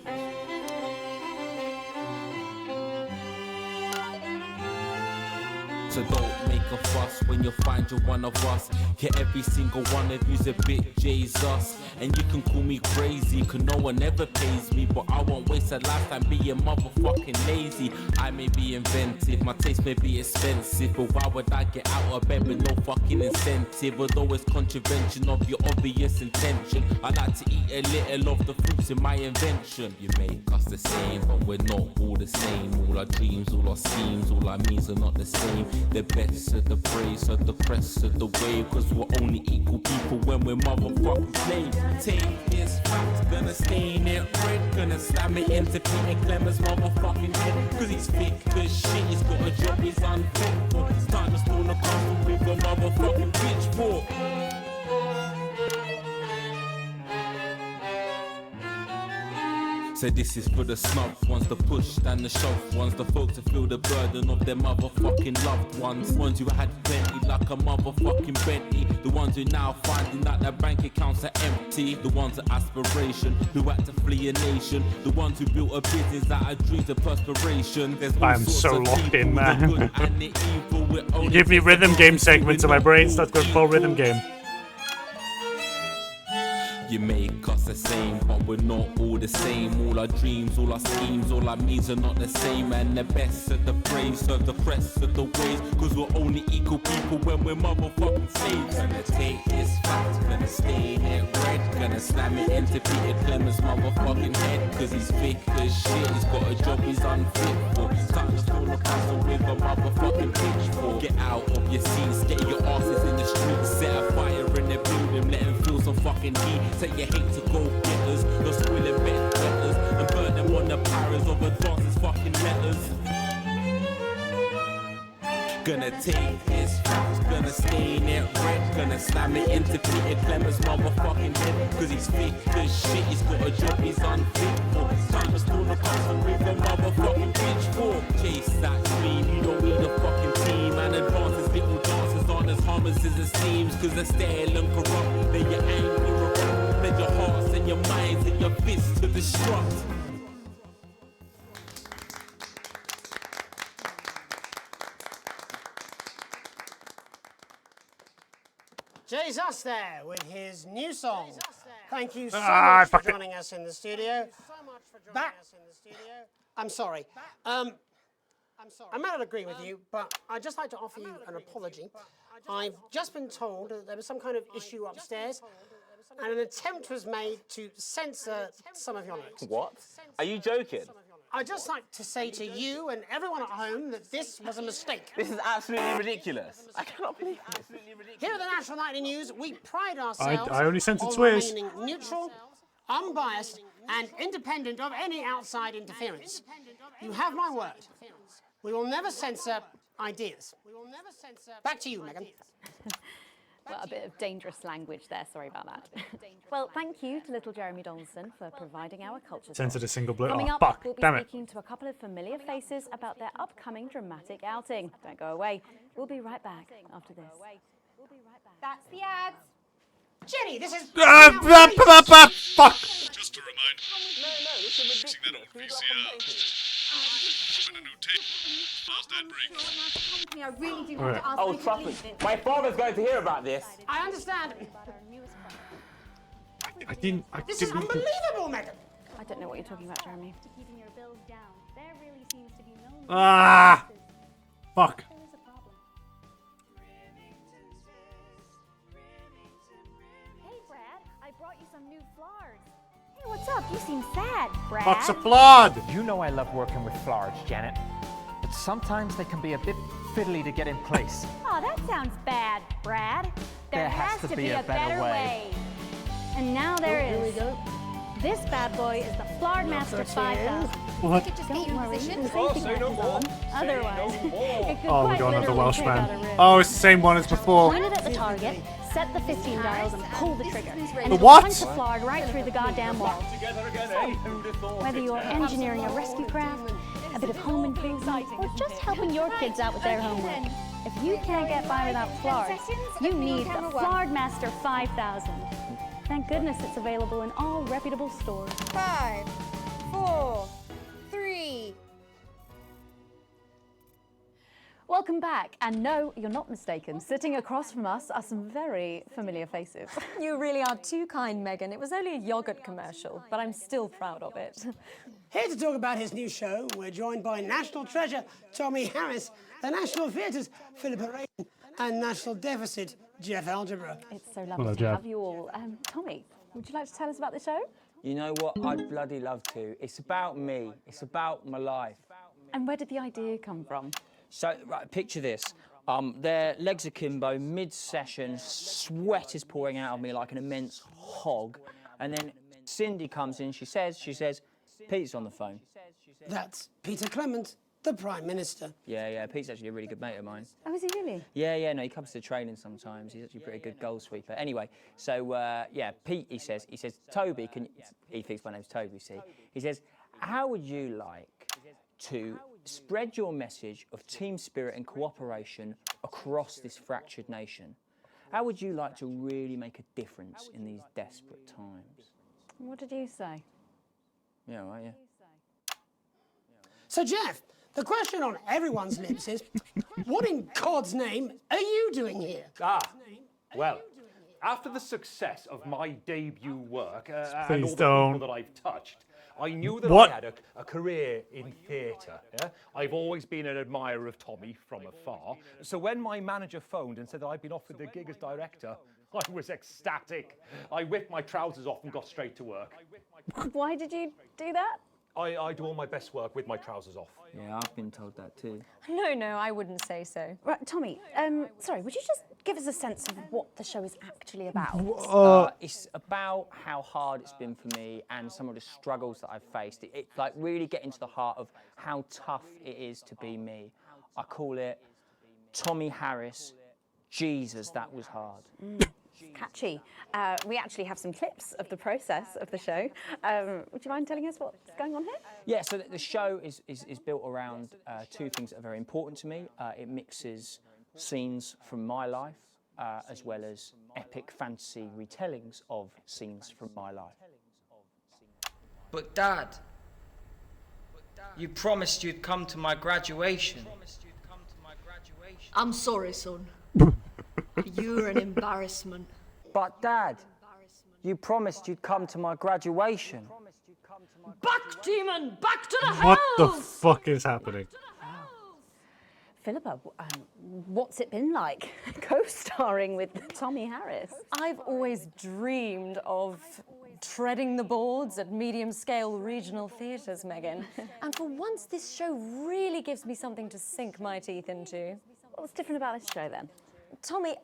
So don't make a fuss when you find you're one of us. Yeah, every single one of you's a bit Jesus. And you can call me crazy, cause no one ever pays me. But I won't waste a lifetime being motherfucking lazy. I may be inventive, my taste may be expensive, but why would I get out of bed with no fucking incentive? Although it's contravention of your obvious intention, I like to eat a little of the fruits in my invention. You make us the same, but we're not all the same. All our dreams, all our schemes, all our means are not the same. The best of the praise, of the crest of the wave. Cause we're only equal people when we're motherfucking slaves. Take this fact, gonna stain it red. Gonna slam it into Peter Clemens' motherfucking head. Cause he's thick as shit, he's got a job he's unfit for. It's time to storm the castle with a motherfucking pitchfork. So this is for the snub ones, the pushed and the shoved ones, the folks that feel the burden of their motherfucking loved ones. Ones who had plenty like a motherfucking Bentley. The ones who now finding that their bank accounts are empty. The ones of aspiration who had to flee a nation. The ones who built a business out of dreams of perspiration. I'm so locked in, man. You give me rhythm game segments and my brain starts going full rhythm game. You make us the same, but we're not all the same. All our dreams, all our schemes, all our means are not the same. And the best of the praise, of the crest of the ways. Cause we're only equal people when we're motherfucking slaves. Gonna take this fact, gonna stain it red. Gonna slam it into Peter Clemens' motherfucking head. Cause he's thick as shit, he's got a job he's unfit for. Time to storm the castle with a motherfucking pitchfork. Get out of your seats, get your asses in the streets. Set a fire in the building, let them feel some fucking heat. Say you hate to go getters, you're spoiling bed letters and burn them on the powers of advances fucking letters. Gonna take his facts, gonna stain it red. Gonna slam it into Peter Clemens' motherfucking head. Cause he's thick as shit, he's got a job he's unfit for. Time to storm the castle with a motherfucking pitchfork. Chase that dream, you don't need a fucking team. And advances little dances aren't as harmless as it seems. Cause they're stale and corrupt, then your anger erupt. Then your hearts and your minds and your fists to destruct. Jesus there with his new song. Thank you so much for joining us in the studio. I'm sorry. I may not agree with you, but I'd just like to offer you an apology. I've just been told that there was some kind of issue upstairs, and an attempt was made to censor some of your notes. What? Are you joking? I'd just like to say to you and everyone at home that this was a mistake. This is absolutely ridiculous. I cannot believe this. Here at the National Nightly News, we pride ourselves I only censored on swears. remaining neutral, unbiased, and independent of any outside interference. You have my word. We will never censor ideas. Back to you, Megan. Well, a bit of dangerous language there, sorry about that. Well, thank you to little Jeremy Donaldson for providing our culture. Censored a single blue. Coming Oh, up, fuck. we'll be Damn it. speaking to a couple of familiar faces about their upcoming dramatic outing. Don't go away. We'll be right back after this. That's the ads. Jenny, this is... Fuck! Just to remind fixing that old VCR. Put in a new tape. How's that break? I really do Alright. have to ask Oh, you to trust me. please it. My father's going to hear about this. I understand. I didn't. This is unbelievable, Megan. I don't know what you're talking about, Jeremy. Keeping your bills down. There really seems to be no... Ah! Fuck. Hey, Brad, I brought you some new flowers. Hey, what's up? You seem sad, Brad. Fuck's a flood. You know I love working with flowers, Janet. But sometimes they can be a bit fiddly to get in place. Oh, that sounds bad, Brad. There has to be a better way. And now there is. This bad boy is the Flard Master 5000. What? Don't worry, you can Oh, safety say no glasses more. on. Otherwise, it could Oh, we quite got another literally Welsh take out a man. rib. Oh, it's the same one as before. Point it at the target, set the 15 dials, and pull the trigger. And The it'll what? punch the Flard right through the goddamn wall. Together again, eh? Who'd have thought Whether it? you're engineering a rescue craft, a bit of home improvement, or just helping your kids out with their homework, if you can't get by without Flard, you need the Flard Master 5000. Thank goodness it's available in all reputable stores. 5, 4, 3. Welcome back, and no, you're not mistaken. Sitting across from us are some very familiar faces. You really are too kind, Megan. It was only a yogurt commercial, but I'm still proud of it. Here to talk about his new show, we're joined by National Treasure Tommy Harris, the National Theatre's Philippa Raven, and National Deficit Jeff Algebra. It's so lovely Hello, to Jeff. have you all. Tommy, would you like to tell us about the show? You know what? I'd bloody love to. It's about me. It's about my life. And where did the idea come from? So, right, picture this. Their legs akimbo, mid-session, sweat is pouring out of me like an immense hog. And then Cindy comes in, she says, Pete's on the phone. That's Peter Clement, the Prime Minister. Yeah, Pete's actually a really good mate of mine. Oh, is he really? Yeah, no, he comes to training sometimes. He's actually a pretty good goal sweeper. Anyway, so, Pete, he says, Toby, he thinks my name's Toby, see? He says, how would you like to spread your message of team spirit and cooperation across this fractured nation? How would you like to really make a difference in these desperate times? What did you say? Yeah, right, yeah. So, Jeff, the question on everyone's lips is, what in God's name are you doing here? Well, after the success of my debut work and Please all the don't. people that I've touched, I knew that What? I had a career in theatre. Yeah? I've always been an admirer of Tommy from afar. So when my manager phoned and said that I'd been offered the gig as director, I was ecstatic. I whipped my trousers off and got straight to work. Why did you do that? I do all my best work with my trousers off. Yeah, I've been told that too. No, I wouldn't say so. Right, Tommy, sorry, would you just give us a sense of what the show is actually about? It's about how hard it's been for me and some of the struggles that I've faced. It like really getting to the heart of how tough it is to be me. I call it Tommy Harris, Jesus, that was hard. Catchy. We actually have some clips of the process of the show. Would you mind telling us what's going on here? Yeah, so the show is built around two things that are very important to me. It mixes scenes from my life as well as epic fantasy retellings of scenes from my life. But Dad, you promised you'd come to my graduation. I'm sorry, son. You're an embarrassment. But Dad, you promised you'd come to my graduation. Back, demon! Back to the What the hells! fuck is happening? Philippa, what's it been like co-starring with Tommy Harris? I've always dreamed of treading the boards at medium-scale regional theatres, Megan. And for once, this show really gives me something to sink my teeth into. What's different about this show, then? Tommy,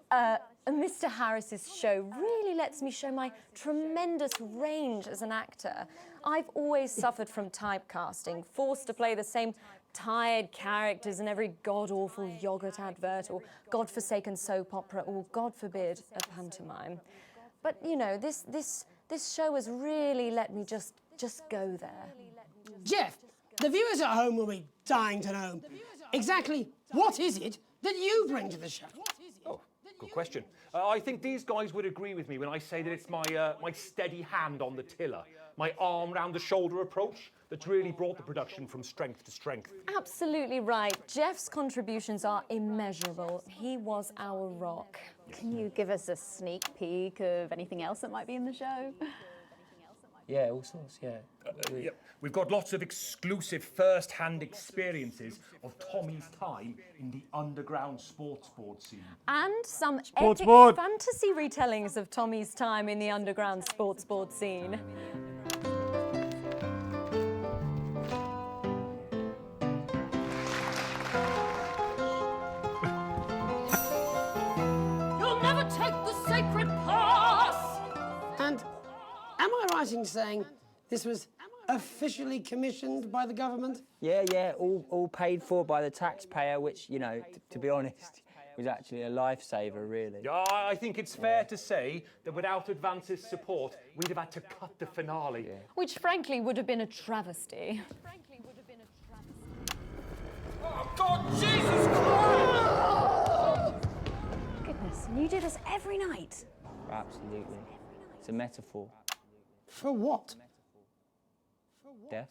Mr. Harris's show really lets me show my tremendous range as an actor. I've always suffered from typecasting, forced to play the same tired characters in every god-awful yogurt advert or god-forsaken soap opera or, God forbid, a pantomime. But, you know, this show has really let me just go there. Jeff, the viewers at home will be dying to know exactly what is it that you bring to the show? Oh, good question. I think these guys would agree with me when I say that it's my steady hand on the tiller, my arm round the shoulder approach that's really brought the production from strength to strength. Absolutely right. Jeff's contributions are immeasurable. He was our rock. Can you give us a sneak peek of anything else that might be in the show? Yeah, all sorts, yeah. Yep. We've got lots of exclusive first-hand experiences of Tommy's time in the underground sports board scene. And some Sports epic board. fantasy retellings of Tommy's time in the underground sports board scene. You'll never take the sacred pass! And am I right in saying this was officially commissioned by the government? Yeah, all paid for by the taxpayer, which, you know, to be honest, was actually a lifesaver, really. Yeah, I think it's fair to say that without Advance's support, we'd have had to cut the finale. Which, frankly, would have been a travesty. Oh, God, Jesus Christ! Goodness, and you do this every night? Absolutely. It's a metaphor. For what? Death.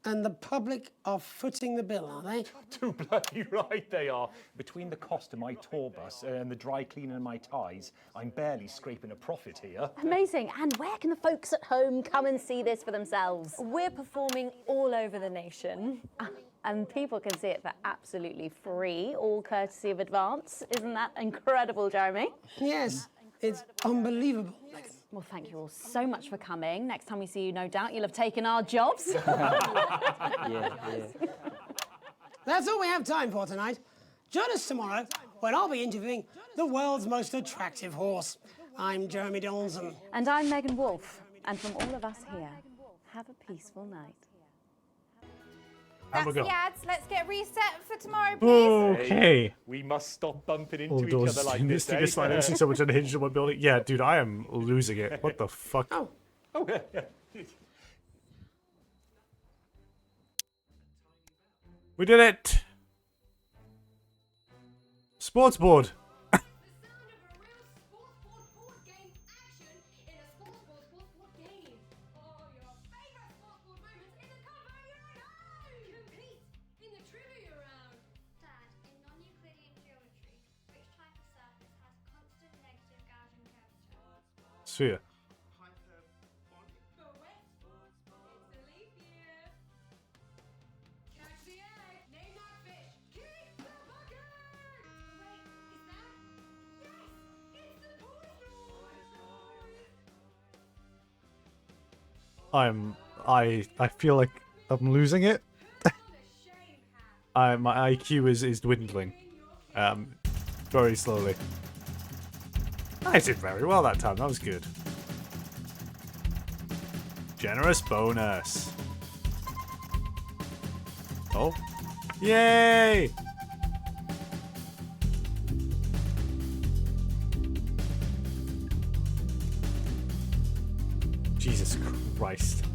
And the public are footing the bill, are they? Too bloody right they are. Between the cost of my tour bus and the dry cleaning of my ties, I'm barely scraping a profit here. Amazing. And where can the folks at home come and see this for themselves? We're performing all over the nation. And people can see it for absolutely free, all courtesy of Advance. Isn't that incredible, Jeremy? Yes, it's unbelievable. Well, thank you all so much for coming. Next time we see you, no doubt you'll have taken our jobs. That's all we have time for tonight. Join us tomorrow when I'll be interviewing the world's most attractive horse. I'm Jeremy Donaldson. And I'm Megan Wolfe. And from all of us here, have a peaceful night. That's the ads. Let's get reset for tomorrow, please. Okay. We must stop bumping into All each doors other like in this, this thing is sliding. I've seen so much unhinged in one building. Yeah, dude, I am losing it. What the fuck? Oh, yeah. We did it! Sports board. Sphere. I feel like I'm losing it. My IQ is dwindling. Very slowly. I did very well that time, that was good. Generous bonus. Oh. Yay! Jesus Christ.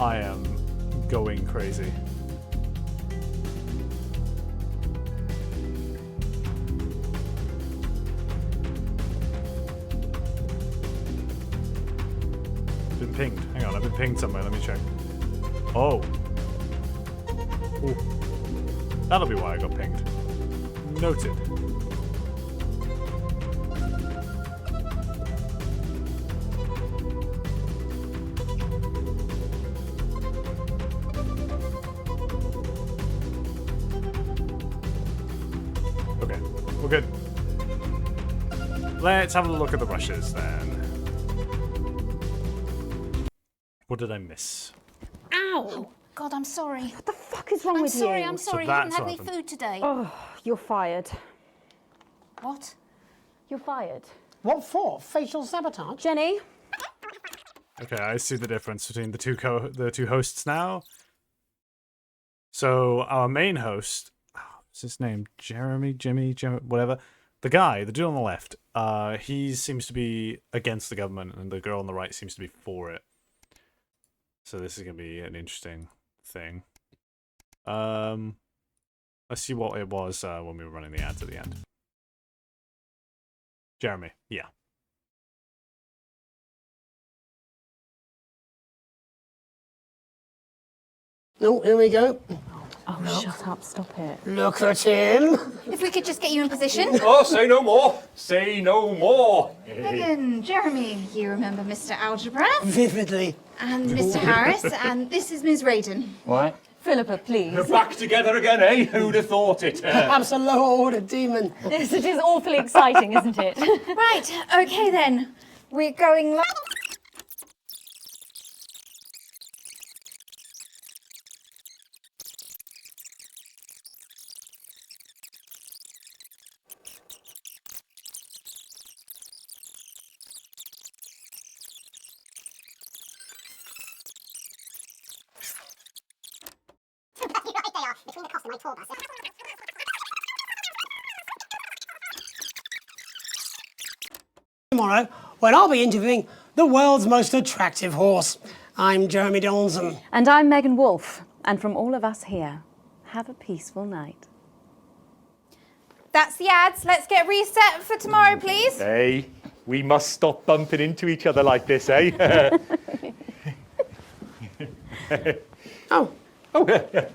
I am going crazy. Been pinged. Hang on, I've been pinged somewhere. Let me check. Oh. Ooh. That'll be why I got pinged. Noted. Okay, we're good. Let's have a look at the rushes then. What did I miss? Ow! God, I'm sorry. What the fuck is wrong with you? I'm sorry. So I haven't that's had what any happened. food today. Oh, you're fired. What? You're fired. What for? Facial sabotage? Jenny? Okay, I see the difference between the two hosts now. So our main host, what's his name? Jimmy, whatever. The guy, the dude on the left, he seems to be against the government, and the girl on the right seems to be for it. So this is gonna be an interesting thing. Let's see what it was when we were running the ads at the end. Jeremy, yeah. Oh, here we go. Oh, shut up, stop it. Look at him. If we could just get you in position. Oh, say no more. Say no more. Megan, Jeremy, you remember Mr. Algebra? Vividly. And Mr. Harris, and this is Ms. Radin. What? Philippa, please. We're back together again, eh? Who'd have thought it? Perhaps a lower order demon. Yes, it is awfully exciting, isn't it? Right, okay then. We're going live. Tomorrow, when I'll be interviewing the world's most attractive horse. I'm Jeremy Donson. And I'm Megan Wolfe. And from all of us here, have a peaceful night. That's the ads. Let's get reset for tomorrow, please. Hey, we must stop bumping into each other like this, eh? Oh. Oh, yeah.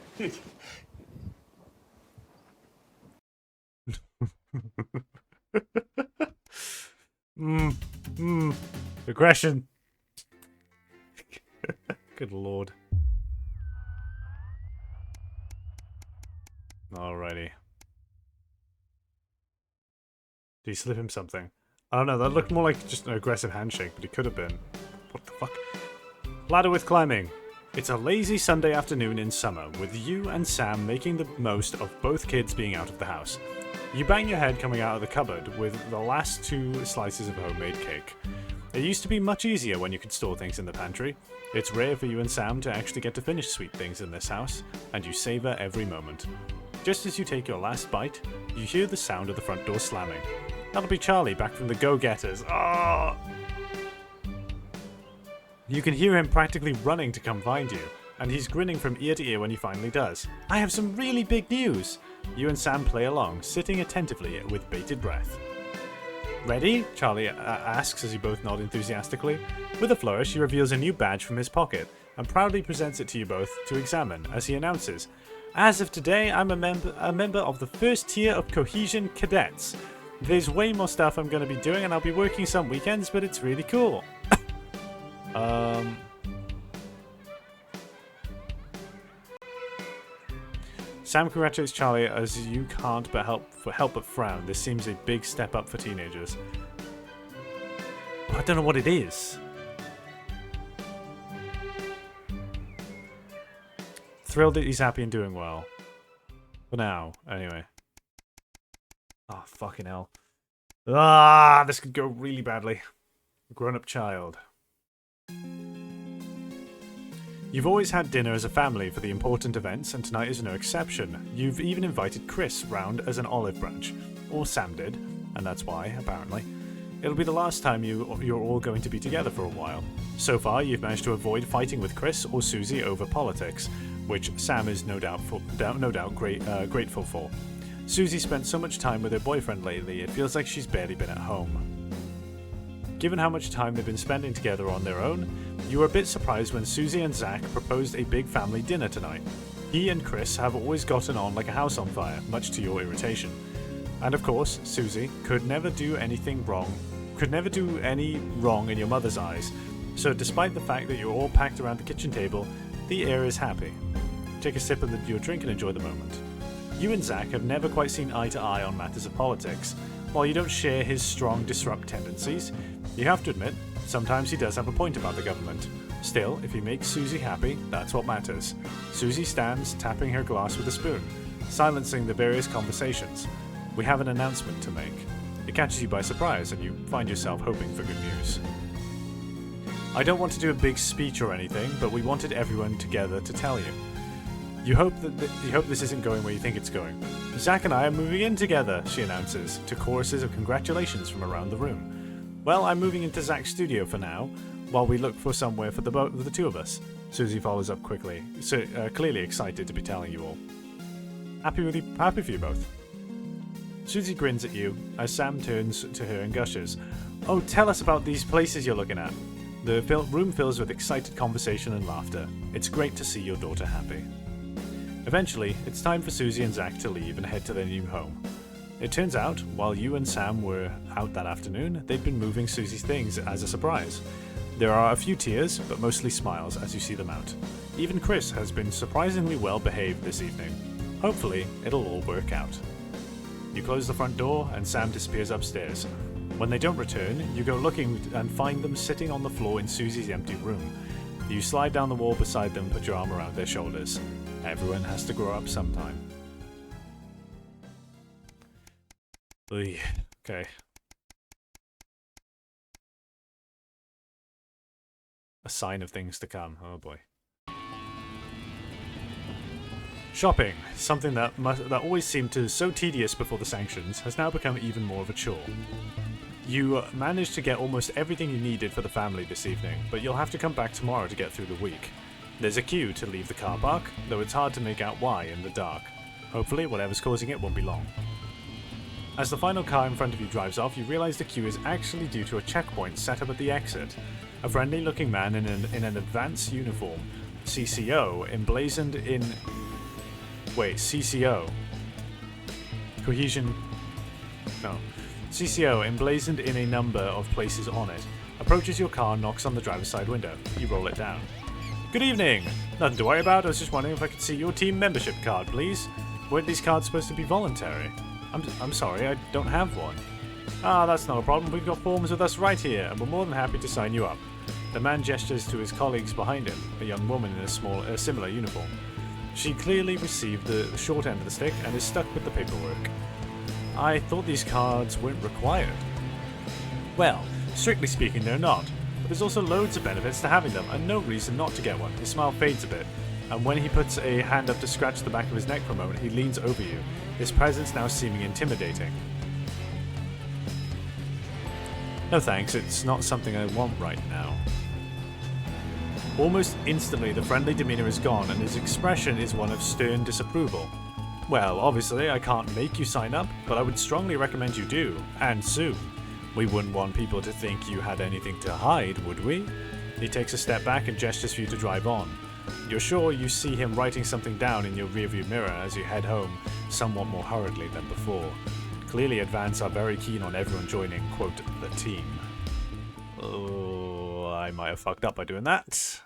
Aggression. Good lord. Alrighty. Did he slip him something? I don't know, that looked more like just an aggressive handshake, but he could have been. What the fuck? Ladder with climbing. It's a lazy Sunday afternoon in summer, with you and Sam making the most of both kids being out of the house. You bang your head coming out of the cupboard with the last 2 slices of homemade cake. It used to be much easier when you could store things in the pantry. It's rare for you and Sam to actually get to finish sweet things in this house, and you savor every moment. Just as you take your last bite, you hear the sound of the front door slamming. That'll be Charlie back from the Go-Getters. Oh! You can hear him practically running to come find you, and he's grinning from ear to ear when he finally does. I have some really big news! You and Sam play along, sitting attentively with bated breath. Ready? Charlie asks as you both nod enthusiastically. With a flourish, he reveals a new badge from his pocket and proudly presents it to you both to examine as he announces, "As of today, I'm a member of the first tier of Cohesion Cadets. There's way more stuff I'm going to be doing and I'll be working some weekends, but it's really cool." Sam congratulates Charlie as you can't but help but frown. This seems a big step up for teenagers. I don't know what it is. Thrilled that he's happy and doing well. For now, anyway. Oh, fucking hell. Ah, this could go really badly. Grown-up child. You've always had dinner as a family for the important events, and tonight is no exception. You've even invited Chris round as an olive branch. Or Sam did, and that's why, apparently. It'll be the last time you're all going to be together for a while. So far, you've managed to avoid fighting with Chris or Susie over politics, which Sam is no doubt grateful for. Susie spent so much time with her boyfriend lately, it feels like she's barely been at home. Given how much time they've been spending together on their own, you were a bit surprised when Susie and Zach proposed a big family dinner tonight. He and Chris have always gotten on like a house on fire, much to your irritation. And of course, Susie could never do any wrong in your mother's eyes, so despite the fact that you're all packed around the kitchen table, the air is happy. Take a sip of your drink and enjoy the moment. You and Zach have never quite seen eye to eye on matters of politics. While you don't share his strong disrupt tendencies, you have to admit, sometimes he does have a point about the government. Still, if he makes Susie happy, that's what matters. Susie stands, tapping her glass with a spoon, silencing the various conversations. We have an announcement to make. It catches you by surprise, and you find yourself hoping for good news. I don't want to do a big speech or anything, but we wanted everyone together to tell you. You hope this isn't going where you think it's going. Zach and I are moving in together, she announces, to choruses of congratulations from around the room. Well, I'm moving into Zach's studio for now, while we look for somewhere for the two of us. Susie follows up quickly, clearly excited to be telling you all. Happy for you both. Susie grins at you as Sam turns to her and gushes. Oh, tell us about these places you're looking at. The room fills with excited conversation and laughter. It's great to see your daughter happy. Eventually, it's time for Susie and Zach to leave and head to their new home. It turns out, while you and Sam were out that afternoon, they'd been moving Susie's things as a surprise. There are a few tears, but mostly smiles as you see them out. Even Chris has been surprisingly well behaved this evening. Hopefully, it'll all work out. You close the front door and Sam disappears upstairs. When they don't return, you go looking and find them sitting on the floor in Susie's empty room. You slide down the wall beside them and put your arm around their shoulders. Everyone has to grow up sometime. Okay. A sign of things to come. Oh boy. Shopping, something that always seemed so tedious before the sanctions, has now become even more of a chore. You managed to get almost everything you needed for the family this evening, but you'll have to come back tomorrow to get through the week. There's a queue to leave the car park, though it's hard to make out why in the dark. Hopefully, whatever's causing it won't be long. As the final car in front of you drives off, you realize the queue is actually due to a checkpoint set up at the exit. A friendly-looking man in an advanced uniform, CCO, emblazoned in... Wait, CCO. Cohesion... No. CCO, emblazoned in a number of places on it, approaches your car and knocks on the driver's side window. You roll it down. Good evening! Nothing to worry about, I was just wondering if I could see your team membership card, please. Weren't these cards supposed to be voluntary? I'm sorry, I don't have one. Ah, that's not a problem, we've got forms with us right here, and we're more than happy to sign you up. The man gestures to his colleagues behind him, a young woman in a similar uniform. She clearly received the short end of the stick and is stuck with the paperwork. I thought these cards weren't required. Well, strictly speaking, they're not. But there's also loads of benefits to having them, and no reason not to get one. His smile fades a bit, and when he puts a hand up to scratch the back of his neck for a moment, he leans over you, his presence now seeming intimidating. No thanks, it's not something I want right now. Almost instantly, the friendly demeanor is gone, and his expression is one of stern disapproval. Well, obviously, I can't make you sign up, but I would strongly recommend you do, and soon. We wouldn't want people to think you had anything to hide, would we? He takes a step back and gestures for you to drive on. You're sure you see him writing something down in your rearview mirror as you head home, somewhat more hurriedly than before. Clearly, Advance are very keen on everyone joining, quote, the team. Oh, I might have fucked up by doing that.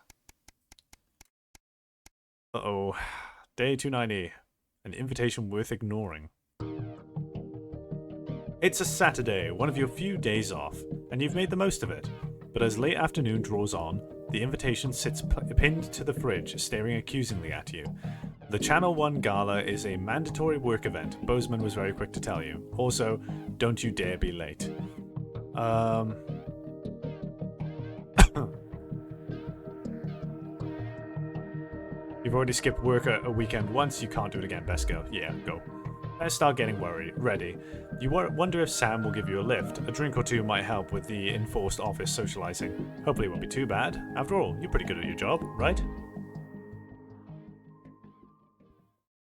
Uh-oh. Day 290. An invitation worth ignoring. It's a Saturday, one of your few days off, and you've made the most of it. But as late afternoon draws on, the invitation sits pinned to the fridge, staring accusingly at you. The Channel 1 Gala is a mandatory work event, Bozeman was very quick to tell you. Also, don't you dare be late. You've already skipped work a weekend once, you can't do it again, best go. Yeah, go. Let's start getting ready. You wonder if Sam will give you a lift. A drink or two might help with the enforced office socializing. Hopefully it won't be too bad. After all, you're pretty good at your job, right?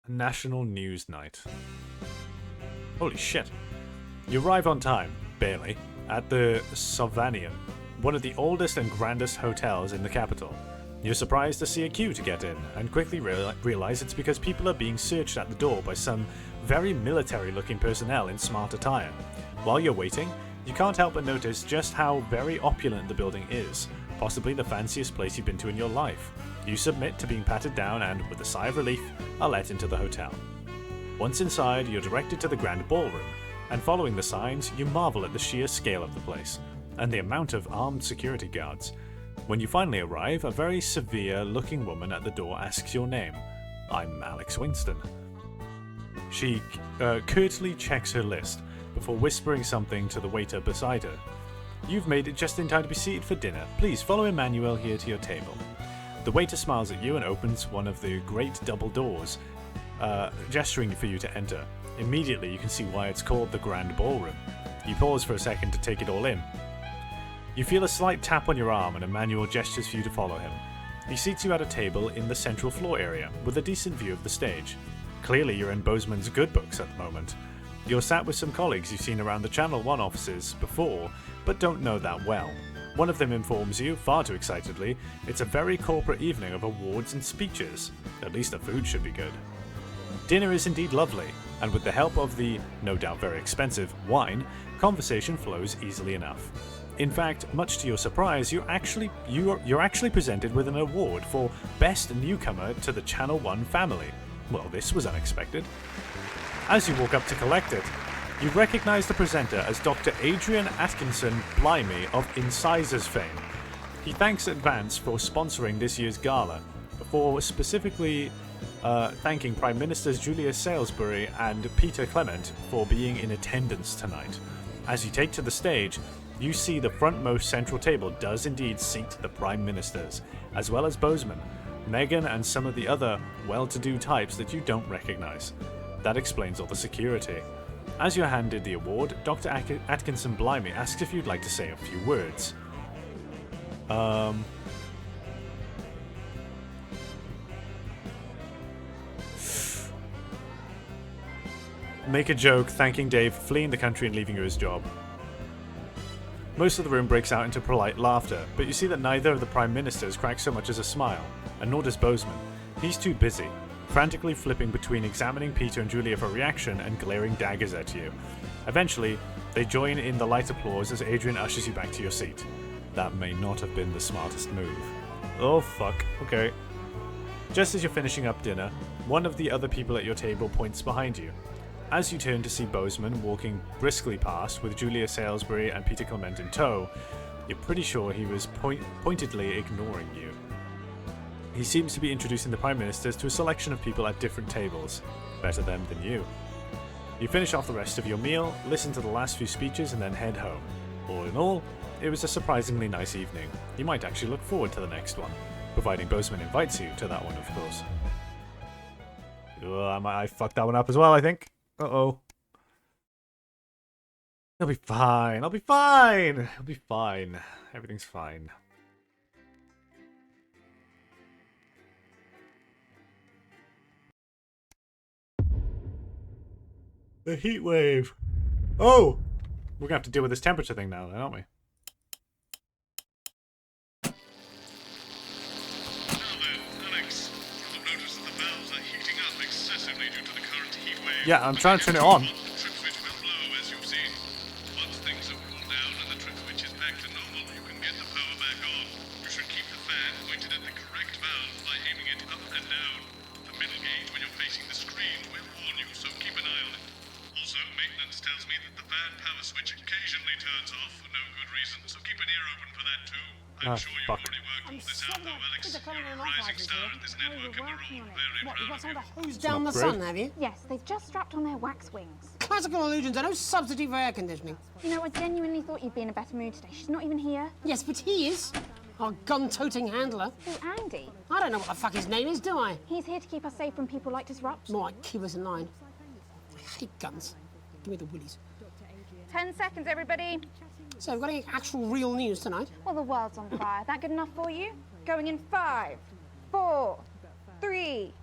National News Night. Holy shit. You arrive on time, barely, at the Sylvanian, one of the oldest and grandest hotels in the capital. You're surprised to see a queue to get in, and quickly realize it's because people are being searched at the door by some very military-looking personnel in smart attire. While you're waiting, you can't help but notice just how very opulent the building is, possibly the fanciest place you've been to in your life. You submit to being patted down and, with a sigh of relief, are let into the hotel. Once inside, you're directed to the grand ballroom, and following the signs, you marvel at the sheer scale of the place, and the amount of armed security guards. When you finally arrive, a very severe-looking woman at the door asks your name. I'm Alex Winston. She curtly checks her list, before whispering something to the waiter beside her. You've made it just in time to be seated for dinner. Please follow Emmanuel here to your table. The waiter smiles at you and opens one of the great double doors, gesturing for you to enter. Immediately, you can see why it's called the Grand Ballroom. You pause for a second to take it all in. You feel a slight tap on your arm and Emmanuel gestures for you to follow him. He seats you at a table in the central floor area, with a decent view of the stage. Clearly you're in Bozeman's good books at the moment. You're sat with some colleagues you've seen around the Channel 1 offices before, but don't know that well. One of them informs you, far too excitedly, it's a very corporate evening of awards and speeches. At least the food should be good. Dinner is indeed lovely, and with the help of the, no doubt very expensive, wine, conversation flows easily enough. In fact, much to your surprise, you're actually presented with an award for Best Newcomer to the Channel 1 family. Well, this was unexpected. As you walk up to collect it, you recognize the presenter as Dr. Adrian Atkinson Blimey of Incisors fame. He thanks Advance for sponsoring this year's gala, for specifically thanking Prime Ministers Julia Salisbury and Peter Clement for being in attendance tonight. As you take to the stage, you see the frontmost central table does indeed seat the Prime Ministers, as well as Bozeman, Meghan and some of the other well-to-do types that you don't recognize. That explains all the security. As you're handed the award, Dr. Atkinson Blimey asks if you'd like to say a few words. Make a joke thanking Dave for fleeing the country and leaving you his job. Most of the room breaks out into polite laughter, but you see that neither of the Prime Ministers cracks so much as a smile, and nor does Bozeman. He's too busy, frantically flipping between examining Peter and Julia for reaction and glaring daggers at you. Eventually, they join in the light applause as Adrian ushers you back to your seat. That may not have been the smartest move. Oh fuck, okay. Just as you're finishing up dinner, one of the other people at your table points behind you. As you turn to see Bozeman walking briskly past with Julia Salisbury and Peter Clement in tow, you're pretty sure he was pointedly ignoring you. He seems to be introducing the Prime Ministers to a selection of people at different tables. Better them than you. You finish off the rest of your meal, listen to the last few speeches, and then head home. All in all, it was a surprisingly nice evening. You might actually look forward to the next one, providing Bozeman invites you to that one, of course. I fucked that one up as well, I think. Uh-oh. I'll be fine. I'll be fine. I'll be fine. Everything's fine. The heat wave. Oh! We're gonna have to deal with this temperature thing now, aren't we? Yeah, I'm trying to turn it on. I'm sure you've already worked all this out, though, Alex. You're a rising star at this network, and we're all very proud of you. Who's down the sun, have you? Yes, they've just strapped on their wax wings. Classical illusions are no substitute for air conditioning. You know, I genuinely thought you'd be in a better mood today. She's not even here. Yes, but he is. Our gun-toting handler. Who, Andy? I don't know what the fuck his name is, do I? He's here to keep us safe from people like Disrupt. More like keep us in line. I hate guns. Give me the willies. 10 seconds, everybody. So, we've got any actual real news tonight? Well, the world's on fire. That good enough for you? Going in 5, 4, 3.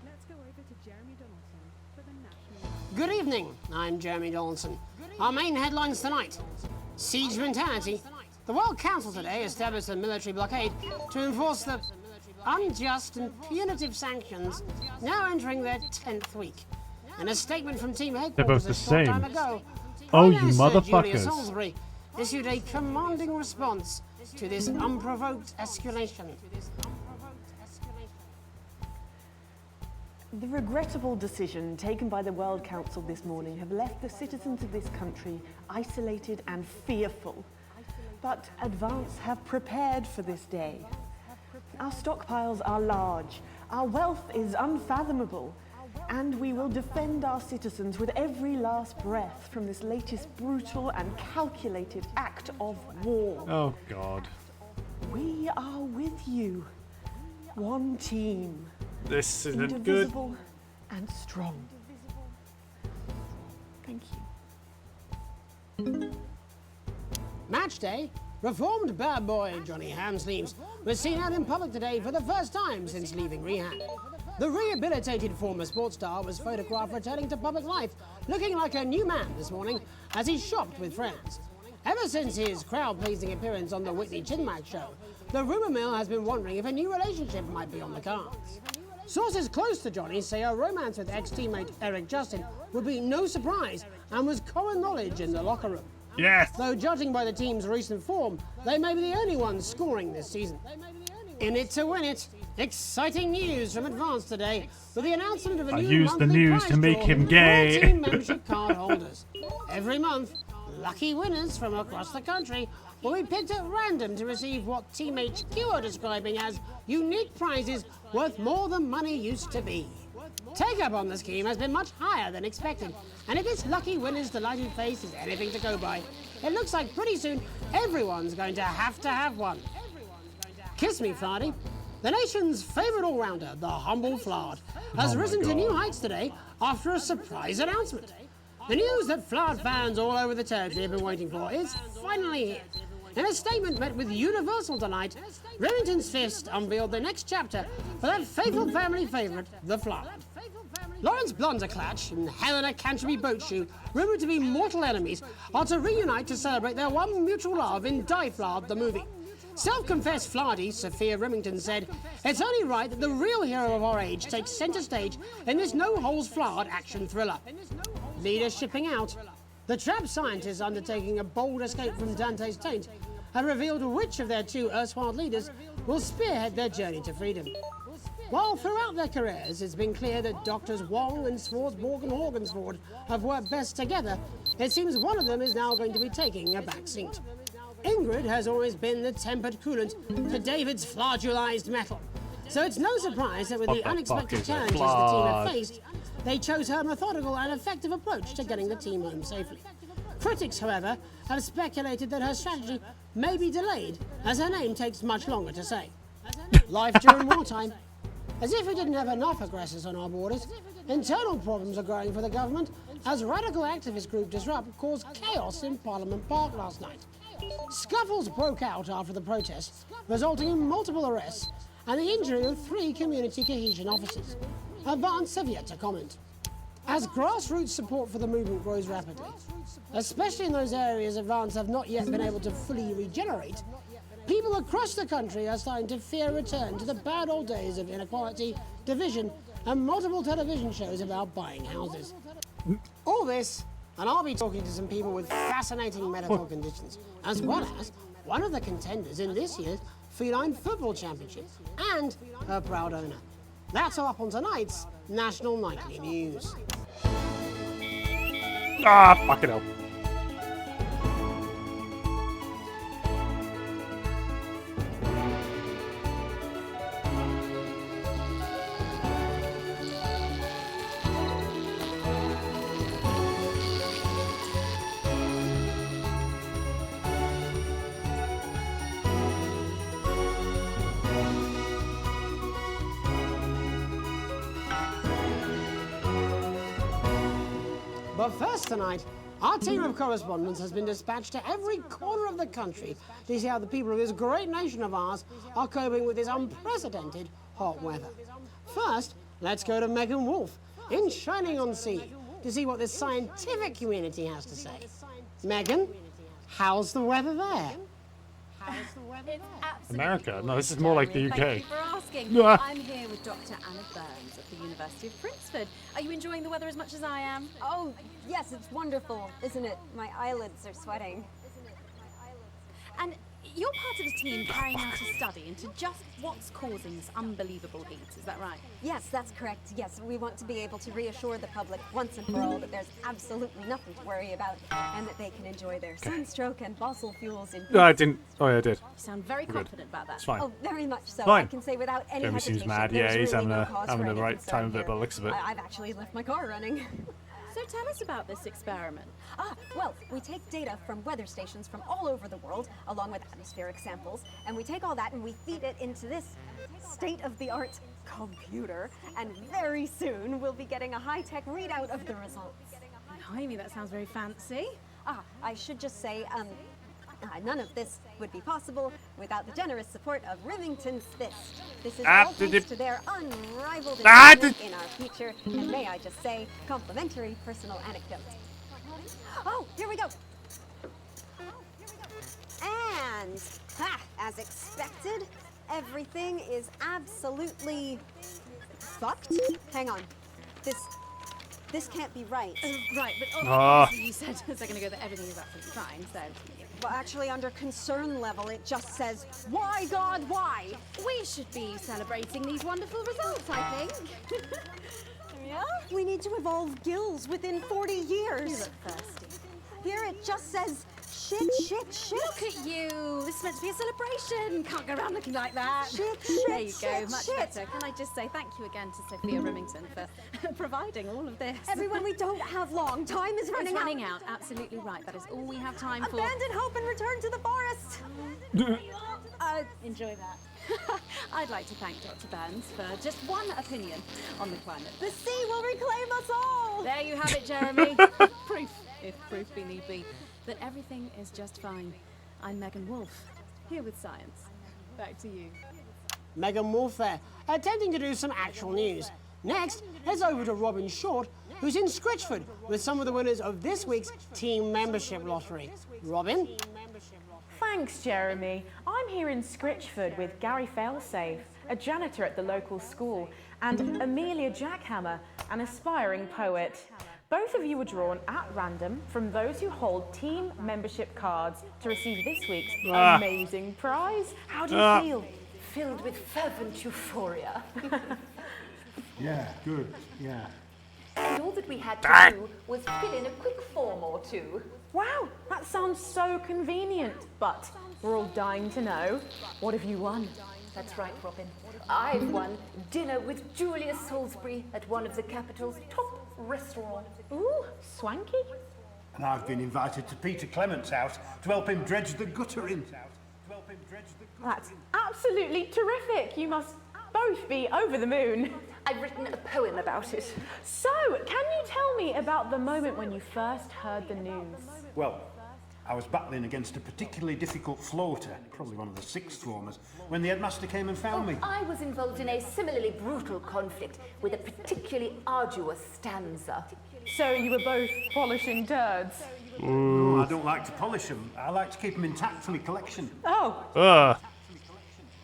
Good evening. I'm Jeremy Donaldson. Our main headlines tonight. Siege mentality. The World Council today established a military blockade to enforce the unjust and punitive sanctions now entering their 10th week. In a statement from team headquarters a short time ago, Oh, you Prime Minister motherfuckers. Julia Salisbury issued a commanding response to this unprovoked escalation. The regrettable decision taken by the World Council this morning have left the citizens of this country isolated and fearful. But Advance have prepared for this day. Our stockpiles are large, our wealth is unfathomable, and we will defend our citizens with every last breath from this latest brutal and calculated act of war. Oh, God. We are with you. one team. This isn't good. Indivisible and strong. Thank you. Match day. Reformed bad boy Johnny Hamsleeves was seen out in public today for the first time since leaving rehab. The rehabilitated former sports star was photographed returning to public life, looking like a new man this morning as he shopped with friends. Ever since his crowd-pleasing appearance on the Whitney Chinmack show, the rumour mill has been wondering if a new relationship might be on the cards. Sources close to Johnny say a romance with ex-teammate Eric Justin would be no surprise and was common knowledge in the locker room. Yes! Though judging by the team's recent form, they may be the only ones scoring this season. In it to win it, exciting news from Advance today with the announcement of a I new used the monthly news prize to make draw him for gay. team membership card holders. Every month, lucky winners from across the country will be picked at random to receive what Team HQ are describing as unique prizes worth more than money used to be. Take-up on the scheme has been much higher than expected, and if this lucky winner's delighted face is anything to go by, it looks like pretty soon everyone's going to have one. Kiss me, Flardy. The nation's favourite all-rounder, the humble Flard, has risen to new heights today after a surprise announcement. The news that Flard fans all over the territory have been waiting for is finally here. In a statement met with universal delight, Remington's Fist unveiled the next chapter for that faithful family favourite, the Flard. Lawrence Blunderclatch and Helena Canterbury Boatshoe, rumoured to be mortal enemies, are to reunite to celebrate their one mutual love in Die Flard the movie. Self-confessed Flardy, Sophia Remington, said, "It's only right that the real hero of our age takes centre stage in this no-holds-Flard action thriller." Leaders shipping out. The trapped scientists undertaking a bold escape from Dante's taint have revealed which of their two erstwhile leaders will spearhead their journey to freedom. While throughout their careers it's been clear that Doctors Wong and Swartzborg and Horgensford have worked best together, it seems one of them is now going to be taking a back seat. Ingrid has always been the tempered coolant to David's flagellarized metal, so it's no surprise that with the unexpected challenges the team have faced, they chose her methodical and effective approach to getting the team home safely. Critics, however, have speculated that her strategy may be delayed, as her name takes much longer to say. Life during wartime. As if we didn't have enough aggressors on our borders, internal problems are growing for the government as radical activist group Disrupt caused chaos in Parliament Park last night. Scuffles broke out after the protests, resulting in multiple arrests and the injury of 3 community cohesion officers. Advance have yet to comment. As grassroots support for the movement grows rapidly, especially in those areas Advance have not yet been able to fully regenerate, people across the country are starting to fear a return to the bad old days of inequality, division, and multiple television shows about buying houses. All this, and I'll be talking to some people with fascinating medical conditions, as well as one of the contenders in this year's Feline Football Championship, and her proud owner. That's all up on tonight's National Nightly News. Ah, fuck it up. But first tonight, our team of correspondents has been dispatched to every corner of the country to see how the people of this great nation of ours are coping with this unprecedented hot weather. First, let's go to Megan Wolfe in Shining-on-Sea to see what the scientific community has to say. Megan, how's the weather there? America? No, this is more like the UK. Thank you for asking. Ah. I'm here with Dr. Anna Burns at the University of Princeford. Are you enjoying the weather as much as I am? Oh, yes, it's wonderful, isn't it? My eyelids are sweating. And you're part of a team carrying out a study into just what's causing this unbelievable heat, is that right? Yes, that's correct. Yes, we want to be able to reassure the public once and for all that there's absolutely nothing to worry about and that they can enjoy their sunstroke and fossil fuels in peace. No, I didn't. Oh, yeah, I did. You sound very We're confident about that. It's fine. Oh, very much so. Fine. I can say without any Jeremy hesitation. seems mad. There's Yeah, he's really having no a cause having for the any right concern time of it here. by the looks of it. I've actually left my car running. So tell us about this experiment. Well, we take data from weather stations from all over the world, along with atmospheric samples, and we take all that and we feed it into this state-of-the-art computer, and very soon we'll be getting a high-tech readout of the results. Blimey, that sounds very fancy. I should just say, none of this would be possible without the generous support of Remington's Fist. This is all thanks to their unrivaled investment in our future, and may I just say, complimentary personal anecdote. Oh, here we go. And, as expected, everything is absolutely fucked. Hang on. This can't be right. Right, but obviously you said a second ago that everything is absolutely fine, so... Well, actually, under concern level, it just says, why, God, why? We should be celebrating these wonderful results, I think. Yeah? We need to evolve gills within 40 years. You look thirsty. Here it just says, shit. Look at you. This is meant to be a celebration. Can't go around looking like that. Shit. There you go. Much better. Can I just say thank you again to Sophia Remington for providing all of this. Everyone, we don't have long. Time is running out. It's running out. Absolutely right. That is all we have time for. Abandon hope and return to the forest. Enjoy that. I'd like to thank Dr. Burns for just one opinion on the climate. The sea will reclaim us all. There you have it, Jeremy. Proof, if proof be need be, that everything is just fine. I'm Megan Wolfe, here with science. Back to you. Megan Wolfe there, attempting to do some actual news. Next, heads over to Robin Short, who's in Scritchford with some of the winners of this week's team membership lottery. Robin? Thanks, Jeremy. I'm here in Scritchford with Gary Failsafe, a janitor at the local school, and Amelia Jackhammer, an aspiring poet. Both of you were drawn at random from those who hold team membership cards to receive this week's amazing prize. How do you feel? Filled with fervent euphoria. Yeah, good, yeah. And all that we had to do was fill in a quick form or two. Wow, that sounds so convenient, but we're all dying to know. What have you won? That's right, Robin. I've won dinner with Julia Salisbury at one of the capital's top restaurants. Ooh, swanky. And I've been invited to Peter Clement's house to help him dredge the gutter in. That's absolutely terrific. You must both be over the moon. I've written a poem about it. So, can you tell me about the moment when you first heard the news? Well, I was battling against a particularly difficult floater, probably one of the sixth formers, when the headmaster came and found me. I was involved in a similarly brutal conflict with a particularly arduous stanza. So you were both polishing turds? No, I don't like to polish them. I like to keep them intact for my collection. Oh.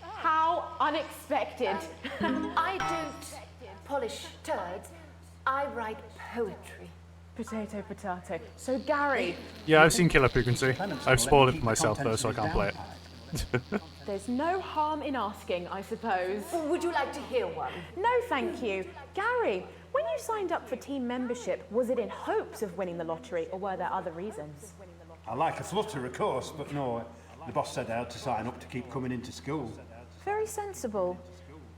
How unexpected. I don't polish turds. I write poetry. Potato, potato. So, Gary... Yeah, I've seen Killer Frequency. I've spoiled it for myself, though, so I can't play it. There's no harm in asking, I suppose. Would you like to hear one? No, thank you. Gary, when you signed up for team membership, was it in hopes of winning the lottery, or were there other reasons? I like a flutter, of course, but no, the boss said I had to sign up to keep coming into school. Very sensible.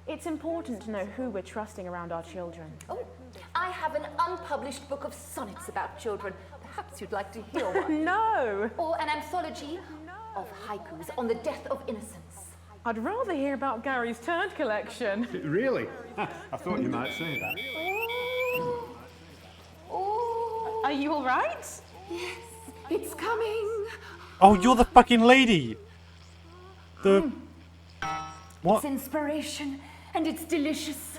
It's important to know who we're trusting around our children. Oh, I have an unpublished book of sonnets about children. Perhaps you'd like to hear one. No! Or an anthology of haikus on the death of innocence. I'd rather hear about Gary's turd collection. Really? I thought you might say that. Are you all right? Yes, it's coming. Oh, you're the fucking lady. The... What? It's inspiration, and it's delicious.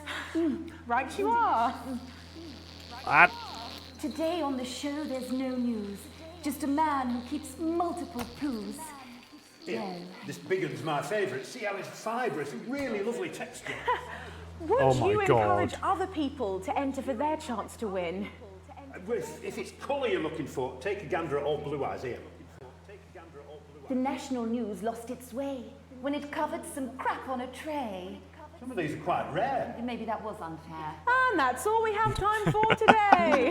Right you are. What? Today on the show, there's no news. Just a man who keeps multiple poos. Yeah, this big one's my favourite. See how it's fibrous, really lovely texture. Would you encourage other people to enter for their chance to win? If it's colour you're looking for, take a gander at old Blue Eyes here. The national news lost its way when it covered some crap on a tray. Some of these are quite rare. Maybe that was unfair. And that's all we have time for today.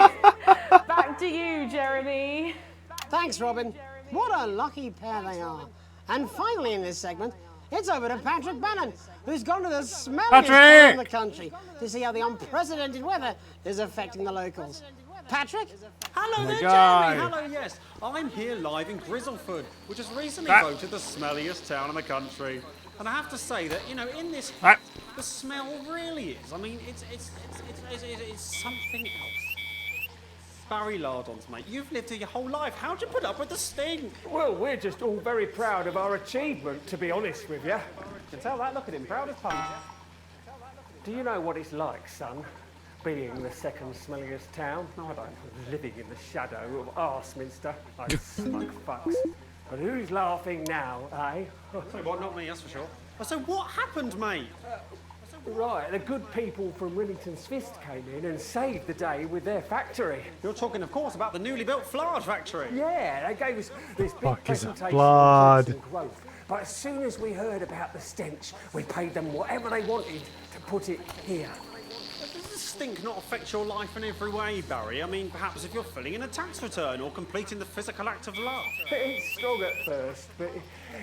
Back to you, Jeremy. Thanks, Robin. What a lucky pair they are. And finally in this segment, it's over to Patrick Bannon, who's gone to the smelliest town in the country to see how the unprecedented weather is affecting the locals. Patrick? Hello there, Jeremy. Hello, yes. I'm here live in Grizzleford, which has recently voted the smelliest town in the country. And I have to say that, you know, in this The smell really is. I mean, it's something else. Barry Lardons, mate, you've lived here your whole life. How'd you put up with the stink? Well, we're just all very proud of our achievement, to be honest with you. You can tell that. Look at him, proud as punch. Do you know what it's like, son, being the second smelliest town? No, I don't. Living in the shadow of Arseminster. Those smug fucks. But who's laughing now, eh? So what, not me, that's for sure. So what happened, mate? Right, the good people from Remington's Fist came in and saved the day with their factory. You're talking, of course, about the newly built Flard factory. Yeah, they gave us this big Fuck is presentation blood. on growth. But as soon as we heard about the stench, we paid them whatever they wanted to put it here. Does the stink not affect your life in every way, Barry? I mean, perhaps if you're filling in a tax return or completing the physical act of love. It's strong at first, but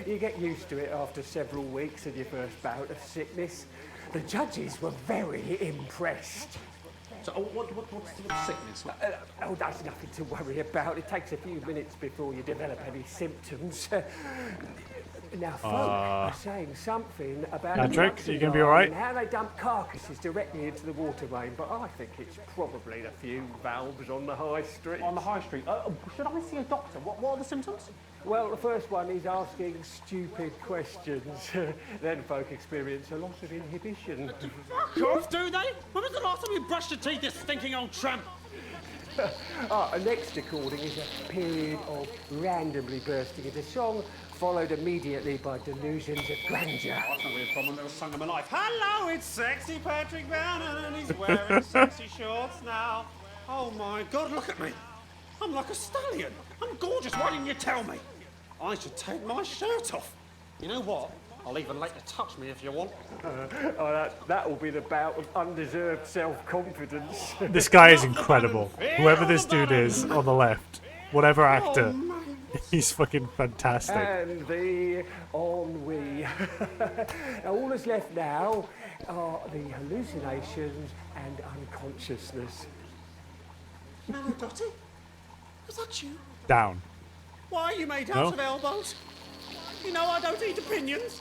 you get used to it after several weeks of your first bout of sickness. The judges were very impressed. So, what's the sickness? Oh, that's nothing to worry about. It takes a few minutes before you develop any symptoms. Now, folk are saying something about Patrick, you gonna be all right? and how they dump carcasses directly into the water main, but I think it's probably the few valves on the high street. On the high street? Should I see a doctor? What are the symptoms? Well, the first one is asking stupid questions. Then folk experience a loss of inhibition. Fuck off, do they? When was the last time you brushed your teeth, you stinking old tramp? Next according is a period of randomly bursting into song, followed immediately by delusions of grandeur. That's not really a problem, that was sung in my life. Hello, it's sexy Patrick Bannon, and he's wearing sexy shorts now. Oh my God, look at me. I'm like a stallion. I'm gorgeous, why didn't you tell me? I should take my shirt off. You know what? I'll even let you touch me if you want. That will be the bout of undeserved self-confidence. This guy is incredible. Whoever this dude is on the left, whatever actor, he's fucking fantastic. And the ennui. All that's left now are the hallucinations and unconsciousness. Manadotti? Was that you? Down. Why are you made out of elbows? You know I don't eat opinions.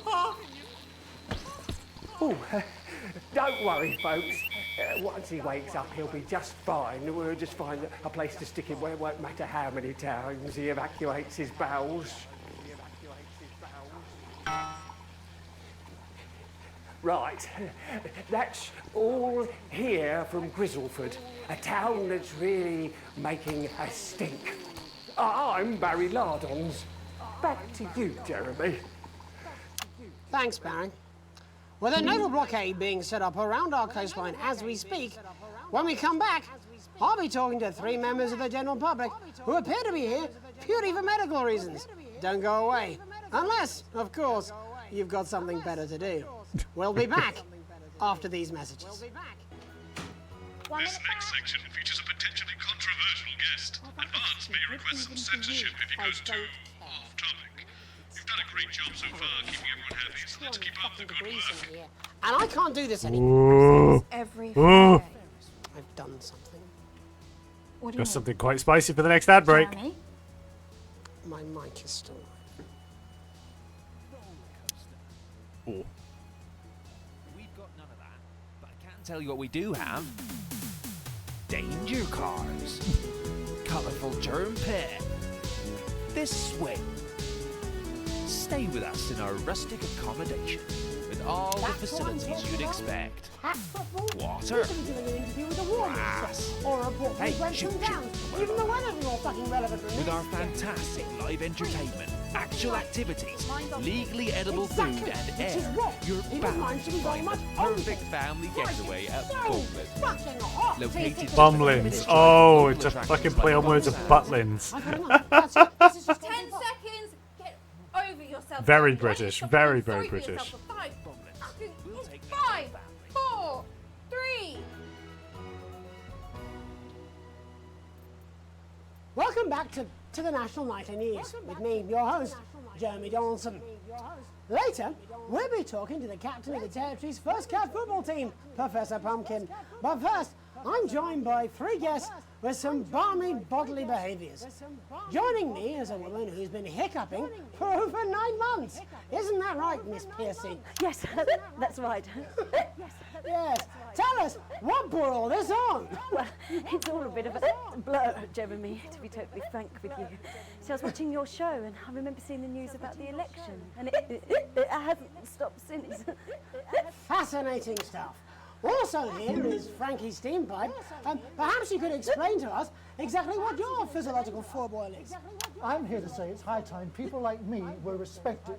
Oh, don't worry, folks. Once he wakes up, he'll be just fine. We'll just find a place to stick him where it won't matter how many times he evacuates his bowels. Right, that's all here from Grizzleford, a town that's really making a stink. I'm Barry Lardons. Back to you, Jeremy. Thanks, Barry. With a naval blockade being set up around our coastline as we speak, when we come back, I'll be talking to 3 members of the general public who appear to be here purely for medical reasons. Don't go away. Unless, of course, you've got something better to do. We'll be back after these messages. This next section features a potentially controversial guest. Advance may request some censorship if he goes too off topic. You've done a great job so far keeping everyone happy, so let's keep up the good work. And I can't do this anymore. Every Ooh. I've done something. What do you Got mean? something quite spicy for the next ad break. Jeremy? My mic is still live. Ooh. We've got none of that, but I can tell you what we do have. Danger cars. Colourful germ pit. This swing. Stay with us in our rustic accommodation with all the facilities you'd expect. Water. Grass. Hey, shoot. Even the weather's all fucking relevant. With our fantastic live entertainment, actual activities, legally edible food and air, you're bound to find the perfect family getaway at Bumlin. Located Bumlins. Oh, it's a fucking play on words of Butlins. 10 seconds. Get over yourself. Very Why don't you British. stop Very, feeling very sorry for yourself British. for 5, 5, 4, 3. Welcome back to the National Nightly News with me, your host, Jeremy Donaldson. Later, we'll be talking to the captain of the Territory's first cat football team, Professor Pumpkin. But first, I'm joined by 3 guests with some balmy bodily behaviours. Joining me is a woman who's been hiccuping for over 9 months. Isn't that right, Miss Piercy? Yes, that's right. Yes. Tell us, what brought all this on? Well, it's all a bit of a blur, Jeremy, to be totally frank with you. So I was watching your show and I remember seeing the news about the election and it hasn't stopped since. Fascinating stuff. Also here is Frankie Steampipe. Perhaps you could explain to us exactly what your physiological foreboil is. I'm here to say it's high time people like me were respected.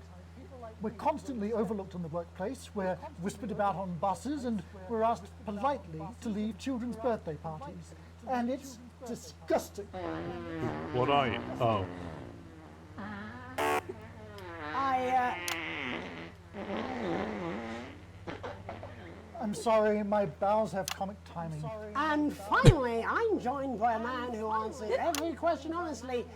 We're constantly overlooked in the workplace, we're whispered about on buses, and we're asked politely to leave children's birthday parties. And it's disgusting. What are you? Oh. I'm sorry, my bowels have comic timing. And finally, I'm joined by a man who answers every question honestly,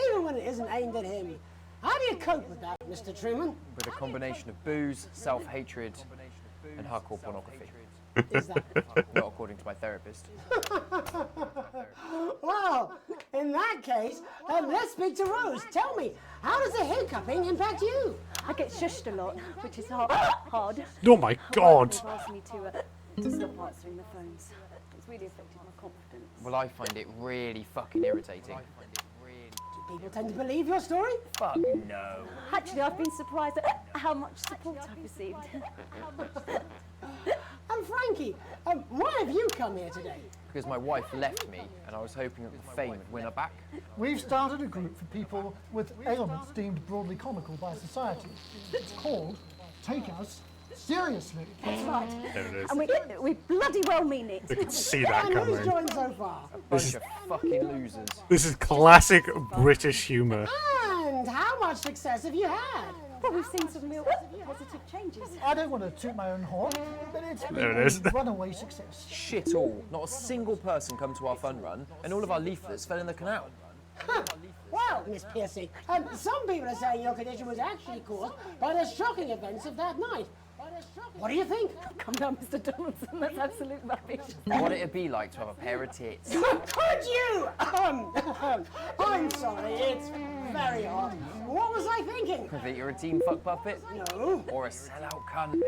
even when it isn't aimed at him. How do you cope with that, Mr. Truman? With a combination of booze, self-hatred, and hardcore pornography. Is that? Not according to my therapist. Well, in that case, let's speak to Rose. Tell me, how does the hiccuping impact you? I get shushed a lot, which is hard. Oh my God! They've asked me to stop answering the phones. It's really affected my confidence. Well, I find it really fucking irritating. Do people tend to believe your story? Fuck no. Actually, I've been surprised at how much support I've received. And Frankie, why have you come here today? Because my wife left me, and I was hoping that the fame would win her back. We've started a group for people with ailments deemed broadly comical by society. It's called Take Us Seriously. That's right. There it is. And we bloody well mean it. They could see that And who's coming. joined so far? Bunch of fucking losers. This is classic British humour. And how much success have you had? Well, we've seen some real positive changes. I don't want to toot my own horn, but it's been There it is. a runaway success. Shit all. Not a single person come to our fun run, and all of our leaflets fell in the canal. Well, Miss Piercy, some people are saying your condition was actually caused by the shocking events of that night. What do you think? Come down, Mr. Donaldson. That's absolute rubbish. What it'd be like to have a pair of tits. Could you? I'm sorry, it's very hard. What was I thinking? That you're a team fuck puppet? No. Or a sellout cunt?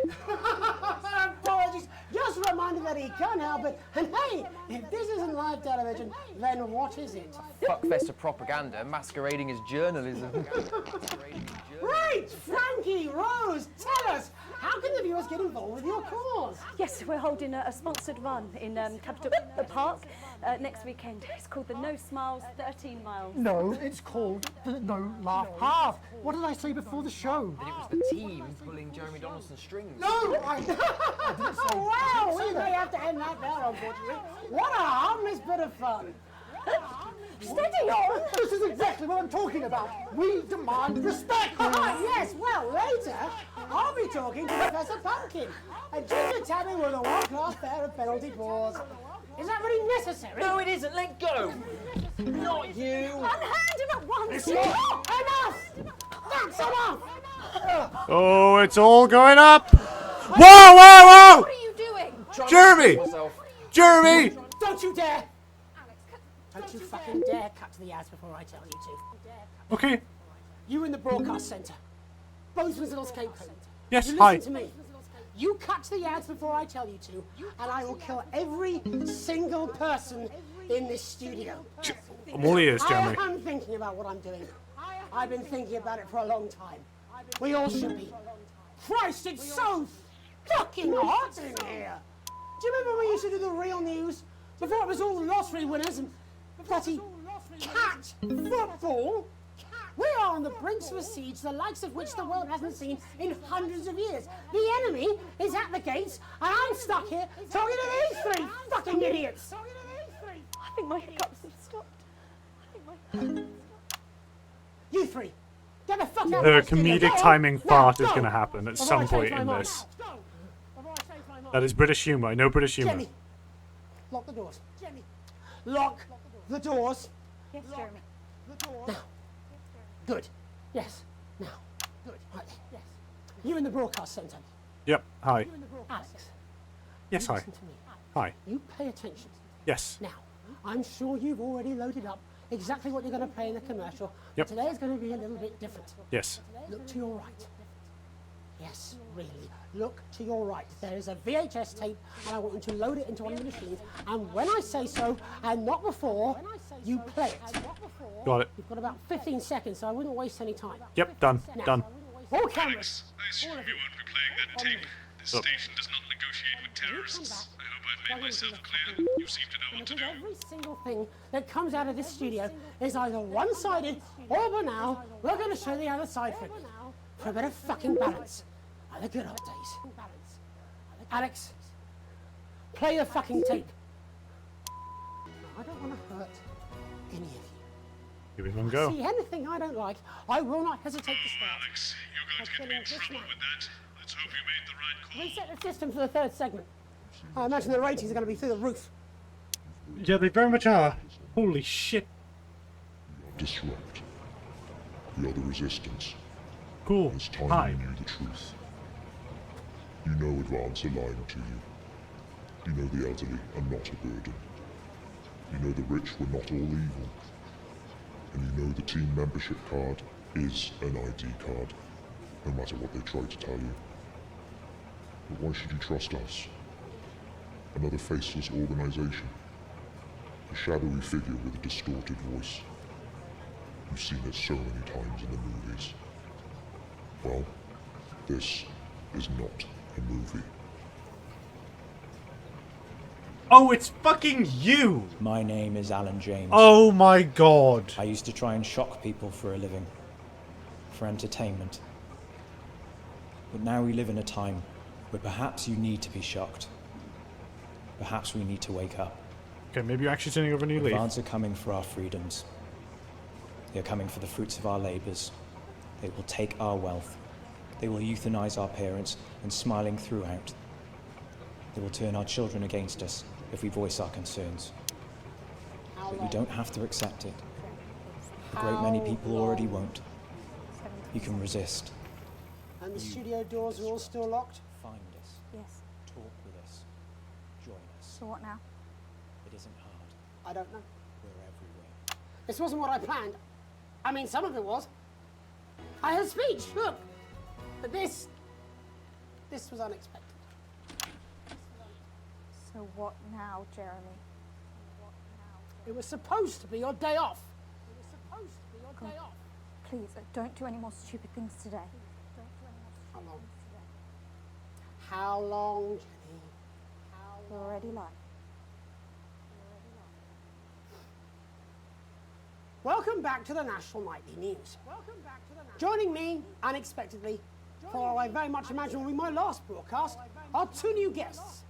Apologies. Just a reminder that he can't help it. And hey, if this isn't live television, then what is it? Fuckfest of propaganda masquerading as journalism. Right, Frankie, Rose, tell us, how can the viewers get involved with your cause? Yes, we're holding a sponsored run in Capital Park next weekend. It's called the No Smiles 13 Miles. No, it's called the No Laugh Half. What did I say before the show? That it was the team pulling Jeremy Donaldson's strings. No, I didn't say. Wow, we may have to end that there, unfortunately. What a harmless bit of fun. Steady on! This is exactly what I'm talking about. We demand respect. Yes, well, later, I'll be talking to Professor Pumpkin. And Ginger Tabby with a one-class pair of penalty paws. Is that really necessary? No, it isn't. Let go. Not you. Unhand him at once! Enough! That's enough! Oh, it's all going up! Whoa, whoa, whoa! What are you doing? Jeremy! Jeremy! Don't you dare! Don't you fucking dare cut to the ads before I tell you to. Okay. You in the broadcast centre. Bozeman's little scapegoat. Yes, you hi. listen to me. You cut to the ads before I tell you to, and I will kill every single person in this studio. I'm all ears, Jeremy. I am thinking about what I'm doing. I've been thinking about it for a long time. We all should be. Christ, it's so fucking hot in here. Do you remember when we used to do the real news? Before it was all lottery winners and bloody cat football? We are on the brink of a siege, the likes of which the world hasn't seen in hundreds of years. The enemy is at the gates, and I'm stuck here talking to these 3 fucking idiots. I think my hiccups have stopped. You 3, get the fuck out The of my studio. comedic Go on. timing Now, fart is go. going to happen at Before some I change point my in mind. this. Go. Before I change my mind. That is British humour. I know British humour. Jenny, lock the doors. Jenny, lock the doors. Yes, Jeremy. Now. Good. Yes. Now. Good. Right. Yes. You in the broadcast centre. Yep. Hi. Alex. Yes, hi. Listen to me. Hi. You pay attention. Yes. Now, I'm sure you've already loaded up exactly what you're going to play in the commercial. Yep. Today is going to be a little bit different. Yes. Look to your right. Yes, really. Look to your right. There is a VHS tape, and I want you to load it into one of the machines. And when I say so, and not before, you play it. Got it. You've got about 15 seconds, so I wouldn't waste any time. Yep, done. Now, Done. All cameras. I assume you won't be playing that tape. This station does not negotiate with terrorists. I hope I've made myself clear. You seem to know what to do. Every single thing that comes out of this studio is either one-sided or by now we're going to show the other side for a bit of fucking balance. Like the good old days. Alex, play the fucking tape. I don't want to hurt any of you. Give it one go. See anything I don't like, I will not hesitate to start. Alex, you're going to get me in trouble with that. Let's hope you made the right call. Reset the system for the third segment. I imagine the ratings are going to be through the roof. Yeah, they very much are. Holy shit. Disrupt. We are the resistance. Cool. It's time Hi. you knew the truth. You know Advance are lying to you. You know the elderly are not a burden. You know the rich were not all evil. And you know the team membership card is an ID card, no matter what they try to tell you. But why should you trust us? Another faceless organization. A shadowy figure with a distorted voice. You've seen it so many times in the movies. Well, this is not a movie. Oh, it's fucking you! My name is Alan James. Oh my god. I used to try and shock people for a living. For entertainment. But now we live in a time where perhaps you need to be shocked. Perhaps we need to wake up. Okay, maybe you're actually turning over a new leaf. Advance are coming for our freedoms. They are coming for the fruits of our labours. They will take our wealth. They will euthanize our parents and smiling throughout. They will turn our children against us if we voice our concerns. But you don't have to accept it. A great many people already won't. You can resist. And the studio doors are all still locked? Find us. Yes. Talk with us. Join us. So what now? It isn't hard. I don't know. We're everywhere. This wasn't what I planned. I mean, some of it was. I had a speech, look. But this was unexpected. So what now, Jeremy? It was supposed to be your day off. God, please, don't do any more stupid things today. How long? How long, Jenny? We're already live. Welcome back to the National Nightly News. Joining me, unexpectedly, for I very much imagine will be my last broadcast, are two new guests.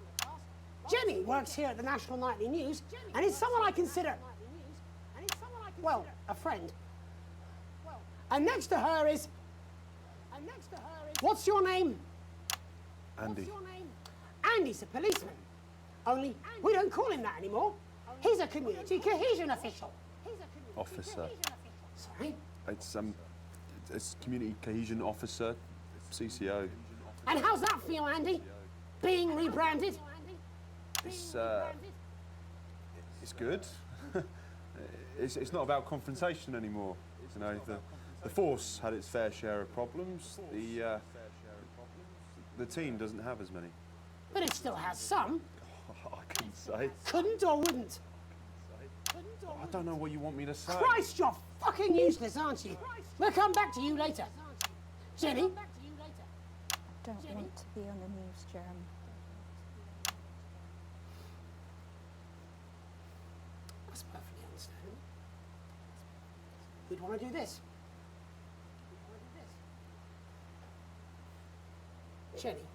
Jenny works here at the National Nightly News and is someone I consider, well, a friend. And next to her is, what's your name? Andy. Andy's a policeman. Only we don't call him that anymore. He's a community cohesion official. Officer. Sorry? It's community cohesion officer, CCO. And how's that feel, Andy? Being rebranded? It's good. it's not about confrontation anymore. You know, the force had its fair share of problems. The team doesn't have as many. But it still has some. I couldn't say. Couldn't or wouldn't? I don't know what you want me to say. Christ, you're fucking useless, aren't you? We'll come back to you later. Jenny? I don't want to be on the news, Jeremy. That's perfectly understandable. Who'd want to do this? Jenny,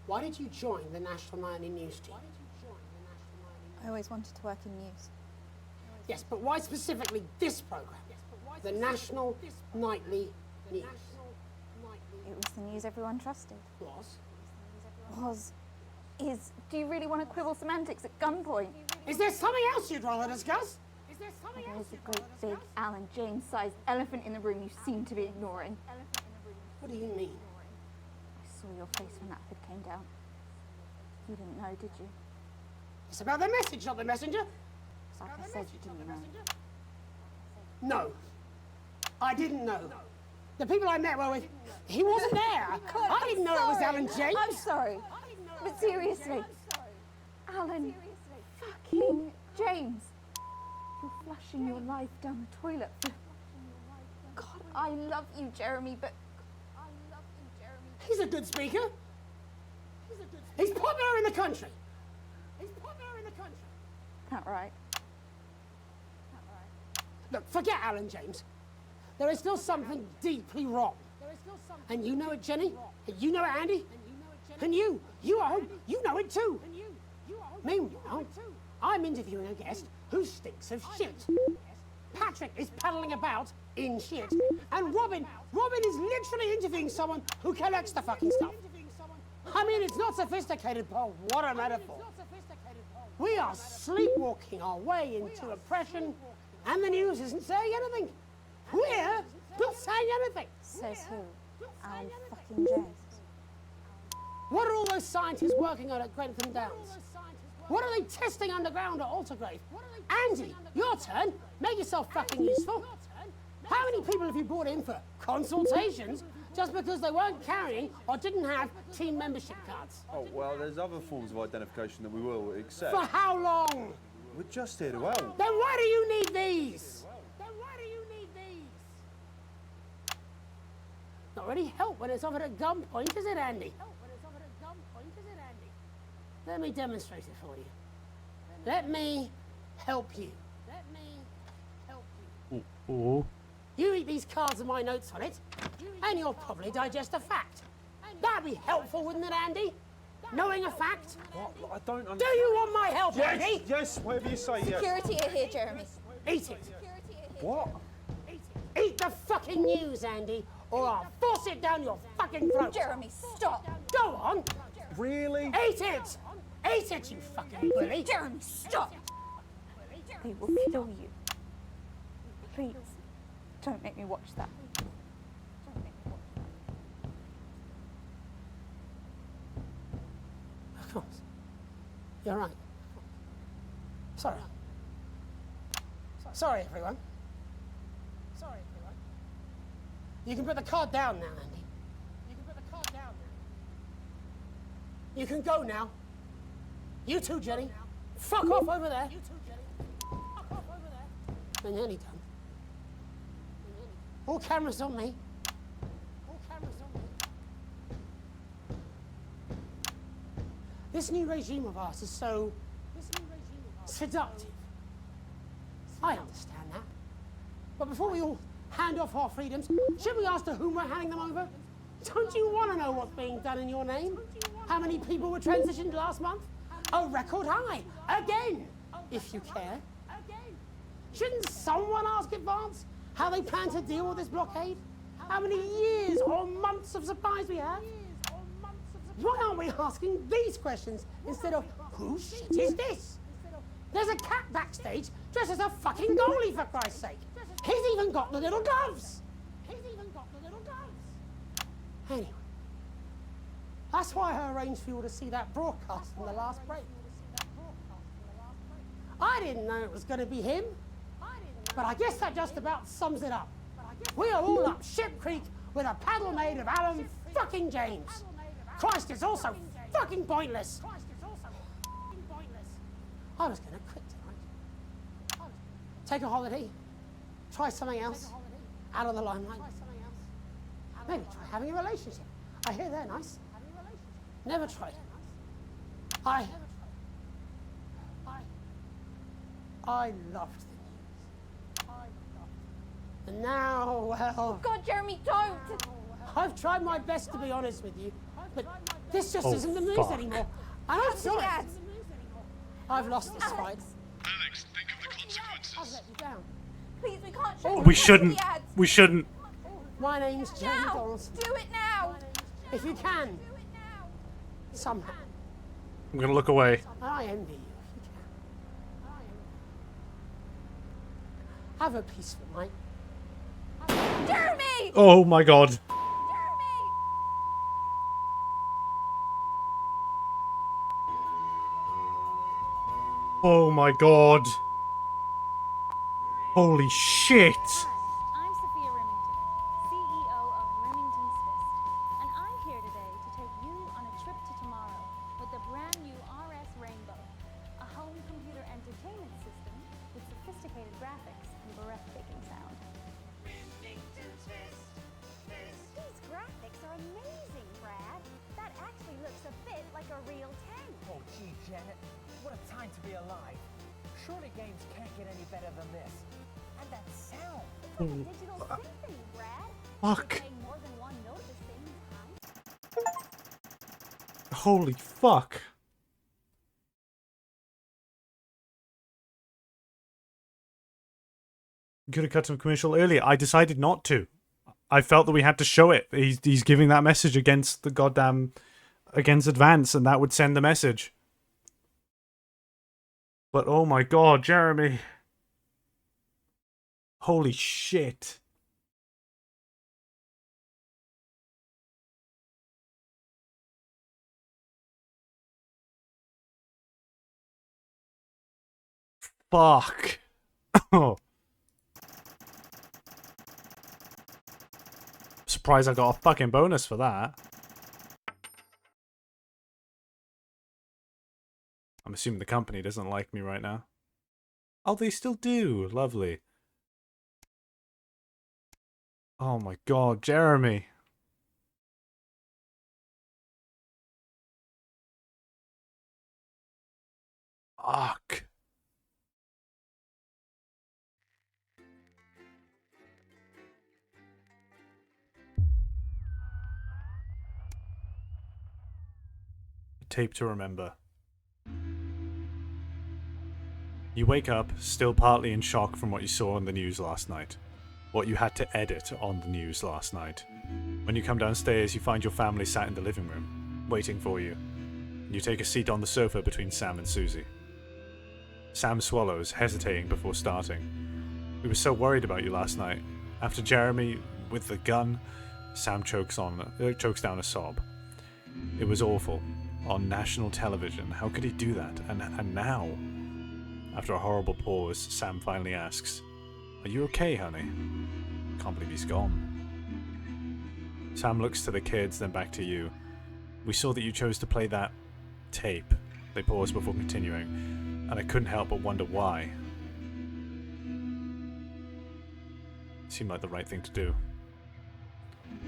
why did you join the National Nightly News team? I always wanted to work in news. Yes, but why specifically this program? The National Nightly News. It was the news everyone trusted. Was? Is. Do you really want to quibble semantics at gunpoint? Is there something else you'd rather discuss? There is a great big Alan James-sized elephant in the room you seem to be ignoring. What do you mean? I saw your face when that hood came down. You didn't know, did you? It's about the message, not the messenger. Like I said, you didn't know. No. I didn't know. The people I met were with, he wasn't there. I didn't know it was Alan James. I'm sorry. But seriously. Alan fucking James. You're flushing your life down the toilet. God, I love you, Jeremy, but... He's a good speaker. He's popular in the country. That right? Look, forget Alan James. There is still something deeply wrong. And you know it, Jenny. And you know it, Andy. And you at home, you know it too. Meanwhile, I'm interviewing a guest who stinks of shit. Patrick is paddling about in shit. And Robin is literally interviewing someone who collects the fucking stuff. I mean, it's not sophisticated, but what a metaphor. We are sleepwalking our way into oppression, and the news isn't saying anything. We're not saying anything. Says who? Alan fucking James. What are all those scientists working on at Grentham Downs? What are they testing underground at Altergrave? Andy, your turn. Make yourself fucking useful. How many people have you brought in for consultations just because they weren't carrying or didn't have team membership cards? Oh, well, there's other forms of identification that we will accept. For how long? We're just here to help. Then why do you need these? Not really help when it's offered at gunpoint, is it, Andy? Let me demonstrate it for you. Let me help you. Ooh. You read these cards with my notes on it, and you'll probably digest a fact. That'd be helpful, wouldn't it, Andy? Knowing a fact? What? I don't understand. Do you want my help, Yes, Andy? yes, whatever you say, yes. Security are here, Jeremy. Eat it. What? Eat the fucking news, Andy, or I'll force it down your fucking throat. Jeremy, stop. Go on. Really? Eat it. Eat it, you fucking bully. Jeremy, stop. They will kill you. Please, don't make me watch that. Of course. You're right. Sorry. Sorry, everyone. You can put the card down now, Andy. You can go now. You too, Jenny. Fuck off over there. We're nearly done. All cameras on me. This new regime of ours is so seductive. I understand that. But before we all hand off our freedoms, should we ask to whom we're handing them over? Don't you want to know what's being done in your name? How many people were transitioned last month? A record high. Again, if you care. Shouldn't someone ask Advance how they plan to deal with this blockade? How many years or months of supplies we have? Why aren't we asking these questions instead of, whose shit is this? There's a cat backstage dressed as a fucking goalie, for Christ's sake. He's even got the little gloves. Anyway, that's why I arranged for you to see that broadcast from the last break. I didn't know it was going to be him, but I guess that just about sums it up. We are all up Ship Creek with a paddle made of Alan fucking James. Christ, it's also fucking pointless. I was going to quit tonight. Take a holiday. Try something else. Out of the limelight. Maybe try having a relationship. I hear they're nice. Never tried. I loved the news. And now, well... God, Jeremy, don't! I've tried my best to be honest with you, but this just isn't the news fuck. anymore. And I'm sorry. I've lost this fight. Alex, think of the consequences. I've let you down. Please, we can't show We shouldn't. We shouldn't. My name's Jeremy Now! Donaldson. Do it now! If you can, somehow. I'm gonna look away. I envy you if you can. Have a peaceful night. Jeremy! Oh my god. Oh my god. Holy shit. I'm Sophia Remington, CEO of Remington's Fist, and I'm here today to take you on a trip to tomorrow with the brand new RS Rainbow, a home computer entertainment system with sophisticated graphics and breathtaking sound. Remington's Fist. These graphics are amazing, Brad. That actually looks a bit like a real tank. Oh, gee, Janet, what a time to be alive. Surely games can't get any better than this. And that sound. It's like a digital symphony, Brad. Fuck. You're playing more than one note at the same time. Holy fuck. Could have cut to a commercial earlier. I decided not to. I felt that we had to show it. He's giving that message against the goddamn... against Advance, and that would send the message. But oh my god, Jeremy. Holy shit. Fuck. Oh. Surprised I got a fucking bonus for that. I'm assuming the company doesn't like me right now. Oh, they still do. Lovely. Oh my god, Jeremy. Fuck. A tape to remember. You wake up, still partly in shock from what you saw on the news last night. What you had to edit on the news last night. When you come downstairs, you find your family sat in the living room, waiting for you. You take a seat on the sofa between Sam and Susie. Sam swallows, hesitating before starting. We were so worried about you last night. After Jeremy, with the gun, Sam chokes down a sob. It was awful. On national television. How could he do that? And now? After a horrible pause, Sam finally asks, "Are you okay, honey?" Can't believe he's gone. Sam looks to the kids, then back to you. We saw that you chose to play that tape. They pause before continuing, and I couldn't help but wonder why. Seemed like the right thing to do.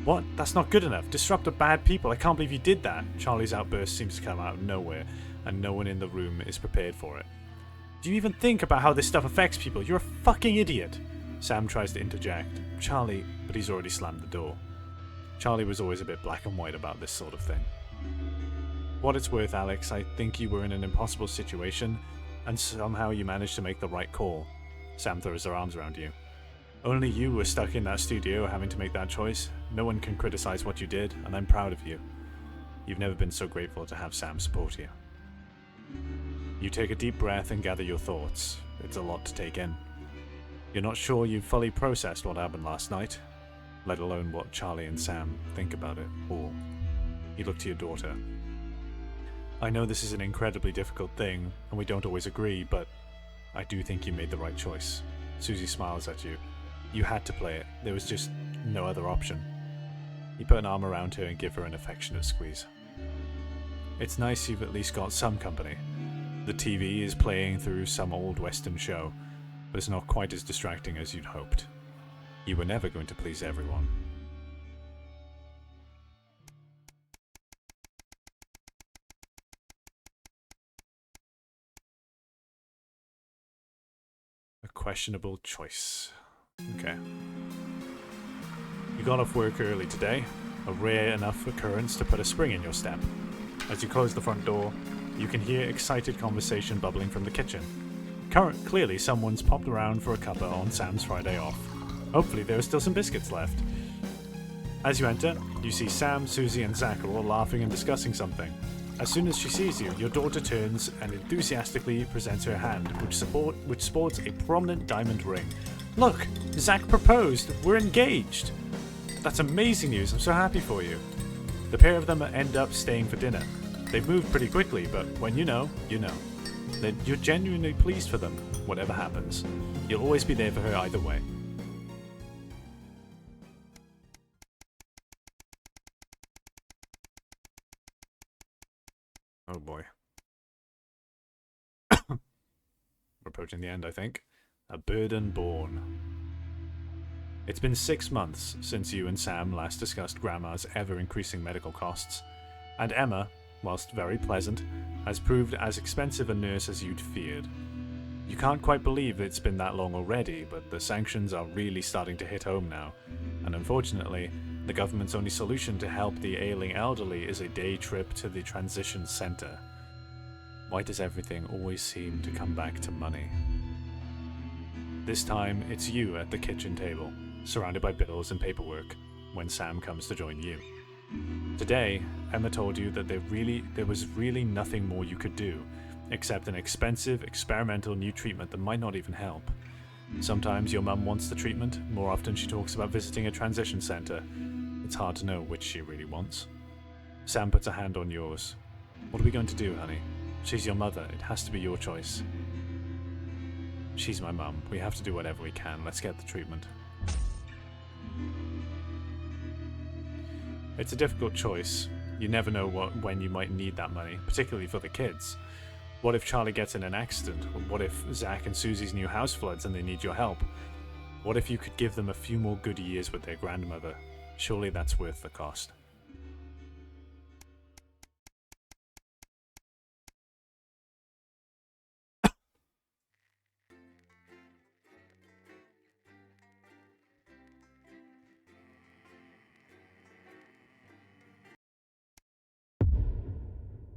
What? That's not good enough. Disrupt the bad people. I can't believe you did that. Charlie's outburst seems to come out of nowhere, and no one in the room is prepared for it. Do you even think about how this stuff affects people? You're a fucking idiot. Sam tries to interject. Charlie, but he's already slammed the door. Charlie was always a bit black and white about this sort of thing. What it's worth, Alex, I think you were in an impossible situation, and somehow you managed to make the right call. Sam throws her arms around you. Only you were stuck in that studio having to make that choice. No one can criticize what you did, and I'm proud of you. You've never been so grateful to have Sam support you. You take a deep breath and gather your thoughts. It's a lot to take in. You're not sure you've fully processed what happened last night, let alone what Charlie and Sam think about it all. You look to your daughter. I know this is an incredibly difficult thing, and we don't always agree, but I do think you made the right choice. Susie smiles at you. You had to play it. There was just no other option. You put an arm around her and give her an affectionate squeeze. It's nice you've at least got some company. The TV is playing through some old Western show, but it's not quite as distracting as you'd hoped. You were never going to please everyone. A questionable choice. Okay. You got off work early today, a rare enough occurrence to put a spring in your step. As you close the front door, you can hear excited conversation bubbling from the kitchen. Clearly someone's popped around for a cuppa on Sam's Friday off. Hopefully there are still some biscuits left. As you enter, you see Sam, Susie and Zach are all laughing and discussing something. As soon as she sees you, your daughter turns and enthusiastically presents her hand, which sports a prominent diamond ring. Look, Zach proposed. We're engaged. That's amazing news. I'm so happy for you. The pair of them end up staying for dinner. They've moved pretty quickly, but when you know, you know. that you're genuinely pleased for them, whatever happens. You'll always be there for her either way. Oh boy. We're approaching the end, I think. A burden born. It's been 6 months since you and Sam last discussed Grandma's ever-increasing medical costs, and Emma, whilst very pleasant, has proved as expensive a nurse as you'd feared. You can't quite believe it's been that long already, but the sanctions are really starting to hit home now, and unfortunately, the government's only solution to help the ailing elderly is a day trip to the transition centre. Why does everything always seem to come back to money? This time, it's you at the kitchen table, surrounded by bills and paperwork, when Sam comes to join you. Today, Emma told you that there was really nothing more you could do, except an expensive, experimental new treatment that might not even help. Sometimes your mum wants the treatment, more often she talks about visiting a transition centre. It's hard to know which she really wants. Sam puts a hand on yours. What are we going to do, honey? She's your mother, it has to be your choice. She's my mum, we have to do whatever we can, let's get the treatment. It's a difficult choice. You never know when you might need that money, particularly for the kids. What if Charlie gets in an accident? What if Zach and Susie's new house floods and they need your help? What if you could give them a few more good years with their grandmother? Surely that's worth the cost.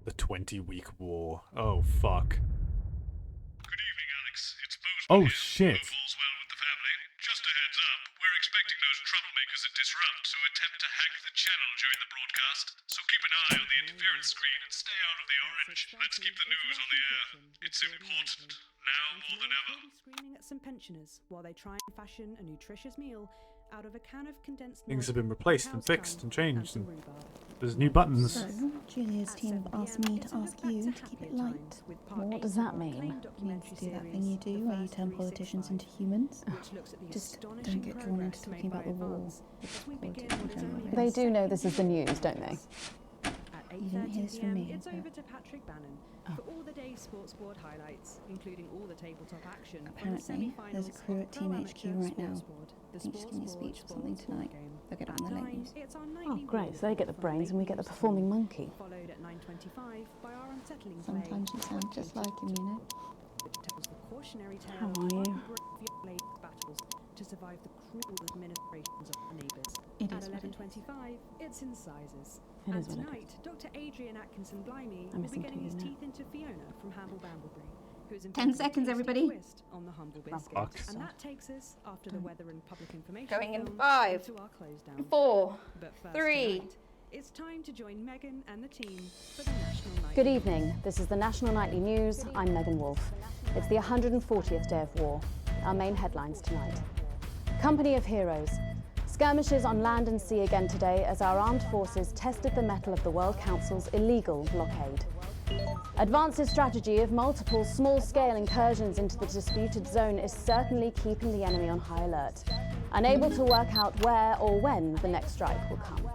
The 20-week war. Oh, fuck. Good evening, Alex. It's Bozeman. Oh, shit. Hope all's well with the family. Just a heads up, we're expecting those troublemakers at Disrupt to attempt to hack the channel during the broadcast, so keep an eye on the interference screen and stay out of the orange. Let's keep the news on the air. It's important, now more than ever. Screaming at some pensioners while they try and fashion a nutritious meal out of a can of condensed Things have milk, been replaced and cow's fixed tongue, and changed, some and rhubarb. there's new buttons. So, Julia's team have asked me to ask you to keep it light. Well, what does that mean? It means to do that thing you do where you turn politicians into humans. Just don't get drawn into talking about the war. They do know this is the news, don't they? You didn't hear this from me. It's over to Patrick Bannon for all the day's sports board highlights, including all the tabletop action. Apparently, there's a crew at Team HQ right now. I think she's giving a speech or something tonight. They'll get it on the late news. Oh, great. So they get the brains and we get the performing monkey. Followed at 9:25 by our unsettling Sometimes you sound just like him, you know. tells the cautionary tale How are you? of brave battles to survive the cruel administrations of our neighbours. It At is what it is. 11:25, it's Incisors. It And is what it tonight, Dr. Adrian Atkinson Blimey I will miss be him getting too, his you know. teeth into Fiona from Hamble Bamblebury, who is 10 seconds, everybody. twist on the humble biscuit. fuck. And that takes us after the weather and public information Going in film 5, to our close down. 4, But first 3. tonight, it's time to join Megan and the team for the National Night. Good evening. This is the National Nightly News. I'm Megan Wolfe. It's the 140th day of war. Our main headlines tonight. Company of Heroes. Skirmishes on land and sea again today as our armed forces tested the mettle of the World Council's illegal blockade. Advance's strategy of multiple small-scale incursions into the disputed zone is certainly keeping the enemy on high alert, unable to work out where or when the next strike will come.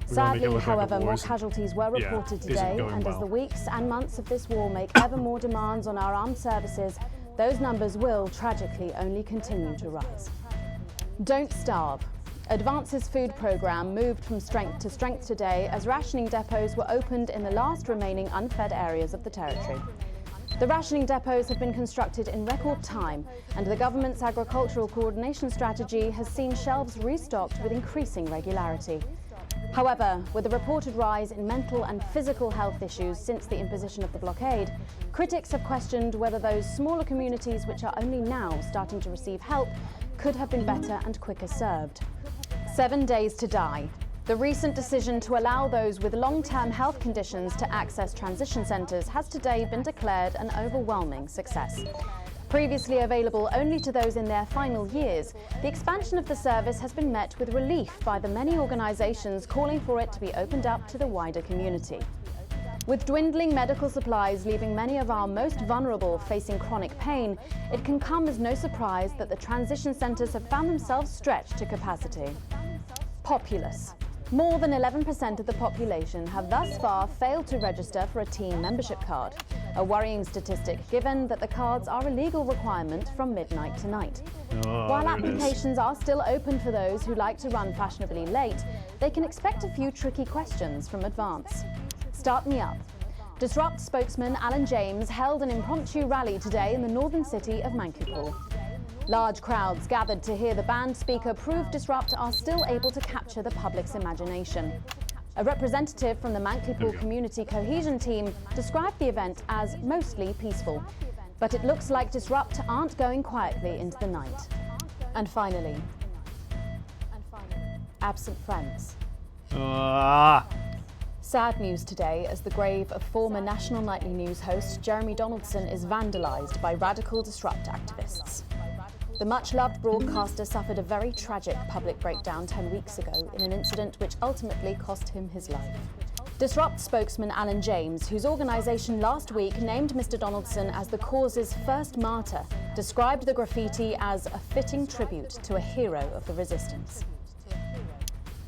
Sadly, however, more casualties were reported today, and as the weeks and months of this war make ever more demands on our armed services, those numbers will, tragically, only continue to rise. Don't starve. Advance's food programme moved from strength to strength today as rationing depots were opened in the last remaining unfed areas of the territory. The rationing depots have been constructed in record time, and the government's agricultural coordination strategy has seen shelves restocked with increasing regularity. However, with the reported rise in mental and physical health issues since the imposition of the blockade, critics have questioned whether those smaller communities which are only now starting to receive help could have been better and quicker served. 7 days to die. The recent decision to allow those with long-term health conditions to access transition centres has today been declared an overwhelming success. Previously available only to those in their final years, the expansion of the service has been met with relief by the many organisations calling for it to be opened up to the wider community. With dwindling medical supplies leaving many of our most vulnerable facing chronic pain, it can come as no surprise that the transition centres have found themselves stretched to capacity. Populace. More than 11% of the population have thus far failed to register for a team membership card, a worrying statistic given that the cards are a legal requirement from midnight tonight. While applications are still open for those who like to run fashionably late, they can expect a few tricky questions from advance. Start me up. Disrupt spokesman Alan James held an impromptu rally today in the northern city of Mankipool. Large crowds gathered to hear the band speaker prove Disrupt are still able to capture the public's imagination. A representative from the Mankipool Community Cohesion Team described the event as mostly peaceful. But it looks like Disrupt aren't going quietly into the night. And finally, absent friends. Sad news today as the grave of former National Nightly News host Jeremy Donaldson is vandalised by radical Disrupt activists. The much-loved broadcaster suffered a very tragic public breakdown 10 weeks ago in an incident which ultimately cost him his life. Disrupt spokesman Alan James, whose organisation last week named Mr. Donaldson as the cause's first martyr, described the graffiti as a fitting tribute to a hero of the resistance.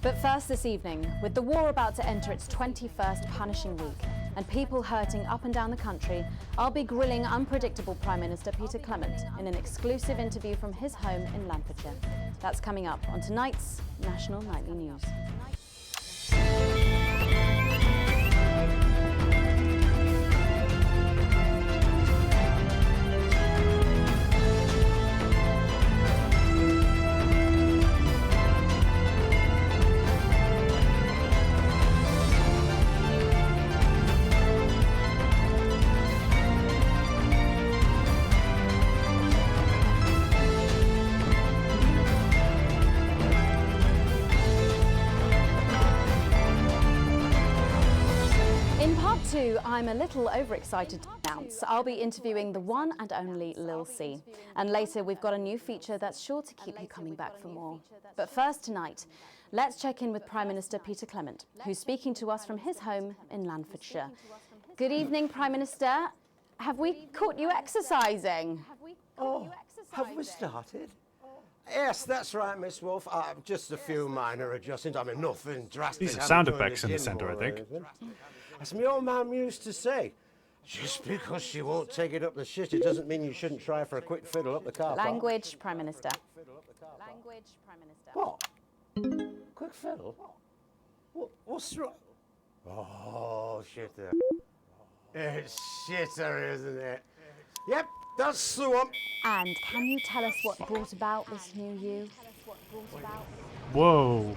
But first this evening, with the war about to enter its 21st punishing week and people hurting up and down the country, I'll be grilling unpredictable Prime Minister Peter Clement in an exclusive interview from his home in Lancashire. That's coming up on tonight's National Nightly News. I'm a little overexcited to announce I'll be interviewing the one and only Lil C. And later we've got a new feature that's sure to keep you coming back for more. But first tonight, let's check in with Prime Minister Peter Clement, who's speaking to us from his home in Lancashire. Good evening, Prime Minister. Have we caught you exercising? Have we started? Yes, that's right, Miss Wolf. Just a few minor adjustments. I mean, nothing drastic. These are sound effects in the centre, I think. As my old mum used to say, just because she won't take it up the shit, it doesn't mean you shouldn't try for a quick fiddle up the car park. Language, Prime Minister. Language, Prime Minister. What? Quick fiddle? What's wrong? Oh, shitter. It's shitter, isn't it? Yep, that's the one. And can you tell us what brought about this new you? Whoa.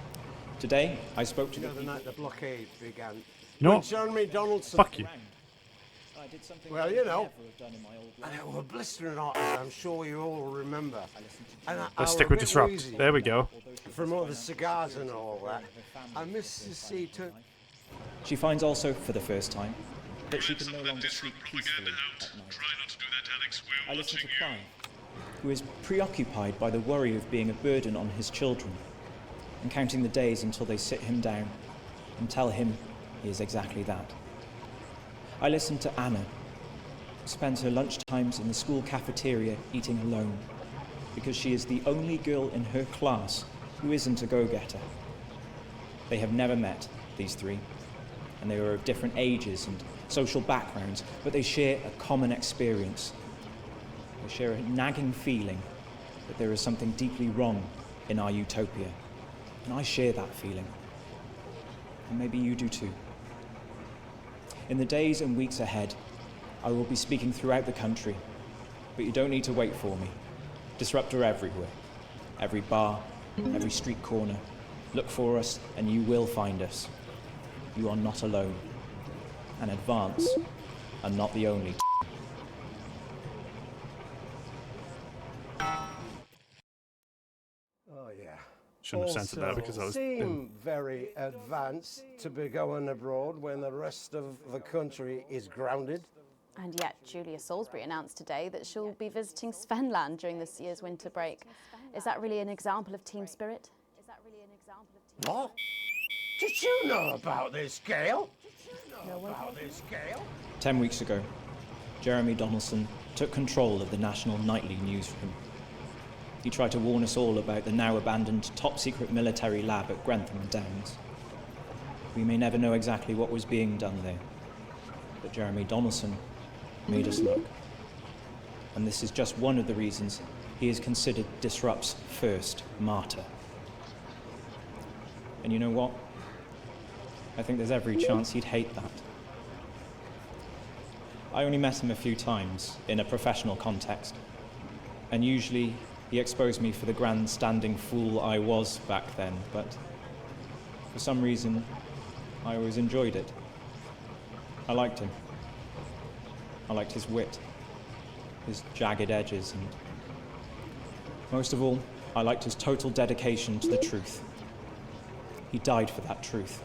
Today, I spoke to the other night the blockade began. No. When Jeremy Donaldson. Fuck you. Well, you know, and it was blistering hot, as I'm sure you all remember. And Let's stick with Disrupt. There we go. From all the cigars and all that. I miss the sea too. She finds also, for the first time, that she can no longer sleep peacefully at night. I listen to Clive, who is preoccupied by the worry of being a burden on his children, and counting the days until they sit him down and tell him he is exactly that. I listen to Anna, who spends her lunchtimes in the school cafeteria eating alone, because she is the only girl in her class who isn't a go-getter. They have never met, these three, and they are of different ages and social backgrounds, but they share a common experience. They share a nagging feeling that there is something deeply wrong in our utopia. And I share that feeling. And maybe you do too. In the days and weeks ahead, I will be speaking throughout the country, but you don't need to wait for me. Disrupt are everywhere. Every bar, every street corner. Look for us and you will find us. You are not alone. And Advance are not the only. Oh, yeah. Shouldn't have censored that because I was. Seem very advanced to be going abroad when the rest of the country is grounded. And yet, Julia Salisbury announced today that she'll be visiting Svenland during this year's winter break. Is that really an example of team spirit? What? Did you know about this, Gail? About this, Gail? 10 weeks ago, Jeremy Donaldson took control of the national nightly newsroom. He tried to warn us all about the now abandoned top-secret military lab at Grantham Downs. We may never know exactly what was being done there, but Jeremy Donaldson made us look. And this is just one of the reasons he is considered Disrupt's first martyr. And you know what? I think there's every chance he'd hate that. I only met him a few times in a professional context, and usually he exposed me for the grandstanding fool I was back then, but for some reason, I always enjoyed it. I liked him. I liked his wit, his jagged edges, and most of all, I liked his total dedication to the truth. He died for that truth,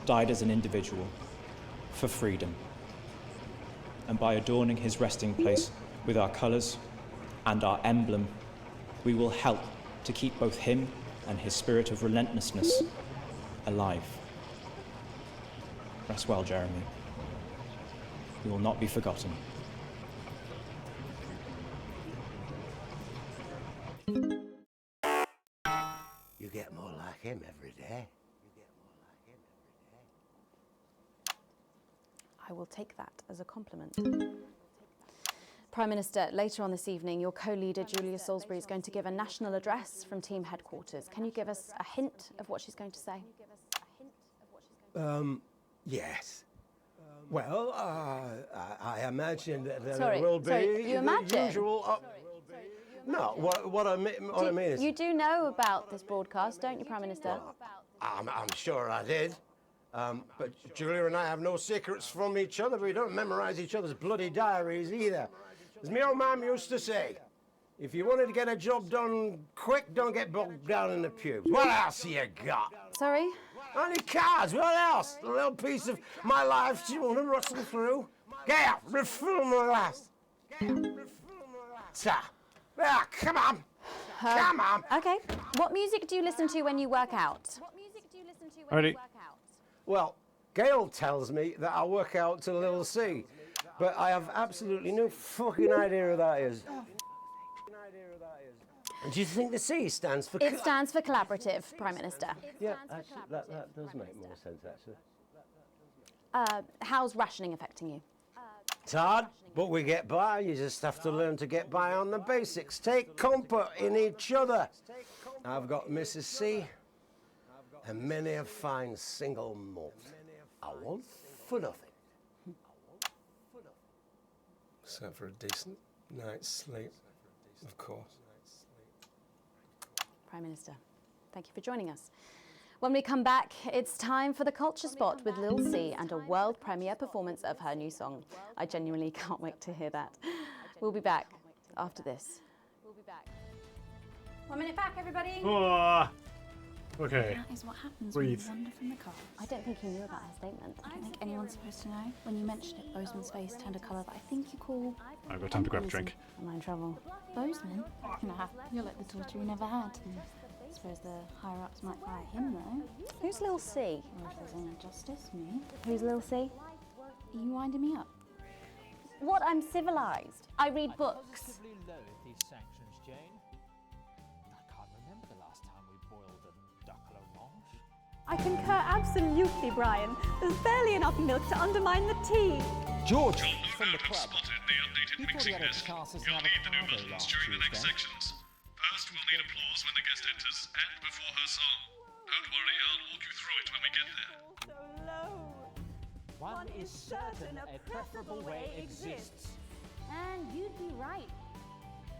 died as an individual, for freedom. And by adorning his resting place with our colours and our emblem, we will help to keep both him and his spirit of relentlessness alive. Rest well, Jeremy. You will not be forgotten. You get more like him every day. I will take that as a compliment. Prime Minister, later on this evening, your co-leader Julia Salisbury is going to give a national address from team headquarters. Can you give us a hint of what she's going to say? Yes. Well, I imagine that Sorry, it will be you the imagine? usual. No, what I mean is, You do know about this broadcast, don't you, Prime Minister? I'm sure I did. But Julia and I have no secrets from each other. We don't memorize each other's bloody diaries either. As my old mum used to say, if you wanted to get a job done quick, don't get bogged down in the pubes. What else have you got? Sorry? Only cards, what else? A little piece of my life do you want to rustle through? Get out, refill my glass. Ah, come on. Come on. Okay. What music do you listen to when you work out? Alrighty. Well, Gail tells me that I work out to Little C, but I have absolutely no fucking idea who that is. And do you think the C stands for? It stands for collaborative, Prime Minister. Yeah, actually, that does make more sense, actually. How's rationing affecting you? It's hard, but we get by. You just have to learn to get by on the basics. Take comfort in each other. I've got Mrs. C and many a fine single malt. I want for nothing. Except for a decent night's sleep, of course. Prime Minister, thank you for joining us. When we come back, it's time for the Culture Spot with Lil C and a world premiere performance of her new song. I genuinely can't wait to hear that. We'll be back after this. 1 minute back, everybody. Okay. That is what happens Breathe. when you wander from the car. I don't think you knew about her statement. I don't think anyone's supposed to know. When you mentioned it, Bozeman's face turned a colour that I think you call... I've got time to grab a drink. Am I in trouble? Bozeman? Nah, you're like the daughter we never had. I suppose the higher-ups might fire him, though. Who's Lil C? Or if there's any justice, me. Who's Lil C? Are you winding me up? What? I'm civilized. I read books. Possibly loathe these sanctions, Jane. I can't remember the last time we boiled a duck à l'orange. I concur absolutely, Brian. There's barely enough milk to undermine the tea. George From the club. Spotted the updated mixing desk. You'll need the new buttons during the next sections. First, we'll need applause when the guest enters and before her song. Don't worry, I'll walk you through it when we get there. One is certain a preferable way exists. And you'd be right.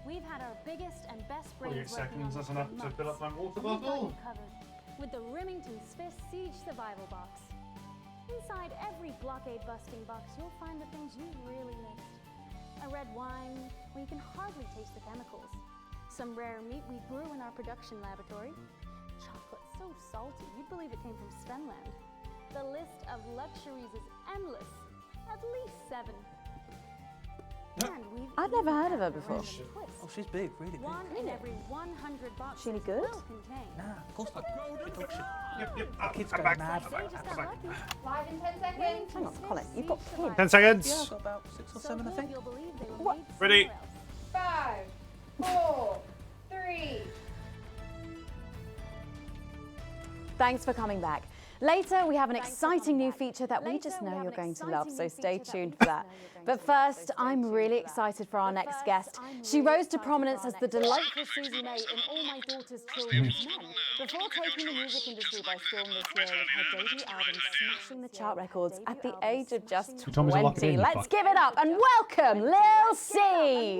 We've had our biggest and best brains 48 working on seconds, this that's enough for to months. fill up my water And we've got bottle. you covered with the Remington Swiss Siege Survival Box. Inside every blockade-busting box, you'll find the things you really missed. A red wine where you can hardly taste the chemicals. Some rare meat we grew in our production laboratory. Chocolate so salty you'd believe it came from Svenland. The list of luxuries is endless. At least 7. I've never heard of her before. Oh, she's big, really big. She any good? Nah, of course not. She talks shit. The kids go mad for it. 5 and 10 seconds. Hang on, Colin, you've got kids. 10 seconds. Yeah, I've got about 6 or 7, I think. What? Ready. 5, 4, 3. Thanks for coming back. Later, we have an exciting new feature that we just know you're going to love, so stay tuned for that. But first, I'm really excited for our next guest. She rose to prominence as the delightful Susie May in All My Daughter's Children's Men, before taking the music industry by storm this year with her debut album smashing the chart records at the age of just 20. Let's give it up and welcome Lil C!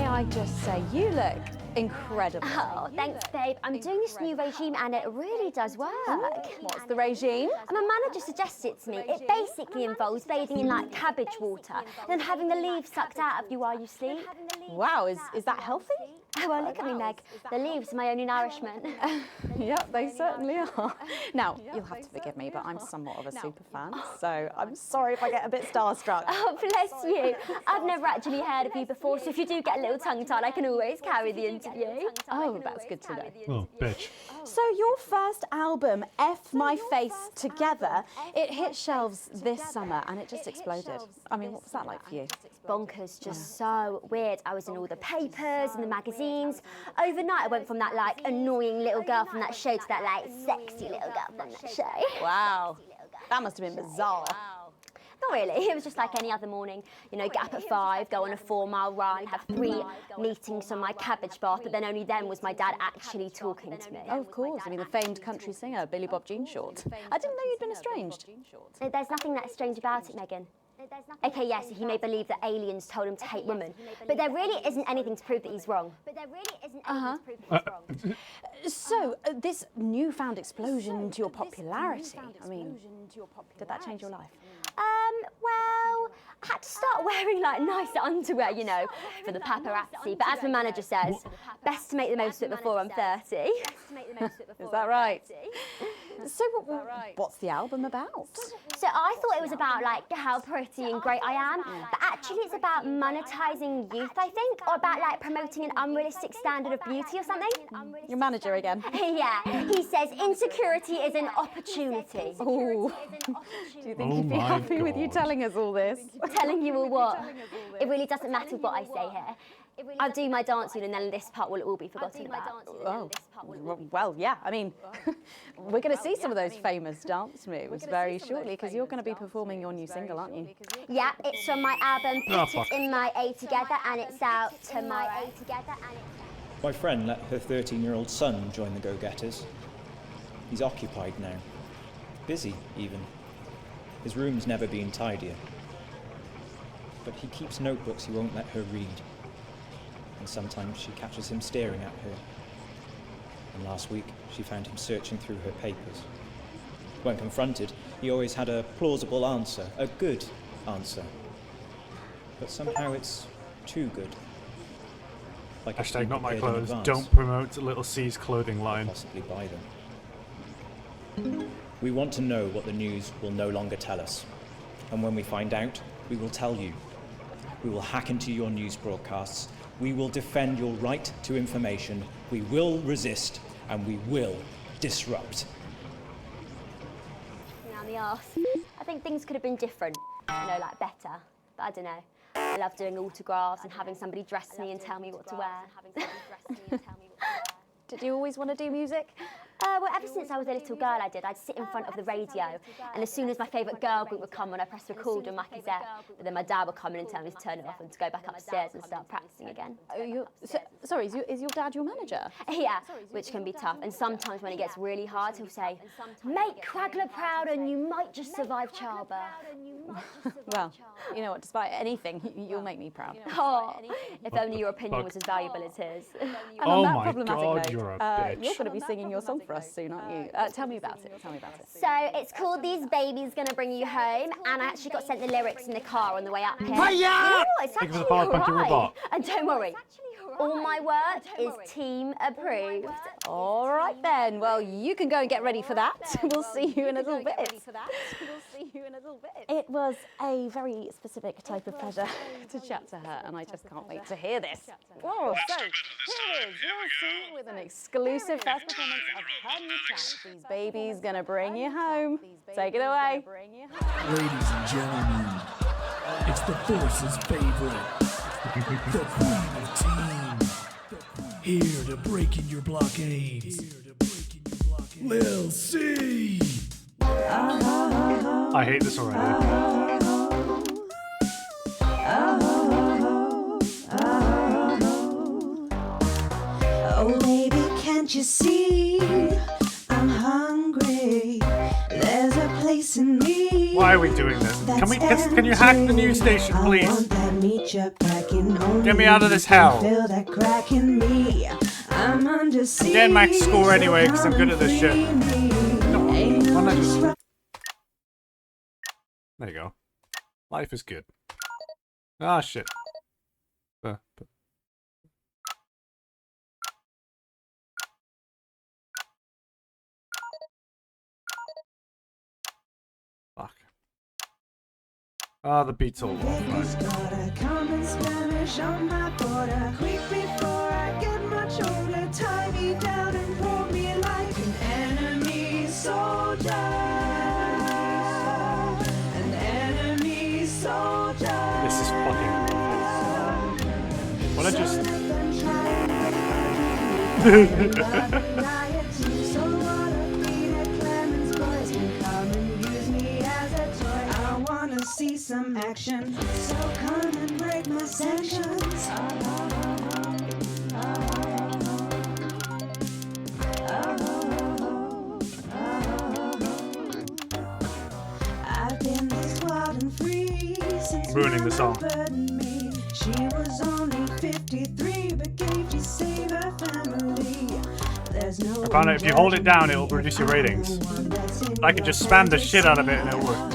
I just say, you look incredible. Oh, thanks, babe. I'm doing this new regime and it really does work. What's the regime? My manager suggested it to me. It basically involves bathing in like cabbage water and then having the leaves sucked out of you while you sleep. Wow, is that healthy? Oh, well, look at me, Meg. The leaves are my only nourishment. Yep, they certainly are. Now, you'll have to forgive me, but I'm somewhat of a super fan, so I'm sorry if I get a bit starstruck. Oh, bless you. I've never actually heard of you before, so if you do get a little tongue-tied, I can always carry the interview. Oh, that's good to know. Oh, bitch. So your first album, F My Face Together, it hit shelves this summer and it just exploded. I mean, what was that like for you? Bonkers, just so weird. I was in all the papers and the magazines. Overnight, I went from that like annoying little girl from that show to that like sexy little girl from that show. Wow, that must have been bizarre. Not really, it was just like any other morning. You know, get up at 5, go on a 4-mile run, have 3 meetings on my cabbage bath, but then only then was my dad actually talking to me. Oh, of course. I mean, the famed country singer, Billy Bob Jeanshort. I didn't know you'd been estranged. There's nothing that strange about it, Megan. Okay, yes, he may believe that aliens told him to hate women, but there really isn't anything to prove that he's wrong. So, this newfound explosion to your popularity, I mean, did that change your life? Well, I had to start wearing like nice underwear, you know, for the paparazzi. But as my manager says, best to make the most of it before I'm 30. Is that right? So what's the album about? So I thought it was about like how pretty and great I am, but actually it's about monetizing youth, I think, or about like promoting an unrealistic standard of beauty or something. Your manager again? Yeah, he says insecurity is an opportunity. Ooh. Do you think he'd be happy with you telling us all this? Telling you all what? It really doesn't matter what I say here. I'll do my dancing and then this part will all be forgotten about. Oh, well, yeah, I mean, we're going to see some of those famous dance moves very shortly because you're going to be performing your new single, aren't you? Yeah, it's from my album, Put It In My A Together, and it's out tomorrow. My friend let her 13-year-old son join the Go-Getters. He's occupied now. Busy, even. His room's never been tidier. But he keeps notebooks he won't let her read. And sometimes she catches him staring at her. And last week, she found him searching through her papers. When confronted, he always had a plausible answer, a good answer. But somehow it's too good. Like Hashtag not my clothes. advance. Don't promote Little C's clothing line. Possibly buy them. We want to know what the news will no longer tell us. And when we find out, we will tell you. We will hack into your news broadcasts. We will defend your right to information. We will resist, and we will disrupt. Now the arse. I think things could have been different, you know, like better. But I don't know. I love doing autographs and having somebody dress me and tell me what to wear. Did you always want to do music? Well, ever since I was a little girl, I did. I'd sit in front of the radio, and as soon as my favourite girl group would come on, I'd press record on my cassette. But then my dad would come in and tell me to turn it off and to go back upstairs and start practicing again. Sorry, is your dad your manager? Yeah, which can be tough. And sometimes when it gets really hard, he'll say, "Make Quagler proud, and you might just survive childbirth." Well, you know what? Despite anything, you'll make me proud. Oh, if only your opinion was as valuable as his. And Oh on that my problematic God, note, you're a bitch. you're going to be singing your song for us soon, aren't you? Tell me about it. So it's called These Babies Gonna Bring You Home, and I actually got sent the lyrics in the car on the way up here. Hiya! You know what? It's Think of the actually part, punch your alright. robot. And don't worry, All my work is team approved. All right then. Well, you can go and get ready for that. We'll see you in a little bit. It was a very specific type of pleasure to chat to her, and I just can't wait to hear this. Oh, so here is Wilson with an exclusive first performance of her new track, These Babies Gonna Bring You Home. Take it away. Ladies and gentlemen, it's the Force's favorite, the Queen of Teams, here to break in your blockades, Lil C. I hate this already. Oh baby, can't you see I'm hungry? There's a place in me. Why are we doing this? Can you hack the news station, please? Get me out of this hell. Get max score anyway, because I'm good at this shit. Come on, why not just... There you go. Life is good. Ah, shit. Fuck. Ah, the beat's all off. Right. Come and Spanish on my border. Quick before I get much older. Tie me down and pour me like an enemy soldier. An enemy soldier. This is fucking awful. Well, I just... See some action, so come and break my sanctions. I've been this wild and free since ruining the song. me. She was only 53, but gave to save her family. There's no I found out if you hold it down, it'll reduce your ratings. I can just spam the shit out of it and it'll work.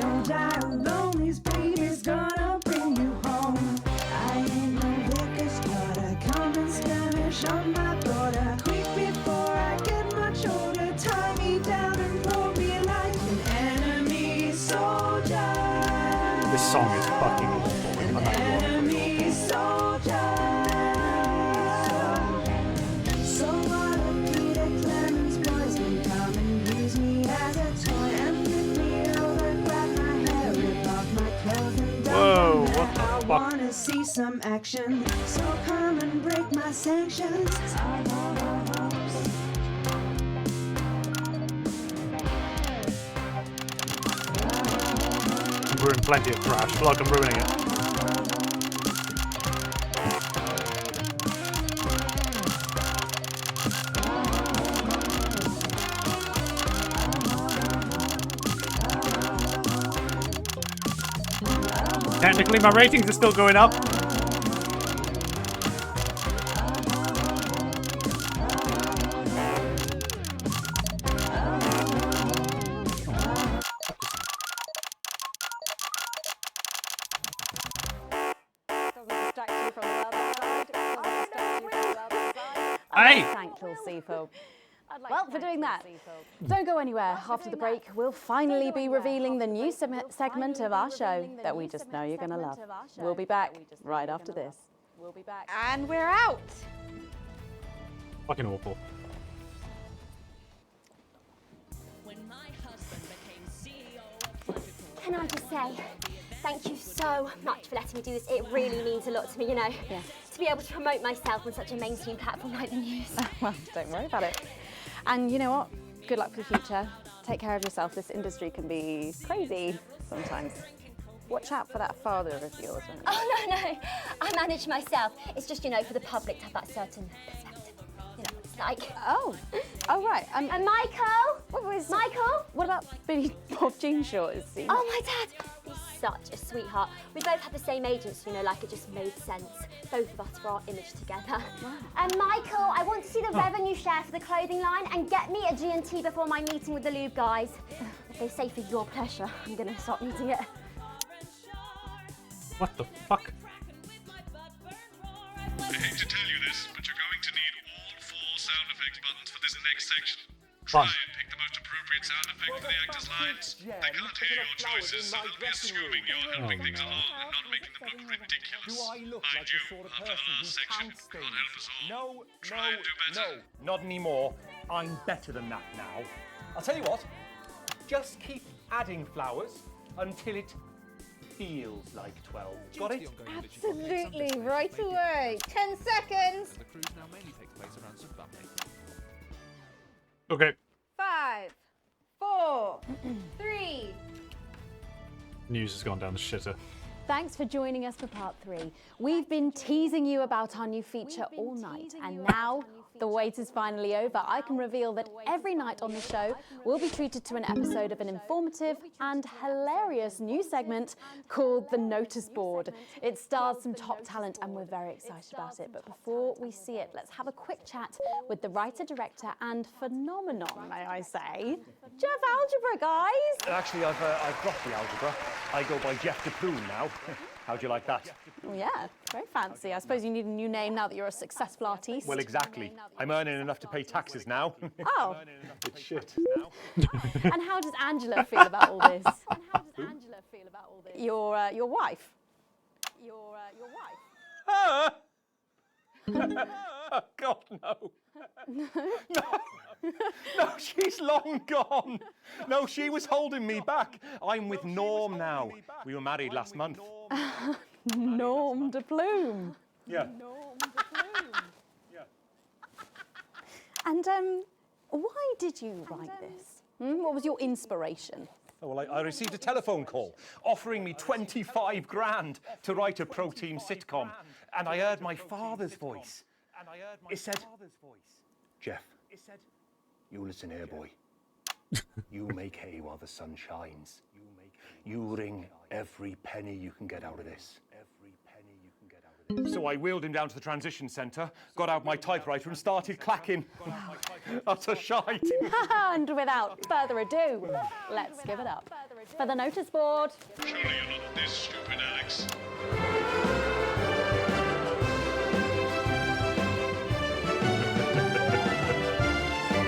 On my border, quick before I get much older, tie me down and pour me like an enemy soldier. This song is fucking awful. An enemy soldier. So what if Peter Clemens boys can come and use me as a toy and flip me over, grab my hair, rip off my clothes and dump Whoa, them what the out. fuck? I wanna see some action, so come and break my sanctions. I'm ruining plenty of trash. I feel like I'm ruining it. Technically, my ratings are still going up. Hey! Thank Lil C for... Well, for doing that. Don't go anywhere. After the break, we'll finally be revealing the new segment of our show that we just know you're going to love. We'll be back right after this. And we're out. Fucking awful. Can I just say, thank you so much for letting me do this. It really means a lot to me, you know. Yeah. To be able to promote myself on such a mainstream platform like the news. Well, don't worry about it. And you know what? Good luck for the future. Take care of yourself. This industry can be crazy sometimes. Watch out for that father of yours. Oh, no. I manage myself. It's just, you know, for the public to have that certain perspective. You know what it's like. Oh, right. And Michael? Michael? What about Billy Bob Jean Short? Is he? Oh, my dad. He's such a sweetheart. We both had the same agents, you know, like it just made sense. Both of us for our image together. Wow. And Michael, I want to see the revenue share for the clothing line and get me a G&T before my meeting with the lube guys. If they say for your pleasure, I'm going to stop needing it. What the fuck? I hate to tell you this, the next section. Fun. Try and pick the most appropriate sound effect for the actors' lines. They can't hear your choices, so they'll be assuming you're helping things along and not making them look ridiculous. Do I look Mind like you, the sort of after the person who last section, counts God things? help us all. No, Try and do better. not anymore. I'm better than that now. I'll tell you what, just keep adding flowers until it feels like 12. Got it? Absolutely, right away. 10 seconds. The cruise now mainly takes place around some family. Okay. 5, 4, 3. News has gone down the shitter. Thanks for joining us for part 3. We've been teasing you about our new feature all night, and now the wait is finally over. I can reveal that every night on the show, we'll be treated to an episode of an informative and hilarious new segment called The Notice Board. It stars some top talent, and we're very excited about it. But before we see it, let's have a quick chat with the writer, director, and phenomenon, may I say, Jeff Algebra, guys. Actually, I've dropped the algebra. I go by Jeff DePoon now. How'd you like that? Oh, yeah, very fancy. I suppose you need a new name now that you're a successful artiste. Well, exactly. I'm earning enough to pay taxes now. Oh. It's shit. And how does Angela feel about all this? Your wife. Your wife. Oh, God, no. No, she's long gone. No, she was holding me back. I'm with Norm now. We were married last month. Norm de Plume. Yeah. Norm de Plume. Yeah. And why did you write this? What was your inspiration? Oh, well, I received a telephone call offering me 25 grand to write a pro-team sitcom. And I heard my father's voice. It said, Jeff, you listen here, boy. You make hay while the sun shines. You wring every penny you can get out of this. So I wheeled him down to the transition centre, got out my typewriter and started clacking. Utter shite. And without further ado, let's give it up for the notice board. Surely you're not this stupid, Alex.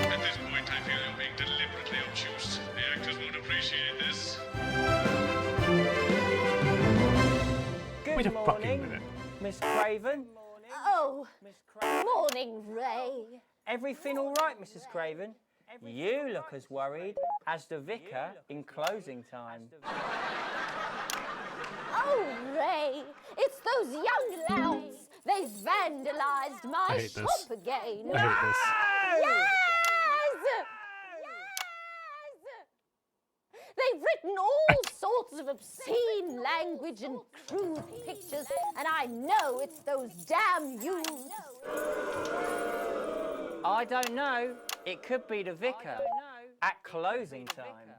At this point, I feel you're being deliberately obtuse. The actors won't appreciate this. Wait a fucking minute. Miss Craven. Oh, morning, Ray. Everything all right, Mrs. Craven? You look as worried as the vicar in closing time. Oh, Ray, it's those young louts. They've vandalised my shop again. I hate this. Yes! They've written all sorts of obscene language and crude pictures, and I know it's those damn youths. I don't know. It could be the vicar at closing time.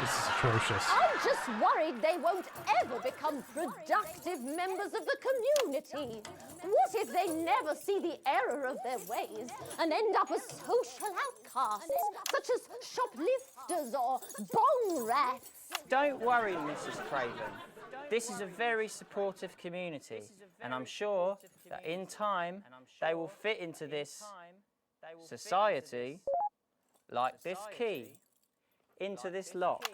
This is atrocious. I'm just worried they won't ever become productive members of the community. What if they never see the error of their ways and end up as social outcasts, such as shoplifters or bong rats? Don't worry, Mrs. Craven. This is a very supportive community, and I'm sure that in time they will fit into this society like this key into this lock.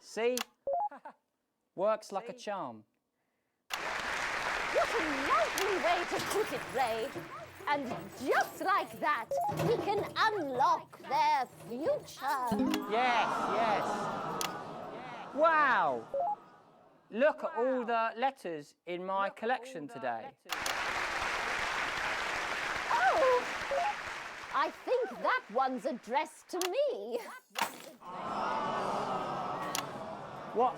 See? Works like a charm. What a lovely way to put it, Ray. And just like that, we can unlock their future. Yes, yes. Wow! Look at all the letters in my collection today. Oh! I think that one's addressed to me. What?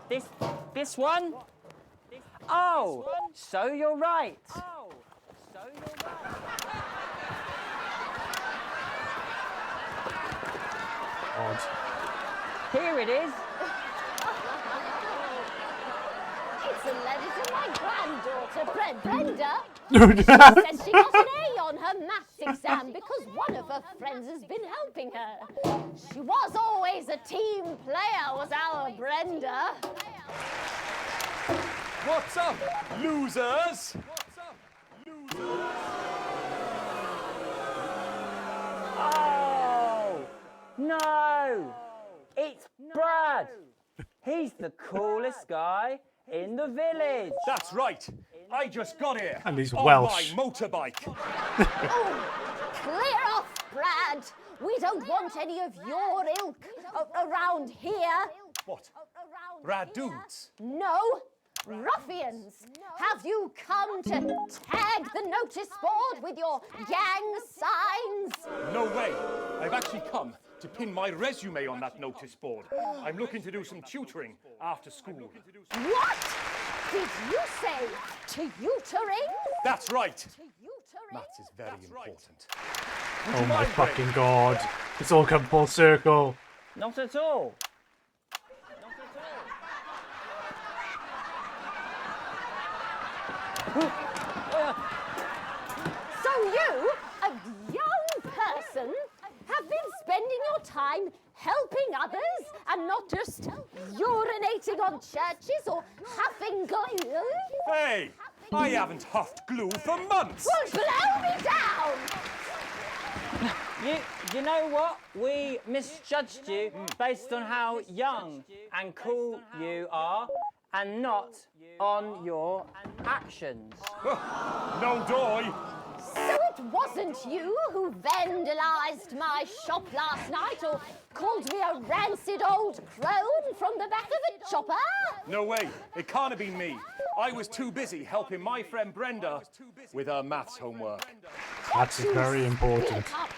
This one? Oh, so you're right. Odd. Here it is. It's a letter from my granddaughter, Brenda. She says she got an A on her maths exam because one of her friends has been helping her. She was always a team player, was our Brenda. What's up, losers? Oh, no! It's Brad! He's the coolest guy in the village. That's right. I just got here And he's on Welsh. my motorbike. Clear off, Brad. We don't want any of your ilk around here. What? Rad dudes? No, ruffians. Have you come to tag the notice board with your gang signs? No way. I've actually come to pin my resume on that notice board. I'm looking to do some tutoring after school. What did you say? Tutoring? That's right. Maths is very important. Oh my fucking god. It's all come full circle. Not at all. So you, a young person, have been spending your time helping others and not just urinating on churches or huffing glue? Hey, I haven't huffed glue for months. Well, blow me down! You know what? We misjudged you based on how young and cool you are and not on your actions. No doy. So it wasn't you who vandalised my shop last night or called me a rancid old crone from the back of a chopper? No way. It can't have been me. I was too busy helping my friend Brenda with her maths homework. That's very important. Up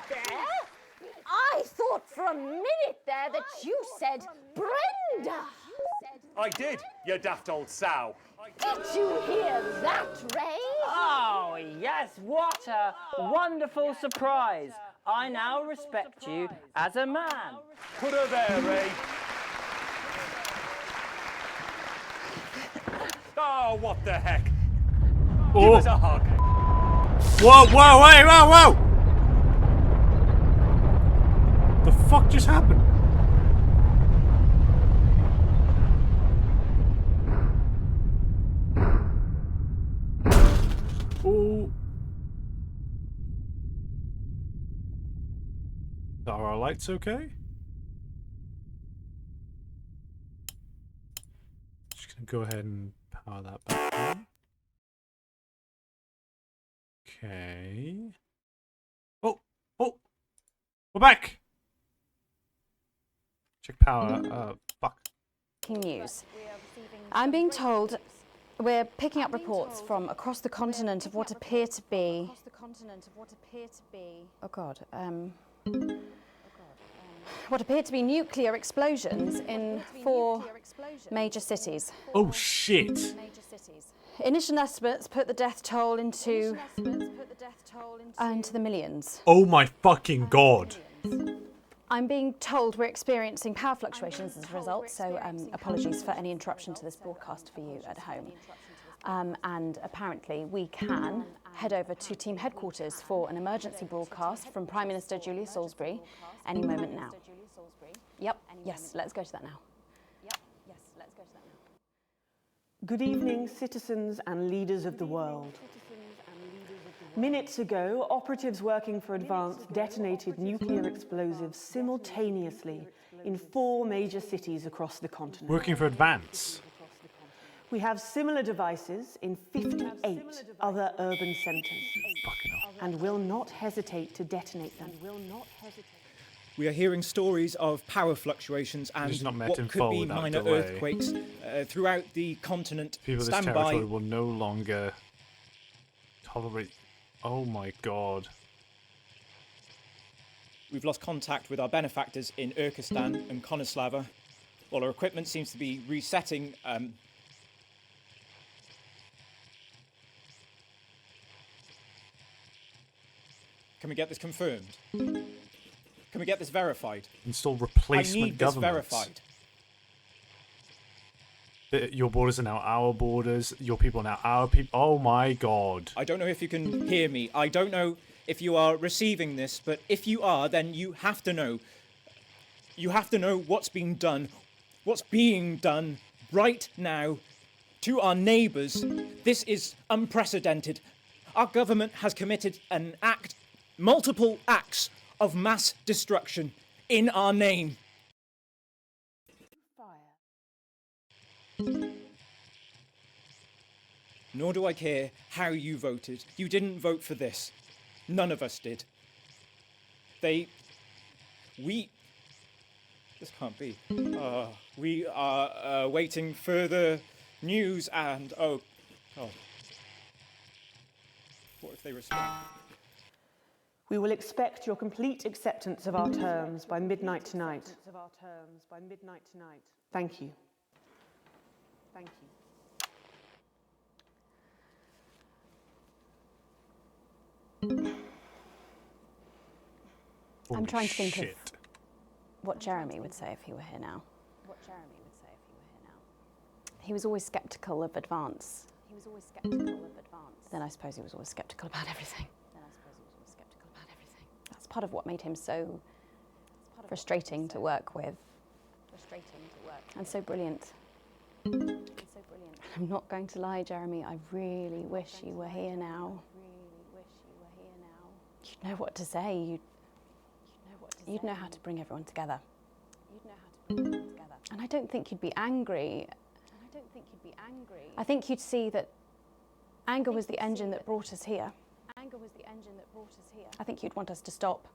there? I thought for a minute there that you said Brenda. I did, you daft old sow. Did you hear that, Ray? Oh, yes, what a wonderful surprise. I now respect you as a man. Put her there, Ray. Oh, what the heck? Oh. Give us a hug. Whoa, whoa, wait, whoa, whoa! The fuck just happened? Oh. Are our lights okay? Just gonna go ahead and power that back on. Okay. Oh, we're back. Check power. Fuck. News. I'm being told we're picking up reports from across the continent of what appear to be. Oh God. What appear to be nuclear explosions in 4 major cities. Oh shit. Initial estimates put the death toll into the millions. Oh my fucking god. I'm being told we're experiencing power fluctuations as a result, so apologies for any interruption to this broadcast for you at home. And apparently we can head over to team headquarters for an emergency broadcast from Prime Minister Julia Salisbury any moment now. Yep, yes, let's go to that now. Good evening, citizens and leaders of the world. Minutes ago, operatives working for Advance detonated nuclear explosives simultaneously in 4 major cities across the continent. Working for Advance. We have similar devices in 58 other urban centres and will not hesitate to detonate them. We are hearing stories of power fluctuations and not met what in could full be without minor delay. earthquakes throughout the continent. People of this Stand territory by. will no longer tolerate. Oh my god. We've lost contact with our benefactors in Urkistan and Konoslava. While our equipment seems to be resetting. Can we get this confirmed? Can we get this verified? Install I replacement need this governments. verified. Your borders are now our borders. Your people are now our people. Oh my god. I don't know if you can hear me. I don't know if you are receiving this, but if you are, then you have to know. You have to know what's being done right now to our neighbours. This is unprecedented. Our government has committed multiple acts of mass destruction in our name. Nor do I care how you voted. You didn't vote for this. None of us did. This can't be. We are awaiting further news and, oh, God. What if they respond? We will expect your complete acceptance of our terms by midnight tonight. Thank you. Thank you. I'm trying to think of what Jeremy would say if he were here now. He was always sceptical of advance. Then I suppose he was always sceptical about everything. That's part of what made him so frustrating to work with. And so brilliant. I'm not going to lie, Jeremy, I really wish you were here now. You'd know what to say. You'd know how to bring everyone together. And I don't think you'd be angry. I think you'd see that anger was the engine that brought us here. I think you'd want us to stop,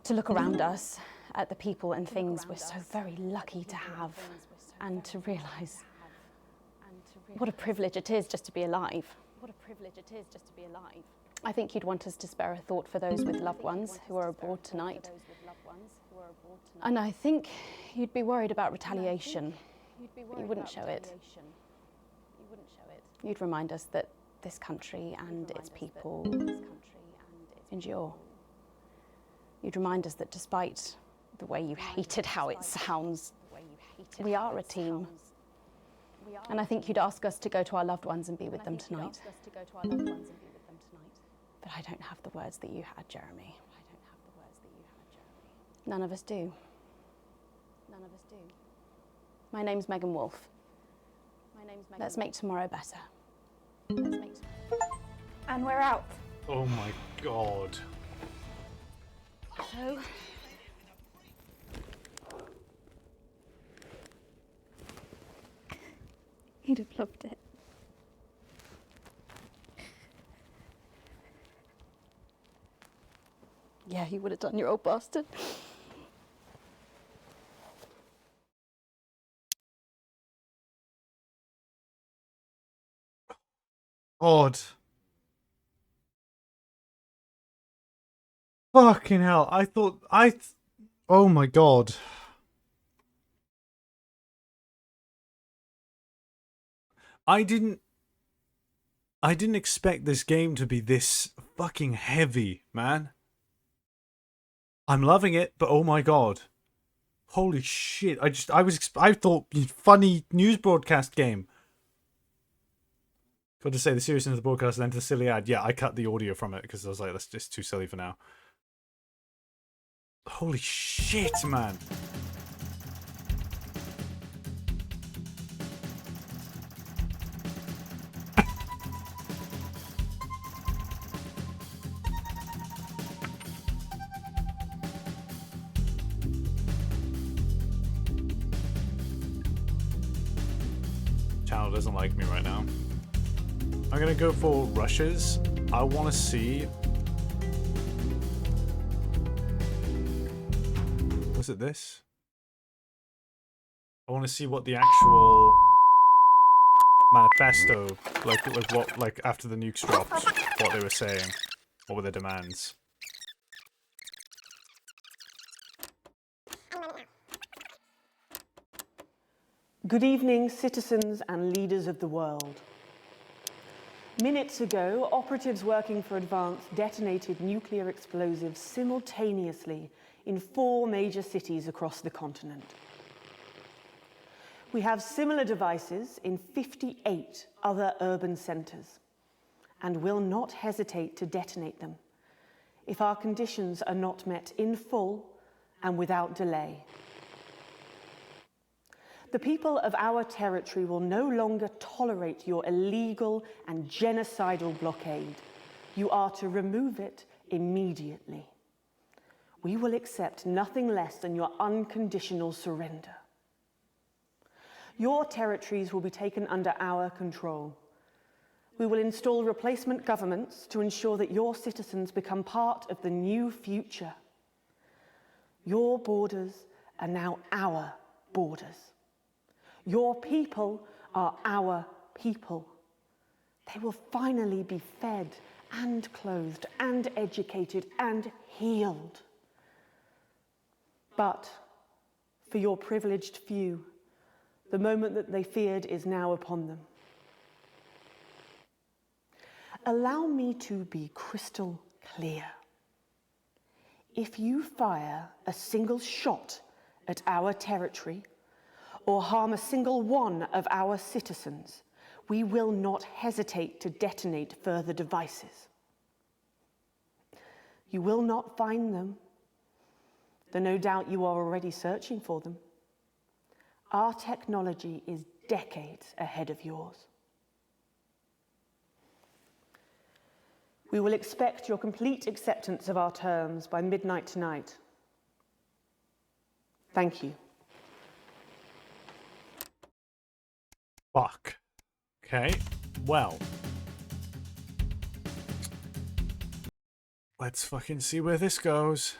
to look around us at the people and things we're so very lucky to have, and to realise what a privilege it is just to be alive. I think you'd want us to spare a thought for those with loved ones who are abroad tonight. And I think you'd be worried about retaliation, but you wouldn't show it. You'd remind us that this country and its people endure. You'd remind us that despite the way you hated how it sounds, we are a team. And I think you'd ask us to go to our loved ones and be with them tonight. But I don't have the words that you had, Jeremy. None of us do. My name's Megan Wolfe. Let's make tomorrow better. And we're out. Oh my god. So, he'd have loved it. Yeah, you would have done, you old bastard. God. Fucking hell. Oh my god. I didn't expect this game to be this fucking heavy, man. I'm loving it, but oh my god. Holy shit. I thought funny news broadcast game. Got to say the seriousness of the broadcast and then to the silly ad. Yeah, I cut the audio from it because I was like, that's just too silly for now. Holy shit, man. Channel doesn't like me right now. I'm gonna go for rushes. I want to see. Was it this? I want to see what the actual manifesto, like after the nukes dropped, what they were saying, what were their demands. Good evening, citizens and leaders of the world. Minutes ago, operatives working for Advance detonated nuclear explosives simultaneously in 4 major cities across the continent. We have similar devices in 58 other urban centres and will not hesitate to detonate them if our conditions are not met in full and without delay. The people of our territory will no longer tolerate your illegal and genocidal blockade. You are to remove it immediately. We will accept nothing less than your unconditional surrender. Your territories will be taken under our control. We will install replacement governments to ensure that your citizens become part of the new future. Your borders are now our borders. Your people are our people. They will finally be fed and clothed and educated and healed. But for your privileged few, the moment that they feared is now upon them. Allow me to be crystal clear. If you fire a single shot at our territory or harm a single one of our citizens, we will not hesitate to detonate further devices. You will not find them, though no doubt you are already searching for them. Our technology is decades ahead of yours. We will expect your complete acceptance of our terms by midnight tonight. Thank you. Fuck. Okay, well. Let's fucking see where this goes.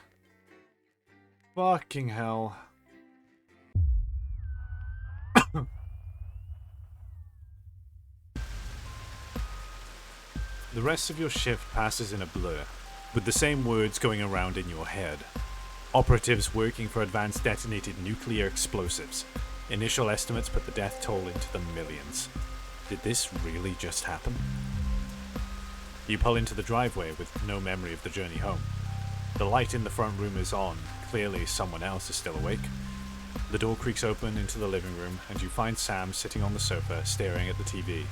Fucking hell. The rest of your shift passes in a blur, with the same words going around in your head. Operatives working for advanced detonated nuclear explosives. Initial estimates put the death toll into the millions. Did this really just happen? You pull into the driveway with no memory of the journey home. The light in the front room is on. Clearly someone else is still awake. The door creaks open into the living room and you find Sam sitting on the sofa staring at the TV.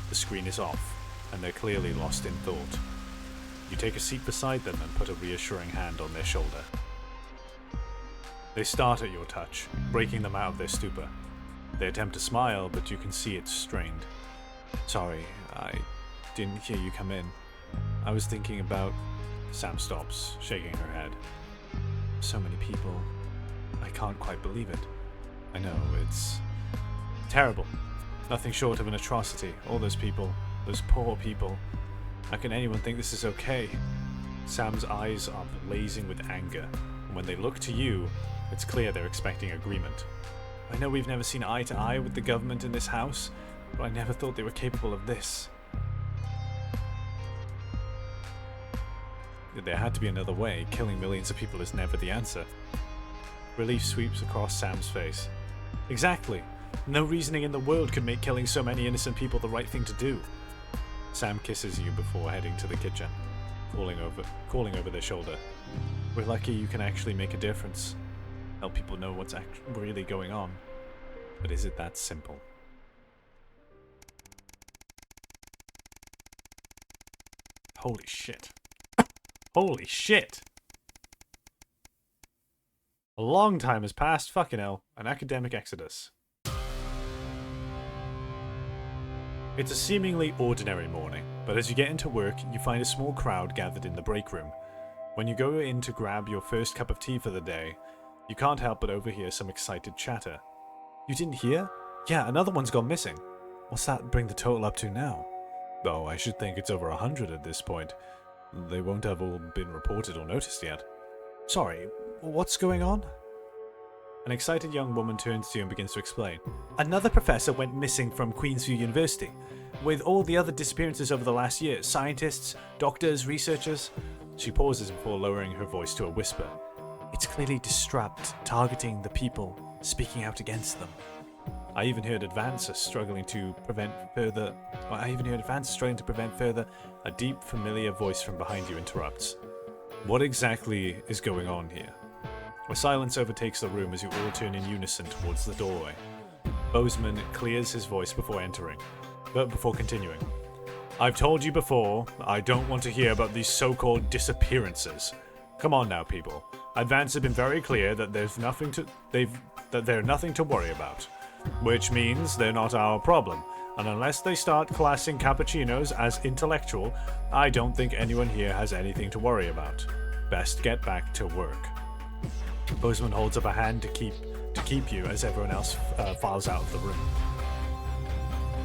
The screen is off and they're clearly lost in thought. You take a seat beside them and put a reassuring hand on their shoulder. They start at your touch, breaking them out of their stupor. They attempt to smile, but you can see it's strained. Sorry, I didn't hear you come in. I was thinking about... Sam stops, shaking her head. So many people. I can't quite believe it. I know, it's terrible. Nothing short of an atrocity. All those people, those poor people. How can anyone think this is okay? Sam's eyes are blazing with anger, and when they look to you, it's clear they're expecting agreement. I know we've never seen eye to eye with the government in this house, but I never thought they were capable of this. There had to be another way. Killing millions of people is never the answer. Relief sweeps across Sam's face. Exactly. No reasoning in the world could make killing so many innocent people the right thing to do. Sam kisses you before heading to the kitchen, calling over their shoulder. We're lucky you can actually make a difference. Help people know what's really going on. But is it that simple? Holy shit. Holy shit! A long time has passed, fucking hell. An academic exodus. It's a seemingly ordinary morning, but as you get into work, you find a small crowd gathered in the break room. When you go in to grab your first cup of tea for the day, you can't help but overhear some excited chatter. You didn't hear? Yeah, another one's gone missing. What's that bring the total up to now? Oh, I should think it's over 100 at this point. They won't have all been reported or noticed yet. Sorry, what's going on? An excited young woman turns to you and begins to explain. Another professor went missing from Queensview University. With all the other disappearances over the last year, scientists, doctors, researchers... She pauses before lowering her voice to a whisper. It's clearly disrupt, targeting the people, speaking out against them. I even heard advances struggling to prevent further... A deep, familiar voice from behind you interrupts. What exactly is going on here? A silence overtakes the room as you all turn in unison towards the doorway. Bozeman clears his voice before continuing. I've told you before, I don't want to hear about these so-called disappearances. Come on now, people. Advance have been very clear that they're nothing to worry about, which means they're not our problem. And unless they start classing cappuccinos as intellectual, I don't think anyone here has anything to worry about. Best get back to work. Bozeman holds up a hand to keep you as everyone else files out of the room.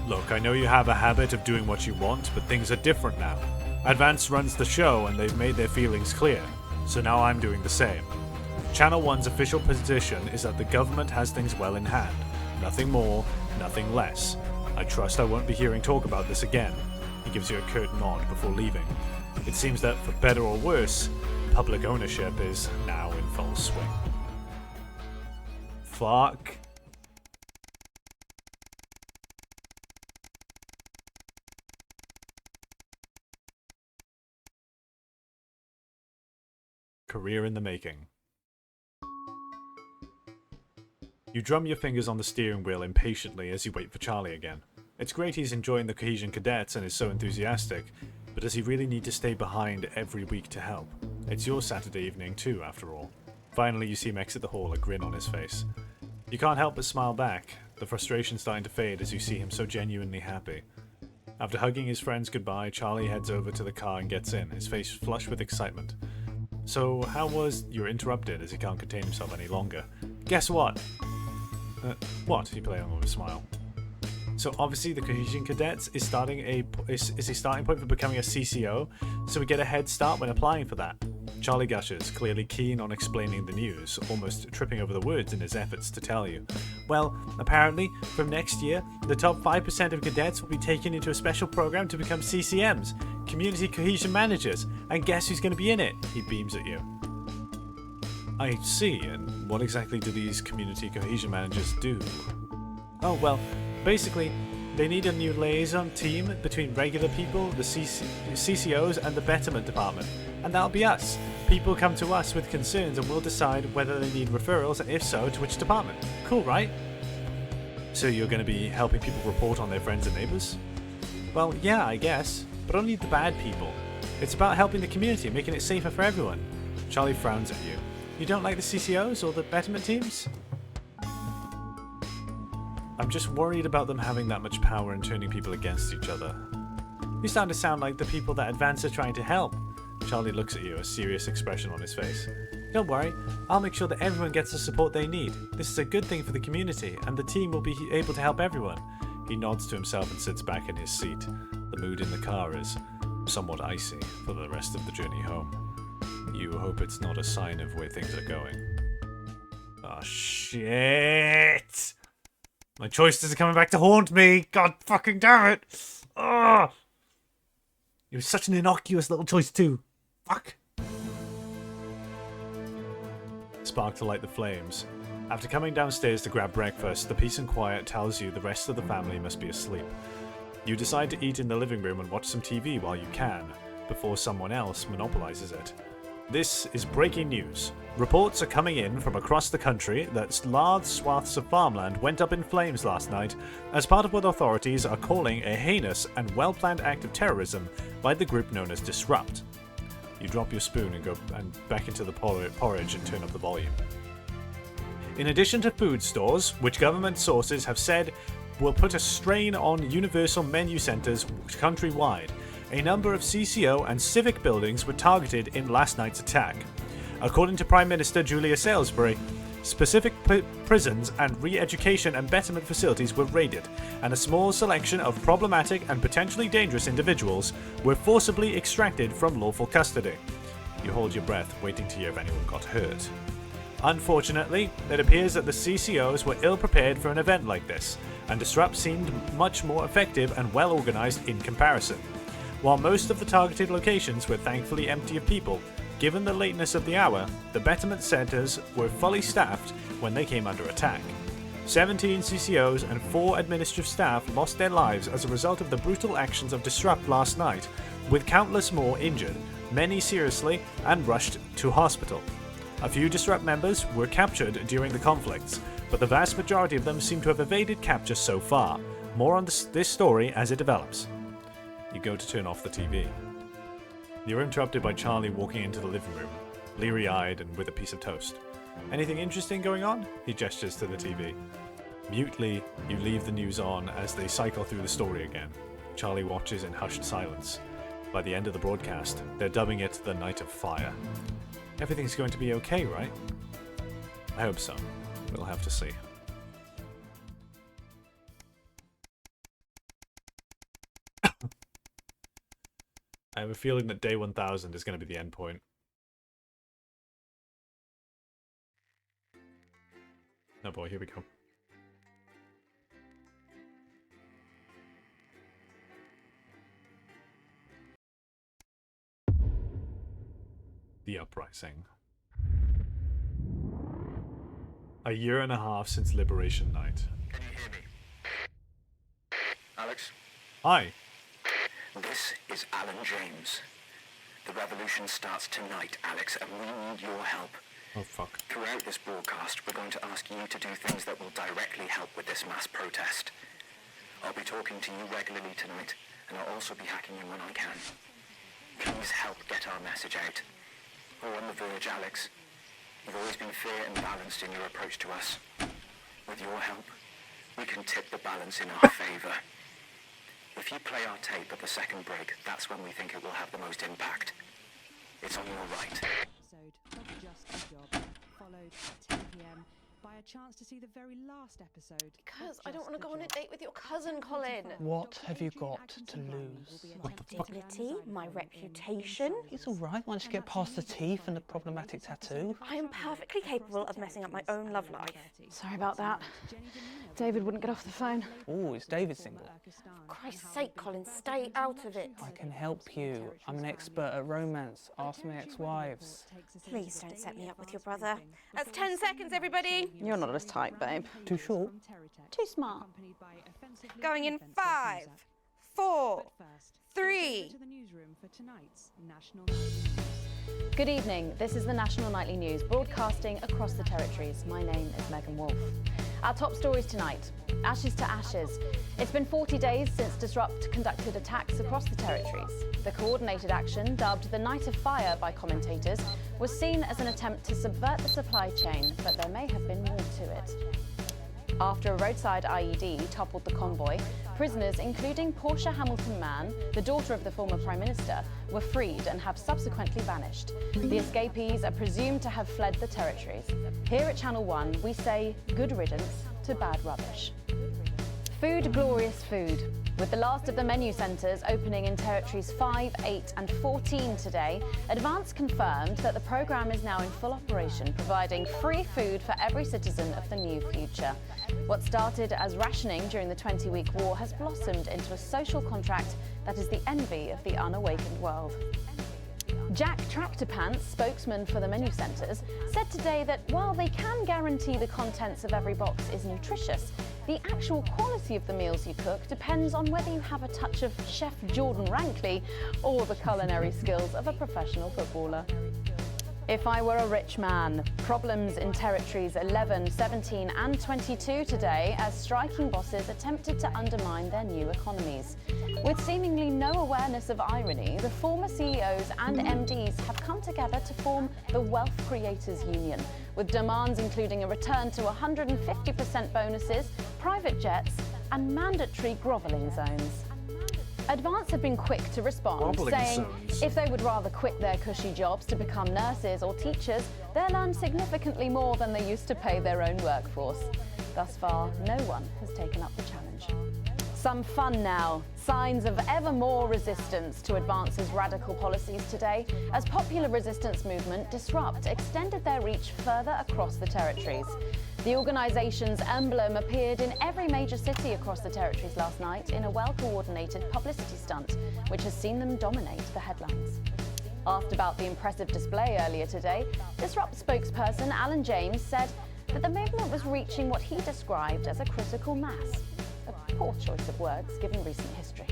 Look, I know you have a habit of doing what you want, but things are different now. Advance runs the show and they've made their feelings clear, so now I'm doing the same. Channel 1's official position is that the government has things well in hand. Nothing more, nothing less. I trust I won't be hearing talk about this again. He gives you a curt nod before leaving. It seems that, for better or worse, public ownership is now in full swing. Fuck. Career in the making. You drum your fingers on the steering wheel impatiently as you wait for Charlie again. It's great he's enjoying the Cohesion Cadets and is so enthusiastic, but does he really need to stay behind every week to help? It's your Saturday evening too, after all. Finally, you see him exit the hall, a grin on his face. You can't help but smile back, the frustration starting to fade as you see him so genuinely happy. After hugging his friends goodbye, Charlie heads over to the car and gets in, his face flushed with excitement. So, how was... You're interrupted as he can't contain himself any longer. Guess what? What? He played on with a smile. So obviously the Cohesion Cadets is a starting point for becoming a CCO, so we get a head start when applying for that. Charlie gushes, clearly keen on explaining the news, almost tripping over the words in his efforts to tell you. Well, apparently, from next year, the top 5% of cadets will be taken into a special program to become CCMs, Community Cohesion Managers, and guess who's going to be in it? He beams at you. I see, and what exactly do these Community Cohesion Managers do? Oh, well, basically, they need a new liaison team between regular people, the CCOs, and the Betterment Department. And that'll be us. People come to us with concerns and we'll decide whether they need referrals, and if so, to which department. Cool, right? So you're going to be helping people report on their friends and neighbors? Well, yeah, I guess. But only the bad people. It's about helping the community, making it safer for everyone. Charlie frowns at you. You don't like the CCOs or the Betterment teams? I'm just worried about them having that much power and turning people against each other. You starting to sound like the people that Advance are trying to help. Charlie looks at you, a serious expression on his face. Don't worry, I'll make sure that everyone gets the support they need. This is a good thing for the community, and the team will be able to help everyone. He nods to himself and sits back in his seat. The mood in the car is somewhat icy for the rest of the journey home. You hope it's not a sign of where things are going. Oh shit! My choices are coming back to haunt me! God fucking damn it! Ugh! It was such an innocuous little choice too. Fuck! Spark to light the flames. After coming downstairs to grab breakfast, the peace and quiet tells you the rest of the family must be asleep. You decide to eat in the living room and watch some TV while you can, before someone else monopolizes it. This is breaking news. Reports are coming in from across the country that large swaths of farmland went up in flames last night as part of what authorities are calling a heinous and well-planned act of terrorism by the group known as Disrupt. You drop your spoon and go back into the porridge and turn up the volume. In addition to food stores, which government sources have said will put a strain on universal menu centres countrywide, a number of CCO and civic buildings were targeted in last night's attack. According to Prime Minister Julia Salisbury, specific prisons and re-education and betterment facilities were raided, and a small selection of problematic and potentially dangerous individuals were forcibly extracted from lawful custody. You hold your breath, waiting to hear if anyone got hurt. Unfortunately, it appears that the CCOs were ill-prepared for an event like this, and Disrupt seemed much more effective and well-organised in comparison. While most of the targeted locations were thankfully empty of people, given the lateness of the hour, the betterment centres were fully staffed when they came under attack. 17 CCOs and 4 administrative staff lost their lives as a result of the brutal actions of Disrupt last night, with countless more injured, many seriously, and rushed to hospital. A few Disrupt members were captured during the conflicts, but the vast majority of them seem to have evaded capture so far. More on this story as it develops. You go to turn off the TV. You're interrupted by Charlie walking into the living room, bleary-eyed and with a piece of toast. Anything interesting going on? He gestures to the TV. Mutely, you leave the news on as they cycle through the story again. Charlie watches in hushed silence. By the end of the broadcast, they're dubbing it the Night of Fire. Everything's going to be okay, right? I hope so. We'll have to see. I have a feeling that day 1000 is going to be the end point. Oh boy, here we go. The Uprising. A year and a half since Liberation Night. Can you hear me? Alex? Hi. This is Alan James. The revolution starts tonight, Alex, and we need your help. Oh, fuck. Throughout this broadcast, we're going to ask you to do things that will directly help with this mass protest. I'll be talking to you regularly tonight, and I'll also be hacking you when I can. Please help get our message out. We're on the verge, Alex. You've always been fair and balanced in your approach to us. With your help, we can tip the balance in our favour. If you play our tape at the second break, that's when we think it will have the most impact. It's on your right. Episode of Just a Job, followed at 10 p.m. by a chance to see the very last episode. Because I don't want to go on a date with your cousin, Colin. What have you got to lose? My dignity, my reputation. It's all right once you get past the teeth and the problematic tattoo. I am perfectly capable of messing up my own love life. Sorry about that. David wouldn't get off the phone. Oh, is David single? For Christ's sake, Colin, stay out of it. I can help you. I'm an expert at romance. Ask my ex-wives. Please don't set me up with your brother. That's 10 seconds, everybody. You're not as tight, babe. Too short? Too smart. Going in 5, 4, 3. Good evening. This is the National Nightly News, broadcasting across the territories. My name is Megan Wolfe. Our top stories tonight. Ashes to ashes. It's been 40 days since Disrupt conducted attacks across the territories. The coordinated action, dubbed the Night of Fire by commentators, was seen as an attempt to subvert the supply chain, but there may have been more to it. After a roadside IED toppled the convoy, prisoners, including Portia Hamilton-Mann, the daughter of the former Prime Minister, were freed and have subsequently vanished. The escapees are presumed to have fled the territories. Here at Channel 1, we say good riddance to bad rubbish. Food, glorious food. With the last of the menu centres opening in territories 5, 8 and 14 today, Advance confirmed that the programme is now in full operation, providing free food for every citizen of the new future. What started as rationing during the 20-week war has blossomed into a social contract that is the envy of the unawakened world. Jack Tractorpants, spokesman for the menu centres, said today that while they can guarantee the contents of every box is nutritious, the actual quality of the meals you cook depends on whether you have a touch of Chef Jordan Rankley or the culinary skills of a professional footballer. If I were a rich man, problems in territories 11, 17 and 22 today as striking bosses attempted to undermine their new economies. With seemingly no awareness of irony, the former CEOs and MDs have come together to form the Wealth Creators Union, with demands including a return to 150% bonuses, private jets and mandatory grovelling zones. Advance have been quick to respond, saying if they would rather quit their cushy jobs to become nurses or teachers, they'll earn significantly more than they used to pay their own workforce. Thus far, no one has taken up the challenge. Some fun now. Signs of ever more resistance to Advance's radical policies today, as popular resistance movement Disrupt extended their reach further across the territories. The organisation's emblem appeared in every major city across the territories last night in a well-coordinated publicity stunt, which has seen them dominate the headlines. Asked about the impressive display earlier today, Disrupt spokesperson Alan James said that the movement was reaching what he described as a critical mass. A poor choice of words given recent history.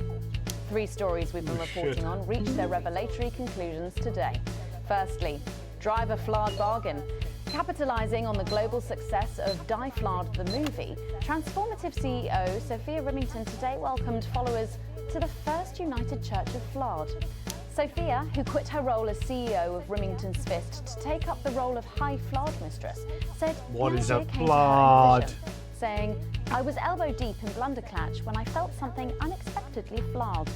3 stories we've been reporting on reached their revelatory conclusions today. Firstly, driver flawed bargain. Capitalising on the global success of Die Flard the movie, Transformative CEO Sophia Remington today welcomed followers to the First United Church of Flard. Sophia, who quit her role as CEO of Remington's Fist to take up the role of High Flard Mistress, said What the is a idea came to her in Flard? vision, saying, "I was elbow deep in Blunderclatch when I felt something unexpectedly Flard."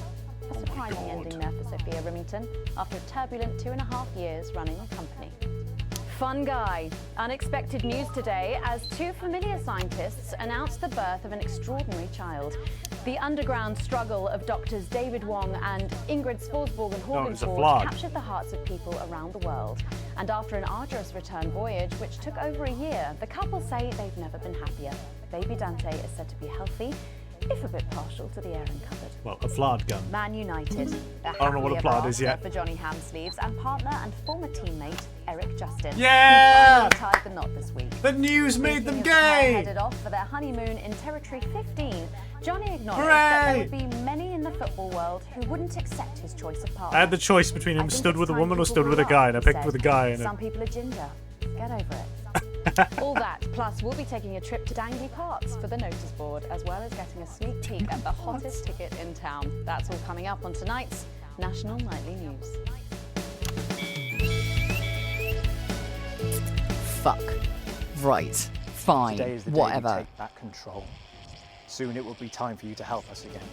A surprising ending there for Sophia Remington after a turbulent 2.5 years running the company. Fun guy. Unexpected news today as two familiar scientists announced the birth of an extraordinary child. The underground struggle of doctors David Wong and Ingrid Sporsborg and it's a Horgenford Flard. captured the hearts of people around the world. And after an arduous return voyage, which took over a year, the couple say they've never been happier. Baby Dante is said to be healthy, if a bit partial to the airing cupboard. Well, a Flard gun. Man United. I don't know what a Flard is yet. For Johnny Hamsleeves and partner and former teammate Eric Justin. Yeah! Who finally tied the knot this week. The news made them Speaking of the pair gay! Headed off for their honeymoon in Territory 15. Johnny acknowledged that there would be many in the football world who wouldn't accept his choice of partner. I had the choice between him stood with a woman or stood with a guy, and I picked with a guy. And Some people are ginger. Get over it. All that, plus we'll be taking a trip to Dangley Parks for the notice board, as well as getting a sneak peek at the hottest ticket in town. That's all coming up on tonight's National Nightly News. Fuck. Right. Fine. Today is the Whatever. day we take back control. Soon it will be time for you to help us again.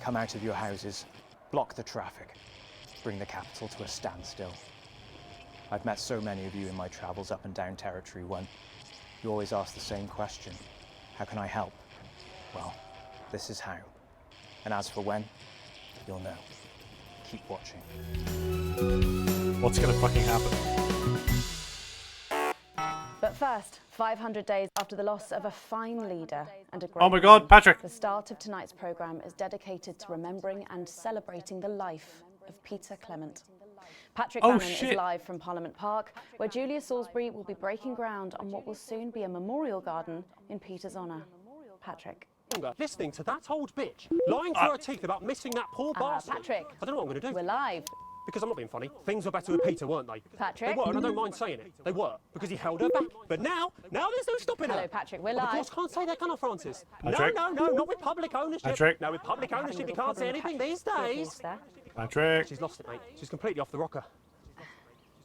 Come out of your houses, block the traffic, bring the capital to a standstill. I've met so many of you in my travels up and down Territory 1. You always ask the same question. How can I help? Well, this is how. And as for when, you'll know. Keep watching. What's gonna fucking happen? But first, 500 days after the loss of a fine leader and a great Oh my God, man, Patrick! The start of tonight's programme is dedicated to remembering and celebrating the life of Peter Clement. Patrick Bannon is live from Parliament Park, where Julia Salisbury will be breaking ground on what will soon be a memorial garden in Peter's honour. Patrick. Listening to that old bitch lying through her teeth about missing that poor bastard. Patrick. I don't know what I'm going to do. We're live. Because I'm not being funny. Things were better with Peter, weren't they? Patrick. They were, and I don't mind saying it. They were, because he held her back. But now there's no stopping her. Hello, Patrick. We're But live. of course, can't say that, can I, Francis? Patrick. No, not with public ownership. Patrick. No, with public ownership, you can't say anything these days. Patrick. She's lost it, mate. She's completely off the rocker.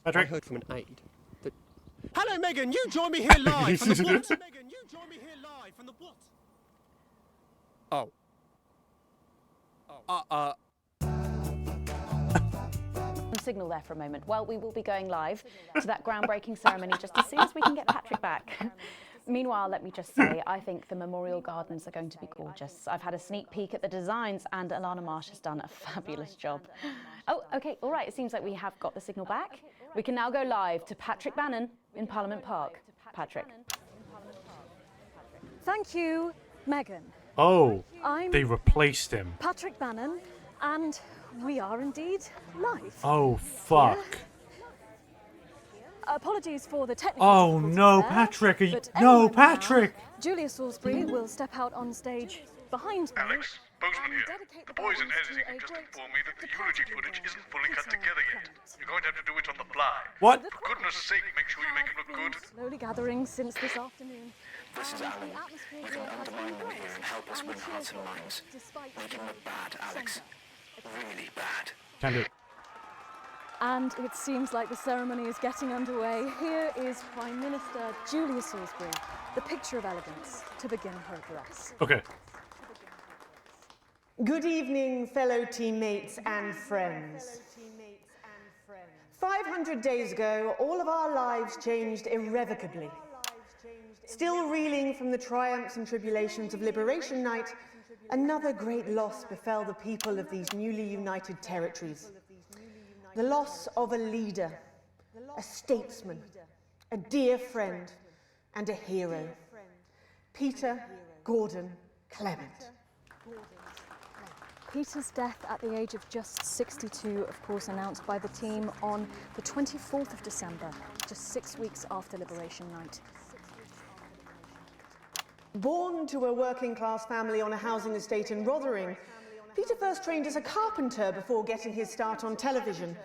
Patrick. I heard from an aide that... Hello, Megan. You join me here live from the what? Megan, you join me here live from the what? Signal there for a moment. Well, we will be going live to that groundbreaking ceremony just as soon as we can get Patrick back. Meanwhile, let me just say, I think the memorial gardens are going to be gorgeous. I've had a sneak peek at the designs and Alana Marsh has done a fabulous job. Oh, okay, all right, it seems like we have got the signal back. We can now go live to Patrick Bannon in Parliament Park. Patrick. Thank you, Megan. Oh, I'm they replaced him. Patrick Bannon, and we are indeed live. Oh, fuck. Apologies for the technical Oh, difficulties no, there, Patrick. but No, anyone now, Patrick. Julia Salisbury will step out on stage behind me. Alex, Bozeman here. The boys in editing have just informed me that the eulogy footage isn't fully cut together yet. You're going to have to do it on the fly. What? For goodness sake, make sure you make it look good. Slowly gathering since this afternoon. This is Alan. You can undermine them here and help us win hearts and minds. Make him look bad, Alex. Really bad. Can do. And it seems like the ceremony is getting underway. Here is Prime Minister Julia Salisbury, the picture of elegance, to begin her address. Okay. Good evening, fellow teammates and friends. 500 days ago, all of our lives changed irrevocably. Still reeling from the triumphs and tribulations of Liberation Night, another great loss befell the people of these newly united territories. The loss of a leader, a statesman, a dear friend, and a hero. Peter Gordon Clement. Peter's death at the age of just 62, of course, announced by the team on the 24th of December, just 6 weeks after Liberation Night. Born to a working-class family on a housing estate in Rotherham, Peter first trained as a carpenter before getting his start on television,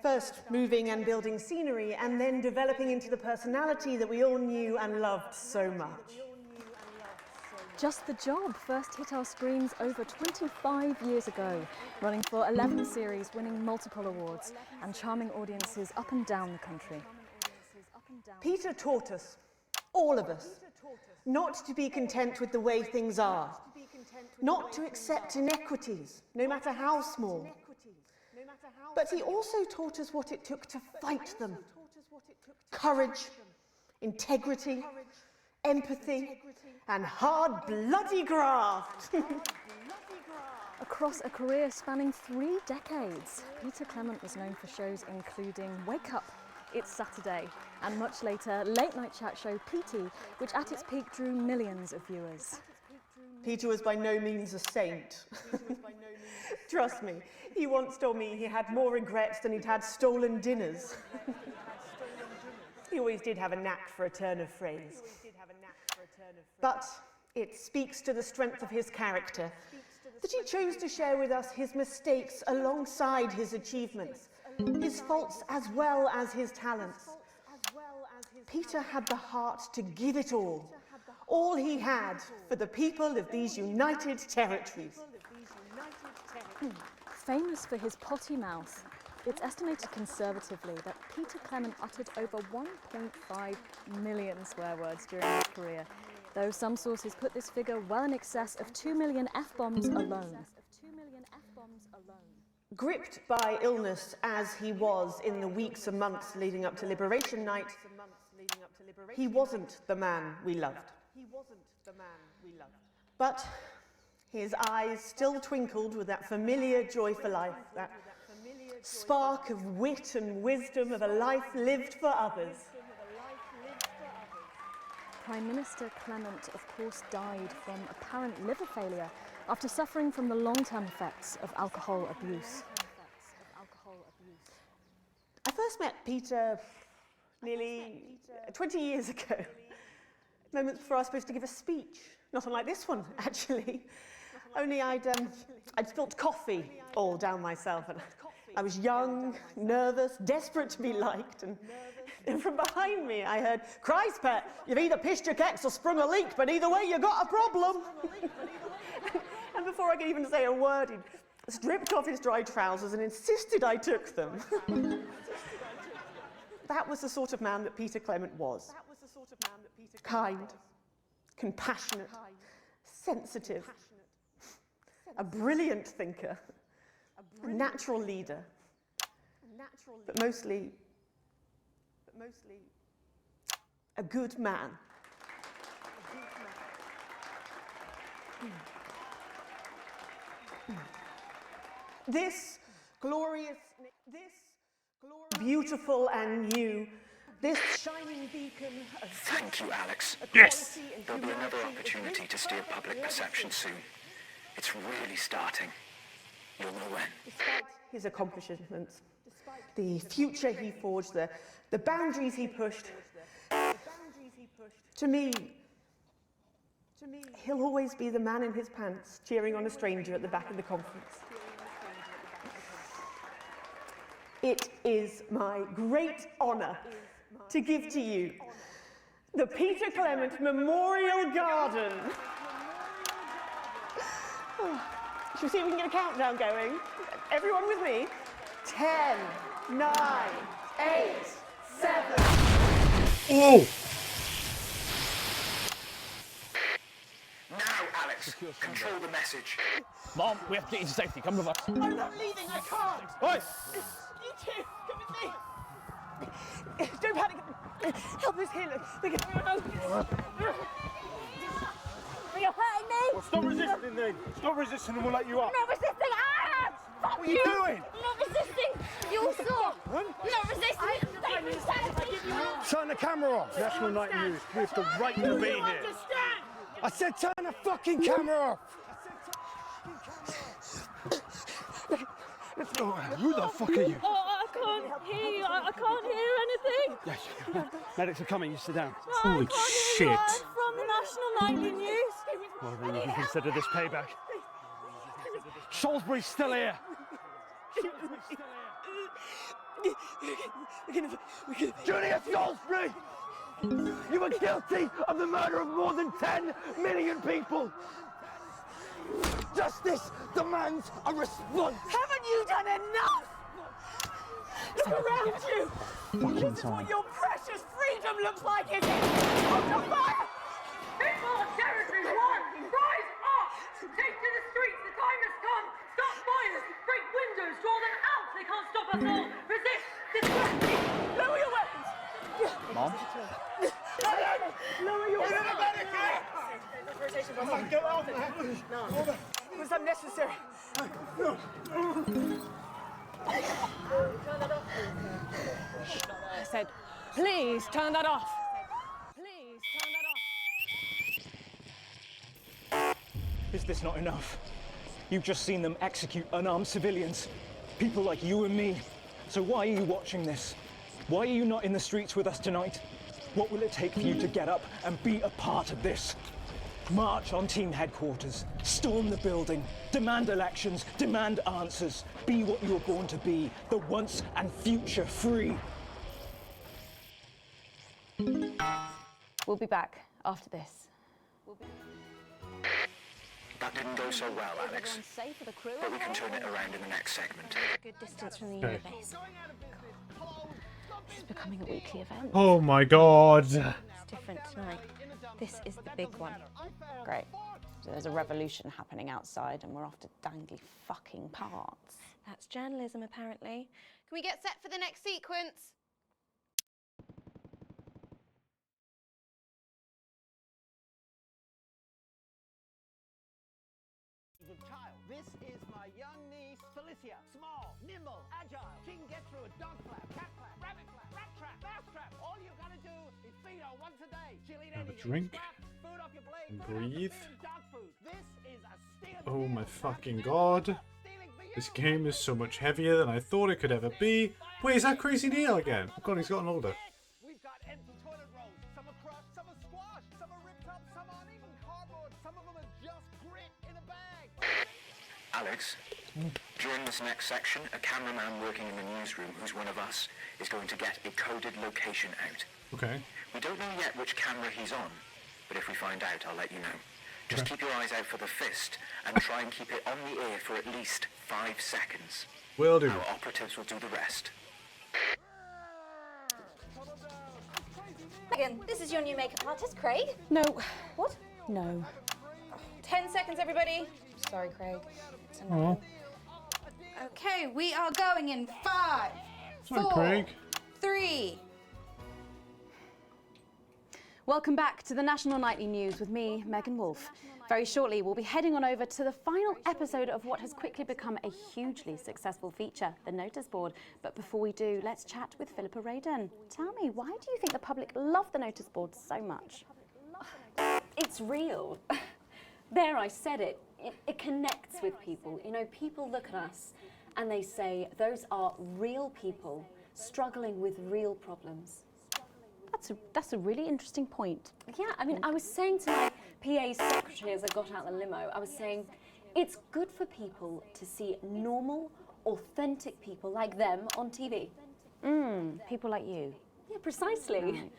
First moving and building scenery, and then developing into the personality that we all knew and loved so much. Just the Job first hit our screens over 25 years ago, running for 11 series, winning multiple awards, and charming audiences up and down the country. Peter taught us, all of us, not to be content with the way things are, not to accept inequities, no matter how small. But he also taught us what it took to fight them. Courage, integrity, empathy, and hard, bloody graft. Across a career spanning 3 decades, Peter Clement was known for shows including Wake Up, It's Saturday, and much later, late night chat show Petey, which at its peak drew millions of viewers. Peter was by no means a saint. Trust me, he once told me he had more regrets than he'd had stolen dinners. He always did have a knack for a turn of phrase. But it speaks to the strength of his character that he chose to share with us his mistakes alongside his achievements, his faults as well as his talents. Peter had the heart to give it all he had for the people of these United Territories. Famous for his potty mouth, it's estimated conservatively that Peter Clement uttered over 1.5 million swear words during his career, though some sources put this figure well in excess of 2 million F-bombs alone. Gripped by illness as he was in the weeks and months leading up to Liberation Night, he wasn't the man we loved. But his eyes still twinkled with that familiar joy for life, that spark of wit and wisdom of a life lived for others. Prime Minister Clement, of course, died from apparent liver failure after suffering from the long-term effects of alcohol abuse. I first met Peter nearly 20 years ago, moments before I was supposed to give a speech. Not unlike this one, actually. Only I'd spilt coffee all down myself, and I was young, nervous, desperate to be liked, and from behind me I heard, "Christ, pet, you've either pissed your kecks or sprung a leak, but either way you got a problem." And before I could even say a word, he stripped off his dry trousers and insisted I took them. That was the sort of man that Peter Clement was. Kind, compassionate, sensitive, a brilliant thinker, a natural leader, but mostly a good man. This glorious, beautiful and new, this shining beacon of Thank you, Alex. Yes! There'll be another opportunity to steer public perception soon. It's really starting. You'll know when. Despite his accomplishments, the future he forged, the boundaries he pushed, to me, he'll always be the man in his pants cheering on a stranger at the back of the conference. It is my great honour to give to you the Peter Clement Memorial Garden. Shall we see if we can get a countdown going? Everyone with me? 10, 9, 8, 7. Oh! Now, Alex, control the message. Mom, we have to get you to safety. Come with us. I'm not leaving, I can't. Oi! You two, come with me. Don't panic. Help us here. Look. You're hurting me! Well, stop resisting then. Stop resisting and we'll let you up. I'm not resisting! Ah! Fuck What are you doing? I'm not resisting! You all saw! I'm not resisting! Turn the camera off. National Night News. We have the right to be here. I said turn the fucking camera off. Oh, who the fuck are you? Oh, I can't hear you. I can't hear anything. Yes, medics are coming. You sit down. Holy shit. From the National Nightly News. Well, then you can consider this payback. Salisbury's still here. Julius Salisbury! You were guilty of the murder of more than 10 million people! Justice demands a response! Haven't you done enough? Look around you! Fucking This is what time. your precious freedom looks like, is it? Under fire! People of territory one, rise up! Take to the streets, the time has come! Stop fires, break windows, draw them out! They can't stop us all! Resist, distract! Lower your weapons! Mom? Lower your weapons! Go out there! No. It was unnecessary. I said, please turn that off. Please turn that off. Is this not enough? You've just seen them execute unarmed civilians. People like you and me. So why are you watching this? Why are you not in the streets with us tonight? What will it take for you to get up and be a part of this? March on team headquarters, storm the building, demand elections, demand answers. Be what you were born to be, the once and future free. We'll be back after this. That didn't go so well, Alex. Everyone's safe for the crew. But we can turn it around in the next segment. Good distance from the Okay. unibase. This is becoming a weekly event. Oh my god. It's different tonight. This is the big one. Great. So there's a revolution happening outside and we're off to dangly fucking parts. That's journalism, apparently. Can we get set for the next sequence? Child. This is my young niece, Felicia. Small, nimble, agile. She can get through a dog flap, cat flap, rabbit flap, rat trap, mouse trap. All you gotta do is feed her once a day. She'll eat Have a anything. drink. Scraps, food off your plate, And food off your breathe. bin, dog food. This is a steal. Oh my fucking god. This game is so much heavier than I thought it could ever be. Wait, is that Crazy Neil again? Oh god, he's gotten older. We've got empty toilet rolls. Some are crushed, some are squashed, some are ripped up, some aren't even cardboard. Some of them are just grit in a bag. Alex, during this next section, a cameraman working in the newsroom who's one of us is going to get a coded location out. Okay. We don't know yet which camera he's on, but if we find out, I'll let you know. Just keep your eyes out for the fist and try and keep it on the air for at least 5 seconds. Will do. Our operatives will do the rest. Megan, this is your new makeup artist, Craig. No. What? No. 10 seconds, everybody. Sorry, Craig. It's Oh. annoying. Okay, we are going in 5, Sorry, 4, Craig. 3. Welcome back to the National Nightly News with me, Megan Wolfe. Very shortly, we'll be heading on over to the final episode of what has quickly become a hugely successful feature, the notice board. But before we do, let's chat with Philippa Radon. Tell me, why do you think the public love the notice board so much? It's real. There, I said it. It connects with people. You know, people look at us and they say, those are real people struggling with real problems. That's a really interesting point. Yeah, I mean, I was saying to my PA secretary as I got out the limo, I was saying, it's good for people to see normal, authentic people like them on TV. People like you. Yeah, precisely. Right.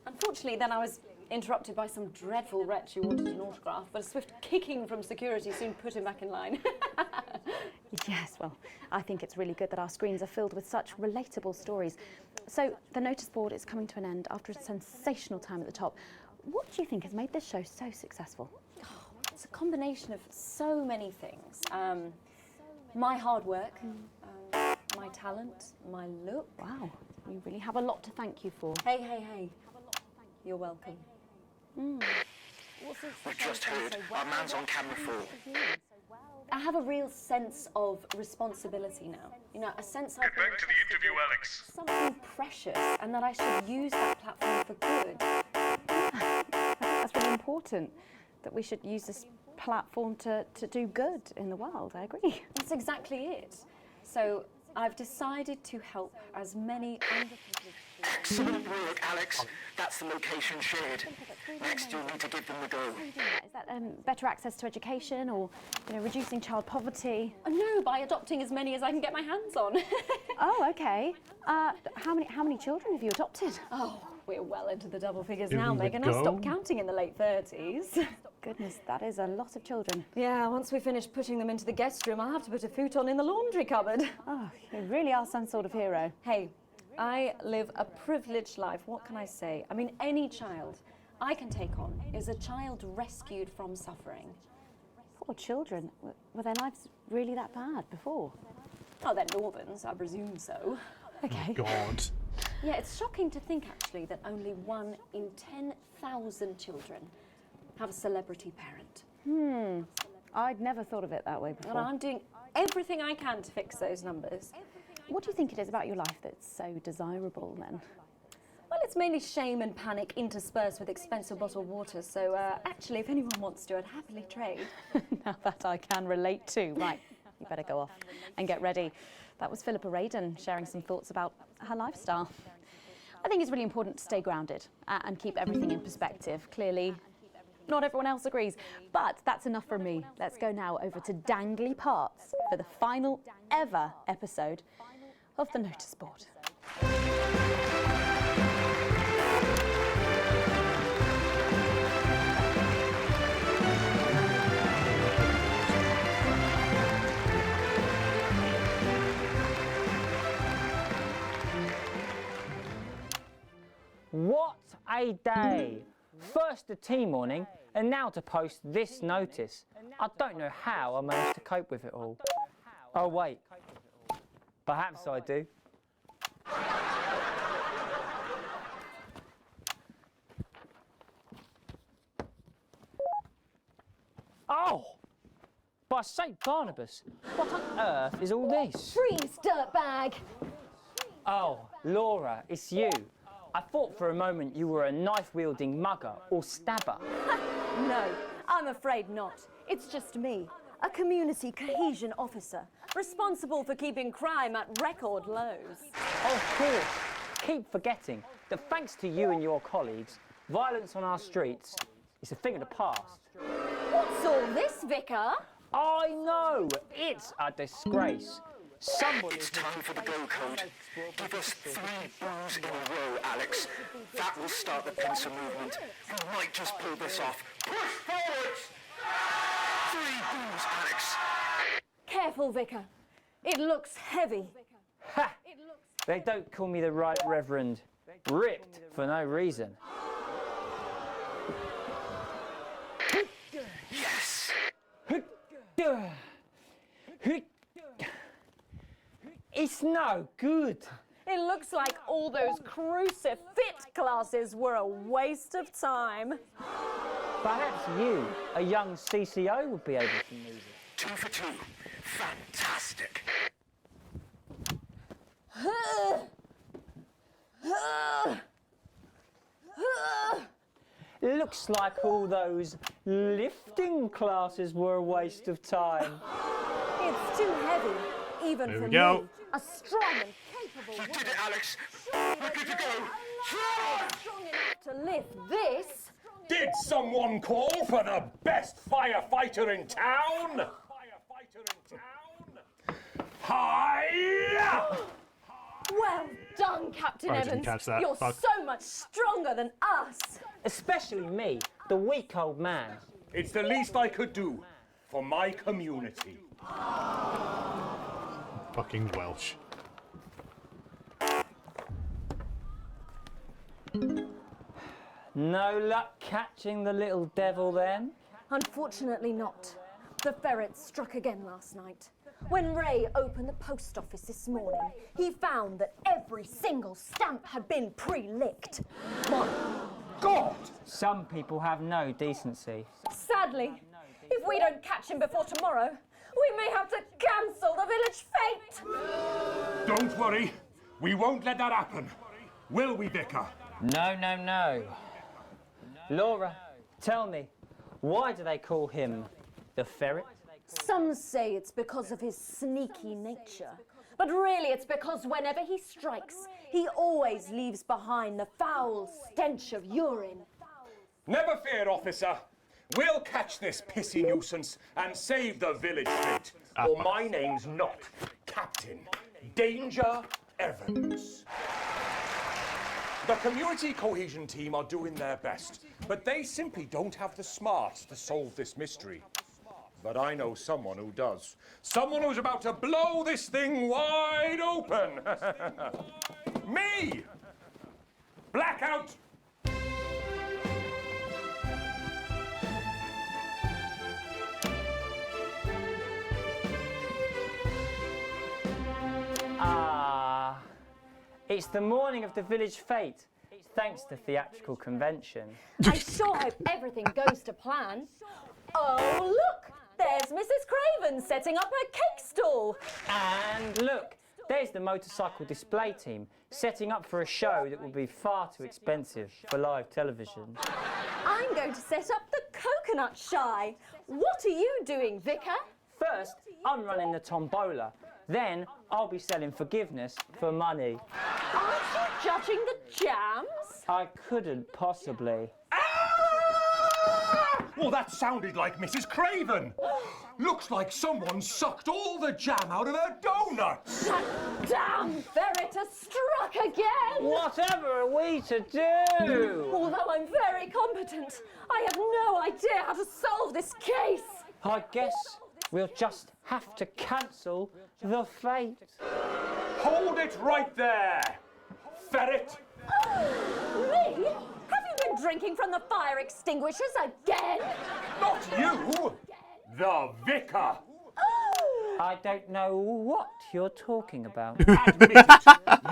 Unfortunately, then I was interrupted by some dreadful wretch who wanted an autograph, but a swift kicking from security soon put him back in line. Yes, well, I think it's really good that our screens are filled with such relatable stories. So, the notice board is coming to an end after a sensational time at the top. What do you think has made this show so successful? It's a combination of so many things. My hard work, my talent, my look. Wow, you really have a lot to thank you for. Hey. You're welcome. We've just heard our man's on camera 4. I have a real sense of responsibility now. You know, a sense of Get back to the interview, Alex. something precious, and that I should use that platform for good. That's really important, that we should use this platform to do good in the world. I agree. That's exactly it. So I've decided to help as many underprivileged Absolute work, Alex. That's the location shared. Next, you'll need to give them the go. Is that better access to education or reducing child poverty? No, by adopting as many as I can get my hands on. Oh, okay. How many children have you adopted? Oh, we're well into the double figures Give now, them the Megan. I go. stopped counting in the late 30s. Goodness, that is a lot of children. Yeah, once we finish putting them into the guest room, I'll have to put a futon in the laundry cupboard. Oh, you really are some sort of hero. Hey, I live a privileged life. What can I say? I mean, any child I can take on is a child rescued from suffering. Poor children. Were their lives really that bad before? Oh, they're Northerns, I presume so. Okay. God. Yeah, it's shocking to think, actually, that only 1 in 10,000 children have a celebrity parent. I'd never thought of it that way before. And I'm doing everything I can to fix those numbers. What do you think it is about your life that's so desirable, then? Well, it's mainly shame and panic interspersed with expensive bottled water, so actually, if anyone wants to, I'd happily trade. Now that I can relate to. Right, you better go off and get ready. That was Philippa Radin sharing some thoughts about her lifestyle. I think it's really important to stay grounded and keep everything in perspective. Clearly, not everyone else agrees, but that's enough for me. Let's go now over to Dangly Parts for the final ever episode of the Notice Board. What a day! First the tea morning, and now to post this notice. I don't know how I managed to cope with it all. Oh wait, perhaps I do. Oh! By St. Barnabas, what on earth is all this? Freeze, dirtbag! Oh, Laura, it's you. I thought for a moment you were a knife-wielding mugger or stabber. No, I'm afraid not. It's just me, a community cohesion officer, responsible for keeping crime at record lows. Of course. Keep forgetting that thanks to you and your colleagues, violence on our streets is a thing of the past. What's all this, Vicar? I know! It's a disgrace. Somebody... It's time for the go code. Give us 3 boos in a row, Alex. That will start the pincer movement. We might just pull this off. Push forwards! 3 boos, Alex. Careful, Vicar. It looks heavy. Ha! They don't call me the Right Reverend. Ripped for no reason. Yes! It's no good. It looks like all those crucifix classes were a waste of time. Perhaps you, a young CCO, would be able to use it. 2 for 2. Fantastic. Looks like all those lifting classes were a waste of time. It's too heavy, even There for we go. me. A strong and capable woman. You did it, Alex. We're good to go. Strong enough to lift this. Did someone call for the best firefighter in town? Hi! Well done, Captain I didn't Evans. catch that. You're Fuck. so much stronger than us. Especially me, the weak old man. It's the least I could do for my community. Fucking Welsh. No luck catching the little devil then? Unfortunately not. The ferret struck again last night. When Ray opened the post office this morning, he found that every single stamp had been pre-licked. My God! Some people have no decency. Sadly, if we don't catch him before tomorrow, we may have to cancel the village fete. Don't worry, we won't let that happen. Will we, Vicar? No, no, no. Laura, tell me, why do they call him the ferret? Some say it's because of his sneaky nature. But really, it's because whenever he strikes, He always leaves behind the foul stench of urine. Never fear, officer. We'll catch this pissy nuisance and save the village fleet. Or my name's not Captain Danger Evans. The community cohesion team are doing their best, but they simply don't have the smarts to solve this mystery. But I know someone who does. Someone who's about to blow this thing wide open. Me! Blackout! It's the morning of the village fete, thanks to theatrical convention. I sure hope everything goes to plan. Oh, look! There's Mrs. Craven setting up her cake stall. And look, there's the motorcycle display team setting up for a show that will be far too expensive for live television. I'm going to set up the coconut shy. What are you doing, Vicar? First, I'm running the tombola. Then, I'll be selling forgiveness for money. Aren't you judging the jams? I couldn't possibly. Well, that sounded like Mrs. Craven. Looks like someone sucked all the jam out of her donuts. That damn ferret has struck again. Whatever are we to do? Although I'm very competent, I have no idea how to solve this case. I guess we'll just have to cancel the fete. Hold it right there, ferret. Me? Have you been drinking from the fire extinguishers again? Not you, the vicar. I don't know what you're talking about. Admit it.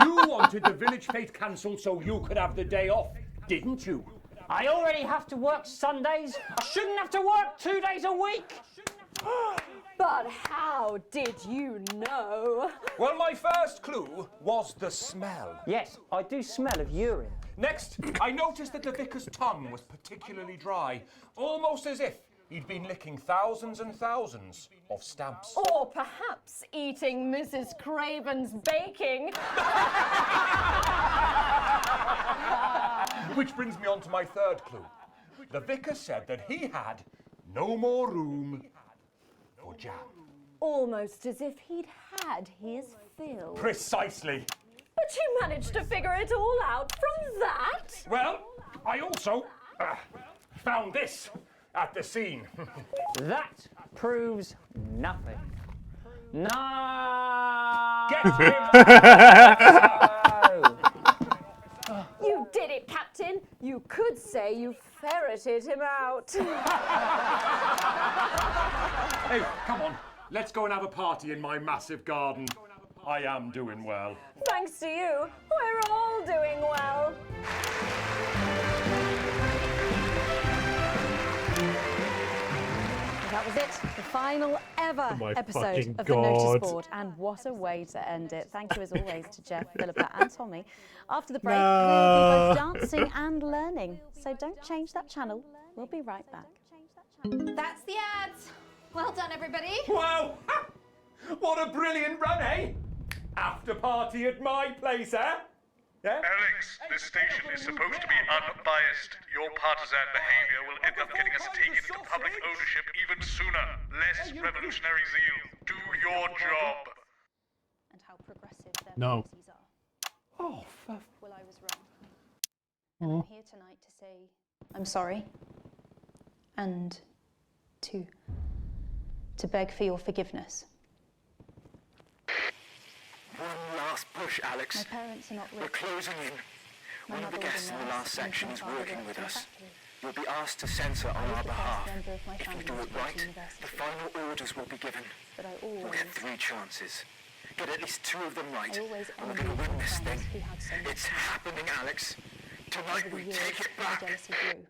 You wanted the village fete cancelled so you could have the day off, didn't you? I already have to work Sundays. I shouldn't have to work 2 days a week. But how did you know? Well, my first clue was the smell. Yes, I do smell of urine. Next, I noticed that the vicar's tongue was particularly dry, almost as if he'd been licking thousands and thousands of stamps. Or perhaps eating Mrs. Craven's baking. Which brings me on to my third clue. The vicar said that he had no more room for jam. Almost as if he'd had his fill. Precisely. But you managed to figure it all out from that? Well, I also found this at the scene. That proves nothing. No! Get him! You did it, Captain. You could say you ferreted him out. Hey, come on. Let's go and have a party in my massive garden. I am doing well. Thanks to you, we're all doing well. That was it, the final ever My episode fucking of the God. Notice Board. And what a way to end it. Thank you as always to Jeff, Philippa and Tommy. After the break, we'll be both dancing and learning. So don't change that channel. We'll be right back. That's the ads. Well done, everybody. Wow! What a brilliant run, eh? After party at my place, eh? Yeah? Alex, this station is supposed to be unbiased. Your partisan behavior will end up getting us taken into public ownership even sooner. Less revolutionary zeal. Do your job. And how progressive their No. policies are. Oh, Well, I was wrong. And I'm here tonight to say I'm sorry. And to beg for your forgiveness. One last push, Alex. My parents are not We're rich. closing in. My One of the mother was guests a in the nurse, last and section my is father working worked with in a us. factory. You'll be asked to censor on I was our the first behalf. member of my If you family do to it go to right, university. the final orders will be given. But I We'll always, get 3 chances. Get at least 2 of them right. I always and we're envied going to win my this friends thing. who had so much It's happening, Alex. Tonight over we the years. take it My back. jealousy grew.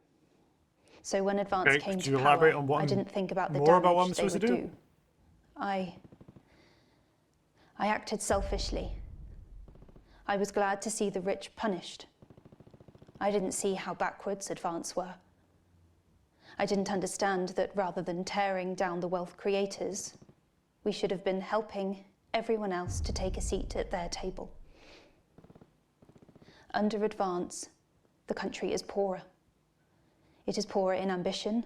So when Advance Okay, came could to you power, elaborate on what I didn't think about the more about what I'm damage they supposed would to do? I acted selfishly. I was glad to see the rich punished. I didn't see how backwards Advance were. I didn't understand that rather than tearing down the wealth creators, we should have been helping everyone else to take a seat at their table. under advance, the country is poorer. It is poorer in ambition.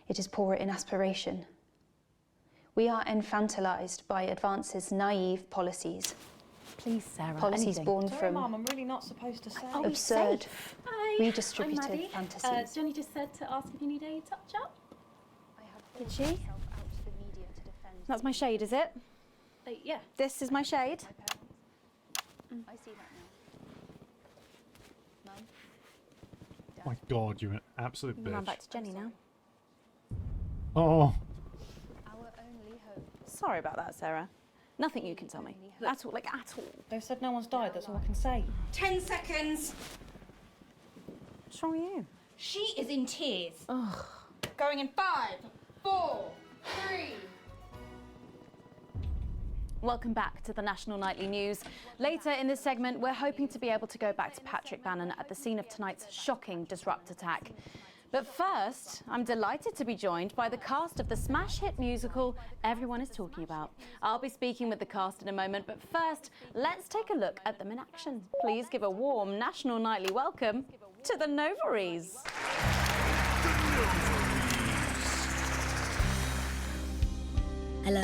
It is poorer in aspiration. We are infantilized by advance's naive policies. Please, Sarah. Policies born Sorry, from Mum, I'm really not supposed to say. absurd, Hi, redistributive I'm Maddie. fantasies. Jenny just said to ask if you need a touch-up. Did she? That's my shade, is it? Yeah. This is my shade. I see that now. Mum? Oh my god, you're an absolute I'm bitch. back to Jenny now. Oh. Our only hope. Sorry about that, Sarah. Nothing you can tell me. At all, like at all. They've said no one's died, that's all I can say. 10 seconds. What's wrong with you? She is in tears. Ugh. Going in 5, 4, 3. Welcome back to the National Nightly News. Later in this segment, we're hoping to be able to go back to Patrick Bannon at the scene of tonight's shocking Disrupt attack. But first, I'm delighted to be joined by the cast of the smash hit musical everyone is talking about. I'll be speaking with the cast in a moment, but first, let's take a look at them in action. Please give a warm National Nightly welcome to the Novaries. Hello?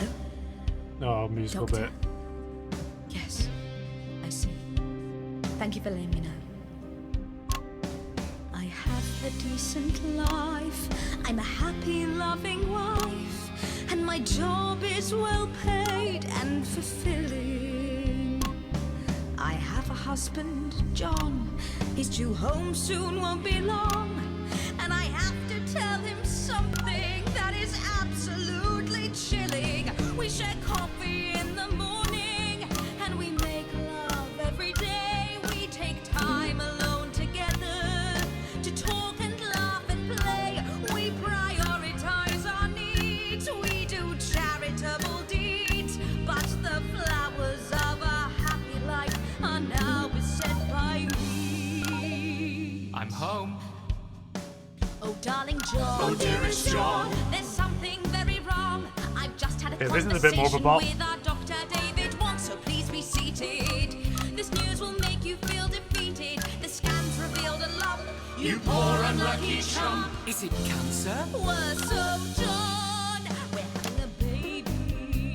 Oh, musical Doctor. bit. Yes, I see. Thank you for letting me know. I have a decent life. I'm a happy, loving wife. And my job is well paid and fulfilling. I have a husband, John. He's due home soon, won't be long. And I have to tell him something that is absolutely chilling. We share coffee in the morning, and we make love every day. We take time alone together to talk and laugh and play. We prioritize our needs. We do charitable deeds. But the flowers of a happy life are now beset by weeds. I'm home. Oh, darling John. Oh, dearest John. There's something very wrong. I've just had a Yeah, this is a bit more of a conversation bop. with our Dr. David Wong, so please be seated. This news will make you feel defeated. The scans revealed a lump. You poor unlucky chump. Is it cancer? Worse, oh, John. We're having a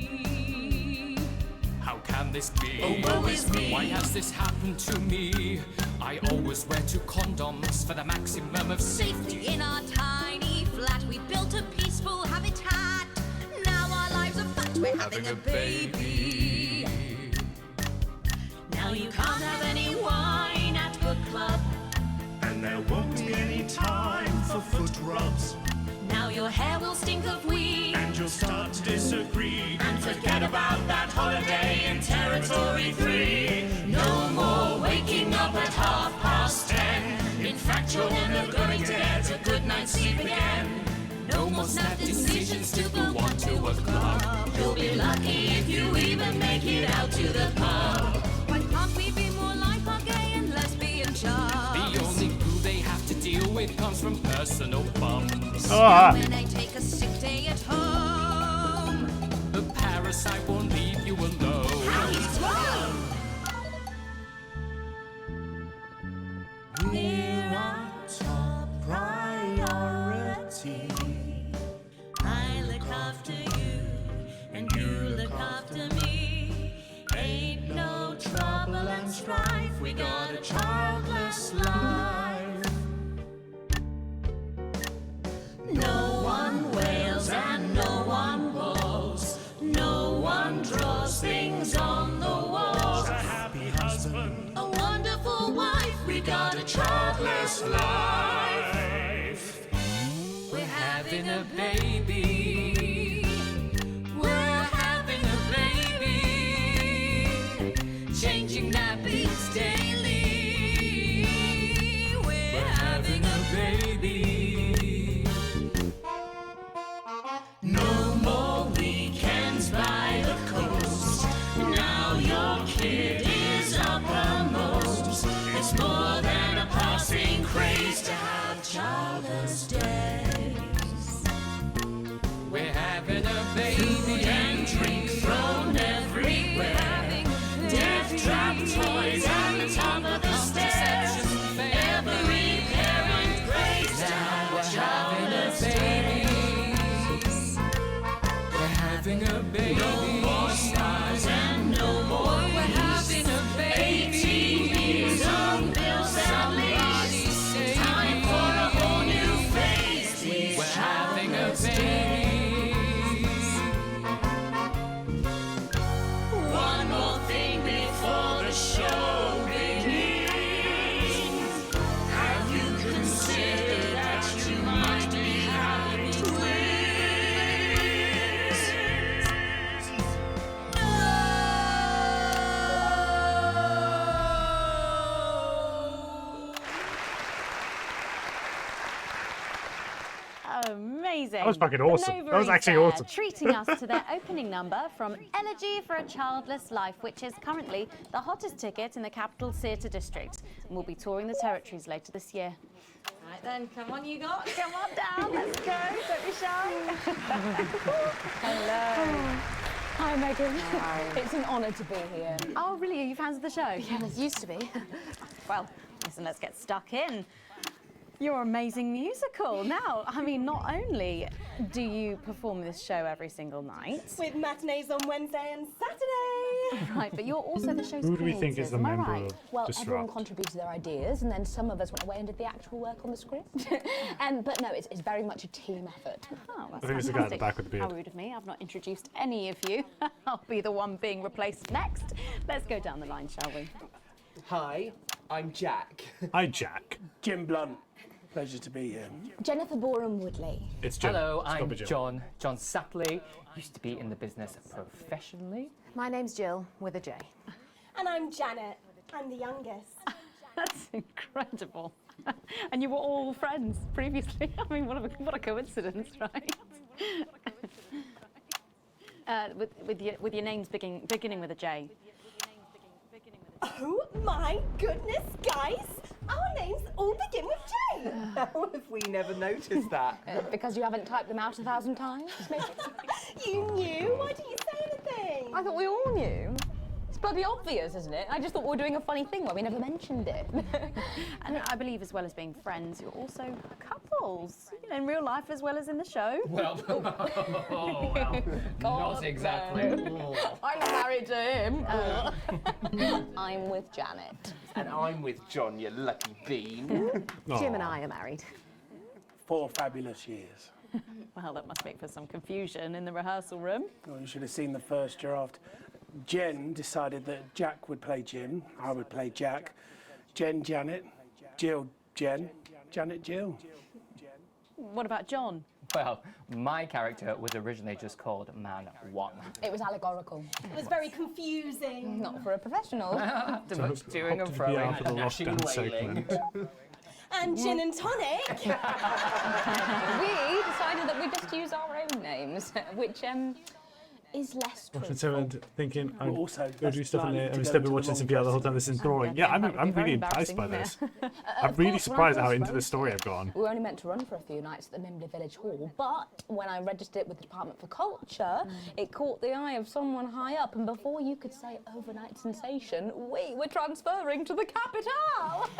baby. How can this be? Oh, woe is me. Why has this happened to me? I always wear 2 condoms for the maximum of Safety in our tiny flat. We built a peaceful habitat. Now our lives are fucked. We're having a baby. Now you can't have any wine at book club. And there won't be any time for foot rubs. Now your hair will stink of weed. And you'll start to disagree. And forget about that holiday in Territory 3. No more waking up at 10:30. In fact, you're never going to get a good night's sleep again. No more snap decisions to go on to a club. You'll be lucky if you even make it out to the pub. Why can't we be more like our gay and lesbian chums? The only glue they have to deal with comes from personal bums. When they take a sick day at home. The parasite won't leave you alone. How he's wrong! We're our top priority. I look after you, and you look after me. Ain't no trouble and strife. We got a childless life. No one wails and no one woes. No one draws things on the walls. A happy husband, A wonderful wife. We got a childless life. we're having a baby. We're having a baby. Changing nappies daily. We're having a baby. No more weekends by the coast. Now your kid is uppermost. It's more than a passing craze to have childless days. babies. We're having a baby. No more stars and no more We're having a baby. 18 years on bills and leaves. Time for a whole new phase. We're having a baby. One more thing before the show begins. Have you considered that you might be having twins? Amazing. That was fucking The awesome. That was Novaries actually there, awesome. Treating us to their opening number from Elegy for a Childless Life, which is currently the hottest ticket in the capital theatre district. And we'll be touring the territories later this year. Right then, come on, you got. Come on down, let's go. Don't be shy. Hello. Hi, Megan. Hi. It's an honour to be here. Oh, really? Are you fans of the show? Yeah, it used to be. Well, listen, let's get stuck in. Your amazing musical. Now, I mean, not only do you perform this show every single night, With matinees on Wednesday and Saturday. right, but you're also the show's Who do we think is the creators, am I member right? of Well, Disrupt? everyone contributed their ideas, and then some of us went away and did the actual work on the script. But no, it's very much a team effort. Oh, that's I think it's the guy at the fantastic. back with the beard. How rude of me. I've not introduced any of you. I'll be the one being replaced next. Let's go down the line, shall we? Hi, I'm Jack. Hi, Jack. Jim Blunt. Pleasure to be here. Jennifer Boreham Woodley. It's Jim. Hello, It's gotta I'm be Jim. John Sapley. Used to be in the business professionally. My name's Jill, with a J. And I'm Janet. I'm the youngest. That's incredible. And you were all friends previously. I mean, what a coincidence, right? With your names beginning with a J. Oh my goodness, guys! Our names all begin with J. How have we never noticed that? Because you haven't typed them out 1,000 times, maybe? You knew? Why didn't you say anything? I thought we all knew. It's bloody obvious, isn't it? I just thought we were doing a funny thing where we never mentioned it. And I believe, as well as being friends, you're also couples, you know, in real life as well as in the show. Well, not exactly. I'm not married to him. I'm with Janet. And I'm with John, you lucky bean. Jim and I are married. 4 fabulous years. Well, that must make for some confusion in the rehearsal room. Well, you should have seen the first draft. Jen decided that Jack would play Jim, I would play Jack, Jen Janet, Jill Jen, Janet Jill. What about John? Well, my character was originally just called Man 1. It was allegorical. It was very confusing. Not for a professional. Too much doing and throwing and gnashing and wailing. And gin and tonic. We decided that we'd just use our own names, which is less true. So I'm thinking, I'm also going to do stuff in likely there. to I'm go still to been the watching wrong CPR the whole time this is enthralling. Yeah, I'm really enticed by this. I'm really surprised how into the story I've gone. We were only meant to run for a few nights at the Mimbley Village Hall, but when I registered it with the Department for Culture, it caught the eye of someone high up, and before you could say overnight sensation, we were transferring to the capital.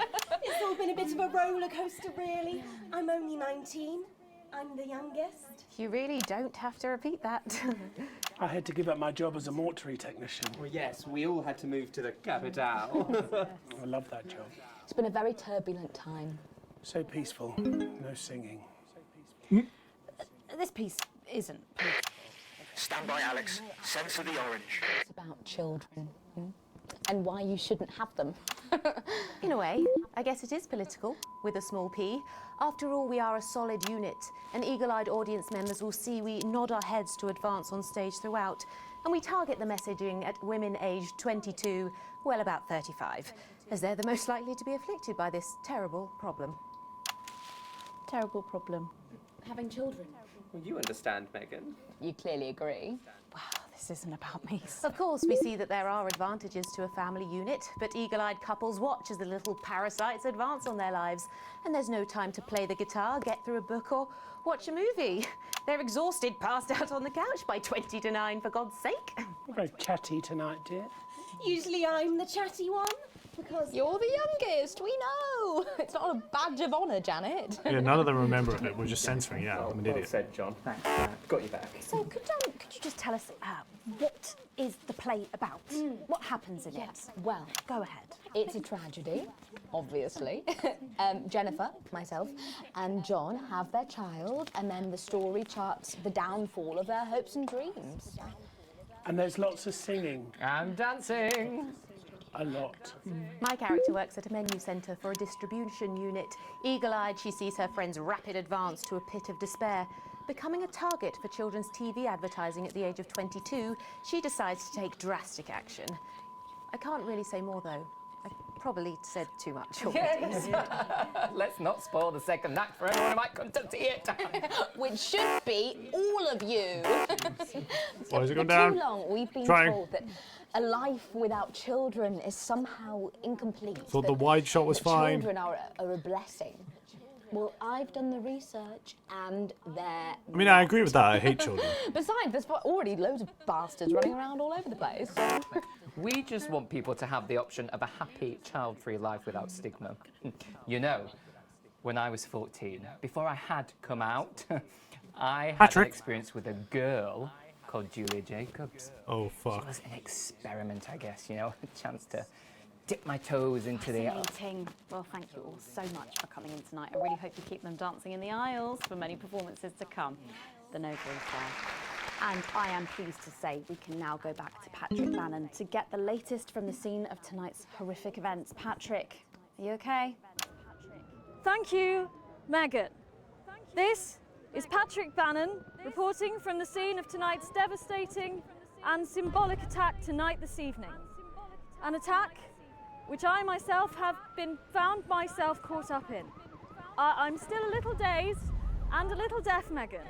It's all been a bit of a roller coaster, really. I'm only 19. I'm the youngest. You really don't have to repeat that. I had to give up my job as a mortuary technician. Well, yes, we all had to move to the capital. I love that job. It's been a very turbulent time. So peaceful, no singing. This piece isn't. Stand by, Alex. Censor the orange. It's about children and why you shouldn't have them. In a way, I guess it is political, with a small p. After all, we are a solid unit, and eagle-eyed audience members will see we nod our heads to advance on stage throughout, and we target the messaging at women aged 22, well, about 35, as they're the most likely to be afflicted by this terrible problem. Terrible problem. Having children. Well, you understand, Megan. You clearly agree. Wow, this isn't about me. Of course, we see that there are advantages to a family unit, but eagle-eyed couples watch as the little parasites advance on their lives, and there's no time to play the guitar, get through a book, or watch a movie. They're exhausted, passed out on the couch by 20 to 9, for God's sake. You're very chatty tonight, dear. Usually I'm the chatty one. because You're the youngest, we know. It's not a badge of honour, Janet. Yeah, none of them remember it. We're just censoring it out. I'm an Well idiot. said, John. Thanks for that. Got you back. So could you just tell us what is the play about? What happens in it? Well, Go ahead. it's a tragedy, obviously. Jennifer, myself, and John have their child, and then the story charts the downfall of their hopes and dreams. And there's lots of singing. And dancing. A lot. My character works at a menu centre for a distribution unit. Eagle-eyed, she sees her friend's rapid advance to a pit of despair. Becoming a target for children's TV advertising at the age of 22, she decides to take drastic action. I can't really say more, though. I probably said too much already. Let's not spoil the second act for anyone who might come to see it. Which should be all of you. Why is it For going down? too long, we've been Trying. told that a life without children is somehow incomplete. Thought that the wide shot was that fine. Children are a blessing. Well, I've done the research, and they're. I mean, I agree with that. I hate children. Besides, there's already loads of bastards running around all over the place. We just want people to have the option of a happy, child-free life without stigma. You know, when I was 14, before I had come out, I had an Patrick. experience with a girl called Julia Jacobs. Oh, fuck. It was an experiment, I guess, you know, a chance to dip my toes into the... Fascinating. Well, thank you all so much for coming in tonight. I really hope you keep them dancing in the aisles for many performances to come. The Nova is there. And I am pleased to say we can now go back to Patrick Bannon to get the latest from the scene of tonight's horrific events. Patrick, are you okay? Thank you, Megan. This is Patrick Bannon reporting from the scene of tonight's devastating and symbolic attack tonight this evening. An attack which I myself have found myself caught up in. I'm still a little dazed and a little deaf, Megan,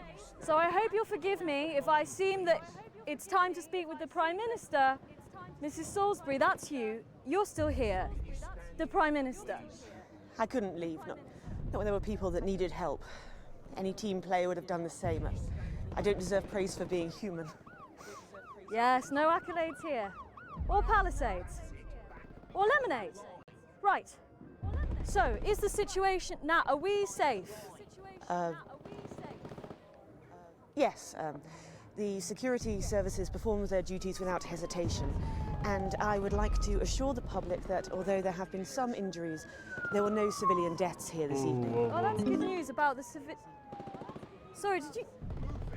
so I hope you'll forgive me if I seem that it's time to speak with the Prime Minister. Mrs. Salisbury, that's you. You're still here. The Prime Minister. I couldn't leave, not when there were people that needed help. Any team player would have done the same. I don't deserve praise for being human. Yes, no accolades here. Or Palisades. Or lemonade. Right. So, is the situation now, are we safe? Yes, the security services performed their duties without hesitation. And I would like to assure the public that although there have been some injuries, there were no civilian deaths here this evening. Oh, that's good news about the Sorry,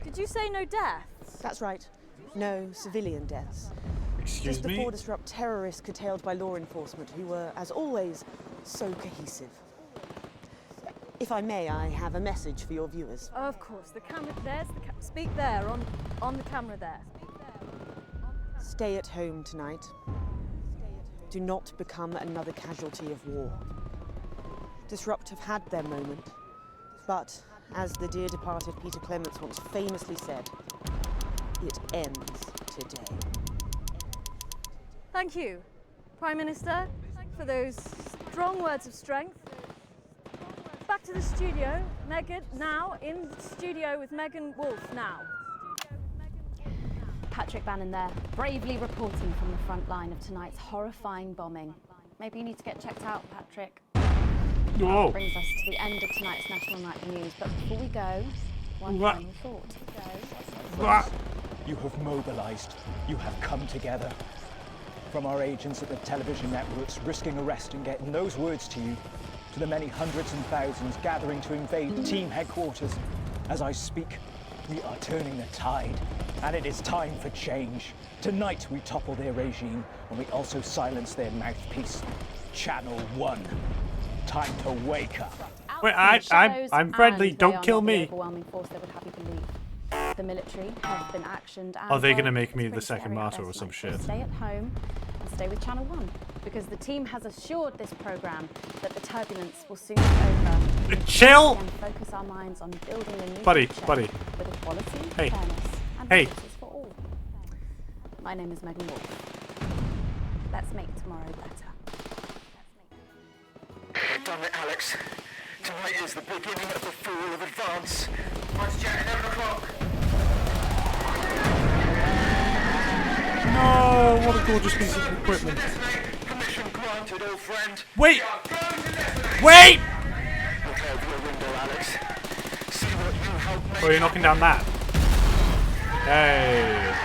did you say no deaths? That's right. No civilian deaths. Excuse Just me? before disrupt terrorists curtailed by law enforcement who were, as always, so cohesive. If I may, I have a message for your viewers. Of course, the camera, there's the speak there, on the camera there. Stay at home tonight. Do not become another casualty of war. Disrupt have had their moment, but as the dear departed Peter Clements once famously said, it ends today. Thank you, Prime Minister, for those strong words of strength. Back to the studio. Megan, now in the studio with Megan Wolf now. Patrick Bannon there, bravely reporting from the front line of tonight's horrifying bombing. Maybe you need to get checked out, Patrick. Whoa. That brings us to the end of tonight's National Nightly News. But before we go, one What? final thought. You have mobilised. You have come together. From our agents at the television networks risking arrest and getting those words to you, to the many hundreds and thousands gathering to invade team headquarters. As I speak, we are turning the tide, and it is time for change. Tonight we topple their regime, and we also silence their mouthpiece. Channel 1. Time to wake up. Wait, Shadows, I'm friendly. and Don't they are kill not the me. overwhelming force they would have you believe. The military have been actioned. Are they going to make me the second martyr or some shit? Stay at home and stay with Channel 1 because the team has assured this programme that the turbulence will soon be over. Chill! And focus our minds on building a new Buddy, future buddy. with equality, Hey. fairness, and Hey. justice for all. My name is Megan Wolf. Let's make tomorrow better. They've done it, Alex. Tonight is the beginning of the fall of Advance. Watch Jet, 11 o'clock. No, what a gorgeous piece of equipment. Permission granted. good old friend. Wait! Wait! Look out your window, Alex. See what you helped make. Oh, you're knocking down that. Hey.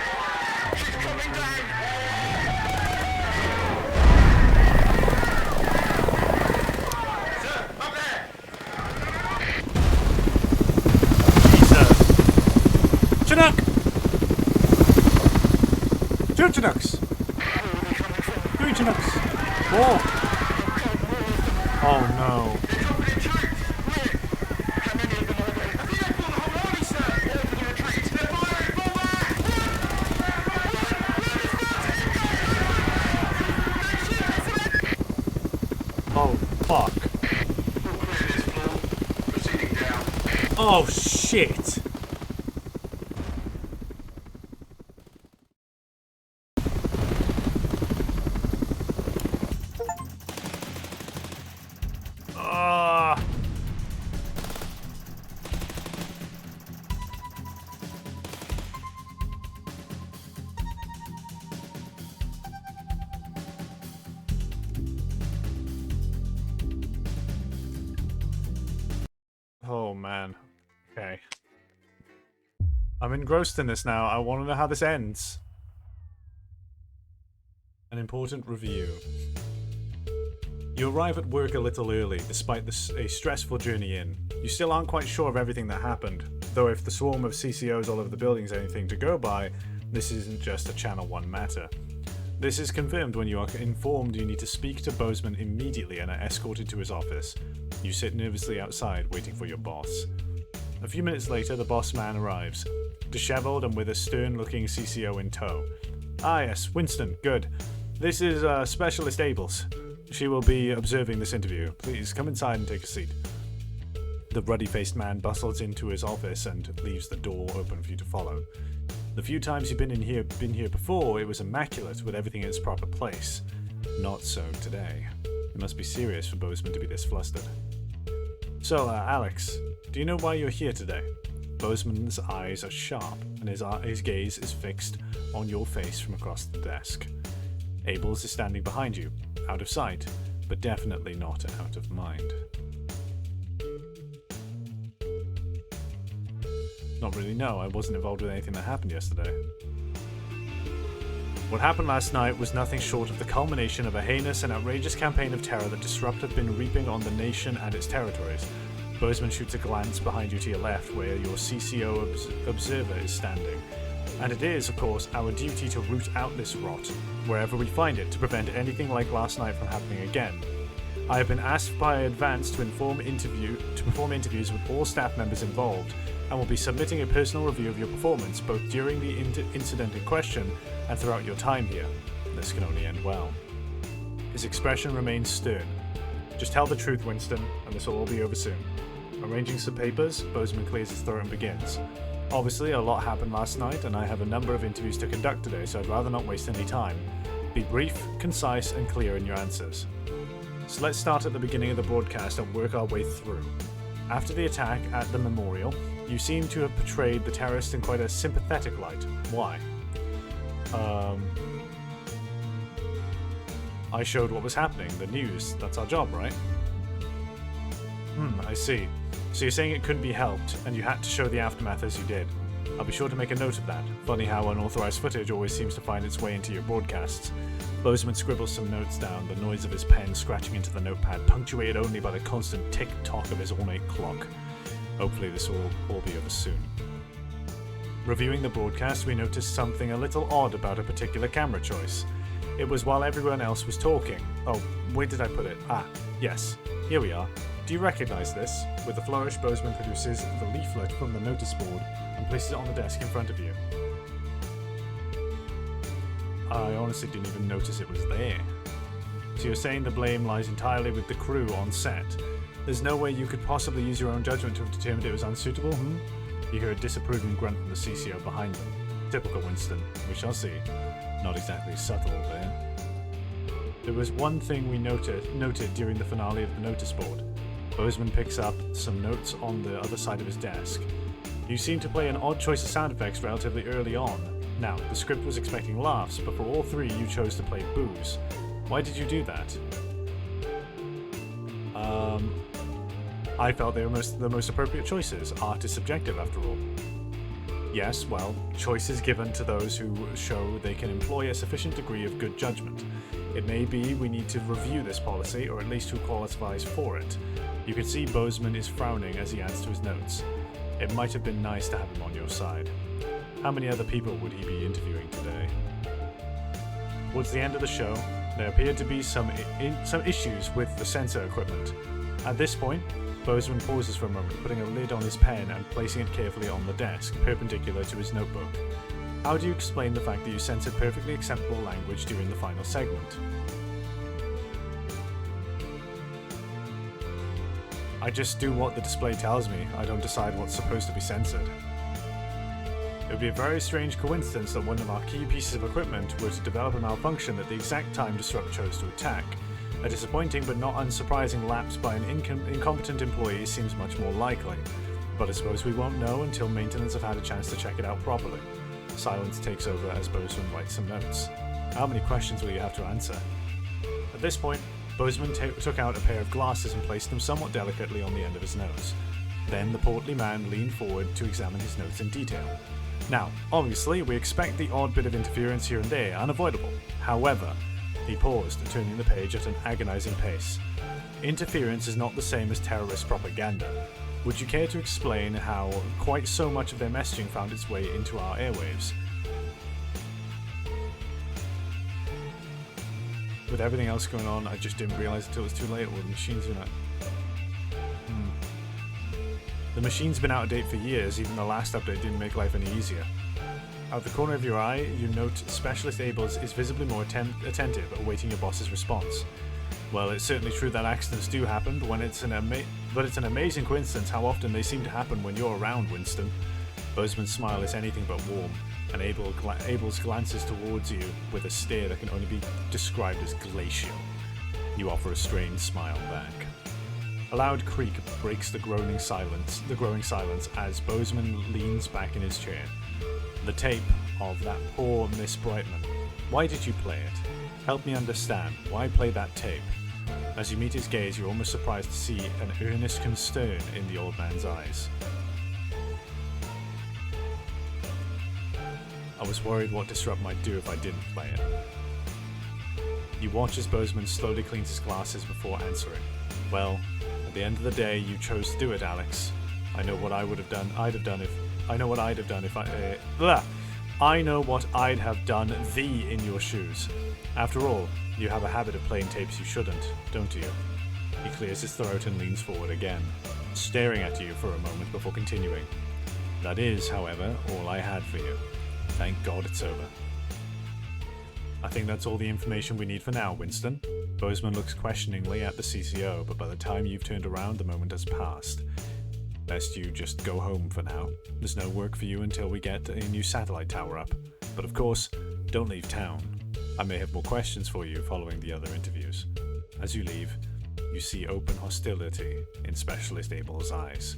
Chinook! Two Chinooks! Three Chinooks! More! Oh no. Oh, fuck. Oh, shit! Oh man. Okay. I'm engrossed in this now. I want to know how this ends. An important review. You arrive at work a little early, despite a stressful journey in. You still aren't quite sure of everything that happened, though if the swarm of CCOs all over the building is anything to go by, this isn't just a Channel 1 matter. This is confirmed when you are informed you need to speak to Bozeman immediately and are escorted to his office. You sit nervously outside, waiting for your boss. A few minutes later, the boss man arrives, disheveled and with a stern-looking CCO in tow. Ah yes, Winston, good. This is Specialist Abels. She will be observing this interview. Please come inside and take a seat. The ruddy-faced man bustles into his office and leaves the door open for you to follow. The few times you've been here before, it was immaculate with everything in its proper place. Not so today. It must be serious for Bozeman to be this flustered. So, Alex, do you know why you're here today? Bozeman's eyes are sharp, and his gaze is fixed on your face from across the desk. Abels is standing behind you, out of sight, but definitely not out of mind. Not really, no. I wasn't involved with anything that happened yesterday. What happened last night was nothing short of the culmination of a heinous and outrageous campaign of terror that Disrupt have been reaping on the nation and its territories. Bozeman shoots a glance behind you to your left where your CCO observer is standing. And it is, of course, our duty to root out this rot, wherever we find it, to prevent anything like last night from happening again. I have been asked by Advance to perform interviews with all staff members involved, and will be submitting a personal review of your performance both during the incident in question and throughout your time here. This can only end well. His expression remains stern. Just tell the truth, Winston, and this will all be over soon. Arranging some papers, Bozeman clears his throat and begins. Obviously, a lot happened last night, and I have a number of interviews to conduct today, so I'd rather not waste any time. Be brief, concise, and clear in your answers. So let's start at the beginning of the broadcast and work our way through. After the attack at the memorial, you seem to have portrayed the terrorists in quite a sympathetic light. Why? I showed what was happening, the news. That's our job, right? I see. So you're saying it couldn't be helped, and you had to show the aftermath as you did. I'll be sure to make a note of that. Funny how unauthorized footage always seems to find its way into your broadcasts. Bozeman scribbles some notes down, the noise of his pen scratching into the notepad, punctuated only by the constant tick-tock of his ornate clock. Hopefully this will all be over soon. Reviewing the broadcast, we noticed something a little odd about a particular camera choice. It was while everyone else was talking. Oh, where did I put it? Ah, yes. Here we are. Do you recognize this? With a flourish, Bozeman produces the leaflet from the notice board and places it on the desk in front of you. I honestly didn't even notice it was there. So you're saying the blame lies entirely with the crew on set? There's no way you could possibly use your own judgment to have determined it was unsuitable, You hear a disapproving grunt from the CCO behind them. Typical Winston. We shall see. Not exactly subtle there. There was one thing we noted during the finale of the notice board. Bozeman picks up some notes on the other side of his desk. You seem to play an odd choice of sound effects relatively early on. Now, the script was expecting laughs, but for all three you chose to play boos. Why did you do that? I felt they were the most appropriate choices. Art is subjective, after all. Yes, well, choices given to those who show they can employ a sufficient degree of good judgment. It may be we need to review this policy, or at least who qualifies for it. You can see Bozeman is frowning as he adds to his notes. It might have been nice to have him on your side. How many other people would he be interviewing today? Towards the end of the show, there appeared to be some issues with the sensor equipment. At this point, Bozeman pauses for a moment, putting a lid on his pen and placing it carefully on the desk, perpendicular to his notebook. How do you explain the fact that you censored perfectly acceptable language during the final segment? I just do what the display tells me. I don't decide what's supposed to be censored. It would be a very strange coincidence that one of our key pieces of equipment were to develop a malfunction at the exact time Disrupt chose to attack. A disappointing but not unsurprising lapse by an incompetent employee seems much more likely, but I suppose we won't know until maintenance have had a chance to check it out properly. Silence takes over as Bozeman writes some notes. How many questions will you have to answer? At this point, Bozeman took out a pair of glasses and placed them somewhat delicately on the end of his nose. Then the portly man leaned forward to examine his notes in detail. Now, obviously, we expect the odd bit of interference here and there, unavoidable. However, he paused, turning the page at an agonizing pace. Interference is not the same as terrorist propaganda. Would you care to explain how quite so much of their messaging found its way into our airwaves? With everything else going on, I just didn't realize until it was too late what the machines were not. The machine's been out of date for years, even the last update didn't make life any easier. Out of the corner of your eye, you note Specialist Ables is visibly more attentive, awaiting your boss's response. Well, it's certainly true that accidents do happen, but it's an amazing coincidence how often they seem to happen when you're around, Winston. Bozeman's smile is anything but warm, and Abel's glances towards you with a stare that can only be described as glacial. You offer a strained smile back. A loud creak breaks the growing silence as Bozeman leans back in his chair. The tape of that poor Miss Brightman. Why did you play it? Help me understand. Why play that tape? As you meet his gaze, you're almost surprised to see an earnest concern in the old man's eyes. I was worried what Disrupt might do if I didn't play it. You watch as Bozeman slowly cleans his glasses before answering. Well, at the end of the day, you chose to do it, Alex. I know what I would have done. I know what I'd have done thee in your shoes. After all, you have a habit of playing tapes you shouldn't, don't you? He clears his throat and leans forward again, staring at you for a moment before continuing. That is, however, all I had for you. Thank God it's over. I think that's all the information we need for now, Winston. Bozeman looks questioningly at the CCO, but by the time you've turned around, the moment has passed. Best you just go home for now. There's no work for you until we get a new satellite tower up. But of course, don't leave town. I may have more questions for you following the other interviews. As you leave, you see open hostility in Specialist Abel's eyes.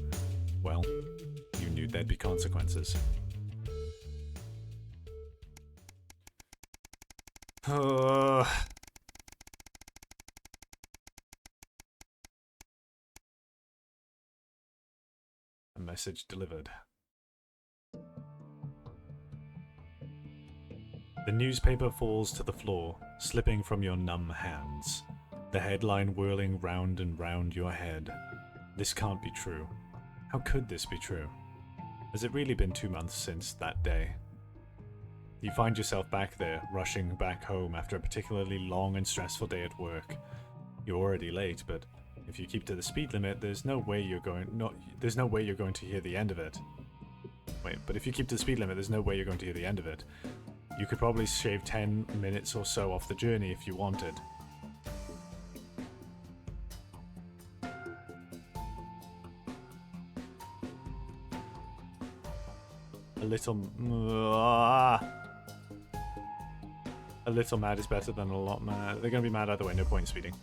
Well, you knew there'd be consequences. A message delivered. The newspaper falls to the floor, slipping from your numb hands. The headline whirling round and round your head. This can't be true. How could this be true? Has it really been 2 months since that day? You find yourself back there, rushing back home after a particularly long and stressful day at work. You're already late, but if you keep to the speed limit, there's no way you're going to hear the end of it. Wait, but if you keep to the speed limit, there's no way you're going to hear the end of it. You could probably shave 10 minutes or so off the journey if you wanted. A little mad is better than a lot mad. They're going to be mad either way, no point in speeding.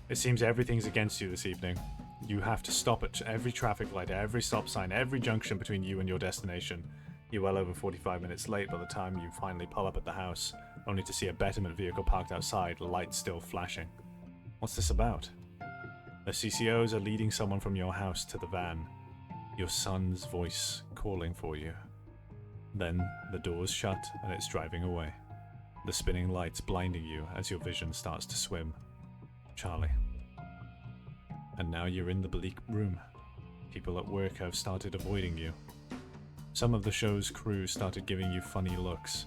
It seems everything's against you this evening. You have to stop at every traffic light, every stop sign, every junction between you and your destination. You're well over 45 minutes late by the time you finally pull up at the house, only to see a betterment vehicle parked outside, lights still flashing. What's this about? The CCOs are leading someone from your house to the van, your son's voice calling for you. Then the doors shut and it's driving away, the spinning lights blinding you as your vision starts to swim. Charlie. And now you're in the bleak room. People at work have started avoiding you. Some of the show's crew started giving you funny looks.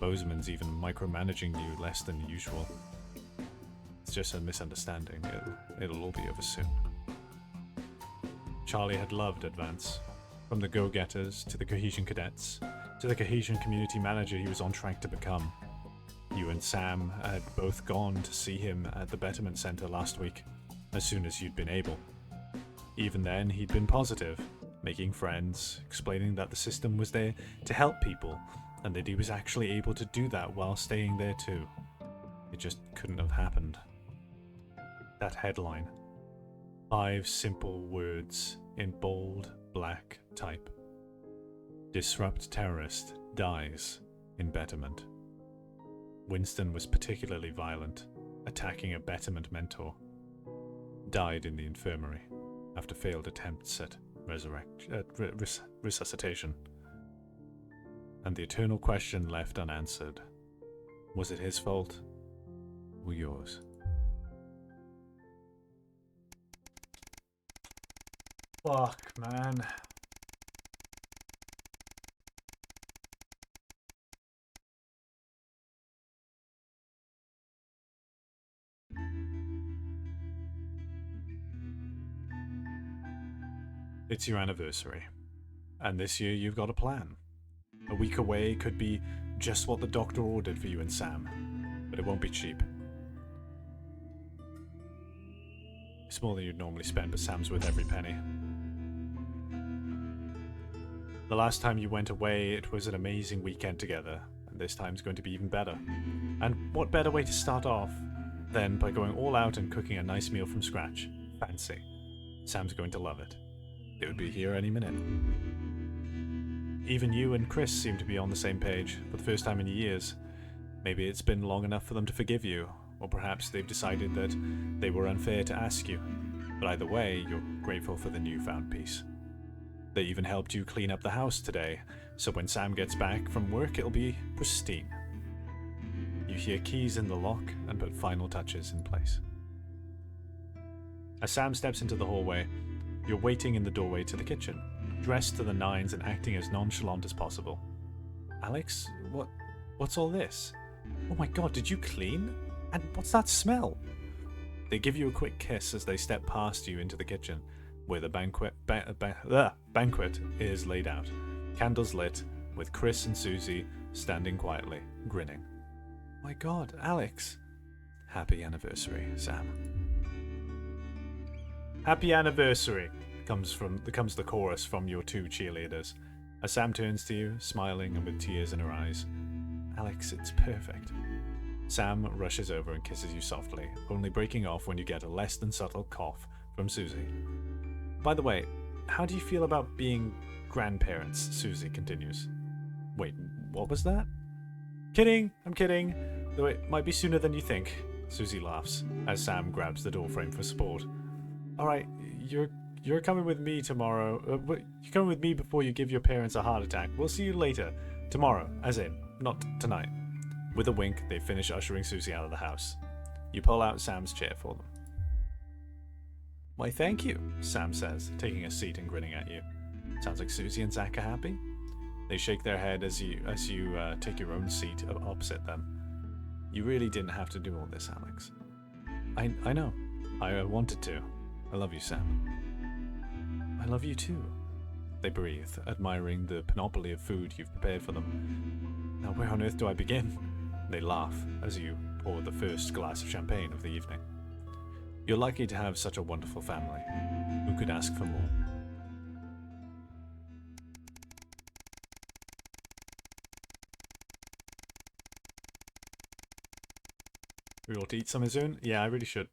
Bozeman's even micromanaging you less than usual. It's just a misunderstanding. It'll all be over soon. Charlie had loved Advance. From the go-getters, to the Cohesion cadets, to the Cohesion community manager he was on track to become. You and Sam had both gone to see him at the Betterment Center last week, as soon as you'd been able. Even then, he'd been positive, making friends, explaining that the system was there to help people, and that he was actually able to do that while staying there too. It just couldn't have happened. That headline. 5 simple words in bold, black type. Disrupt terrorist dies in Betterment. Winston was particularly violent, attacking a Betterment mentor. Died in the infirmary after failed attempts at resuscitation. And the eternal question left unanswered. Was it his fault or yours? Fuck, man. It's your anniversary, and this year you've got a plan. A week away could be just what the doctor ordered for you and Sam, but it won't be cheap. It's more than you'd normally spend, but Sam's worth every penny. The last time you went away, it was an amazing weekend together, and this time's going to be even better. And what better way to start off than by going all out and cooking a nice meal from scratch? Fancy. Sam's going to love it. It would be here any minute. Even you and Chris seem to be on the same page for the first time in years. Maybe it's been long enough for them to forgive you, or perhaps they've decided that they were unfair to ask you. But either way, you're grateful for the newfound peace. They even helped you clean up the house today, so when Sam gets back from work, it'll be pristine. You hear keys in the lock and put final touches in place. As Sam steps into the hallway, you're waiting in the doorway to the kitchen, dressed to the nines and acting as nonchalant as possible. Alex, what's all this? Oh my god, did you clean? And what's that smell? They give you a quick kiss as they step past you into the kitchen, where the banquet is laid out, candles lit, with Chris and Susie standing quietly, grinning. My god, Alex. Happy anniversary, Sam. Happy anniversary, comes the chorus from your 2 cheerleaders, as Sam turns to you, smiling and with tears in her eyes. Alex, it's perfect. Sam rushes over and kisses you softly, only breaking off when you get a less than subtle cough from Susie. By the way, how do you feel about being grandparents? Susie continues. Wait, what was that? Kidding, I'm kidding. Though it might be sooner than you think. Susie laughs, as Sam grabs the doorframe for support. Alright, you're coming with me tomorrow. You're coming with me before you give your parents a heart attack. We'll see you later. Tomorrow, as in, not tonight. With a wink, they finish ushering Susie out of the house. You pull out Sam's chair for them. Why, thank you, Sam says, taking a seat and grinning at you. Sounds like Susie and Zach are happy. They shake their head as you take your own seat opposite them. You really didn't have to do all this, Alex. I know. I wanted to. I love you, Sam. I love you too. They breathe, admiring the panoply of food you've prepared for them. Now where on earth do I begin? They laugh as you pour the first glass of champagne of the evening. You're lucky to have such a wonderful family. Who could ask for more? We ought to eat something soon? Yeah, I really should.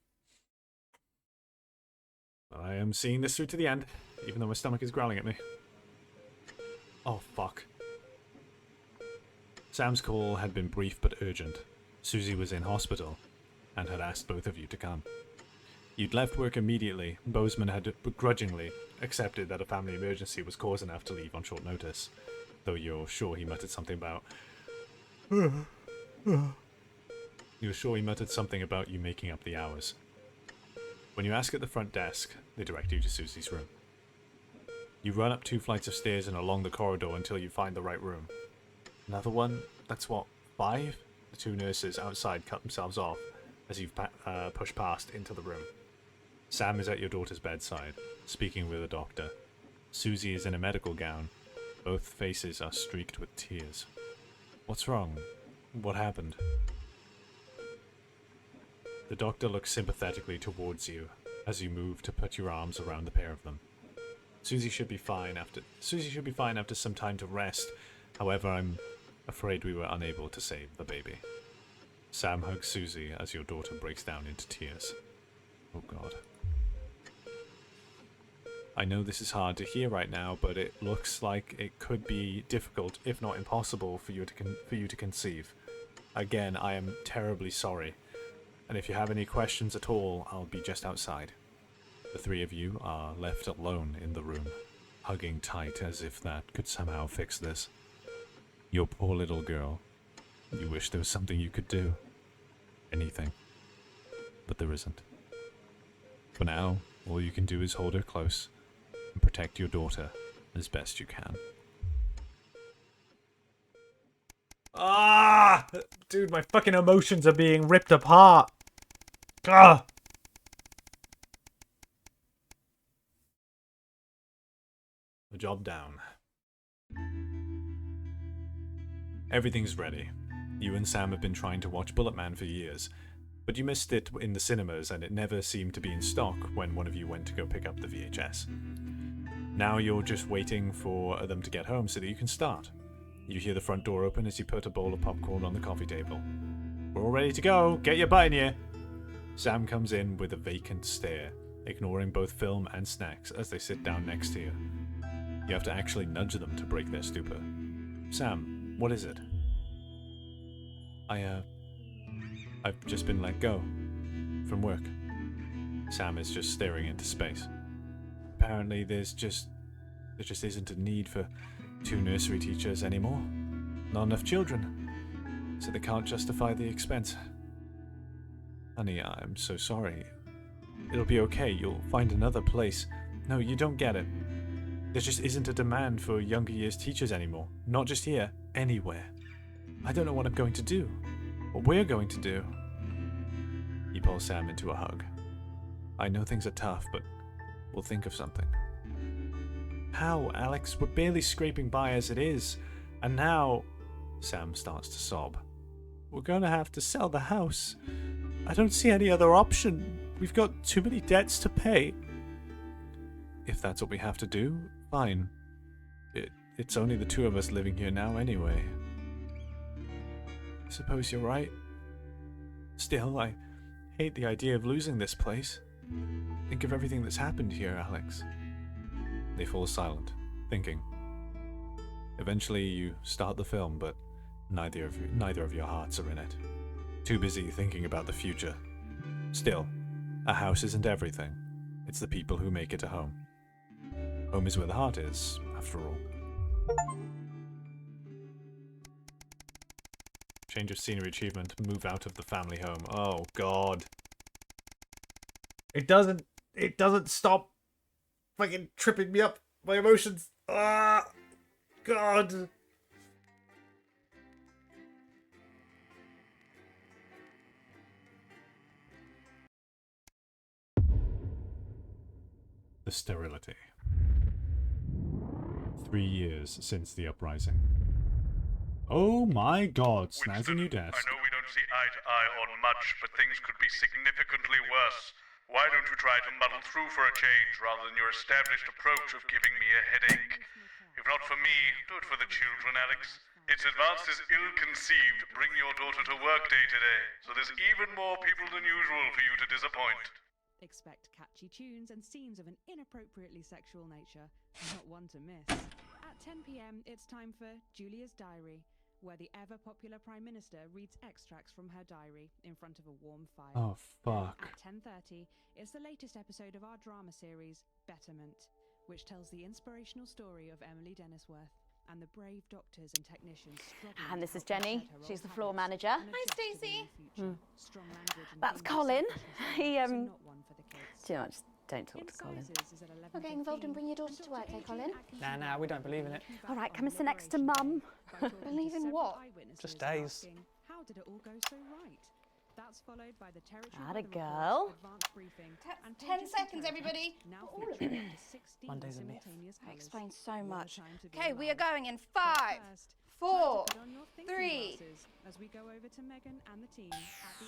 I am seeing this through to the end, even though my stomach is growling at me. Oh, fuck. Sam's call had been brief but urgent. Susie was in hospital, and had asked both of you to come. You'd left work immediately. Bozeman had begrudgingly accepted that a family emergency was cause enough to leave on short notice, though you're sure he muttered something about... You're sure he muttered something about you making up the hours. When you ask at the front desk, they direct you to Susie's room. You run up 2 flights of stairs and along the corridor until you find the right room. Another one? That's what, 5? The 2 nurses outside cut themselves off as you've pushed past into the room. Sam is at your daughter's bedside, speaking with a doctor. Susie is in a medical gown. Both faces are streaked with tears. What's wrong? What happened? The doctor looks sympathetically towards you as you move to put your arms around the pair of them. Susie should be fine after some time to rest. However, I'm afraid we were unable to save the baby. Sam hugs Susie as your daughter breaks down into tears. Oh God. I know this is hard to hear right now, but it looks like it could be difficult, if not impossible, for you to conceive. Again, I am terribly sorry. And if you have any questions at all, I'll be just outside. The 3 of you are left alone in the room, hugging tight as if that could somehow fix this. Your poor little girl. You wish there was something you could do. Anything. But there isn't. For now, all you can do is hold her close and protect your daughter as best you can. Ah! Dude, my fucking emotions are being ripped apart. Ah! The job down. Everything's ready. You and Sam have been trying to watch Bullet Man for years, but you missed it in the cinemas and it never seemed to be in stock when one of you went to go pick up the VHS. Now you're just waiting for them to get home so that you can start. You hear the front door open as you put a bowl of popcorn on the coffee table. We're all ready to go. Get your butt in here. Sam comes in with a vacant stare, ignoring both film and snacks as they sit down next to you. You have to actually nudge them to break their stupor. Sam, what is it? I've just been let go. From work. Sam is just staring into space. Apparently there just isn't a need for 2 nursery teachers anymore. Not enough children. So they can't justify the expense. Honey, I'm so sorry. It'll be okay, you'll find another place. No, you don't get it. There just isn't a demand for younger years teachers anymore. Not just here, anywhere. I don't know what I'm going to do. What we're going to do. You pull Sam into a hug. I know things are tough, but we'll think of something. How, Alex? We're barely scraping by as it is. And now... Sam starts to sob. We're going to have to sell the house. I don't see any other option. We've got too many debts to pay. If that's what we have to do, fine. It's only the 2 of us living here now anyway. I suppose you're right. Still, I hate the idea of losing this place. Think of everything that's happened here, Alex. They fall silent, thinking. Eventually, you start the film, but neither of your hearts are in it. Too busy thinking about the future. Still, a house isn't everything. It's the people who make it a home. Home is where the heart is, after all. Change of scenery achievement. Move out of the family home. Oh, God. It doesn't stop fucking tripping me up. My emotions. Ah, God. The sterility. 3 years since the uprising. Oh my God, snazzy new desk. I know we don't see eye to eye on much, but things could be significantly worse. Why don't you try to muddle through for a change rather than your established approach of giving me a headache? If not for me, do it for the children, Alex. It's advanced as ill-conceived bring your daughter to work day today, so there's even more people than usual for you to disappoint. Expect catchy tunes and scenes of an inappropriately sexual nature, not one to miss. At 10 p.m, it's time for Julia's Diary, where the ever-popular Prime Minister reads extracts from her diary in front of a warm fire. Oh, fuck. At 10:30, it's the latest episode of our drama series, Betterment, which tells the inspirational story of Emily Dennisworth and the brave doctors and technicians struggling. And this to is help Jenny. reset her She's old the floor habits manager. and Hi, adjust to the Stacey. new future. Strong language and That's being Colin. self-sufficient He is not one for the kids. Too much. Don't talk to Colin. Not getting involved and bring your daughter to work, eh, Colin? Nah, we don't believe in it. All right, come and sit next to Mum. Believe in what? Just days. How did it all go so right? That's followed by the territory Atta weather girl. reports, advanced briefing, and 10 pages seconds, of everybody. now All of featuring it. up to 16 Monday's a myth. simultaneous That colours. explains so What a much. time to be Okay, we are alive. going in But 5, first, 4, time to put on your thinking 3. glasses as we go over to Megan and the team at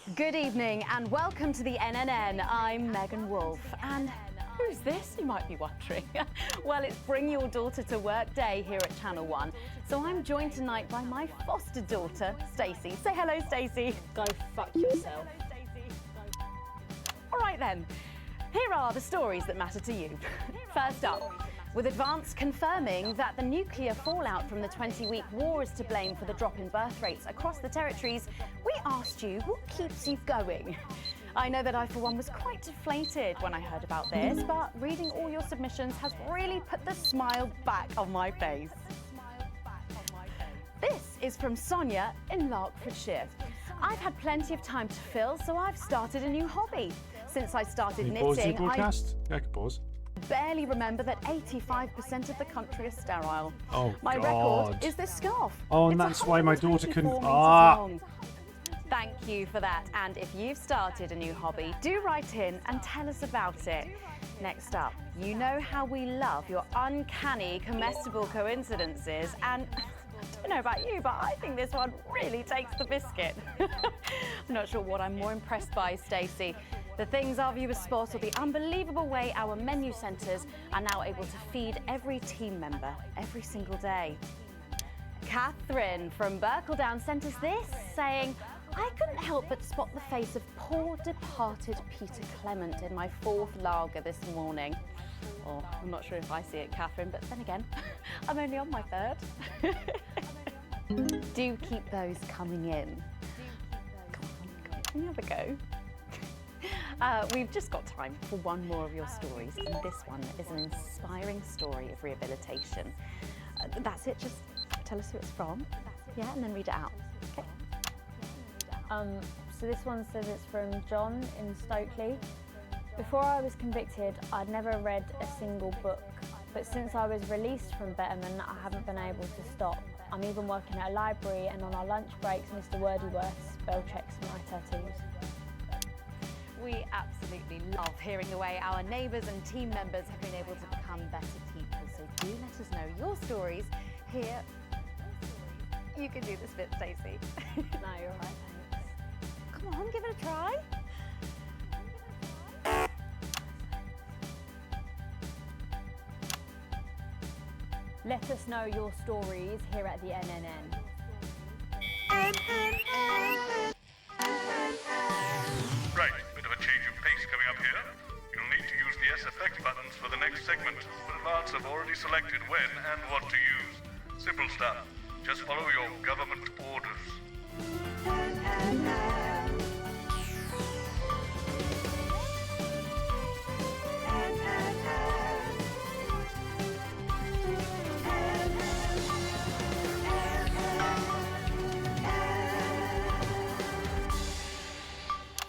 the Good evening and welcome to the NNN. I'm Megan Wolf. And who's this, you might be wondering? Well, it's Bring Your Daughter to Work Day here at Channel 1. So I'm joined tonight by my foster daughter, Stacey. Say hello, Stacey. Go fuck yourself. All right then, here are the stories that matter to you. First up, with Advance confirming that the nuclear fallout from the 20-week war is to blame for the drop in birth rates across the territories, we asked you what keeps you going. I know that I, for one, was quite deflated when I heard about this, but reading all your submissions has really put the smile back on my face. This is from Sonia in Larkfordshire. I've had plenty of time to fill, so I've started a new hobby. Since I started Can you pause the knitting, I broadcast? Yeah, I can pause. barely remember that 85% of the country is sterile. Oh, my God. record is this scarf. Oh, and It's that's why my daughter 124 couldn't. meters Ah! long. Thank you for that. And if you've started a new hobby, do write in and tell us about it. Next up, you know how we love your uncanny comestible coincidences, and I don't know about you, but I think this one really takes the biscuit. I'm not sure what I'm more impressed by, Stacey. The things our viewers spot, or the unbelievable way our menu centres are now able to feed every team member every single day. Catherine from Berkeldown sent us this, saying, I couldn't help but spot the face of poor departed Peter Clement in my 4th lager this morning. Or, I'm not sure if I see it, Catherine, but then again, I'm only on my 3rd. Do keep those coming in. Come on, can you have a go? We've just got time for one more of your stories, and this one is an inspiring story of rehabilitation. That's it, just tell us who it's from, yeah, and then read it out. Okay. So this one says it's from John in Stokely. Before I was convicted, I'd never read a single book, but since I was released from Betterment, I haven't been able to stop. I'm even working at a library, and on our lunch breaks, Mr. Wordyworth spell checks my tattoos. We absolutely love hearing the way our neighbours and team members have been able to become better people, so do let us know your stories here. You can do this bit, Stacey. No, you're right, thanks. Come on, give it a try. Let us know your stories here at the NNN. Right, bit of a change of pace coming up here. You'll need to use the S effect buttons for the next segment, but Advance have already selected when and what to use. Simple stuff. Just follow your government orders.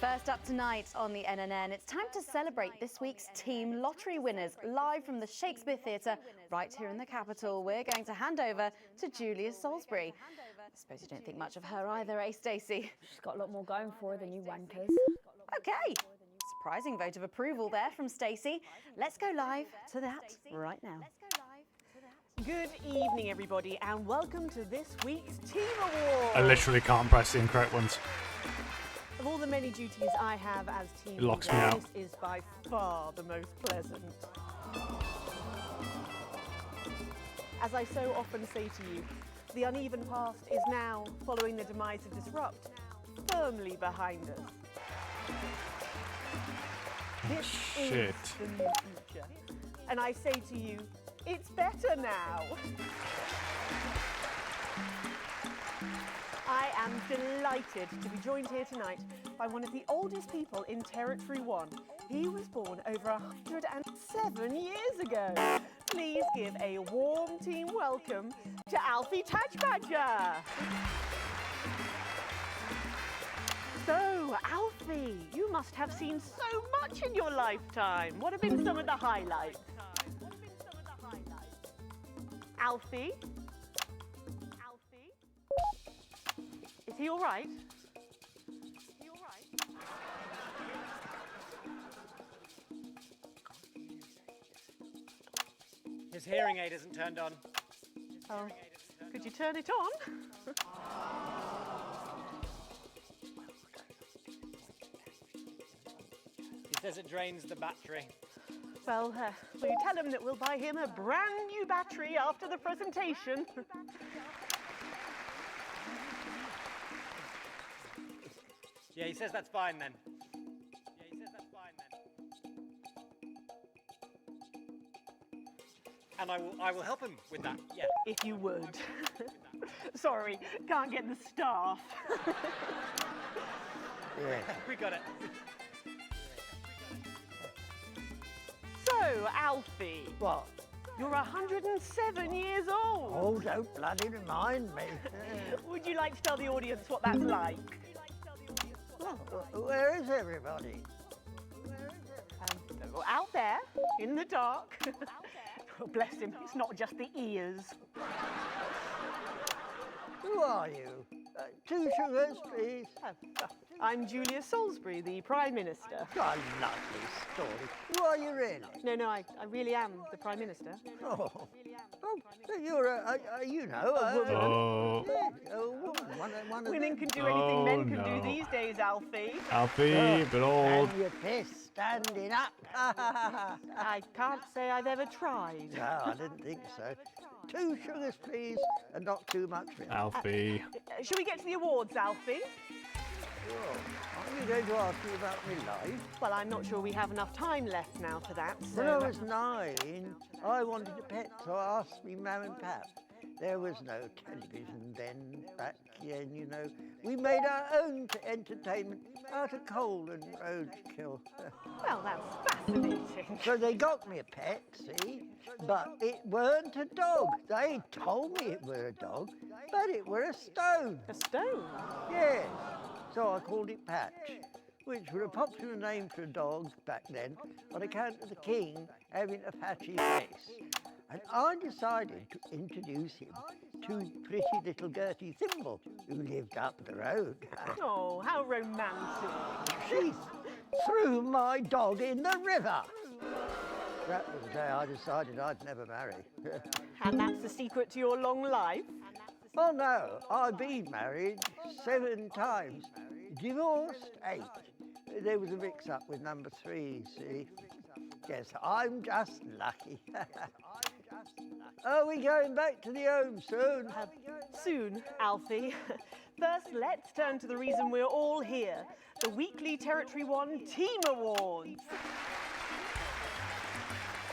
First up tonight on the NNN, it's time to celebrate this week's team lottery winners live from the Shakespeare Theatre right here in the capital. We're going to hand over to Julia Salisbury. I suppose you don't think much of her either, eh, Stacey? She's got a lot more going for her than you wankers. Okay, surprising vote of approval there from Stacey. Let's go live to that right now. Good evening, everybody, and welcome to this week's Team Award. I literally can't press the incorrect ones. Of all the many duties I have as team It locks leader, me out. this is by far the most pleasant. As I so often say to you, the uneven past is now, following the demise of Disrupt, firmly behind us. This Shit. is the new future. And I say to you, it's better now. delighted to be joined here tonight by one of the oldest people in Territory 1. He was born over 107 years ago. Please give a warm team welcome to Alfie Touchbadger. So, Alfie, you must have seen so much in your lifetime. What have been some of the highlights? Alfie? Alfie? Is he all right? Is he all right? His hearing aid isn't turned on. Oh, could you turn it on? He says it drains the battery. Well, will you tell him that we'll buy him a brand new battery after the presentation? Yeah, he says that's fine then. Yeah, he says that's fine then. And I will help him with that, yeah. If you would. Sorry, can't get the staff. Yeah. We got it. So, Alfie. What? You're 107 years old. Oh, don't bloody remind me. Would you like to tell the audience what that's like? Where is everybody? Out there, in the dark. Oh, bless him, it's not just the ears. Who are you? 2 sugars, please. I'm Julia Salisbury, the Prime Minister. A lovely story. Who are you really? No, I really am the Prime Minister. Oh, so you're a you know, a woman. Oh. Yeah, a woman. One of Women them. can do anything men can no. do these days, Alfie. Alfie, a bit old. And your fist standing up. I can't say I've ever tried. No, I didn't think so. 2 sugars, please, and not too much milk. Alfie. Shall we get to the awards, Alfie? Well, are you going to ask me about my life? Well, I'm not sure we have enough time left now for that, so... When I was 9, I wanted a pet, so I asked me mum and pap. There was no television then, back then, you know. We made our own entertainment out of coal and roadkill. Well, that's fascinating. So they got me a pet, see? But it weren't a dog. They told me it were a dog, but it were a stone. A stone? Yes. So I called it Patch, which was a popular name for a dog back then on account of the king having a patchy face. And I decided to introduce him to pretty little Gertie Thimble, who lived up the road. Oh, how romantic. She threw my dog in the river. That was the day I decided I'd never marry. And that's the secret to your long life? Oh no, I've been married 7 times, divorced 8. There was a mix-up with number 3, see? Yes, I'm just lucky. Are we going back to the home soon? Soon, Alfie. First, let's turn to the reason we're all here, the weekly Territory 1 Team Awards.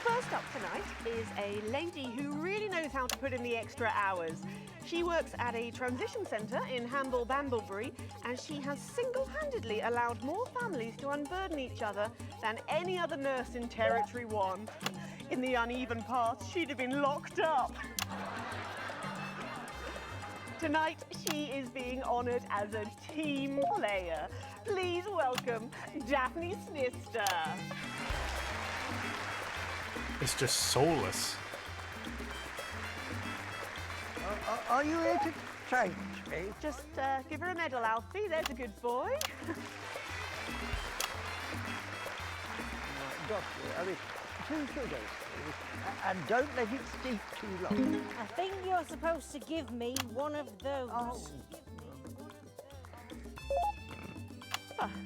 First up tonight is a lady who really knows how to put in the extra hours. She works at a transition centre in Hamble-Bamblebury, and she has single-handedly allowed more families to unburden each other than any other nurse in Territory 1. In the uneven path, she'd have been locked up. Tonight, she is being honoured as a team player. Please welcome Daphne Snister. It's just soulless. Are you here to change me? Just give her a medal, Alfie. There's a good boy. Doctor, I mean, 2 sugars, please. And don't let it steep too long. I think you're supposed to give me one of those. Oh.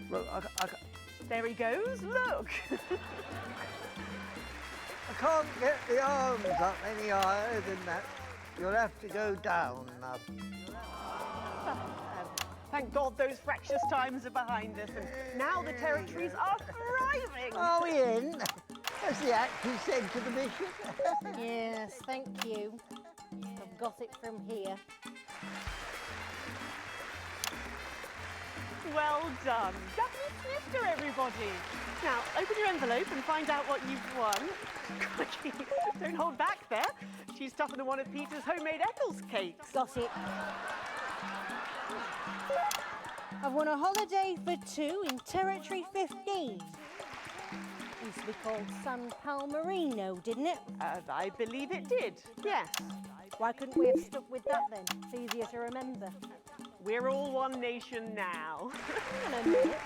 Well, There he goes. Look. I can't get the arms up any higher than that. You'll have to go down now. Thank God those fractious times are behind us, and now the territories are thriving. Are we in? As the actor said to the bishop. Yes, thank you. I've got it from here. Well done. Daphne Snifter, everybody. Now, open your envelope and find out what you've won. Crikey, don't hold back there. She's tougher than one of Peter's homemade Eccles cakes. Got it. I've won a holiday for two in Territory 15. Used to be called San Palmerino, didn't it? I believe it did, yes. Why couldn't we have stuck with that then? It's easier to remember. We're all one nation now. Hang on a minute.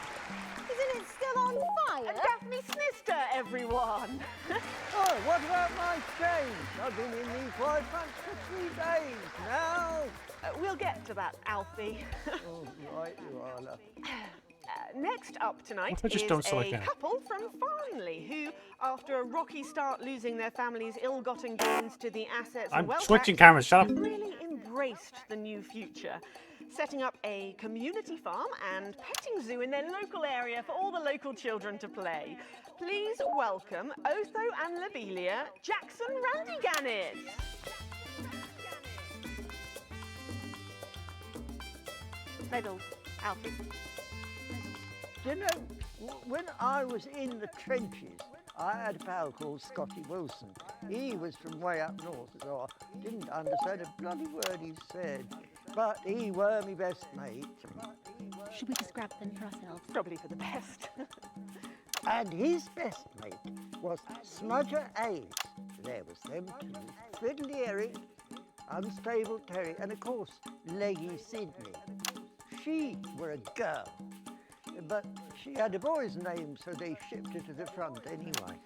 Isn't it still on fire? Daphne Snister, everyone. Oh, what about my change? I've been in these wide pants for 3 days now. We'll get to that, Alfie. Oh, right you are, love. Next up tonight What if I just is don't select a that? couple from Farnley who, after a rocky start losing their family's ill-gotten gains to the assets I'm and wealth switching tax, cameras, shut up. really embraced the new future, setting up a community farm and petting zoo in their local area for all the local children to play. Please welcome Otho and Lobelia, Jackson Randy-Gannett. Medals, Alfie. Do you know, when I was in the trenches, I had a pal called Scotty Wilson. He was from way up north, so I didn't understand a bloody word he said. But he were my best mate. Should we just grab them for ourselves? Probably for the best. And his best mate was Smudger Ace. There was them two, Fiddly Eric, Unstable Terry, and of course, Leggy Sydney. She were a girl, but she had a boy's name, so they shipped her to the front anyway.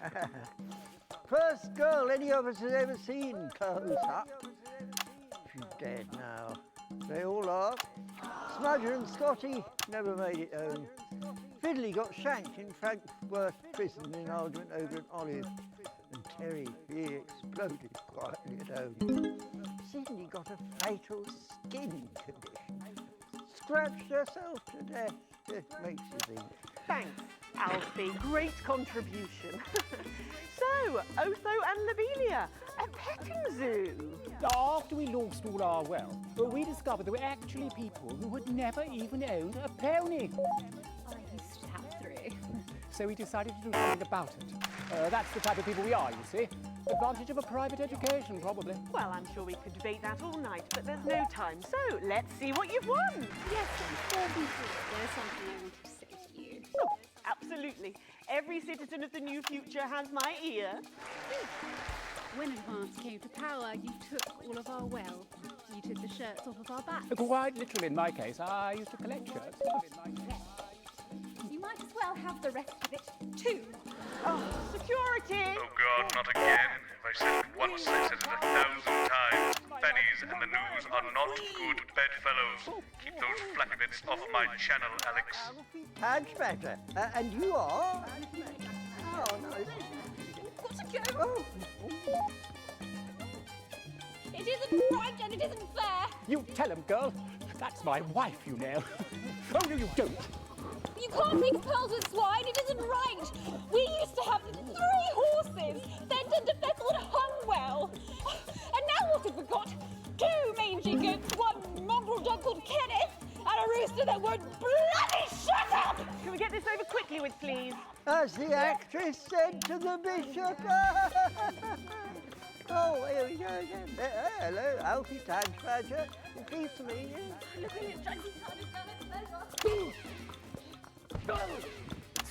First girl any of us has ever seen close up. She's dead now. They all are. Smudger and Scotty never made it home. Fiddly got shanked in Frankworth prison in an argument over an olive. And Terry, he exploded quietly at home. Sydney got a fatal skin condition. Scratched herself to death. It makes you think. Thanks, Alfie. Great contribution. So, Otho and Lobelia, a petting zoo. After we lost all our wealth, we discovered there were actually people who had never even owned a pony. I used to have 3. So we decided to do something about it. That's the type of people we are, you see. Advantage of a private education, probably. Well, I'm sure we could debate that all night, but there's no time. So, let's see what you've won. Yes, before we do, there's something I wanted to say to you. Oh, absolutely. Every citizen of the new future has my ear. When advance came to power, you took all of our wealth. You took the shirts off of our backs. Quite literally, in my case, I used to collect shirts. You might as well have the rest of it, too. Oh, security! Oh God, not again. If I said it once, I said it 1,000 times. Pennies and the news are not good bedfellows. Keep those flappy bits off my channel, Alex. Patch better. And you are? Oh, no. Got to go. Oh. It isn't right and it isn't fair. You tell him, girl. That's my wife, you know. Oh, no, you don't. You can't mix pearls with swine. It isn't right. We used to have 3 horses, fed and feckled and hung well. And now what have we got? 2 mangy goats, 1 mongrel dog called Kenneth, and a rooster that won't bloody shut up! Can we get this over quickly with, please? As the actress said to the bishop. Oh, here we go again. Hello, Alfie Tadge Badger. Pleased to meet you.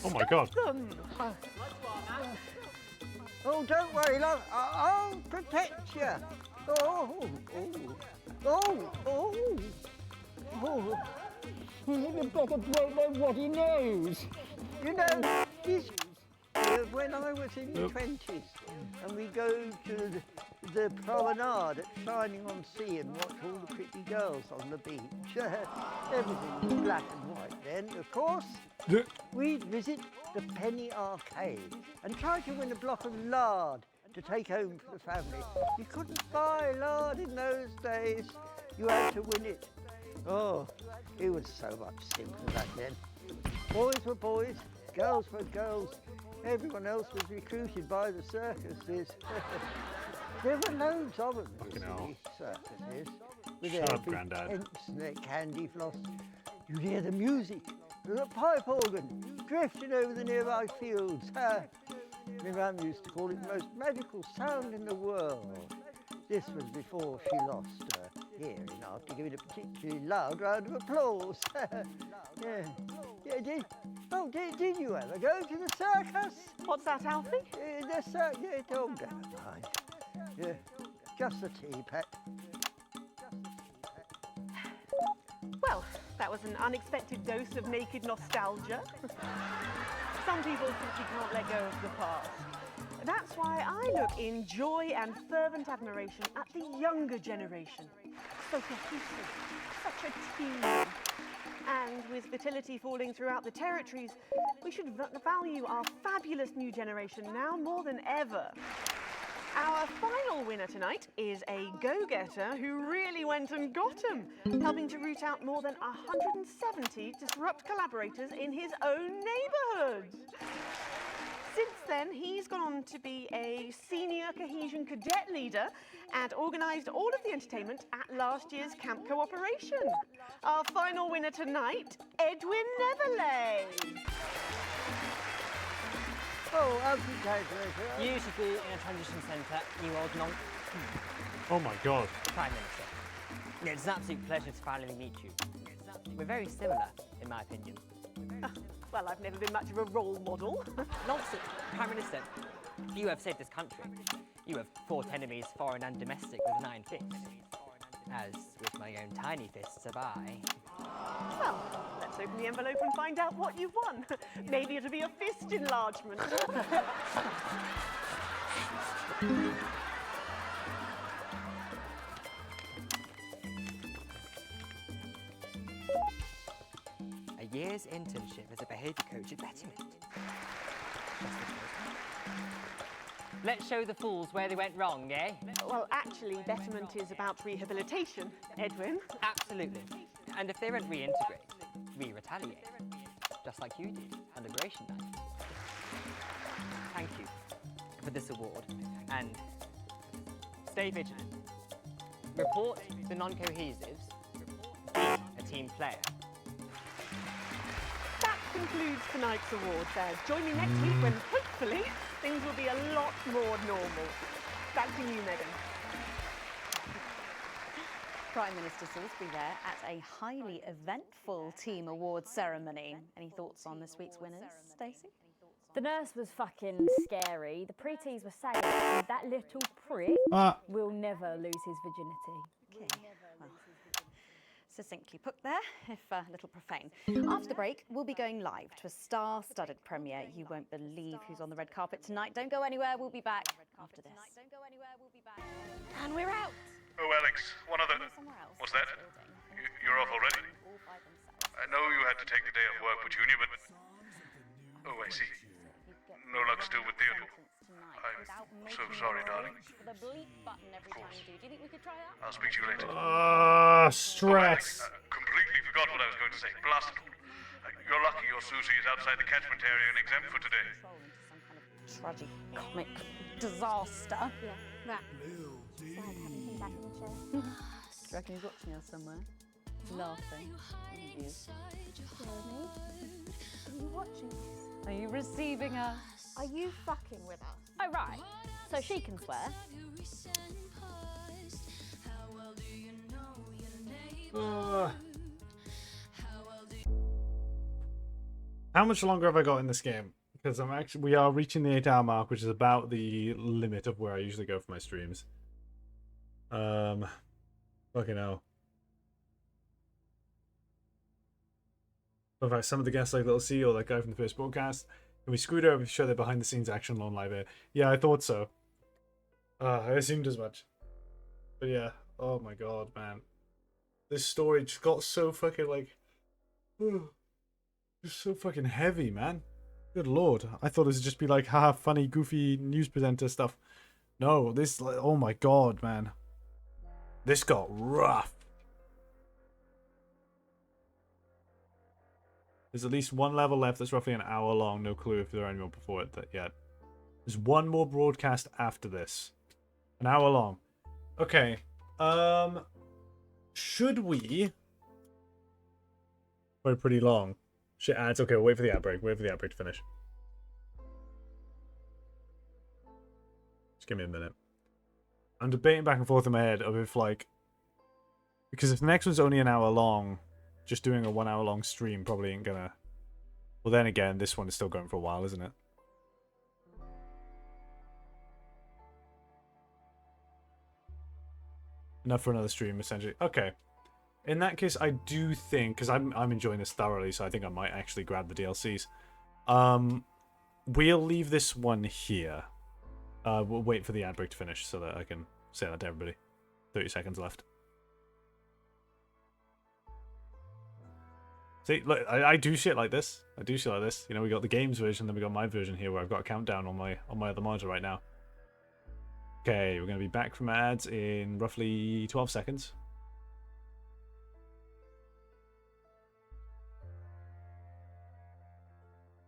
Oh my God. Oh, don't worry, love. I'll protect you. Oh, oh, oh, oh. You better break their ruddy nose. You know, when I was in the 20s and we go to the promenade at Shining on Sea and watch all the pretty girls on the beach. Everything was black and white then, of course. We'd visit the Penny Arcade and try to win a block of lard to take home for the family. You couldn't buy lard in those days. You had to win it. Oh, it was so much simpler back then. Boys were boys, girls were girls. Everyone else was recruited by the circuses. There were loads of them, you see, circuses. With Shut their up, big Grandad. tents and their candy floss. You'd hear the music There's a pipe organ drifting over the nearby fields. My mum used to call it the most magical sound in the world. This was before she lost her hearing after giving a particularly loud round of applause. Did you ever go to the circus? What's that, Alfie? The circus, never mind. Yeah, just the tea, pet. Well, that was an unexpected dose of naked nostalgia. Some people simply can't let go of the past. That's why I look in joy and fervent admiration at the younger generation. So cohesive, such a team. And with fertility falling throughout the territories, we should value our fabulous new generation now more than ever. Our final winner tonight is a go-getter who really went and got 'em, helping to root out more than 170 disrupt collaborators in his own neighbourhood. Since then, he's gone on to be a senior cohesion cadet leader and organised all of the entertainment at last year's Camp Cooperation. Our final winner tonight, Edwin Neverley. Oh, You should be in a transition centre, you old non... Oh my god. Prime Minister. It's an absolute pleasure to finally meet you. We're very similar, in my opinion. Well, I've never been much of a role model. Nonsense. Prime Minister, you have saved this country. You have fought enemies, foreign and domestic, with an iron fist. As with my own tiny fists have I. Well, let's open the envelope and find out what you've won. Maybe it'll be a fist enlargement. A year's internship as a behaviour coach at Betterment. Let's show the fools where they went wrong, eh? Well, actually, Betterment is about rehabilitation, Edwin. Absolutely. And if they don't reintegrate, we retaliate. Just like you did on Liberation Night. Thank you for this award, and stay vigilant. Report the non-cohesives. Be a team player. That concludes tonight's awards. Join me next week when, hopefully, things will be a lot more normal. Back to you, Megan. Prime Minister Salisbury there at a highly eventful team awards ceremony. Any thoughts on this week's winners, Stacey? The nurse was fucking scary. The pretties were saying that little prick will never lose his virginity. Okay, well, succinctly put there, if a little profane. After the break, we'll be going live to a star-studded premiere. You won't believe who's on the red carpet tonight. Don't go anywhere, we'll be back after this. And we're out! Oh, Alex, one other... What's that? You're off already? I know you had to take the day off work with Junior, but... Oh, I see. No luck still with Theodore. I'm so sorry, darling. Of course. I'll speak to you later. Stress. Oh, Alex, completely forgot what I was going to say. Blasted. You're lucky your Susie is outside the catchment area and exempt for today. Tragicomic disaster. That. Do you reckon he's watching us somewhere? Laughing. Jeremy, are you watching us? Are you receiving us? Are you fucking with us? Oh, right. So she can swear. How much longer have I got in this game? Because we are reaching the 8-hour mark, which is about the limit of where I usually go for my streams. Fucking hell. In fact, some of the guests like Little C or that guy from the first broadcast, can we screwed over to show their behind the scenes action on live air? Yeah, I thought so. I assumed as much. But yeah, oh my god, man. This story just got so fucking like... just so fucking heavy, man. Good lord. I thought it would just be like, haha, funny, goofy news presenter stuff. No, this, like, oh my god, man. This got rough. There's at least one level left that's roughly an hour long. No clue if there are any more before it yet. There's one more broadcast after this. An hour long. Okay. Should we... We're pretty long. Shit ads. Okay, we'll wait for the outbreak. Wait for the outbreak to finish. Just give me a minute. I'm debating back and forth in my head of if, like... Because if the next one's only an hour long, just doing a 1 hour long stream probably ain't gonna... Well, then again, this one is still going for a while, isn't it? Enough for another stream, essentially. Okay. In that case, I do think... Because I'm enjoying this thoroughly, so I think I might actually grab the DLCs. We'll leave this one here. We'll wait for the ad break to finish so that I can say that to everybody. 30 seconds left. See, look, I do shit like this. I do shit like this. You know, we got the games version, then we got my version here where I've got a countdown on my other monitor right now. Okay, we're going to be back from ads in roughly 12 seconds.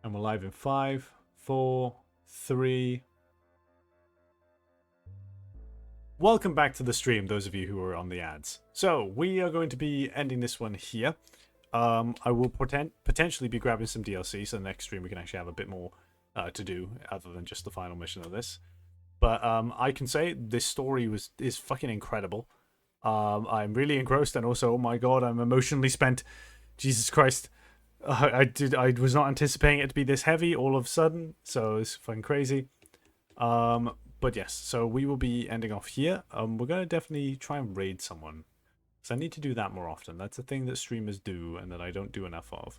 And we're live in 5, 4, 3... Welcome back to the stream, those of you who are on the ads. So, we are going to be ending this one here. I will potentially be grabbing some DLC, so the next stream we can actually have a bit more to do, other than just the final mission of this. But I can say this story is fucking incredible. I'm really engrossed, and also, oh my god, I'm emotionally spent. Jesus Christ. I was not anticipating it to be this heavy all of a sudden, so it's fucking crazy. But yes, so we will be ending off here. We're going to definitely try and raid someone. So I need to do that more often. That's a thing that streamers do and that I don't do enough of.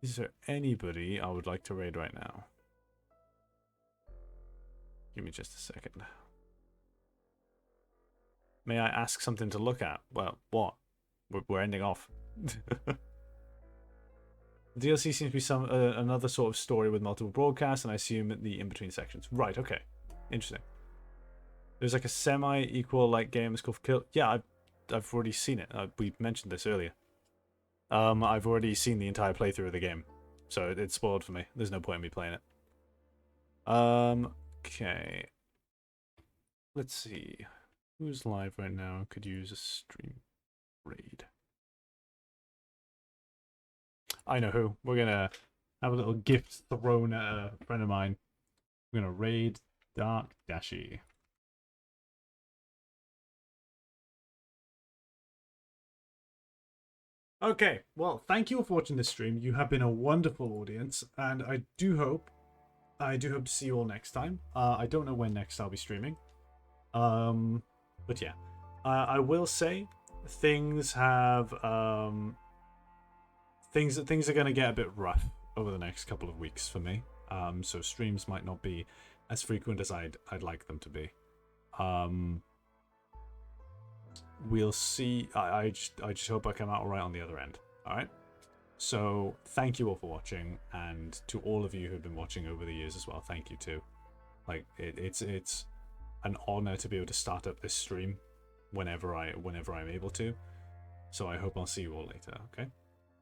Is there anybody I would like to raid right now? Give me just a second. May I ask something to look at? Well, what? We're ending off. DLC seems to be another sort of story with multiple broadcasts, and I assume the in-between sections. Right, okay. Interesting. There's like a semi-equal like game that's called Kill. Yeah, I've already seen it. We mentioned this earlier. I've already seen the entire playthrough of the game, so it's spoiled for me. There's no point in me playing it. Okay. Let's see. Who's live right now? Could use a stream raid. I know who. We're gonna have a little gift thrown at a friend of mine. We're gonna raid Dark Dashi. Okay, well, thank you all for watching this stream. You have been a wonderful audience, and I do hope to see you all next time. I don't know when next I'll be streaming. But yeah. I will say things have things are gonna get a bit rough over the next couple of weeks for me. So streams might not be as frequent as I'd like them to be. We'll see. I just hope I come out alright on the other end. Alright? So thank you all for watching, and to all of you who've been watching over the years as well, thank you too. Like it's an honor to be able to start up this stream whenever I'm able to. So I hope I'll see you all later, okay?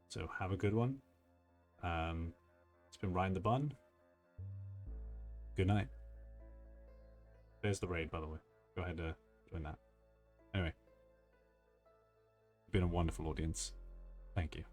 So have a good one. It's been Ryan the Bun. Good night. There's the raid, by the way. Go ahead to join that. Anyway. You've been a wonderful audience. Thank you.